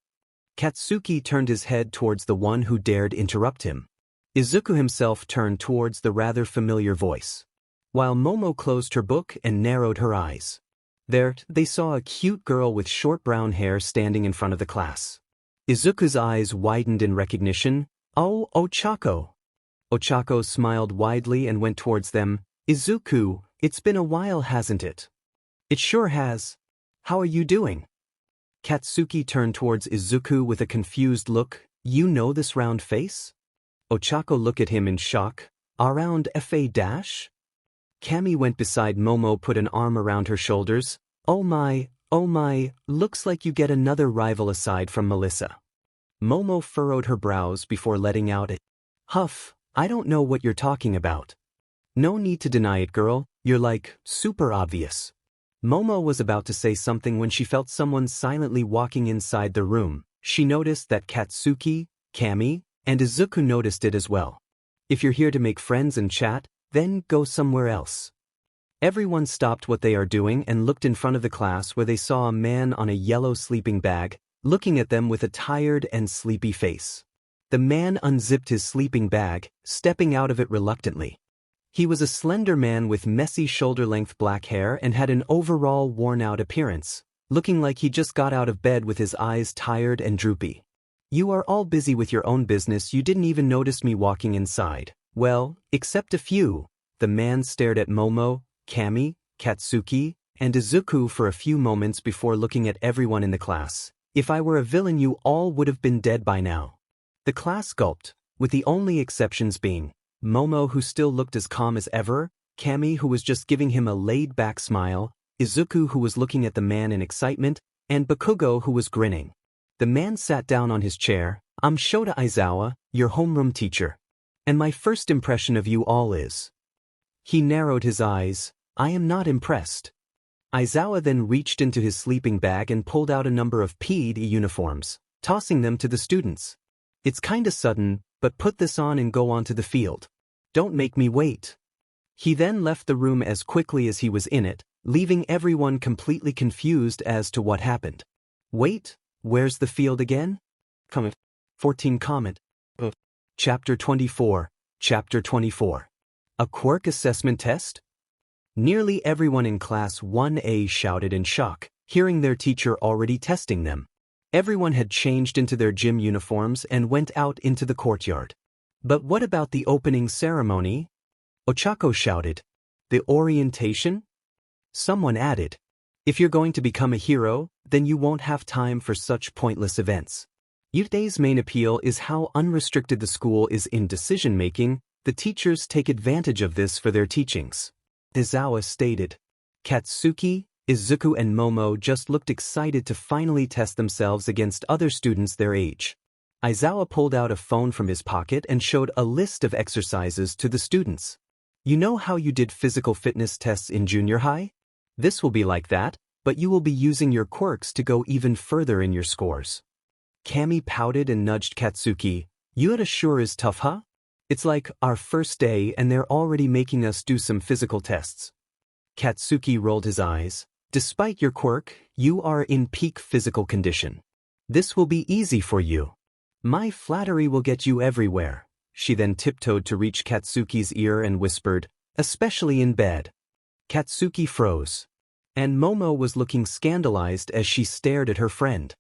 Katsuki turned his head towards the one who dared interrupt him. Izuku himself turned towards the rather familiar voice. While Momo closed her book and narrowed her eyes. There, they saw a cute girl with short brown hair standing in front of the class. Izuku's eyes widened in recognition. "Oh, Ochako!" Ochako smiled widely and went towards them. "Izuku, it's been a while, hasn't it?" "It sure has. How are you doing?" Katsuki turned towards Izuku with a confused look. "You know this round face?" Ochako looked at him in shock. "Around FA dash?" Kami went beside Momo, put an arm around her shoulders. Oh my, looks like you get another rival aside from Melissa." Momo furrowed her brows before letting out a huff. "I don't know what you're talking about." "No need to deny it, girl, you're like, super obvious." Momo was about to say something when she felt someone silently walking inside the room. She noticed that Katsuki, Kami, and Izuku noticed it as well. If you're here to make friends and chat, then go somewhere else. Everyone stopped what they are doing and looked in front of the class, where they saw a man on a yellow sleeping bag, looking at them with a tired and sleepy face. The man unzipped his sleeping bag, stepping out of it reluctantly. He was a slender man with messy shoulder-length black hair and had an overall worn-out appearance, looking like he just got out of bed with his eyes tired and droopy. "You are all busy with your own business. You didn't even notice me walking inside." "Well, except a few." The man stared at Momo, Kami, Katsuki, and Izuku for a few moments before looking at everyone in the class. "If I were a villain, you all would have been dead by now." The class gulped, with the only exceptions being Momo, who still looked as calm as ever, Kami, who was just giving him a laid-back smile, Izuku, who was looking at the man in excitement, and Bakugo, who was grinning. The man sat down on his chair. "I'm Shota Aizawa, your homeroom teacher. And my first impression of you all is..." He narrowed his eyes. "I am not impressed." Aizawa then reached into his sleeping bag and pulled out a number of PE uniforms, tossing them to the students. "It's kinda sudden, but put this on and go onto the field. Don't make me wait." He then left the room as quickly as he was in it, leaving everyone completely confused as to what happened. "Wait, where's the field again?" 14 comment. Chapter 24. Chapter 24. A quirk assessment test? Nearly everyone in Class 1A shouted in shock, hearing their teacher already testing them. Everyone had changed into their gym uniforms and went out into the courtyard. "But what about the opening ceremony?" Ochako shouted. "The orientation?" Someone added. If you're going to become a hero, then you won't have time for such pointless events. Today's main appeal is how unrestricted the school is in decision-making. The teachers take advantage of this for their teachings. Aizawa stated. Katsuki, Izuku and Momo just looked excited to finally test themselves against other students their age. Aizawa pulled out a phone from his pocket and showed a list of exercises to the students. You know how you did physical fitness tests in junior high? This will be like that, but you will be using your quirks to go even further in your scores. Kami pouted and nudged Katsuki. You sure is tough, huh? It's like our first day and they're already making us do some physical tests. Katsuki rolled his eyes. Despite your quirk, you are in peak physical condition. This will be easy for you. My flattery will get you everywhere. She then tiptoed to reach Katsuki's ear and whispered, especially in bed. Katsuki froze. And Momo was looking scandalized as she stared at her friend.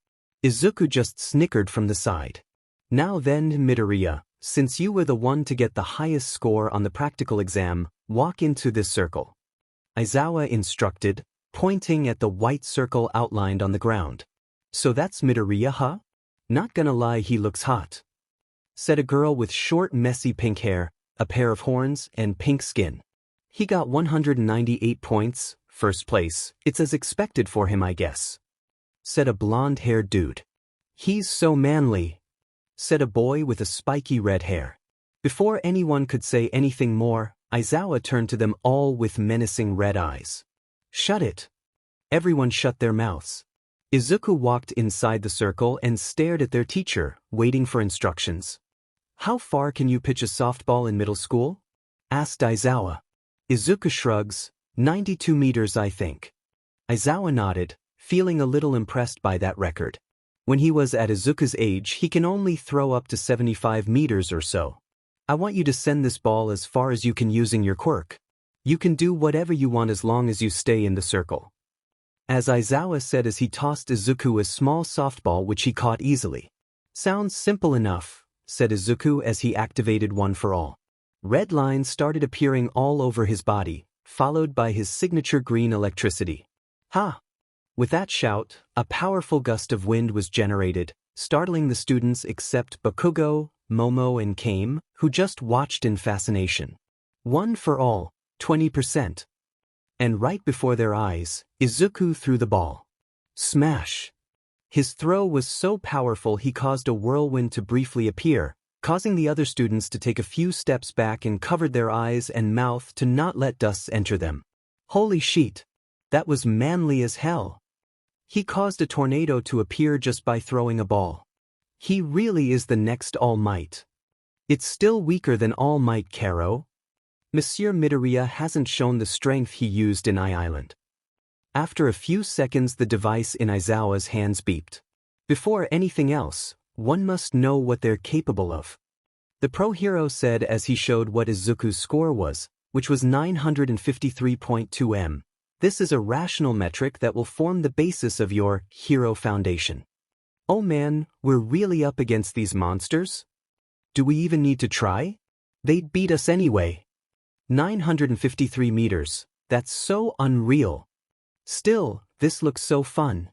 Izuku just snickered from the side. Now then, Midoriya, since you were the one to get the highest score on the practical exam, walk into this circle. Aizawa instructed, pointing at the white circle outlined on the ground. So that's Midoriya, huh? Not gonna lie, he looks hot. Said a girl with short messy pink hair, a pair of horns, and pink skin. He got 198 points, first place. It's as expected for him, I guess. Said a blonde-haired dude. He's so manly. Said a boy with a spiky red hair. Before anyone could say anything more, Aizawa turned to them all with menacing red eyes. Shut it. Everyone shut their mouths. Izuku walked inside the circle and stared at their teacher, waiting for instructions. How far can you pitch a softball in middle school? Asked Aizawa. Izuku shrugs, 92 meters I think. Aizawa nodded, feeling a little impressed by that record. When he was at Izuku's age, he can only throw up to 75 meters or so. I want you to send this ball as far as you can using your quirk. You can do whatever you want as long as you stay in the circle. As Aizawa said as he tossed Izuku a small softball which he caught easily. Sounds simple enough, said Izuku as he activated One for All. Red lines started appearing all over his body, followed by his signature green electricity. Ha! With that shout, a powerful gust of wind was generated, startling the students except Bakugo, Momo and Kame, who just watched in fascination. One for All, 20%. And right before their eyes, Izuku threw the ball. Smash! His throw was so powerful he caused a whirlwind to briefly appear, causing the other students to take a few steps back and covered their eyes and mouth to not let dust enter them. Holy shit! That was manly as hell. He caused a tornado to appear just by throwing a ball. He really is the next All Might. It's still weaker than All Might Karo. Monsieur Midoriya hasn't shown the strength he used in Island. After a few seconds the device in Aizawa's hands beeped. Before anything else, one must know what they're capable of. The pro hero said as he showed what Izuku's score was, which was 953.2 m. This is a rational metric that will form the basis of your hero foundation. Oh man, we're really up against these monsters? Do we even need to try? They'd beat us anyway. 953 meters, that's so unreal. Still, this looks so fun.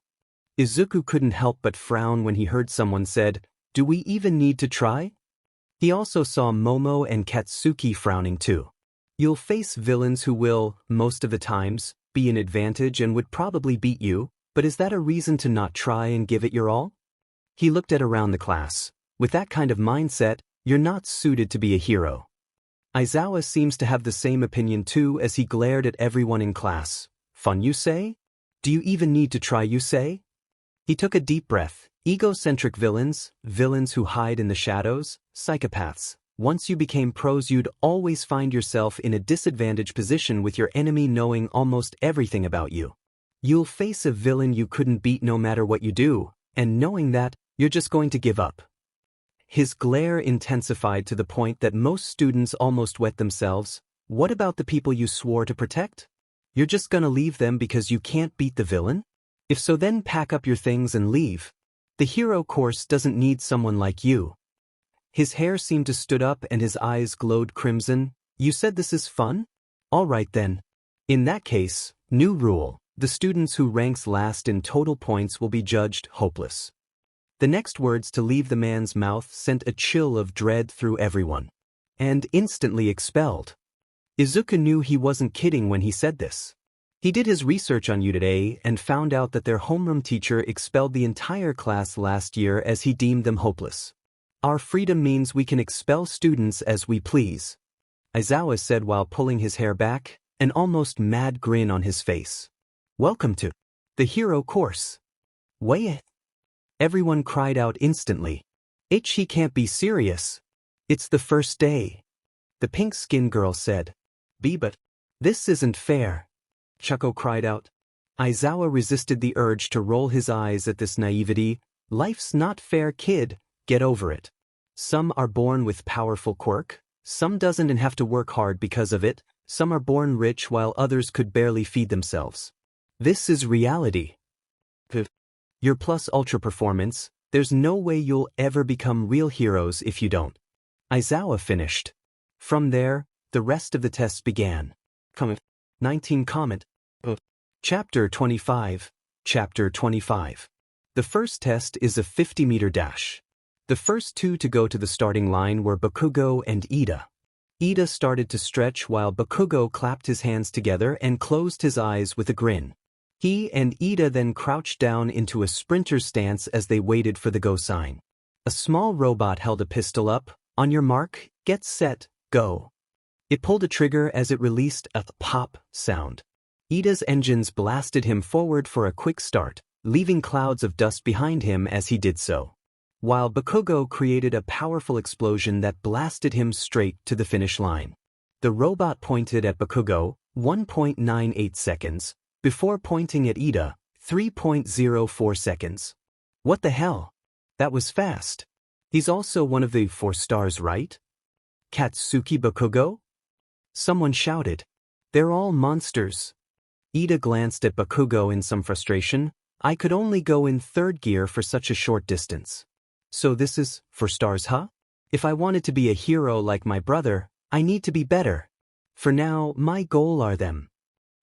Izuku couldn't help but frown when he heard someone said, do we even need to try? He also saw Momo and Katsuki frowning too. You'll face villains who will, most of the times, be an advantage and would probably beat you, but is that a reason to not try and give it your all? He looked at around the class. With that kind of mindset, you're not suited to be a hero. Aizawa seems to have the same opinion too as he glared at everyone in class. Fun you say? Do you even need to try you say? He took a deep breath. Egocentric villains, villains who hide in the shadows, psychopaths. Once you became pros you'd always find yourself in a disadvantaged position with your enemy knowing almost everything about you. You'll face a villain you couldn't beat no matter what you do, and knowing that, you're just going to give up. His glare intensified to the point that most students almost wet themselves. What about the people you swore to protect? You're just gonna leave them because you can't beat the villain? If so, then pack up your things and leave. The hero course doesn't need someone like you. His hair seemed to stood up and his eyes glowed crimson. You said this is fun? All right then. In that case, new rule. The students who ranks last in total points will be judged hopeless. The next words to leave the man's mouth sent a chill of dread through everyone. And instantly expelled. Izuku knew he wasn't kidding when he said this. He did his research on you today and found out that their homeroom teacher expelled the entire class last year as he deemed them hopeless. Our freedom means we can expel students as we please, Aizawa said while pulling his hair back, an almost mad grin on his face. Welcome to the hero course. Wait. Everyone cried out instantly. He can't be serious. It's the first day. The pink-skinned girl said. But this isn't fair. Chuko cried out. Aizawa resisted the urge to roll his eyes at this naivety. Life's not fair, kid, get over it. Some are born with powerful quirk, some doesn't and have to work hard because of it, some are born rich while others could barely feed themselves. This is reality. Your plus ultra performance, there's no way you'll ever become real heroes if you don't. Aizawa finished. From there, the rest of the tests began. 19 comment. Chapter 25. Chapter 25. The first test is a 50-meter dash. The first two to go to the starting line were Bakugo and Ida. Ida started to stretch while Bakugo clapped his hands together and closed his eyes with a grin. He and Ida then crouched down into a sprinter stance as they waited for the go sign. A small robot held a pistol up. On your mark, get set, go. It pulled a trigger as it released a pop sound. Ida's engines blasted him forward for a quick start, leaving clouds of dust behind him as he did so. While Bakugo created a powerful explosion that blasted him straight to the finish line. The robot pointed at Bakugo, 1.98 seconds, before pointing at Ida, 3.04 seconds. What the hell? That was fast. He's also one of the 4 stars, right? Katsuki Bakugo? Someone shouted. They're all monsters. Ida glanced at Bakugo in some frustration. I could only go in 3rd gear for such a short distance. So this is 4 stars, huh? If I wanted to be a hero like my brother, I need to be better. For now, my goal are them.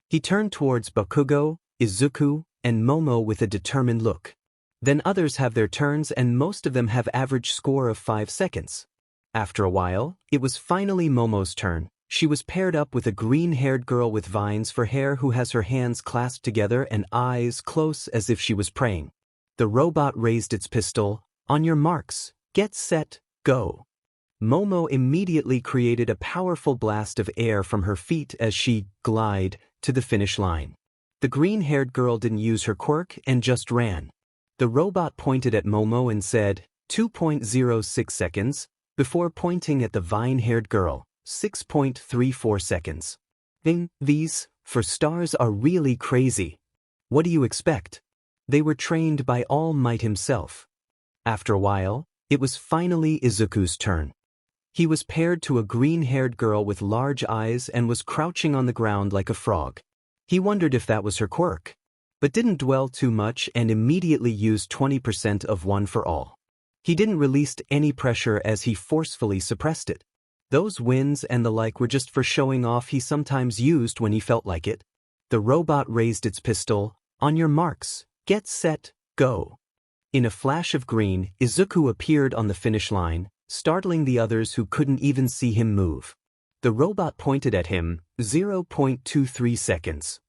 He turned towards Bakugo, Izuku, and Momo with a determined look. Then others have their turns and most of them have average score of 5 seconds. After a while, it was finally Momo's turn. She was paired up with a green-haired girl with vines for hair who has her hands clasped together and eyes close as if she was praying. The robot raised its pistol. On your marks, get set, go. Momo immediately created a powerful blast of air from her feet as she glided to the finish line. The green-haired girl didn't use her quirk and just ran. The robot pointed at Momo and said, 2.06 seconds, before pointing at the vine-haired girl, 6.34 seconds. These 4 stars are really crazy. What do you expect? They were trained by All Might himself. After a while, it was finally Izuku's turn. He was paired to a green-haired girl with large eyes and was crouching on the ground like a frog. He wondered if that was her quirk, but didn't dwell too much and immediately used 20% of One for All. He didn't release any pressure as he forcefully suppressed it. Those wins and the like were just for showing off. He sometimes used when he felt like it. The robot raised its pistol. On your marks, get set, go. In a flash of green, Izuku appeared on the finish line, startling the others who couldn't even see him move. The robot pointed at him, 0.23 seconds.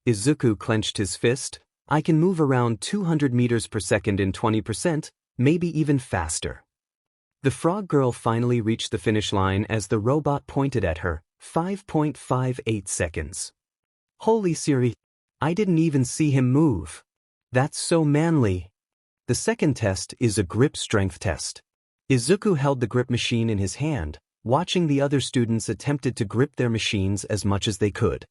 Izuku clenched his fist. I can move around 200 meters per second in 20%, maybe even faster. The frog girl finally reached the finish line as the robot pointed at her, 5.58 seconds. Holy Siri, I didn't even see him move. That's so manly. The second test is a grip strength test. Izuku held the grip machine in his hand, watching the other students attempted to grip their machines as much as they could.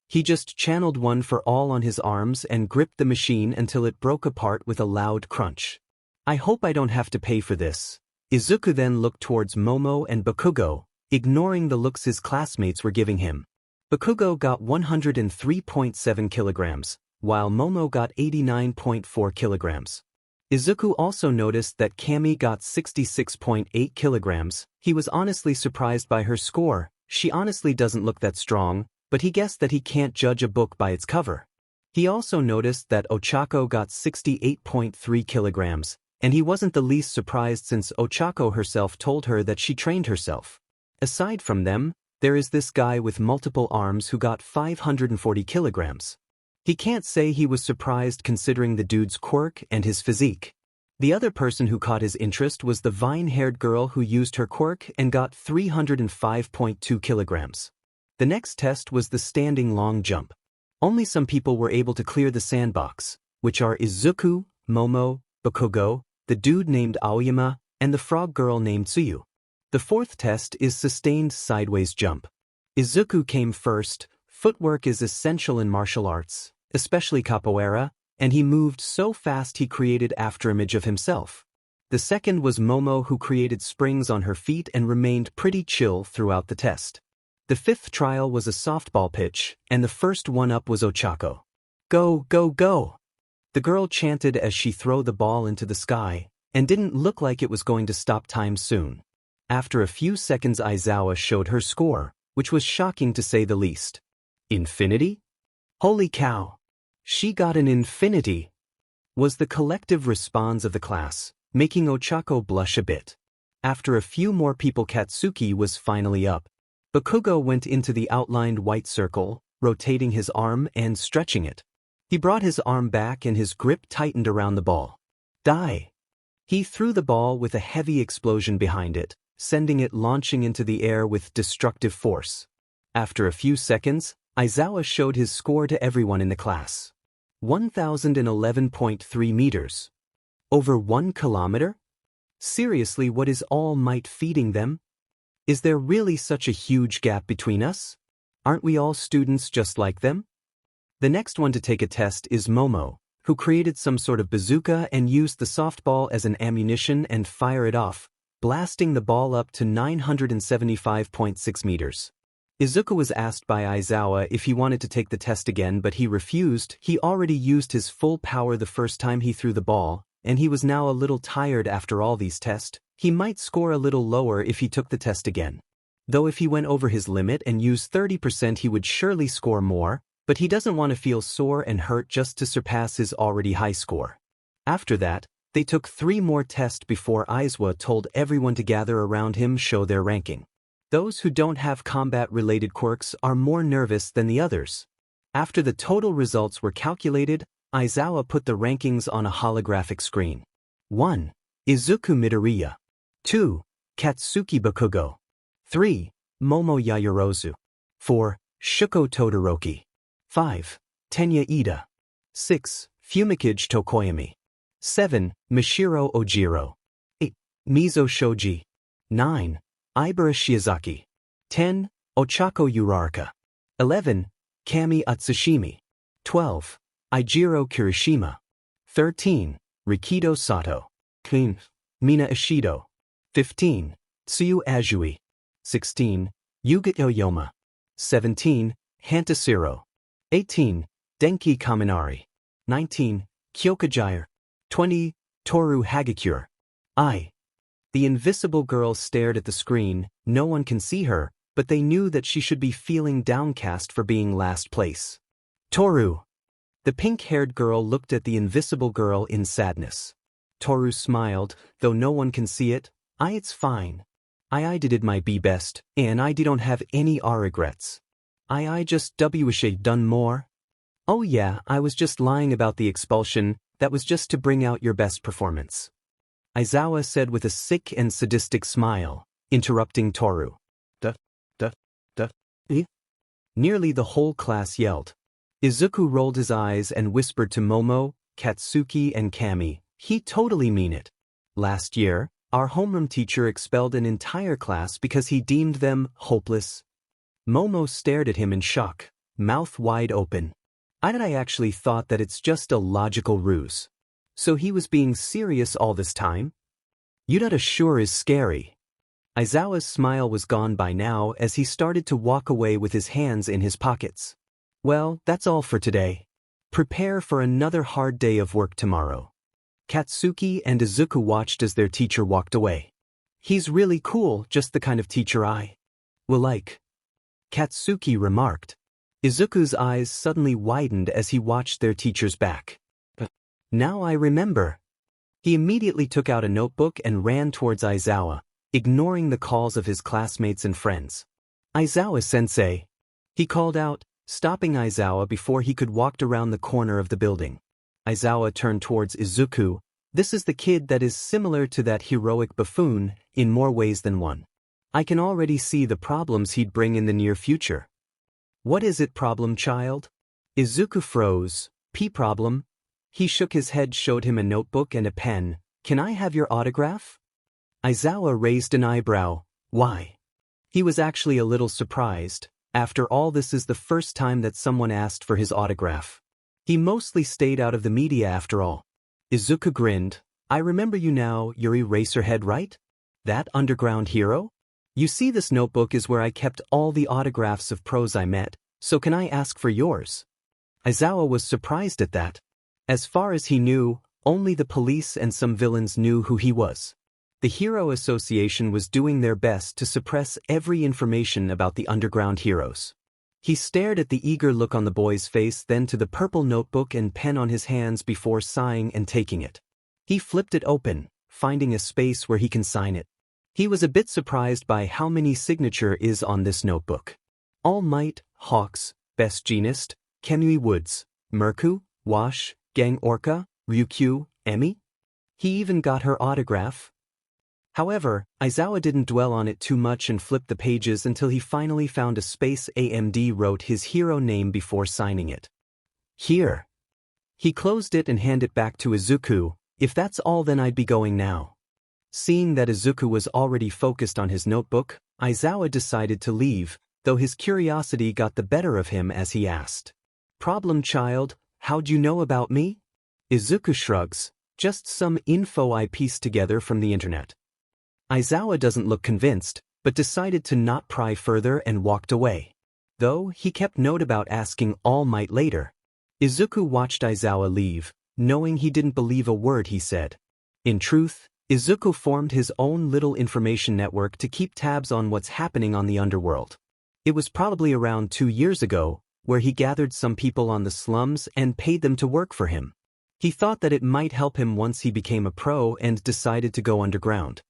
He just channeled One for All on his arms and gripped the machine until it broke apart with a loud crunch. I hope I don't have to pay for this. Izuku then looked towards Momo and Bakugo, ignoring the looks his classmates were giving him. Bakugo got 103.7 kilograms, while Momo got 89.4 kilograms. Izuku also noticed that Kami got 66.8 kilograms. He was honestly surprised by her score. She honestly doesn't look that strong, but he guessed that he can't judge a book by its cover. He also noticed that Ochako got 68.3 kilograms, and he wasn't the least surprised since Ochako herself told her that she trained herself. Aside from them, there is this guy with multiple arms who got 540 kilograms. He can't say he was surprised considering the dude's quirk and his physique. The other person who caught his interest was the vine-haired girl who used her quirk and got 305.2 kilograms. The next test was the standing long jump. Only some people were able to clear the sandbox, which are Izuku, Momo, Bakugo, the dude named Aoyama, and the frog girl named Tsuyu. The fourth test is sustained sideways jump. Izuku came first. Footwork is essential in martial arts, especially capoeira, and he moved so fast he created afterimage of himself. The second was Momo, who created springs on her feet and remained pretty chill throughout the test. The fifth trial was a softball pitch, and the first one up was Ochako. Go, go, go! The girl chanted as she threw the ball into the sky, and didn't look like it was going to stop time soon. After a few seconds, Aizawa showed her score, which was shocking to say the least. Infinity? Holy cow! She got an infinity! Was the collective response of the class, making Ochako blush a bit. After a few more people, Katsuki was finally up. Bakugo went into the outlined white circle, rotating his arm and stretching it. He brought his arm back and his grip tightened around the ball. Die! He threw the ball with a heavy explosion behind it, sending it launching into the air with destructive force. After a few seconds, Aizawa showed his score to everyone in the class. 1011.3 meters. Over 1 kilometer? Seriously, what is All Might feeding them? Is there really such a huge gap between us? Aren't we all students just like them? The next one to take a test is Momo, who created some sort of bazooka and used the softball as an ammunition and fire it off, blasting the ball up to 975.6 meters. Izuku was asked by Aizawa if he wanted to take the test again, but he refused. He already used his full power the first time he threw the ball, and he was now a little tired after all these tests. He might score a little lower if he took the test again. Though if he went over his limit and used 30%, he would surely score more, but he doesn't want to feel sore and hurt just to surpass his already high score. After that, they took 3 more tests before Aizawa told everyone to gather around him show their ranking. Those who don't have combat-related quirks are more nervous than the others. After the total results were calculated, Aizawa put the rankings on a holographic screen. 1. Izuku Midoriya. 2. Katsuki Bakugo. 3. Momo Yaoyorozu. 4. Shuko Todoroki. 5. Tenya Ida. 6. Fumikage Tokoyami. 7. Mishiro Ojiro. 8. Mizo Shoji. 9. Ibara Shiozaki. 10. Ochako Uraraka. 11. Kami Atsushimi. 12. Eijiro Kirishima. 13. Rikido Sato. 15. Mina Ishido. 15. Tsuyu Ajui. 16. Yuga Oyoma. 17. Hantasiro. 18. Denki Kaminari. 19. Kyokujire. 20. Toru Hagakure. The invisible girl stared at the screen. No one can see her, but they knew that she should be feeling downcast for being last place. Toru. The pink-haired girl looked at the invisible girl in sadness. Toru smiled, though no one can see it. It's fine. I did my best, and I don't have any regrets. I just wish I'd done more. Oh yeah, I was just lying about the expulsion. That was just to bring out your best performance. Aizawa said with a sick and sadistic smile, interrupting Toru. Nearly the whole class yelled. Izuku rolled his eyes and whispered to Momo, Katsuki and Kami, "He totally mean it. Last year, our homeroom teacher expelled an entire class because he deemed them hopeless." Momo stared at him in shock, mouth wide open. I actually thought that it's just a logical ruse. So he was being serious all this time? Yudata sure is scary. Aizawa's smile was gone by now as he started to walk away with his hands in his pockets. Well, that's all for today. Prepare for another hard day of work tomorrow. Katsuki and Izuku watched as their teacher walked away. He's really cool, just the kind of teacher I will like. Katsuki remarked. Izuku's eyes suddenly widened as he watched their teacher's back. Now I remember. He immediately took out a notebook and ran towards Aizawa, ignoring the calls of his classmates and friends. Aizawa-sensei, he called out, stopping Aizawa before he could walk around the corner of the building. Aizawa turned towards Izuku. This is the kid that is similar to that heroic buffoon, in more ways than one. I can already see the problems he'd bring in the near future. What is it, problem child? Izuku froze. Problem? He shook his head, showed him a notebook and a pen. Can I have your autograph? Aizawa raised an eyebrow. Why? He was actually a little surprised. After all, this is the first time that someone asked for his autograph. He mostly stayed out of the media after all. Izuku grinned. I remember you now, you're Eraserhead, right? That underground hero? You see, this notebook is where I kept all the autographs of pros I met, so can I ask for yours? Aizawa was surprised at that. As far as he knew, only the police and some villains knew who he was. The Hero Association was doing their best to suppress every information about the underground heroes. He stared at the eager look on the boy's face, then to the purple notebook and pen on his hands before sighing and taking it. He flipped it open, finding a space where he can sign it. He was a bit surprised by how many signature is on this notebook. All Might, Hawks, Best Jeanist, Kenui Woods, Merku, Wash, Gang Orca, Ryukyu, Emi? He even got her autograph. However, Aizawa didn't dwell on it too much and flipped the pages until he finally found a space. AMD wrote his hero name before signing it. Here. He closed it and handed it back to Izuku. If that's all, then I'd be going now. Seeing that Izuku was already focused on his notebook, Aizawa decided to leave, though his curiosity got the better of him as he asked. Problem child, how'd you know about me? Izuku shrugs. Just some info I pieced together from the internet. Aizawa doesn't look convinced, but decided to not pry further and walked away. Though, he kept note about asking All Might later. Izuku watched Aizawa leave, knowing he didn't believe a word he said. In truth, Izuku formed his own little information network to keep tabs on what's happening on the underworld. It was probably around 2 years ago, where he gathered some people on the slums and paid them to work for him. He thought that it might help him once he became a pro and decided to go underground.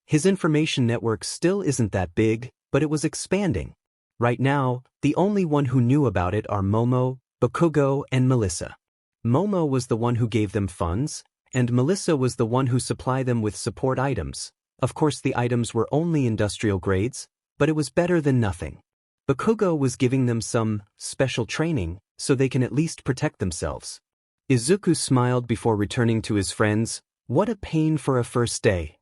His information network still isn't that big, but it was expanding. Right now, the only one who knew about it are Momo, Bakugo, and Melissa. Momo was the one who gave them funds, and Melissa was the one who supplied them with support items. Of course, the items were only industrial grades, but it was better than nothing. Bakugo was giving them some special training, so they can at least protect themselves. Izuku smiled before returning to his friends. What a pain for a first day.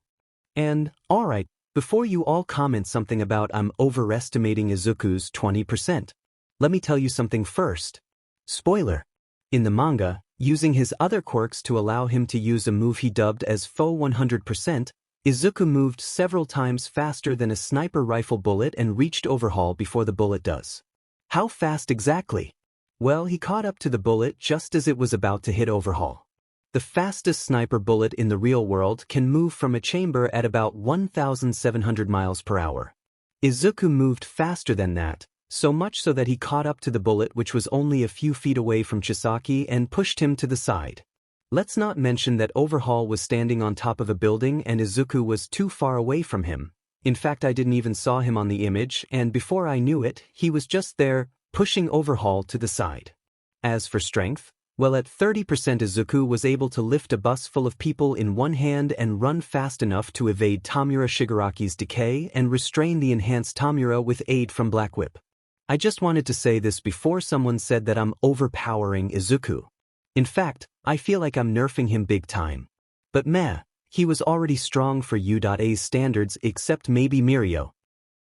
And, alright, before you all comment something about I'm overestimating Izuku's 20%. Let me tell you something first. Spoiler. In the manga, using his other quirks to allow him to use a move he dubbed as Faux 100%, Izuku moved several times faster than a sniper rifle bullet and reached overhaul before the bullet does. How fast exactly? Well, he caught up to the bullet just as it was about to hit overhaul. The fastest sniper bullet in the real world can move from a chamber at about 1,700 miles per hour. Izuku moved faster than that, so much so that he caught up to the bullet, which was only a few feet away from Chisaki, and pushed him to the side. Let's not mention that Overhaul was standing on top of a building and Izuku was too far away from him. In fact, I didn't even saw him on the image, and before I knew it, he was just there, pushing Overhaul to the side. As for strength, well, at 30% Izuku was able to lift a bus full of people in one hand and run fast enough to evade Tamura Shigaraki's decay and restrain the enhanced Tamura with aid from Black Whip. I just wanted to say this before someone said that I'm overpowering Izuku. In fact, I feel like I'm nerfing him big time. But meh, he was already strong for U.A's standards except maybe Mirio.